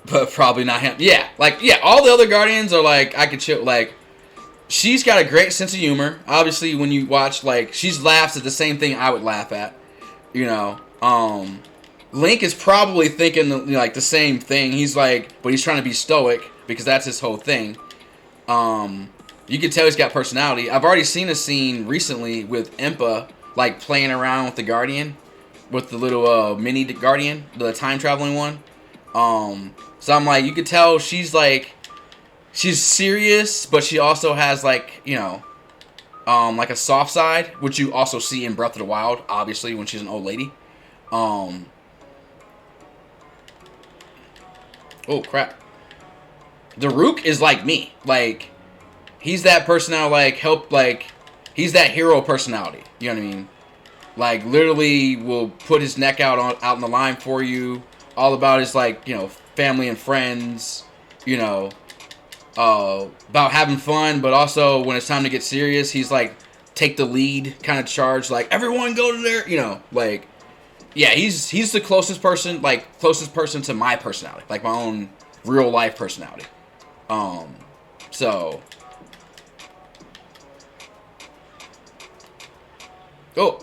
But probably not him. Yeah, like, yeah, all the other Guardians are like, I could chill. Like, she's got a great sense of humor. Obviously, when you watch, like, she laughs at the same thing I would laugh at. You know, Link is probably thinking, you know, like, the same thing. He's like, but he's trying to be stoic because that's his whole thing. You can tell he's got personality. I've already seen a scene recently with Impa, like playing around with the Guardian, with the little mini Guardian, the time traveling one. So I'm like, you could tell she's serious, but she also has like, you know, like a soft side, which you also see in Breath of the Wild, obviously when she's an old lady. Oh crap. Daruk is like me, like he's that personality, like he's that hero personality. You know what I mean? Like, literally will put his neck out in the line for you. All about his, like, you know, family and friends, you know, about having fun, but also when it's time to get serious, he's like, take the lead kind of charge, like, everyone go to their, you know, like, yeah, he's the closest person to my personality, like my own real life personality. So, oh,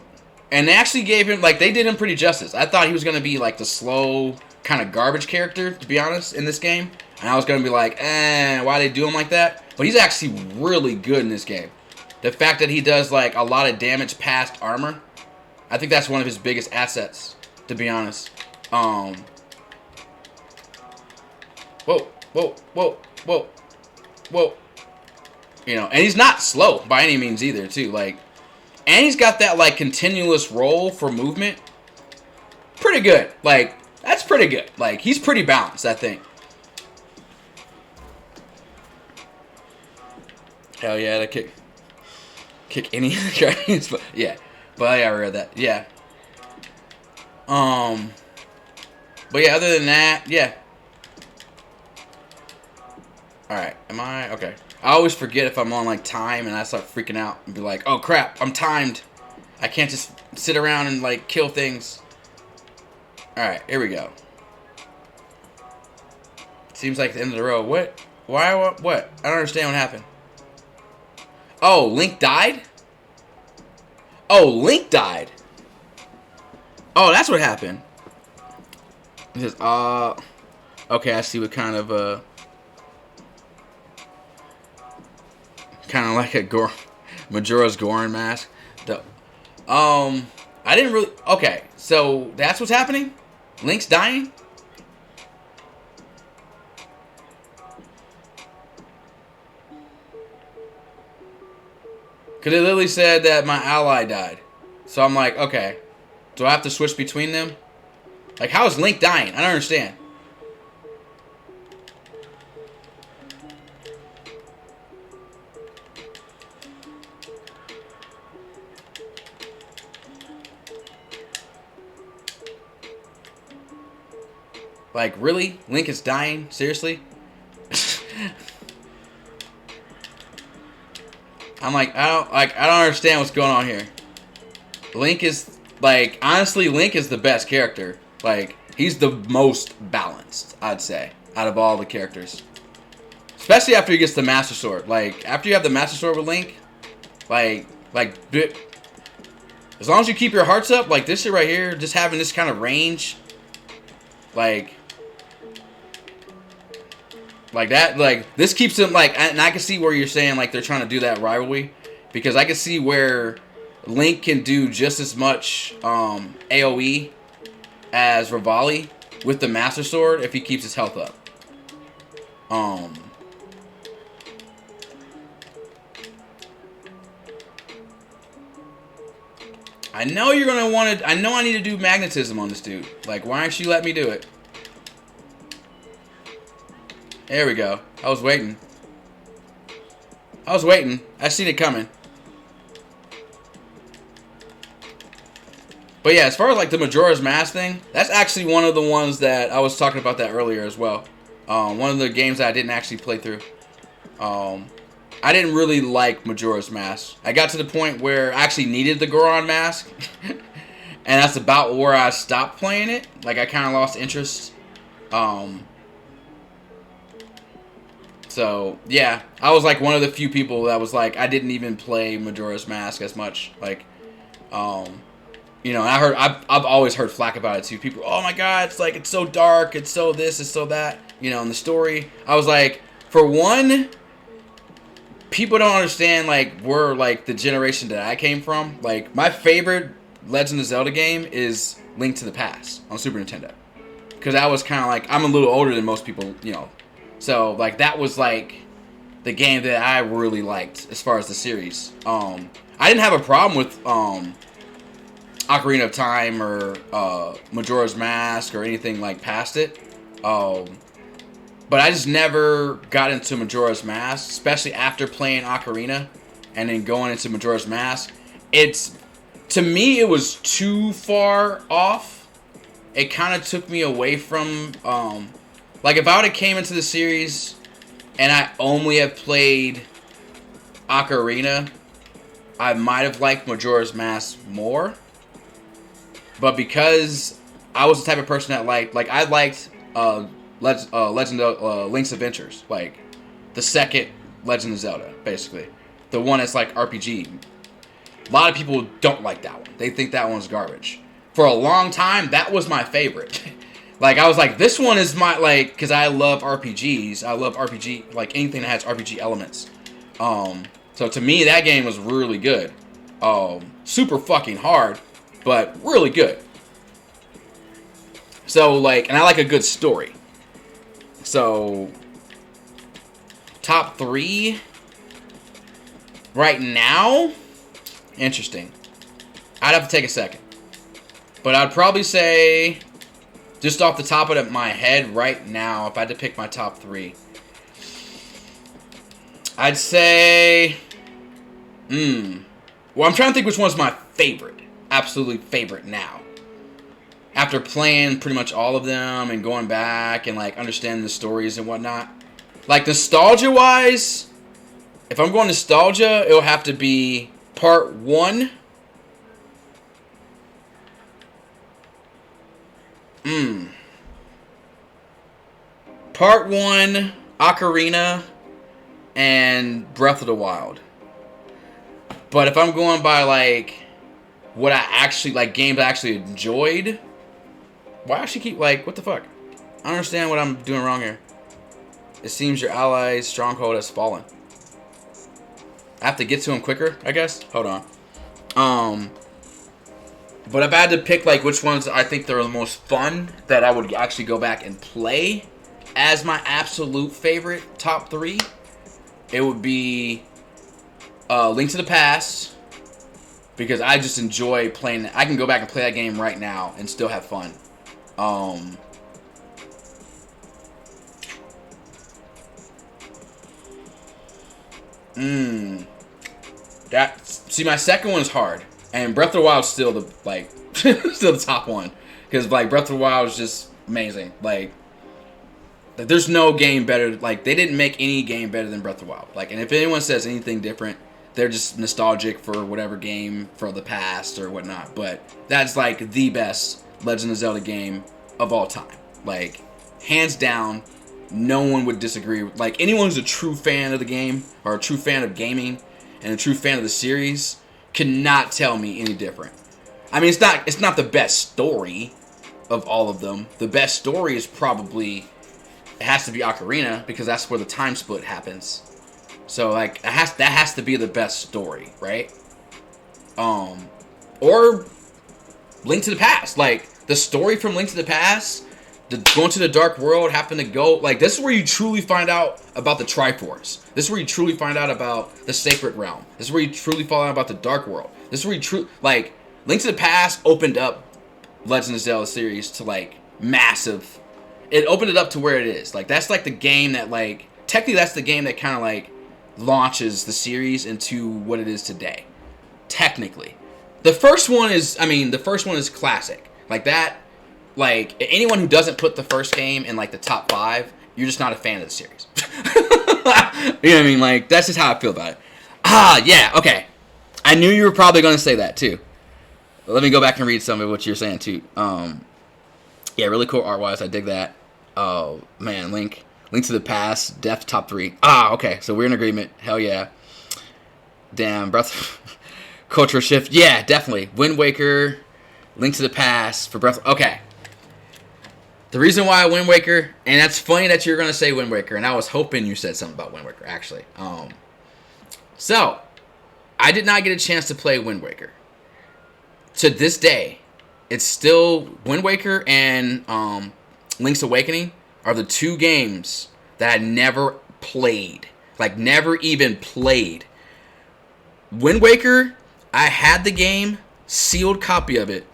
and they actually gave him, like, they did him pretty justice. I thought he was gonna be like the slow kind of garbage character, to be honest, in this game. And I was going to be like, why they do him like that? But he's actually really good in this game. The fact that he does, like, a lot of damage past armor, I think that's one of his biggest assets, to be honest. Whoa, whoa, whoa, whoa, whoa. You know, and he's not slow by any means either, too. Like, and he's got that, like, continuous roll for movement. Pretty good. Like, that's pretty good. Like, he's pretty balanced, I think. Hell yeah, to kick any of the guys. But yeah, but yeah, I read that. Yeah. But yeah, other than that, yeah. All right, am I okay? I always forget if I'm on like time, and I start freaking out and be like, "Oh crap, I'm timed. I can't just sit around and like kill things." All right, here we go. Seems like the end of the road. What? Why? What? I don't understand what happened. Oh, Link died? Oh, Link died. Oh, that's what happened. It says, okay, I see what kind of, kind of like a Majora's Goron mask. I didn't really, okay, so that's what's happening? Link's dying? Because it literally said that my ally died. So I'm like, okay. Do I have to switch between them? Like, how is Link dying? I don't understand. Like, really? Link is dying? Seriously? I'm like, I don't understand what's going on here. Link is, like, honestly, Link is the best character. Like, he's the most balanced, I'd say, out of all the characters. Especially after he gets the Master Sword. Like, after you have the Master Sword with Link, like, as long as you keep your hearts up, like this shit right here, just having this kind of range, like that, like, this keeps him, like, and I can see where you're saying, like, they're trying to do that rivalry, because I can see where Link can do just as much AoE as Rivali with the Master Sword if he keeps his health up. I know you're gonna want to, I know I need to do magnetism on this dude. Like, why aren't you letting me do it? There we go. I was waiting. I seen it coming. But yeah, as far as like the Majora's Mask thing, that's actually one of the ones that I was talking about that earlier as well. One of the games that I didn't actually play through. I didn't really like Majora's Mask. I got to the point where I actually needed the Goron Mask. And that's about where I stopped playing it. Like, I kind of lost interest. So, yeah. I was like one of the few people that was like, I didn't even play Majora's Mask as much. Like, you know, I've always heard flack about it too. People, oh my god, it's like, it's so dark, it's so this, it's so that. You know, in the story. I was like, for one, people don't understand, like, we're, like, the generation that I came from. Like, my favorite Legend of Zelda game is Link to the Past on Super Nintendo. Because that was kind of like, I'm a little older than most people, you know. So, like, that was, like, the game that I really liked as far as the series. I didn't have a problem with Ocarina of Time or Majora's Mask or anything, like, past it. But I just never got into Majora's Mask, especially after playing Ocarina and then going into Majora's Mask. It's to me, it was too far off. It kind of took me away from, like, if I would have came into the series and I only have played Ocarina, I might have liked Majora's Mask more. But because I was the type of person that I liked Legend of Link's Adventures, like the second Legend of Zelda, basically, the one that's like RPG. A lot of people don't like that one. They think that one's garbage. For a long time, that was my favorite. Like, I was like, this one is my, like, because I love RPGs. I love RPG, like, anything that has RPG elements. So to me, that game was really good. Super fucking hard, but really good. So, like, and I like a good story. So, top 3 right now, interesting. I'd have to take a second. But I'd probably say, just off the top of my head right now, if I had to pick my top 3, I'd say, well, I'm trying to think which one's my favorite. Absolutely favorite now. After playing pretty much all of them and going back and, like, understanding the stories and whatnot. Like, nostalgia-wise, if I'm going nostalgia, it'll have to be part 1. Part 1, Ocarina, and Breath of the Wild. But if I'm going by, like, what I actually, like, games I actually enjoyed, why I actually keep, like, what the fuck? I don't understand what I'm doing wrong here. It seems your ally's stronghold has fallen. I have to get to him quicker, I guess? Hold on. But if I had to pick, like, which ones I think they're the most fun that I would actually go back and play as my absolute favorite top 3, it would be Link to the Past, because I just enjoy playing. I can go back and play that game right now and still have fun. See, my second one is hard, and Breath of the Wild is still the, like, still the top one, because, like, Breath of the Wild is just amazing. Like, there's no game better. Like, they didn't make any game better than Breath of the Wild. Like, and if anyone says anything different, they're just nostalgic for whatever game for the past or whatnot. But that's, like, the best Legend of Zelda game of all time. Like, hands down, no one would disagree. Like, anyone who's a true fan of the game, or a true fan of gaming, and a true fan of the series, cannot tell me any different. I mean, it's not the best story of all of them. The best story is probably, it has to be Ocarina, because that's where the time split happens. So, like, that has to be the best story, right? Or Link to the Past. Like, the story from Link to the Past, going to the Dark World, having to go, like, this is where you truly find out about the Triforce. This is where you truly find out about the Sacred Realm. This is where you truly find out about the Dark World. This is where you like, Link to the Past opened up Legend of Zelda series to, like, massive. It opened it up to where it is. Like, that's, like, the game that, like, technically that's the game that kind of, like, launches the series into what it is today. Technically. The first one is classic. Like, that, like, anyone who doesn't put the first game in, like, the top 5, you're just not a fan of the series. You know what I mean? Like, that's just how I feel about it. Yeah, okay. I knew you were probably going to say that, too. But let me go back and read some of what you're saying, too. Yeah, really cool art-wise. I dig that. Oh, man, Link to the Past, Death top 3. Okay, so we're in agreement. Hell yeah. Damn, Breath cultural shift. Yeah, definitely. Wind Waker, Link to the Past for Breath. Okay. The reason why Wind Waker, and that's funny that you're going to say Wind Waker, and I was hoping you said something about Wind Waker, actually. So, I did not get a chance to play Wind Waker. To this day, it's still Wind Waker and Link's Awakening are the 2 games that I never played. Like, never even played. Wind Waker, I had the game, sealed copy of it,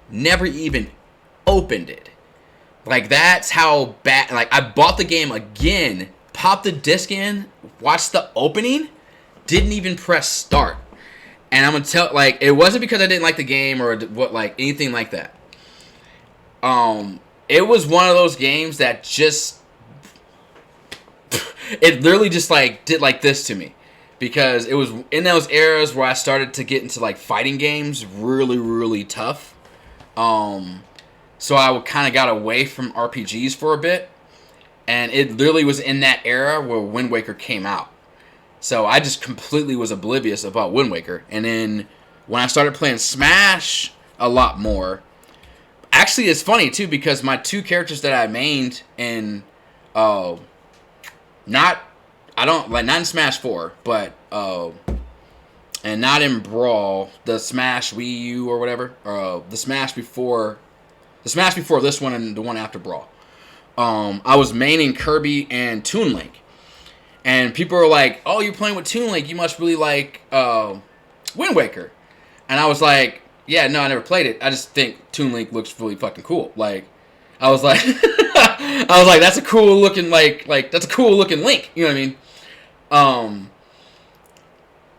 never even opened it. Like, that's how bad. Like, I bought the game again, popped the disc in, watched the opening, didn't even press start. And I'm gonna tell, like, it wasn't because I didn't like the game or what, like, anything like that. It was one of those games that just, it literally just, like, did like this to me. Because it was in those eras where I started to get into, like, fighting games really, really tough. So I kind of got away from RPGs for a bit. And it literally was in that era where Wind Waker came out. So I just completely was oblivious about Wind Waker. And then when I started playing Smash a lot more, actually it's funny too because my two characters that I mained in, not in Smash 4, but and not in Brawl, the Smash Wii U or whatever, the Smash before this one and the one after Brawl. I was maining Kirby and Toon Link. And people are like, oh, you're playing with Toon Link. You must really like Wind Waker. And I was like, yeah, no, I never played it. I just think Toon Link looks really fucking cool. Like, I was like, that's a cool looking, that's a cool looking Link. You know what I mean?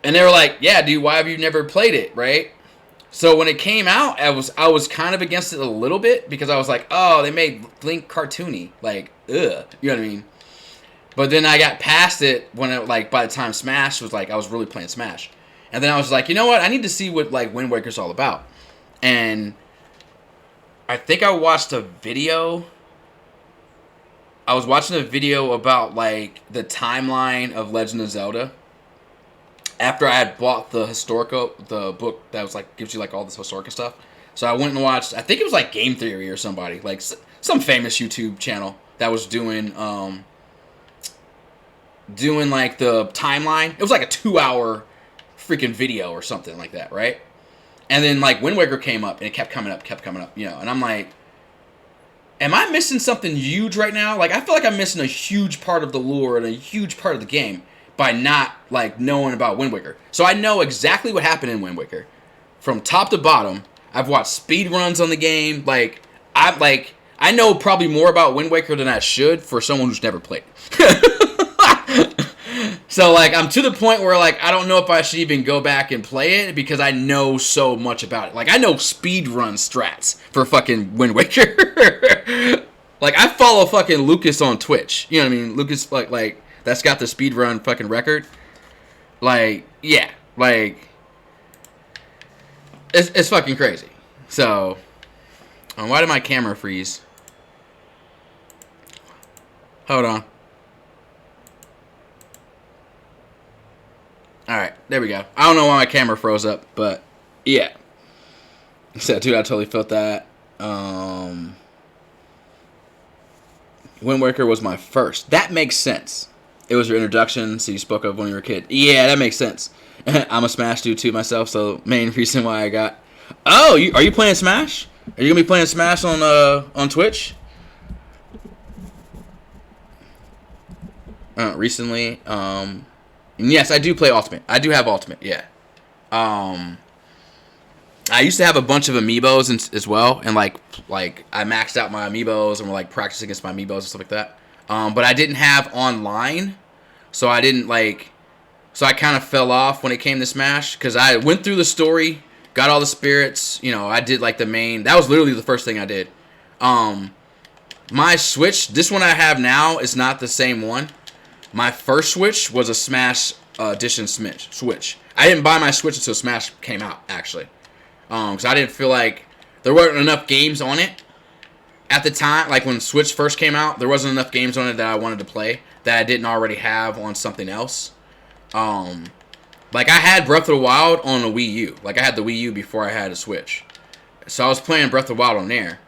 And they were like, yeah, dude, why have you never played it, right? So when it came out, I was kind of against it a little bit because I was like, oh, they made Link cartoony. Like, ugh. You know what I mean? But then I got past it when it, like, by the time Smash was, like, I was really playing Smash. And then I was like, you know what? I need to see what, like, Wind Waker's all about. And I think I watched a video. I was watching a video about, like, the timeline of Legend of Zelda. After I had bought the book that was, like, gives you, like, all this historical stuff. So I went and watched, I think it was, like, Game Theory or somebody. Like, some famous YouTube channel that was doing like the timeline. It was like a 2-hour freaking video or something like that, right? And then like Wind Waker came up and it kept coming up, you know. And I'm like, am I missing something huge right now? Like, I feel like I'm missing a huge part of the lore and a huge part of the game by not like knowing about Wind Waker. So I know exactly what happened in Wind Waker from top to bottom. I've watched speed runs on the game. I know probably more about Wind Waker than I should for someone who's never played. So, like, I'm to the point where, like, I don't know if I should even go back and play it because I know so much about it. Like, I know speedrun strats for fucking Wind Waker. Like, I follow fucking Lucas on Twitch. You know what I mean? Lucas, like that's got the speedrun fucking record. Like, yeah. Like, it's fucking crazy. So, why did my camera freeze? Hold on. Alright, there we go. I don't know why my camera froze up, but yeah. So, dude, I totally felt that. Wind Waker was my first. That makes sense. It was your introduction, so you spoke of when you were a kid. Yeah, that makes sense. I'm a Smash dude too myself, so main reason why I got... Oh, are you playing Smash? Are you going to be playing Smash on Twitch? Recently, yes, I do play Ultimate. I do have Ultimate, yeah. I used to have a bunch of amiibos as well, and like I maxed out my amiibos and were like practicing against my amiibos and stuff like that. But I didn't have online, so I didn't so I kind of fell off when it came to Smash because I went through the story, got all the spirits. You know, I did like the main. That was literally the first thing I did. My Switch, this one I have now, is not the same one. My first Switch was a Smash Edition Switch. I didn't buy my Switch until Smash came out, actually. Because I didn't feel like there weren't enough games on it at the time. Like, when Switch first came out, there wasn't enough games on it that I wanted to play that I didn't already have on something else. Like, I had Breath of the Wild on a Wii U. Like, I had the Wii U before I had a Switch. So I was playing Breath of the Wild on there.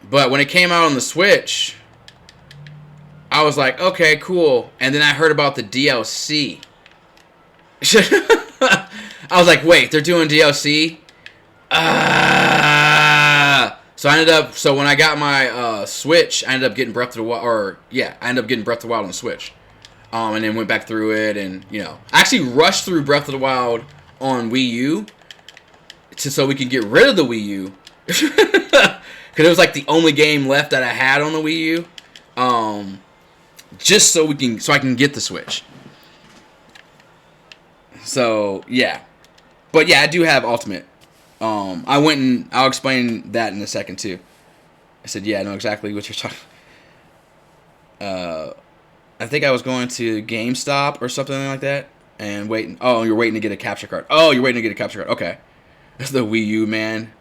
But when it came out on the Switch... I was like, okay, cool. And then I heard about the DLC. I was like, wait, they're doing DLC? So when I got my Switch, I ended up getting Breath of the Wild, I ended up getting Breath of the Wild on the Switch. And then went back through it, and, you know. I actually rushed through Breath of the Wild on Wii U so we could get rid of the Wii U. Because it was like the only game left that I had on the Wii U. Just so I can get the Switch. So yeah, but yeah, I do have Ultimate. I went and I'll explain that in a second too. I said, yeah, I know exactly what you're talking. I think I was going to GameStop or something like that, and waiting. Oh, you're waiting to get a capture card. Oh, you're waiting to get a capture card. Okay, that's the Wii U, man.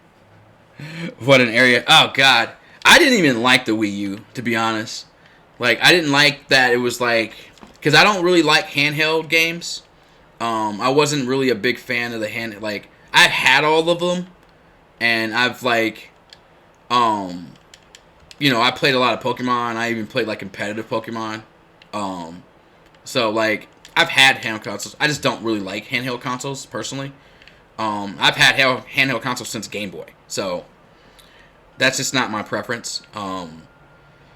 What an area. Oh God, I didn't even like the Wii U, to be honest. Like, I didn't like that it was like, because I don't really like handheld games. I wasn't really a big fan of the hand. Like, I've had all of them, and I've like, I played a lot of Pokemon. I even played like competitive Pokemon. So like, I've had handheld consoles. I just don't really like handheld consoles personally. I've had handheld consoles since Game Boy, so that's just not my preference.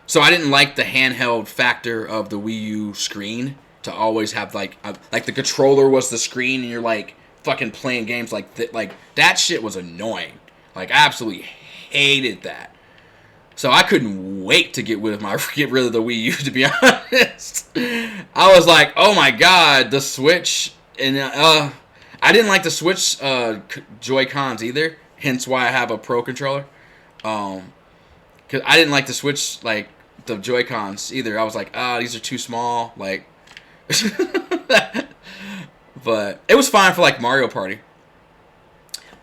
So I didn't like the handheld factor of the Wii U screen to always have like the controller was the screen and you're like fucking playing games like that shit was annoying. Like, I absolutely hated that. So I couldn't wait to get rid of the Wii U, to be honest. I was like, oh my god, the Switch, and I didn't like the Switch Joy-Cons either. Hence why I have a Pro controller. Cause I didn't like the Switch, like the Joy-Cons either. I was like, these are too small. Like, but it was fine for like Mario Party.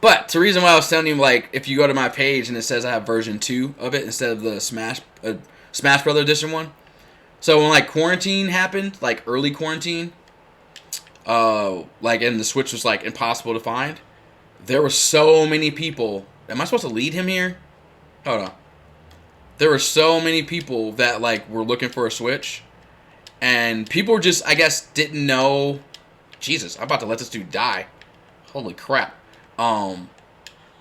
But the reason why I was telling you, like, if you go to my page and it says I have version 2 of it instead of the Smash Brother Edition one. So when like quarantine happened, like early quarantine, like, and the Switch was like impossible to find, there were so many people. Am I supposed to lead him here? Hold on. There were so many people that like were looking for a Switch, and people just, I guess, didn't know. Jesus, I'm about to let this dude die. Holy crap.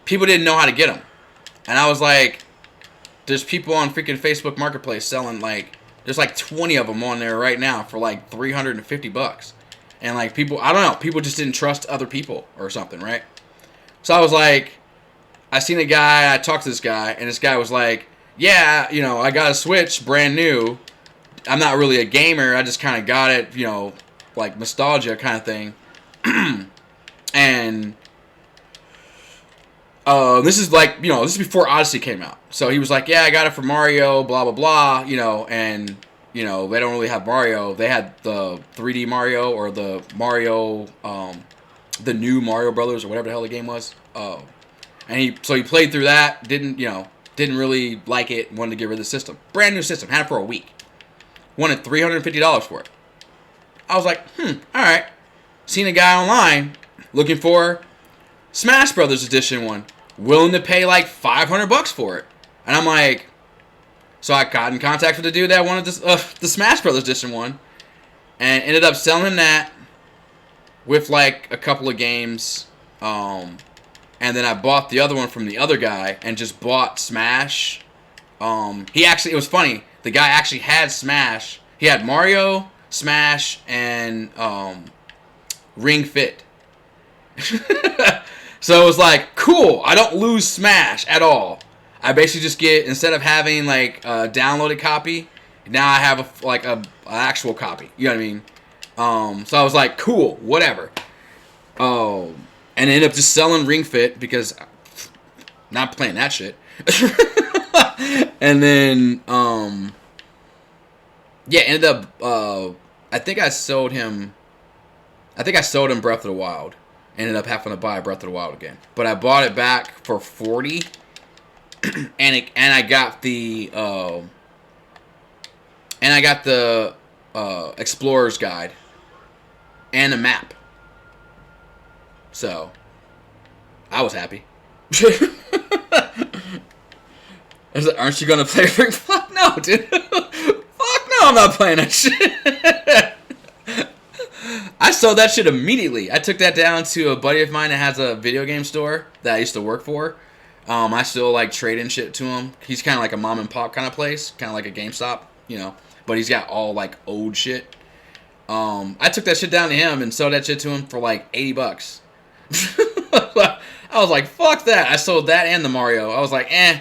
People didn't know how to get them. And I was like, there's people on freaking Facebook Marketplace selling, like, there's like 20 of them on there right now for like $350. And like, people, I don't know, people just didn't trust other people or something, right? So I was like, I seen a guy, I talked to this guy, and this guy was like, yeah, I got a Switch, brand new. I'm not really a gamer, I just kind of got it, like nostalgia kind of thing. And this is like, this is before Odyssey came out. So he was like, yeah, I got it for Mario, blah, blah, blah, and, they don't really have Mario. They had the 3D Mario or the Mario, the new Mario Brothers or whatever the hell the game was. And he played through that, didn't really like it, wanted to get rid of the system. Brand new system, had it for a week. Wanted $350 for it. I was like, alright. Seen a guy online looking for Smash Brothers Edition one, willing to pay like $500 for it. And I'm like, so I got in contact with the dude that wanted the Smash Brothers Edition one, and ended up selling him that with like a couple of games. And then I bought the other one from the other guy and just bought Smash. It was funny. The guy actually had Smash. He had Mario, Smash, and Ring Fit. So it was like, cool, I don't lose Smash at all. I basically just get, instead of having like a downloaded copy, now I have an actual copy. You know what I mean? So I was like, cool, whatever. And I ended up just selling Ring Fit because not playing that shit. And then, ended up, I think I sold him Breath of the Wild. Ended up having to buy Breath of the Wild again, but I bought it back for $40, and I got the Explorer's Guide and a map. So I was happy. I was like, aren't you gonna play Ring? Fuck no, dude. Fuck no, I'm not playing that shit. I sold that shit immediately. I took that down to a buddy of mine that has a video game store that I used to work for. I still like trading shit to him. He's kind of like a mom and pop kind of place, kind of like a GameStop, but he's got all like old shit. I took that shit down to him and sold that shit to him for like $80. I was like, fuck that. I sold that and the Mario. I was like, eh.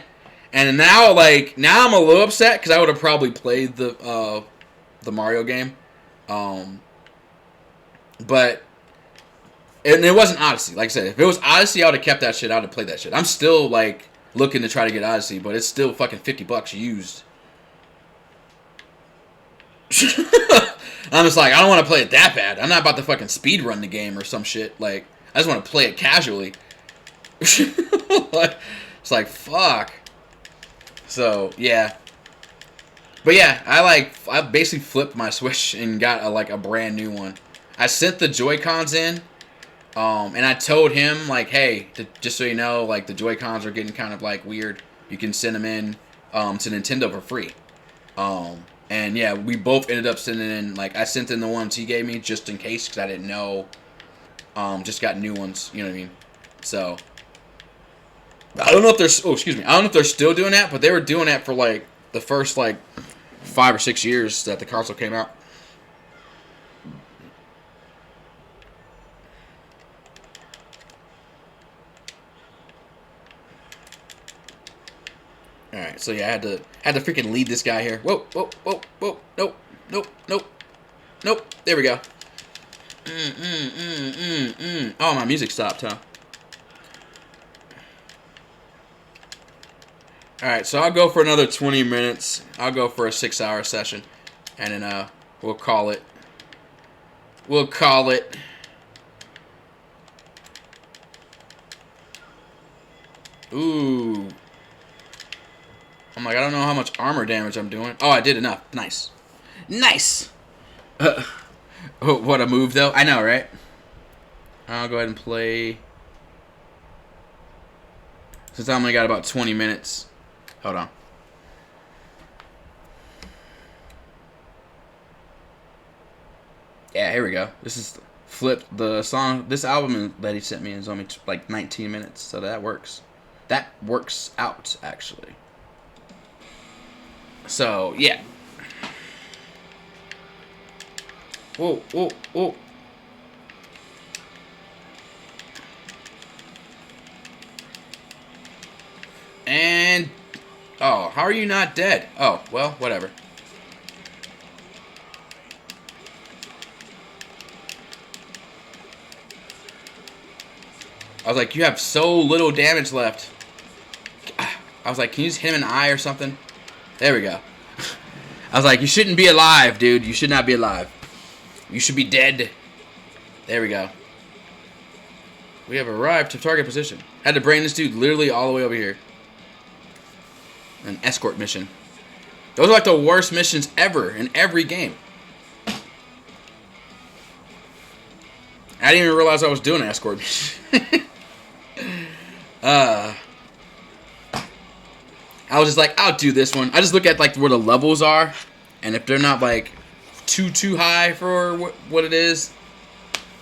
And now I'm a little upset because I would have probably played the Mario game. But And it wasn't Odyssey. Like I said, if it was Odyssey, I would have kept that shit. I would have played that shit. I'm still like looking to try to get Odyssey, but it's still fucking $50 used. I'm just like, I don't want to play it that bad. I'm not about to fucking speed run the game or some shit. Like, I just want to play it casually. It's like, fuck. So, yeah. But yeah, I basically flipped my Switch and got a brand new one. I sent the Joy-Cons in, and I told him, like, hey, just so you know, like, the Joy-Cons are getting kind of, like, weird. You can send them in to Nintendo for free. And yeah, we both ended up sending in, like, I sent in the ones he gave me just in case, because I didn't know. Just got new ones, you know what I mean? So, I don't know if they're, I don't know if they're still doing that, but they were doing that for, like, the first, like, 5 or 6 years that the console came out. Alright, so yeah, I had to freaking lead this guy here. Whoa, whoa, whoa, whoa, nope, nope, nope, nope, there we go. Oh, my music stopped, huh? Alright, so I'll go for another 20 minutes. I'll go for a 6-hour session. And then, we'll call it. We'll call it. Ooh. I'm like, I don't know how much armor damage I'm doing. Oh, I did enough. Nice. Nice! What a move, though. I know, right? I'll go ahead and play. Since I only got about 20 minutes. Hold on. Yeah, here we go. This is Flip. The song, this album that he sent me is only like 19 minutes, so that works. That works out, actually. So, yeah. Whoa, whoa, whoa. And, oh, how are you not dead? Oh, well, whatever. I was like, you have so little damage left. I was like, can you just hit him in the eye or something? There we go. I was like, you shouldn't be alive, dude. You should not be alive. You should be dead. There we go. We have arrived to target position. Had to bring this dude literally all the way over here. An escort mission. Those are like the worst missions ever in every game. I didn't even realize I was doing an escort mission. I was just like, I'll do this one. I just look at like where the levels are, and if they're not like too high for what it is,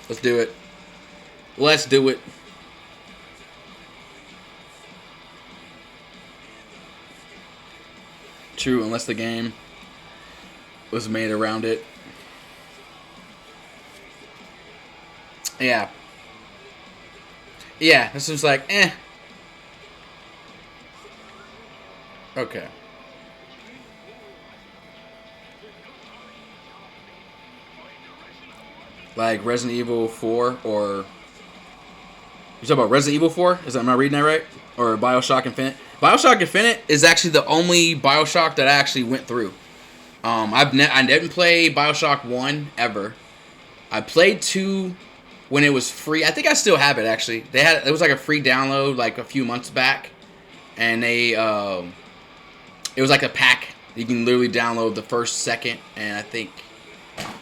let's do it. Let's do it. True, unless the game was made around it. Yeah. Yeah, this was like, eh. Okay. Like Resident Evil 4 or... You talking about Resident Evil 4? Am I reading that right? Or Bioshock Infinite? Bioshock Infinite is actually the only Bioshock that I actually went through. I didn't play Bioshock 1 ever. I played 2 when it was free. I think I still have it, actually. It was like a free download like a few months back. And it was like a pack. You can literally download the first, second, and I think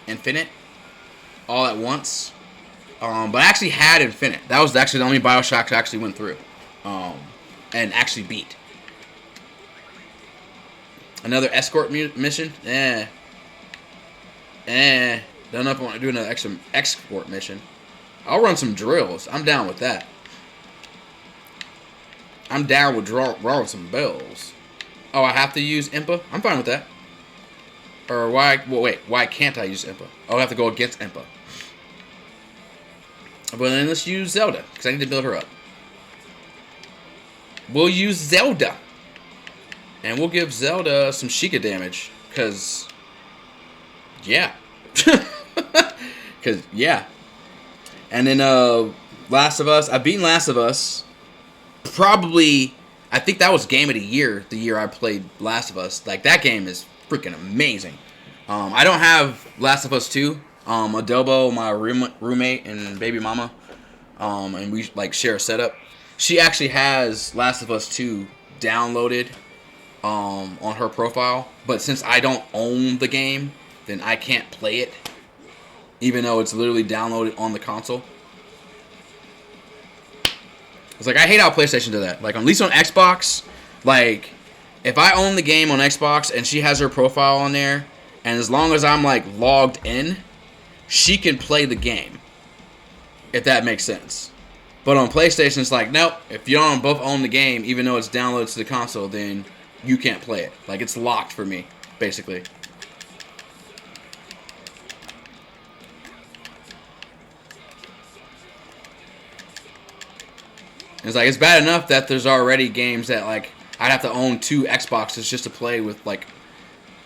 Infinite all at once. But I actually had Infinite. That was actually the only Bioshock I actually went through. And actually beat. Another escort mission? Don't know if I want to do another escort mission. I'll run some drills. I'm down with that. I'm down with drawing some bells. Oh, I have to use Impa? I'm fine with that. Or why... Well, wait. Why can't I use Impa? Oh, I have to go against Impa. But then let's use Zelda, because I need to build her up. We'll use Zelda. And we'll give Zelda some Sheikah damage. Because... Yeah. Because, yeah. And then Last of Us. I've beaten Last of Us. Probably, I think that was game of the year I played Last of Us. Like, that game is freaking amazing. I don't have Last of Us 2. Adobo, my roommate and baby mama, and we like share a setup. She actually has Last of Us 2 downloaded on her profile, but since I don't own the game, then I can't play it, even though it's literally downloaded on the console. It's like, I hate how PlayStation does that. Like, at least on Xbox, like, if I own the game on Xbox and she has her profile on there, and as long as I'm, like, logged in, she can play the game, if that makes sense. But on PlayStation, it's like, nope, if you don't both own the game, even though it's downloaded to the console, then you can't play it. Like, it's locked for me, basically. It's like, it's bad enough that there's already games that, like, I'd have to own 2 Xboxes just to play with, like,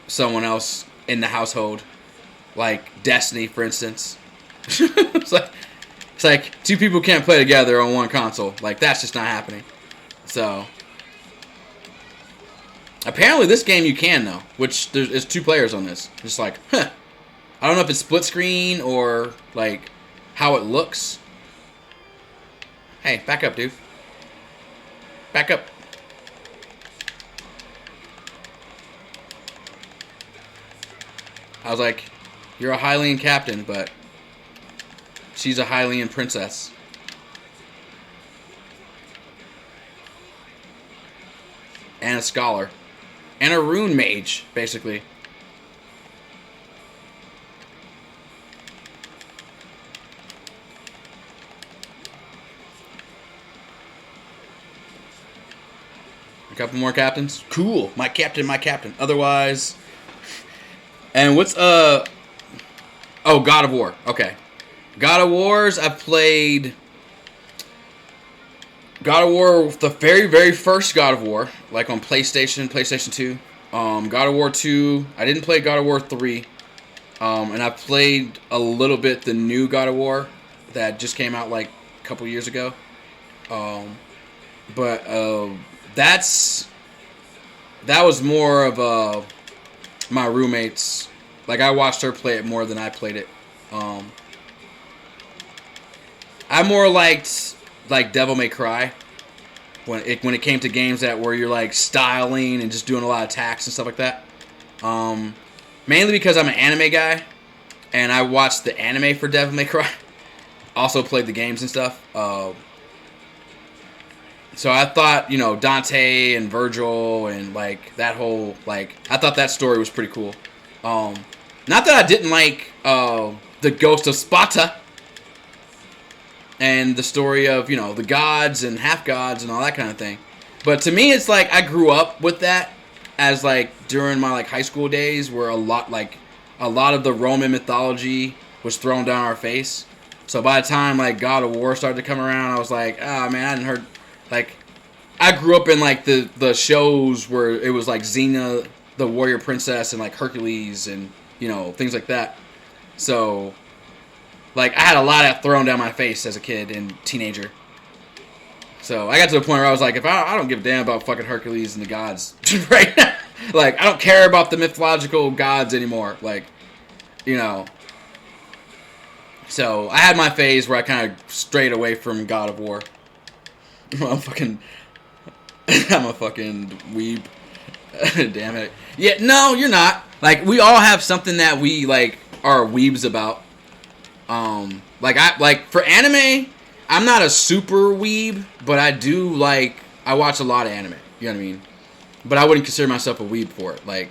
someone else in the household. Like Destiny, for instance. It's like 2 people can't play together on one console. Like, that's just not happening. So, apparently this game you can, though. Which, there's 2 players on this. Just like, huh. I don't know if it's split screen or, like, how it looks. Hey, back up, dude. Back up. I was like, you're a Hylian captain, but she's a Hylian princess. And a scholar. And a rune mage, basically. A couple more captains. Cool. My captain, my captain. Otherwise... And what's, Oh, God of War. Okay. God of Wars, I've played... God of War, the very, very first God of War. Like on PlayStation 2. God of War 2. I didn't play God of War 3. And I played a little bit the new God of War that just came out like a couple years ago. But that was more of my roommate's. Like, I watched her play it more than I played it. I more liked like Devil May Cry when it came to games that where you're like styling and just doing a lot of attacks and stuff like that. Mainly because I'm an anime guy and I watched the anime for Devil May Cry. Also played the games and stuff. So I thought, you know, Dante and Virgil and like that whole, like, I thought that story was pretty cool. Not that I didn't like the Ghost of Sparta and the story of, you know, the gods and half gods and all that kind of thing. But to me, it's like I grew up with that as like during my like high school days, where a lot of the Roman mythology was thrown down our face. So by the time like God of War started to come around, I was like, oh man, I hadn't heard. Like, I grew up in like the shows where it was like Xena, the warrior princess, and like Hercules and, you know, things like that. So, like, I had a lot of that thrown down my face as a kid and teenager. So I got to the point where I was like, if I don't give a damn about fucking Hercules and the gods right now. Like, I don't care about the mythological gods anymore. Like, you know. So I had my phase where I kind of strayed away from God of War. I'm a fucking weeb. Damn it. Yeah, no, you're not. Like, we all have something that we, like, are weebs about. Like, for anime, I'm not a super weeb, but I watch a lot of anime. You know what I mean? But I wouldn't consider myself a weeb for it. Like,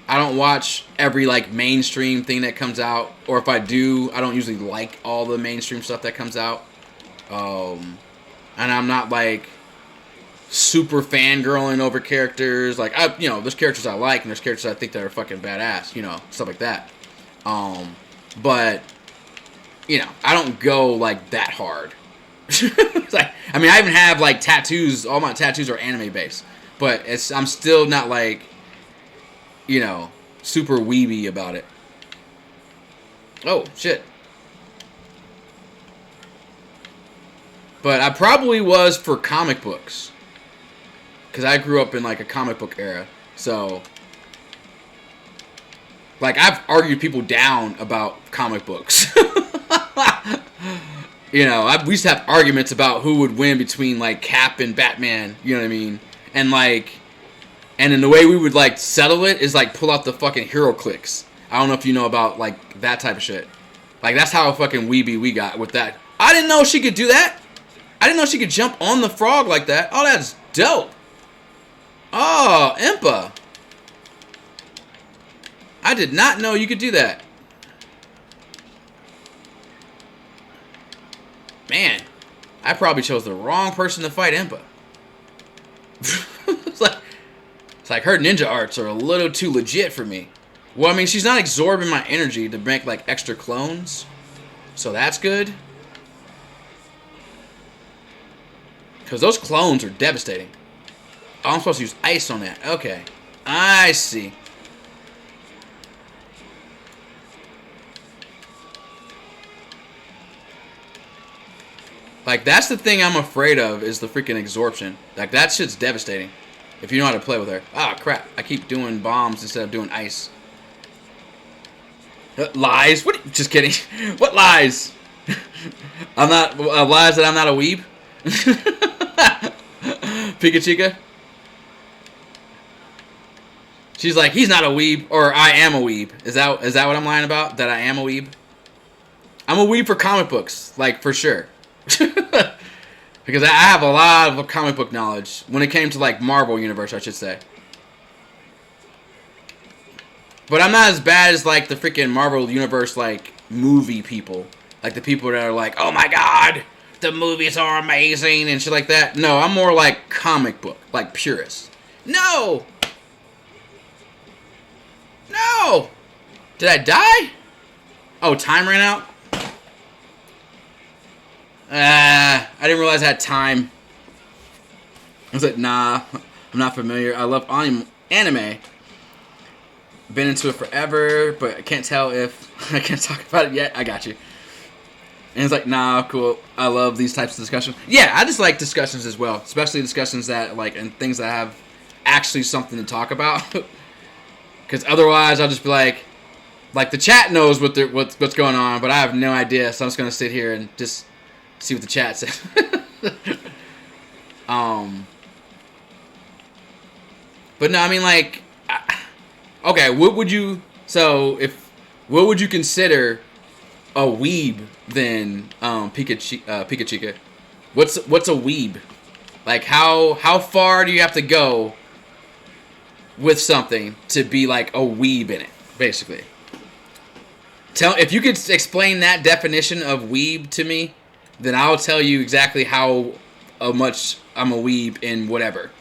I don't watch every, like, mainstream thing that comes out. Or if I do, I don't usually like all the mainstream stuff that comes out. And I'm not, like, super fangirling over characters. Like, you know, there's characters I like, and there's characters I think that are fucking badass, you know, stuff like that. But, you know, I don't go, like, that hard. Like, I mean, I even have, like, tattoos. All my tattoos are anime-based. But I'm still not, like, you know, super weeby about it. Oh, shit. But I probably was for comic books. Because I grew up in, like, a comic book era. So, like, I've argued people down about comic books. You know, we used to have arguments about who would win between, like, Cap and Batman. You know what I mean? And, like, and then the way we would, like, settle it is, like, pull out the fucking hero clicks. I don't know if you know about, like, that type of shit. Like, that's how fucking weeby we got with that. I didn't know she could do that. I didn't know she could jump on the frog like that. Oh, that's dope. Oh, Impa. I did not know you could do that. Man, I probably chose the wrong person to fight Impa. it's like her ninja arts are a little too legit for me. Well, I mean, she's not absorbing my energy to make, like, extra clones. So that's good. Because those clones are devastating. Oh, I'm supposed to use ice on that. Okay. I see. Like, that's the thing I'm afraid of, is the freaking absorption. Like, that shit's devastating. If you know how to play with her. Ah, crap. I keep doing bombs instead of doing ice. Lies? What? Just kidding. What lies? I'm not... lies that I'm not a weeb? Pikachu? She's like, he's not a weeb, or I am a weeb. Is that what I'm lying about? That I am a weeb? I'm a weeb for comic books. Like, for sure. Because I have a lot of comic book knowledge when it came to, like, Marvel Universe, I should say. But I'm not as bad as, like, the freaking Marvel Universe, like, movie people. Like, the people that are like, oh my god, the movies are amazing and shit like that. No, I'm more like comic book, like purist. No! No! Did I die? Oh, time ran out? I didn't realize I had time. I was like, nah, I'm not familiar. I love anime. Been into it forever, but I can't tell if I can't talk about it yet. I got you. And it's like, nah, cool. I love these types of discussions. Yeah, I just like discussions as well, especially discussions that like and things that have actually something to talk about. Because otherwise, I'll just be like the chat knows what's going on, but I have no idea. So I'm just gonna sit here and just see what the chat says. But no, I mean like, okay, what would you consider a weeb then? Pikachu. What's a weeb? Like how far do you have to go with something to be like a weeb in it, basically? If you could explain that definition of weeb to me, then I'll tell you exactly how much I'm a weeb in whatever.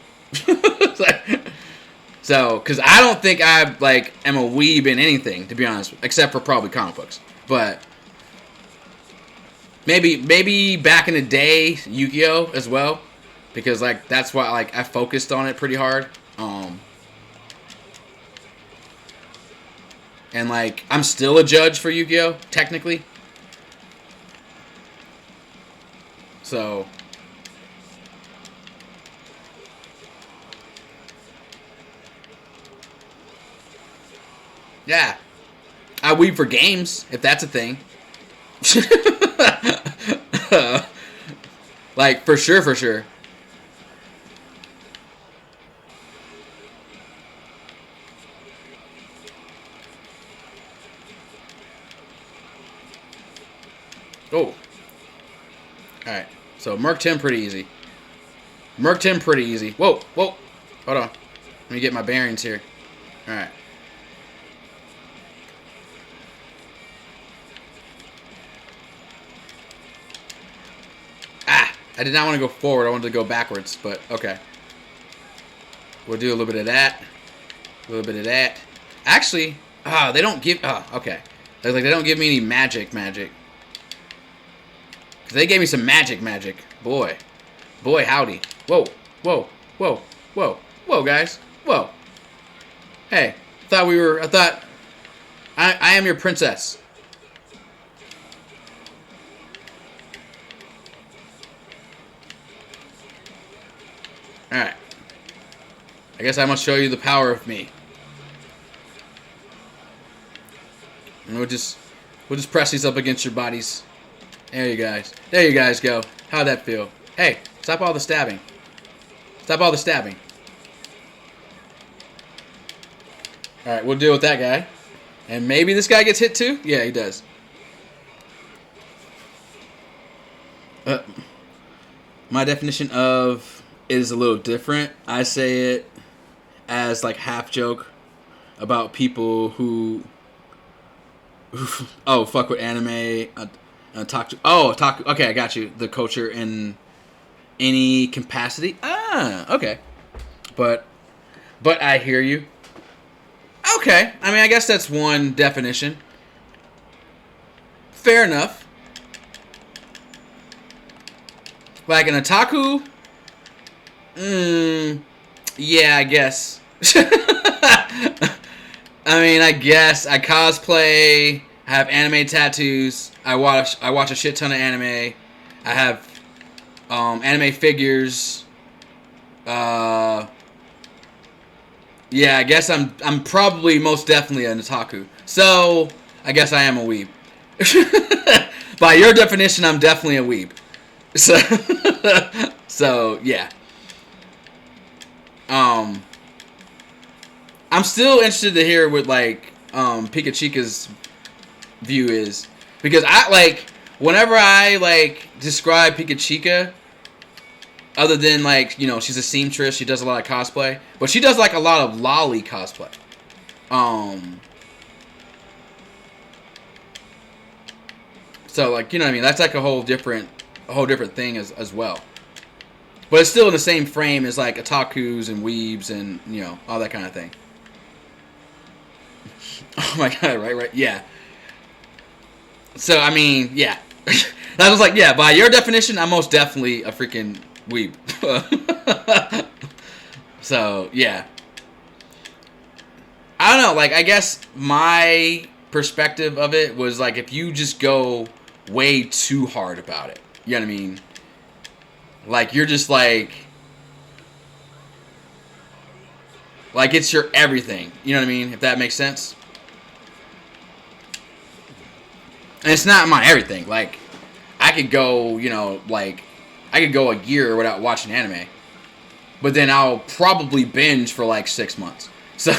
So, because I don't think I like am a weeb in anything, to be honest, except for probably comic books. But maybe back in the day, Yu-Gi-Oh as well, because like that's why like I focused on it pretty hard. And like I'm still a judge for Yu-Gi-Oh technically. So. Yeah. I weeb for games, if that's a thing. Like, for sure. Oh. Alright. So, Merc 10 pretty easy. Whoa. Hold on. Let me get my bearings here. Alright. I did not want to go forward. I wanted to go backwards, but okay. We'll do a little bit of that. A little bit of that. Actually, they don't give... okay. They're like, they don't give me any magic. Because they gave me some magic. Boy, howdy. Whoa, guys. Whoa. Hey, I thought... I am your princess. Alright. I guess I must show you the power of me. And we'll just press these up against your bodies. There you guys. There you guys go. How'd that feel? Hey, stop all the stabbing. Stop all the stabbing. Alright, we'll deal with that guy. And maybe this guy gets hit too? Yeah, he does. My definition of it is a little different. I say it as like half joke about people who oh, fuck with anime, otaku. Okay, I got you. The culture in any capacity. Okay. But I hear you. Okay. I mean, I guess that's one definition. Fair enough. Like an otaku? Yeah, I guess. I mean, I guess I cosplay. I have anime tattoos. I watch a shit ton of anime. I have anime figures. Yeah, I guess I'm probably most definitely an otaku. So I guess I am a weeb. By your definition, I'm definitely a weeb. So yeah. I'm still interested to hear what like Pikachu's view is, because I like whenever I like describe Pikachu, other than like, you know, she's a seamstress, she does a lot of cosplay, but she does like a lot of lolly cosplay. So like, you know what I mean? That's like a whole different thing as well. But it's still in the same frame as like otakus and weebs and, you know, all that kind of thing. Oh my god, right, yeah. So, I mean, yeah. That was like, yeah, by your definition, I'm most definitely a freaking weeb. So, yeah. I don't know, like, I guess my perspective of it was like, if you just go way too hard about it, you know what I mean? Like, you're just like it's your everything, you know what I mean? If that makes sense. And it's not my everything. Like, I could go, you know, like, I could go a year without watching anime, but then I'll probably binge for like 6 months. So,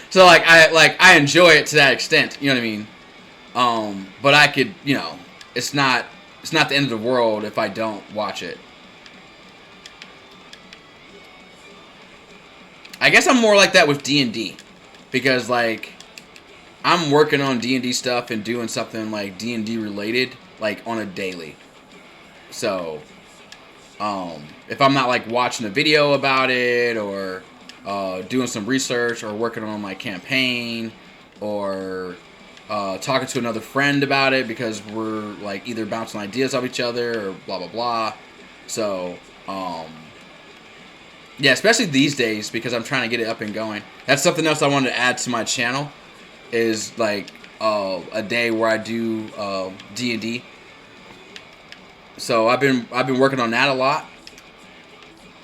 so like I enjoy it to that extent. You know what I mean? But I could, you know, it's not the end of the world if I don't watch it. I guess I'm more like that with D&D, because like I'm working on D&D stuff and doing something like D&D related like on a daily. So if I'm not like watching a video about it or doing some research or working on my campaign or talking to another friend about it because we're like either bouncing ideas off each other or blah blah blah. So yeah, especially these days because I'm trying to get it up and going. That's something else I wanted to add to my channel, is like a day where I do D&D. So I've been working on that a lot,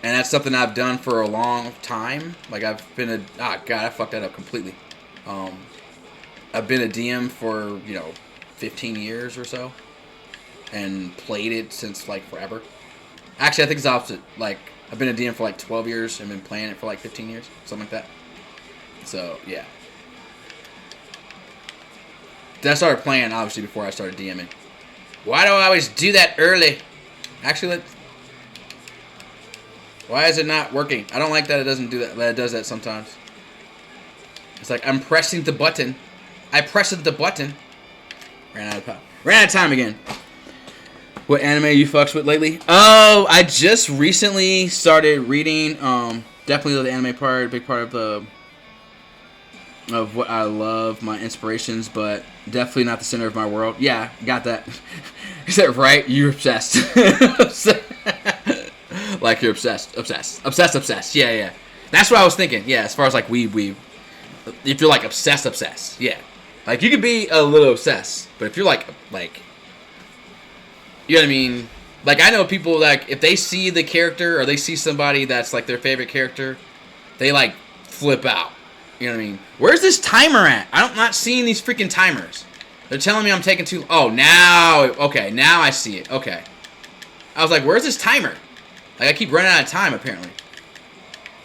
and that's something I've done for a long time. Like I've been I fucked that up completely. I've been a DM for 15 years or so, and played it since like forever. Actually, I think it's the opposite. Like I've been a DM for like 12 years and been playing it for like 15 years, something like that. So yeah. Then I started playing obviously before I started DMing. Why do I always do that early? Actually, why is it not working? I don't like that it doesn't do that. That it does that sometimes. It's like I'm pressing the button. I pressed the button. Ran out of power. Ran out of time again. What anime you fucks with lately? Oh, I just recently started reading. Definitely the anime part, big part of what I love, my inspirations, but definitely not the center of my world. Yeah, got that. Is that right? You're obsessed. Like you're obsessed. Yeah. That's what I was thinking. Yeah, as far as like weeb. If you're like obsessed. Yeah. Like you could be a little obsessed, but if you're like, you know what I mean? Like, I know people, like, if they see the character or they see somebody that's, like, their favorite character, they, like, flip out. You know what I mean? Where's this timer at? I'm not seeing these freaking timers. They're telling me I'm taking too... Oh, now... Okay, now I see it. Okay. I was like, where's this timer? Like, I keep running out of time, apparently.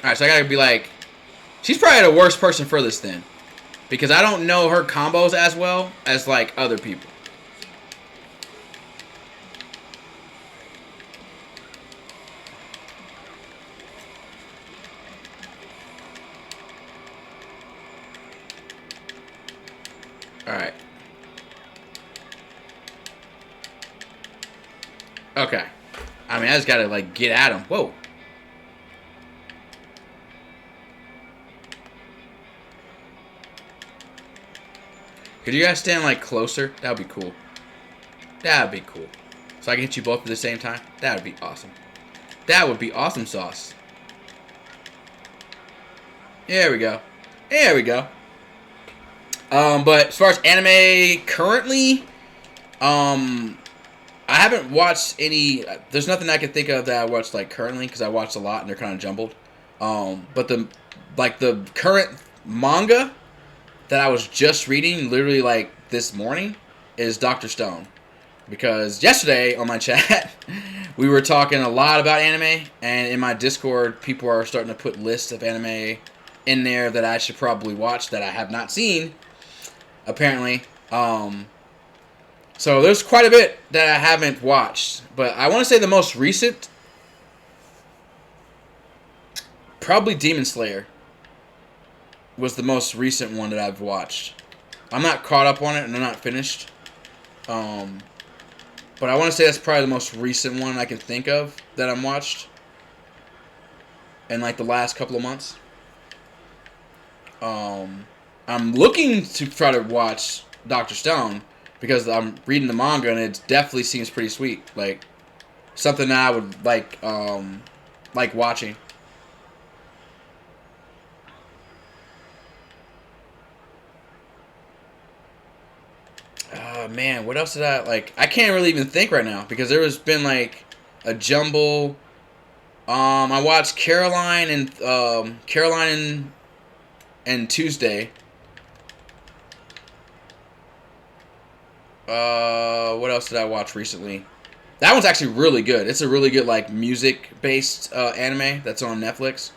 Alright, so I gotta be like... She's probably the worst person for this, then. Because I don't know her combos as well as, like, other people. Alright. Okay. I mean, I just gotta, like, get at him. Whoa. Could you guys stand, like, closer? That would be cool. That would be cool. So I can hit you both at the same time? That would be awesome. That would be awesome sauce. There we go. There we go. But as far as anime currently, I haven't watched any. There's nothing I can think of that I watched like currently because I watched a lot and they're kind of jumbled. But the current manga that I was just reading, literally like this morning, is Dr. Stone. Because yesterday on my chat, we were talking a lot about anime, and in my Discord, people are starting to put lists of anime in there that I should probably watch that I have not seen. Apparently, so there's quite a bit that I haven't watched, but I want to say the most recent, probably Demon Slayer, was the most recent one that I've watched. I'm not caught up on it, and I'm not finished, but I want to say that's probably the most recent one I can think of that I've watched in like the last couple of months. I'm looking to try to watch Dr. Stone because I'm reading the manga and it definitely seems pretty sweet. Like something that I would like watching. Man, what else did I like? I can't really even think right now because there has been like a jumble. I watched Caroline and Tuesday. What else did I watch recently? That one's actually really good. It's a really good like music-based anime that's on Netflix.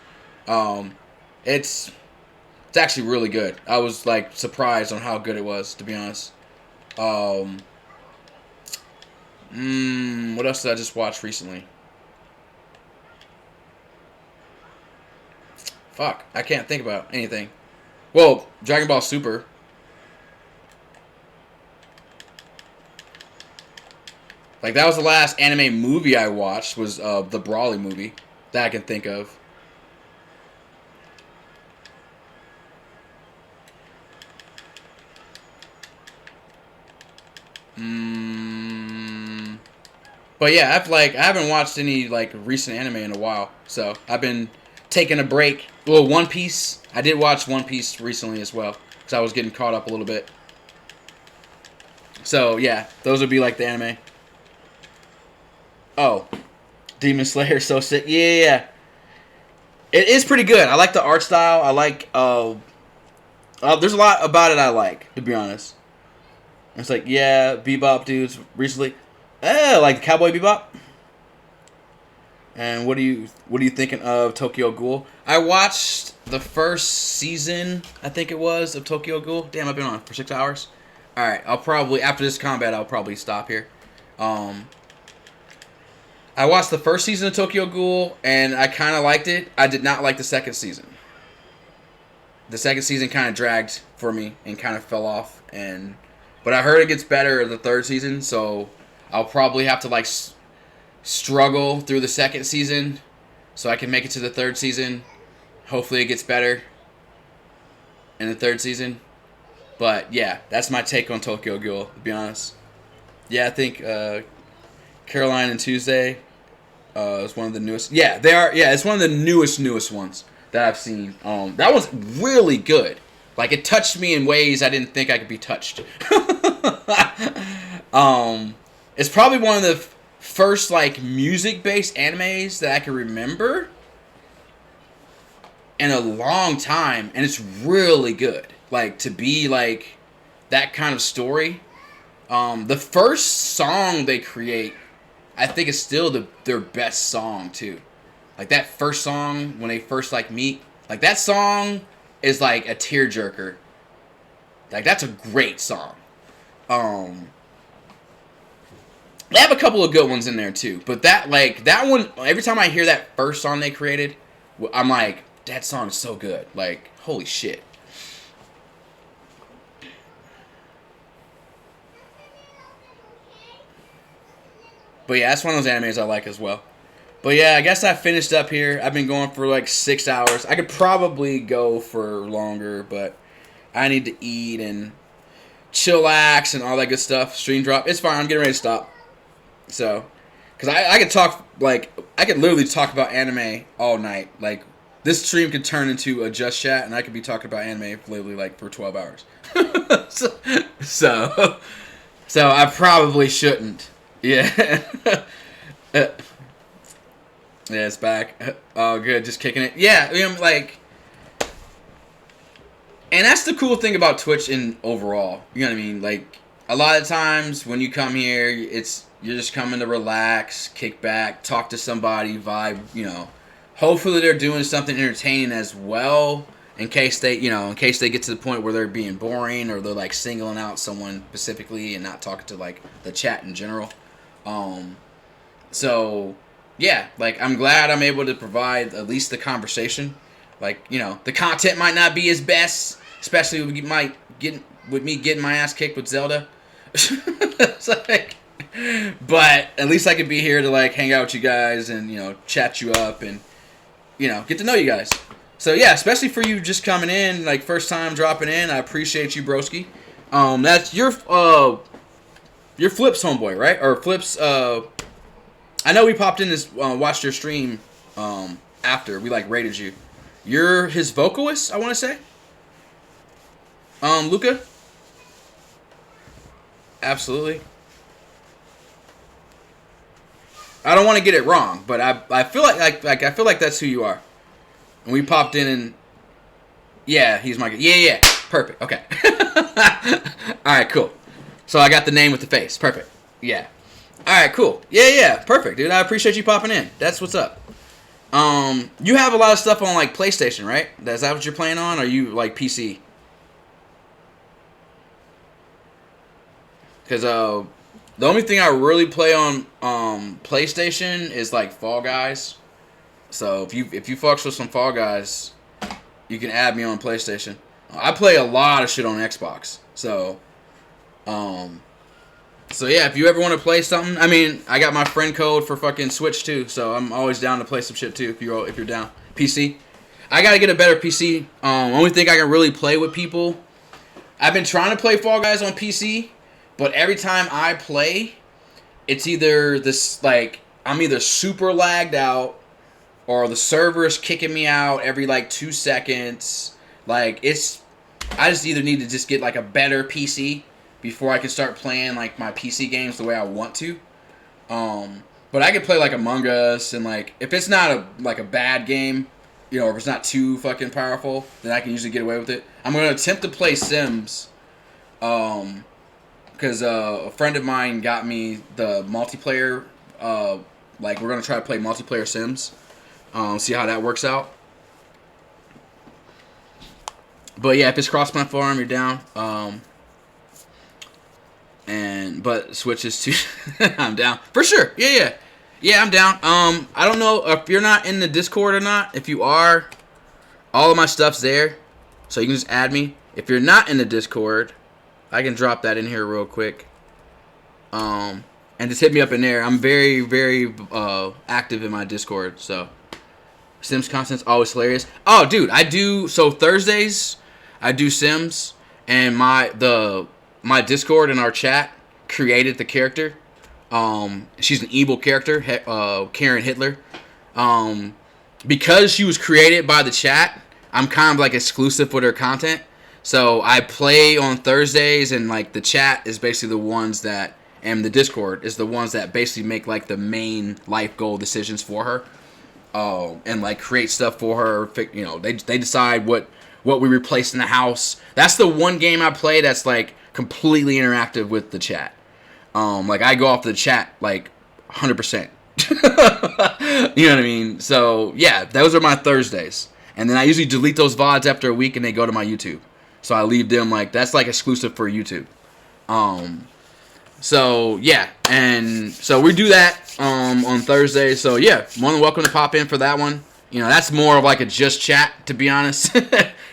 It's actually really good. I was like surprised on how good it was, to be honest. What else did I just watch recently? Fuck, I can't think about anything. Well, Dragon Ball Super. Like, that was the last anime movie I watched, was the Brawly movie that I can think of. But yeah, I haven't watched any like recent anime in a while, so I've been taking a break. Well, One Piece. I did watch One Piece recently as well, because I was getting caught up a little bit. So yeah, those would be like the anime. Oh, Demon Slayer, so sick. Yeah. It is pretty good. I like the art style. I like. There's a lot about it I like, to be honest. It's like, yeah, Bebop dudes recently. Like Cowboy Bebop. And what are you thinking of Tokyo Ghoul? I watched the first season, I think it was, of Tokyo Ghoul. Damn, I've been on for 6 hours. All right, I'll probably after this combat, I'll probably stop here. I watched the first season of Tokyo Ghoul, and I kind of liked it. I did not like the second season. The second season kind of dragged for me and kind of fell off. But I heard it gets better in the third season, so I'll probably have to like struggle through the second season so I can make it to the third season. Hopefully it gets better in the third season. But yeah, that's my take on Tokyo Ghoul, to be honest. Yeah, I think Caroline and Tuesday is one of the newest. Yeah, they are. Yeah, it's one of the newest ones that I've seen. That was really good. Like, it touched me in ways I didn't think I could be touched. It's probably one of first like music-based animes that I can remember in a long time, and it's really good. Like, to be like that kind of story. The first song they create, I think, is still their best song too. Like that first song when they first like meet, like that song is like a tearjerker. Like that's a great song. They have a couple of good ones in there too, but that one, every time I hear that first song they created, I'm like, that song is so good. Like, holy shit. But yeah, that's one of those animes I like as well. But yeah, I guess I finished up here. I've been going for like 6 hours. I could probably go for longer, but I need to eat and chillax and all that good stuff. Stream drop. It's fine. I'm getting ready to stop. So, because I could talk, like, I could literally talk about anime all night. Like, this stream could turn into a just chat, and I could be talking about anime literally, like, for 12 hours. so I probably shouldn't. Yeah. Yeah, it's back. Oh, good. Just kicking it. Yeah, I mean, like, and that's the cool thing about Twitch in overall. You know what I mean? Like, a lot of times when you come here, you're just coming to relax, kick back, talk to somebody, vibe, you know. Hopefully they're doing something entertaining as well, in case they get to the point where they're being boring or they're like singling out someone specifically and not talking to like the chat in general. So yeah, like, I'm glad I'm able to provide at least the conversation. Like, you know, the content might not be his best, especially with me getting my ass kicked with Zelda. It's like, but at least I could be here to like hang out with you guys and, you know, chat you up and, you know, get to know you guys. So yeah, especially for you just coming in, like first time dropping in, I appreciate you, broski. That's your Flip's homeboy, right? Or Flip's. I know we popped in this, watched your stream after we like rated you. You're his vocalist, I want to say. Luca. Absolutely. I don't want to get it wrong, but I feel like I feel like that's who you are. And we popped in and yeah, he's my guy. Yeah, perfect. Okay. All right, cool. So I got the name with the face. Perfect. Yeah. All right, cool. Yeah, perfect, dude. I appreciate you popping in. That's what's up. You have a lot of stuff on like PlayStation, right? Is that what you're playing on? Or are you like PC? Because the only thing I really play on PlayStation is like Fall Guys. So if you fucks with some Fall Guys, you can add me on PlayStation. I play a lot of shit on Xbox. So yeah, if you ever want to play something, I mean, I got my friend code for fucking Switch too, so I'm always down to play some shit too if you're down. PC. I gotta get a better PC. Only thing I can really play with people. I've been trying to play Fall Guys on PC, but every time I play, it's either this like I'm either super lagged out, or the server is kicking me out every like 2 seconds. Like I just either need to just get like a better PC before I can start playing like my PC games the way I want to. But I can play like Among Us and like if it's not a bad game, you know, if it's not too fucking powerful, then I can usually get away with it. I'm gonna attempt to play Sims, because a friend of mine got me the multiplayer. Like we're gonna try to play multiplayer Sims, see how that works out. But yeah, if it's cross-platform, you're down. But Switch is too. I'm down for sure. Yeah, I'm down. I don't know if you're not in the Discord or not. If you are, all of my stuff's there, so you can just add me. If you're not in the Discord, I can drop that in here real quick. And just hit me up in there. I'm very, very active in my Discord. So Sims content's always hilarious. Oh, dude, I do. So Thursdays, I do Sims, and my Discord and our chat created the character. She's an evil character, Karen Hitler. Because she was created by the chat, I'm kind of like exclusive with her content. So I play on Thursdays, and like the chat is basically the ones that and the Discord is the ones that basically make like the main life goal decisions for her. And like create stuff for her. You know, they decide what we replace in the house. That's the one game I play that's like completely interactive with the chat. Like I go off the chat like 100%. You know what I mean? So yeah, those are my Thursdays, and then I usually delete those VODs after a week, and they go to my YouTube. So I leave them like that's like exclusive for YouTube. So yeah, and so we do that on Thursday. So yeah, more than welcome to pop in for that one. You know, that's more of like a just chat, to be honest,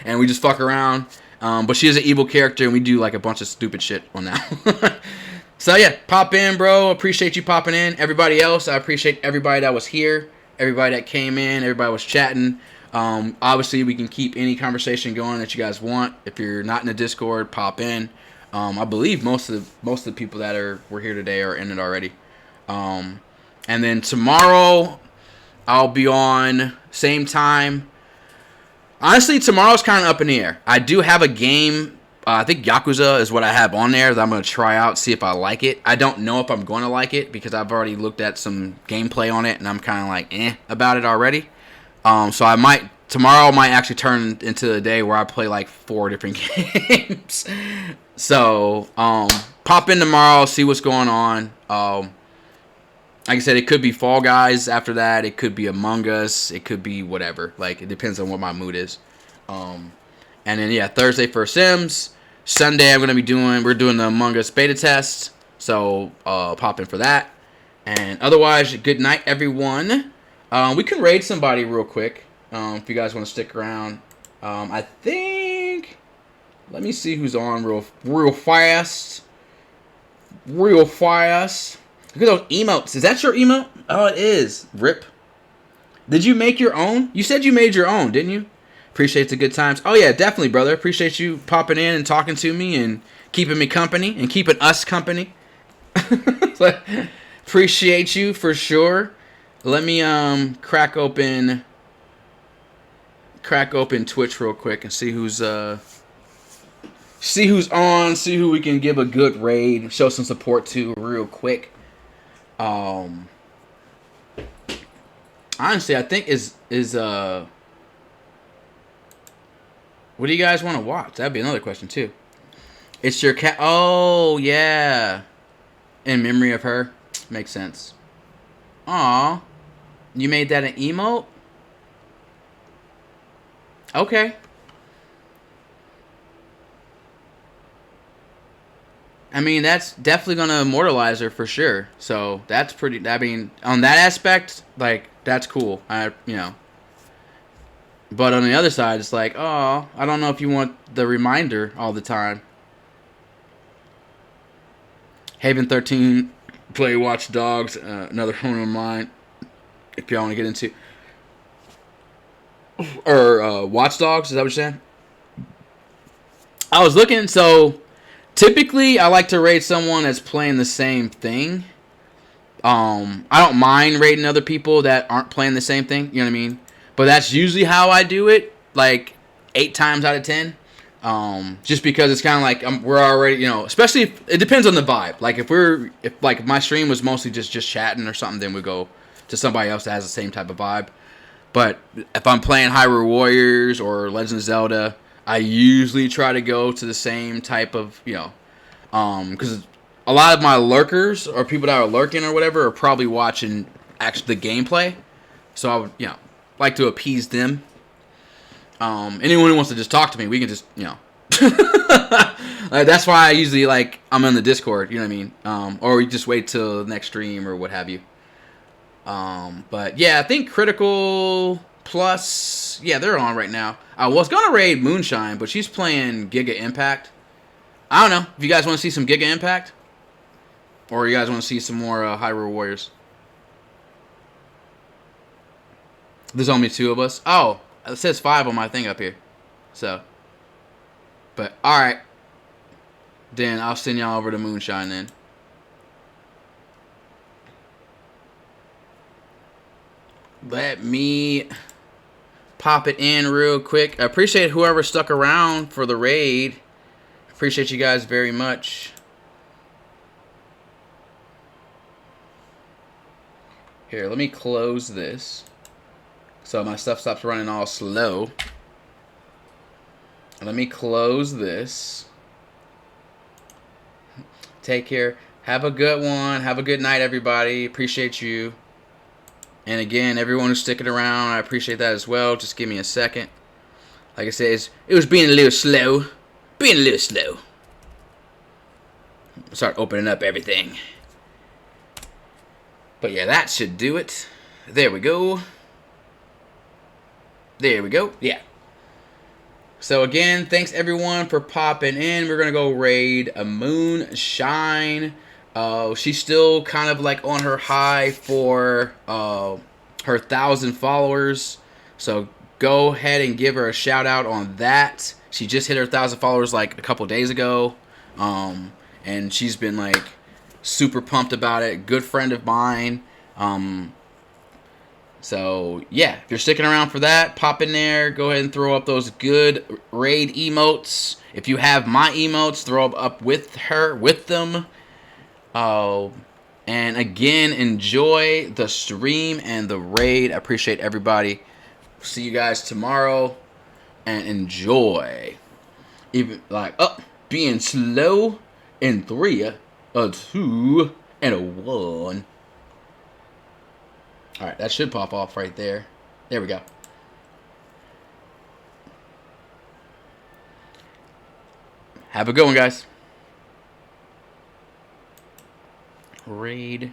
and we just fuck around. But she is an evil character, and we do like a bunch of stupid shit on that. So yeah, pop in, bro. Appreciate you popping in. Everybody else, I appreciate everybody that was here, everybody that came in, everybody was chatting. Obviously, we can keep any conversation going that you guys want. If you're not in the Discord, pop in. I believe most of the people that were here today are in it already. And then tomorrow, I'll be on same time. Honestly, tomorrow's kind of up in the air. I do have a game. I think Yakuza is what I have on there that I'm going to try out, see if I like it. I don't know if I'm going to like it because I've already looked at some gameplay on it, and I'm kind of like, about it already. So tomorrow might actually turn into a day where I play like 4 different games. So, pop in tomorrow, see what's going on. Like I said, it could be Fall Guys after that. It could be Among Us. It could be whatever. Like, it depends on what my mood is. And then, yeah, Thursday for Sims. Sunday, we're doing the Among Us beta test. So, pop in for that. And otherwise, good night, everyone. We can raid somebody real quick. If you guys want to stick around. I think... Let me see who's on real fast. Real fast. Look at those emotes. Is that your emote? Oh, it is. Rip. Did you make your own? You said you made your own, didn't you? Appreciate the good times. Oh, yeah, definitely, brother. Appreciate you popping in and talking to me and keeping me company and keeping us company. Appreciate you for sure. Let me crack open Twitch real quick and see who's on, see who we can give a good raid, show some support to real quick. Honestly, I think is what do you guys want to watch? That'd be another question too. It's your cat. Oh yeah, in memory of her. Makes sense. Aw, you made that an emote? Okay. I mean, that's definitely going to immortalize her for sure. So, that's pretty... I mean, on that aspect, like, that's cool. You know. But on the other side, it's like, oh, I don't know if you want the reminder all the time. Haven 13, play Watch Dogs, another one of mine, if y'all want to get into... Or, Watch Dogs, is that what you're saying? I was looking, so... Typically, I like to raid someone that's playing the same thing. I don't mind raiding other people that aren't playing the same thing. You know what I mean? But that's usually how I do it. Like 8 times out of 10. Just because it's kind of like we're already, you know. Especially if, it depends on the vibe. Like if my stream was mostly just chatting or something, then we go to somebody else that has the same type of vibe. But if I'm playing Hyrule Warriors or Legend of Zelda, I usually try to go to the same type of, you know, because a lot of my lurkers or people that are lurking or whatever are probably watching actually the gameplay. So I would, you know, like to appease them. Anyone who wants to just talk to me, we can just, you know. That's why I usually, like, I'm in the Discord, you know what I mean? Or we just wait till the next stream or what have you. But yeah, I think Critical Plus, yeah, they're on right now. I was going to raid Moonshine, but she's playing Giga Impact. I don't know if you guys want to see some Giga Impact. Or you guys want to see some more Hyrule Warriors. There's only 2 of us. Oh, it says 5 on my thing up here. So. But, alright. Then I'll send y'all over to Moonshine then. Let me pop it in real quick. I appreciate whoever stuck around for the raid. Appreciate you guys very much. Here, let me close this so my stuff stops running all slow. Let me close this. Take care. Have a good one. Have a good night, everybody. Appreciate you. And again, everyone who's sticking around, I appreciate that as well. Just give me a second. Like I said, it was being a little slow. Being a little slow. Start opening up everything. But yeah, that should do it. There we go. There we go. Yeah. So again, thanks everyone for popping in. We're going to go raid a Moonshine. She's still kind of like on her high for her 1,000 followers. So go ahead and give her a shout out on that. She just hit her 1,000 followers like a couple days ago. And she's been like super pumped about it. Good friend of mine. So, yeah, if you're sticking around for that, pop in there. Go ahead and throw up those good raid emotes. If you have my emotes, throw them up with her, with them. And again, enjoy the stream and the raid. I appreciate everybody. See you guys tomorrow. And enjoy. Even like, being slow in 3, a 2, and a 1. Alright, that should pop off right there. There we go. Have a good one, guys. Raid.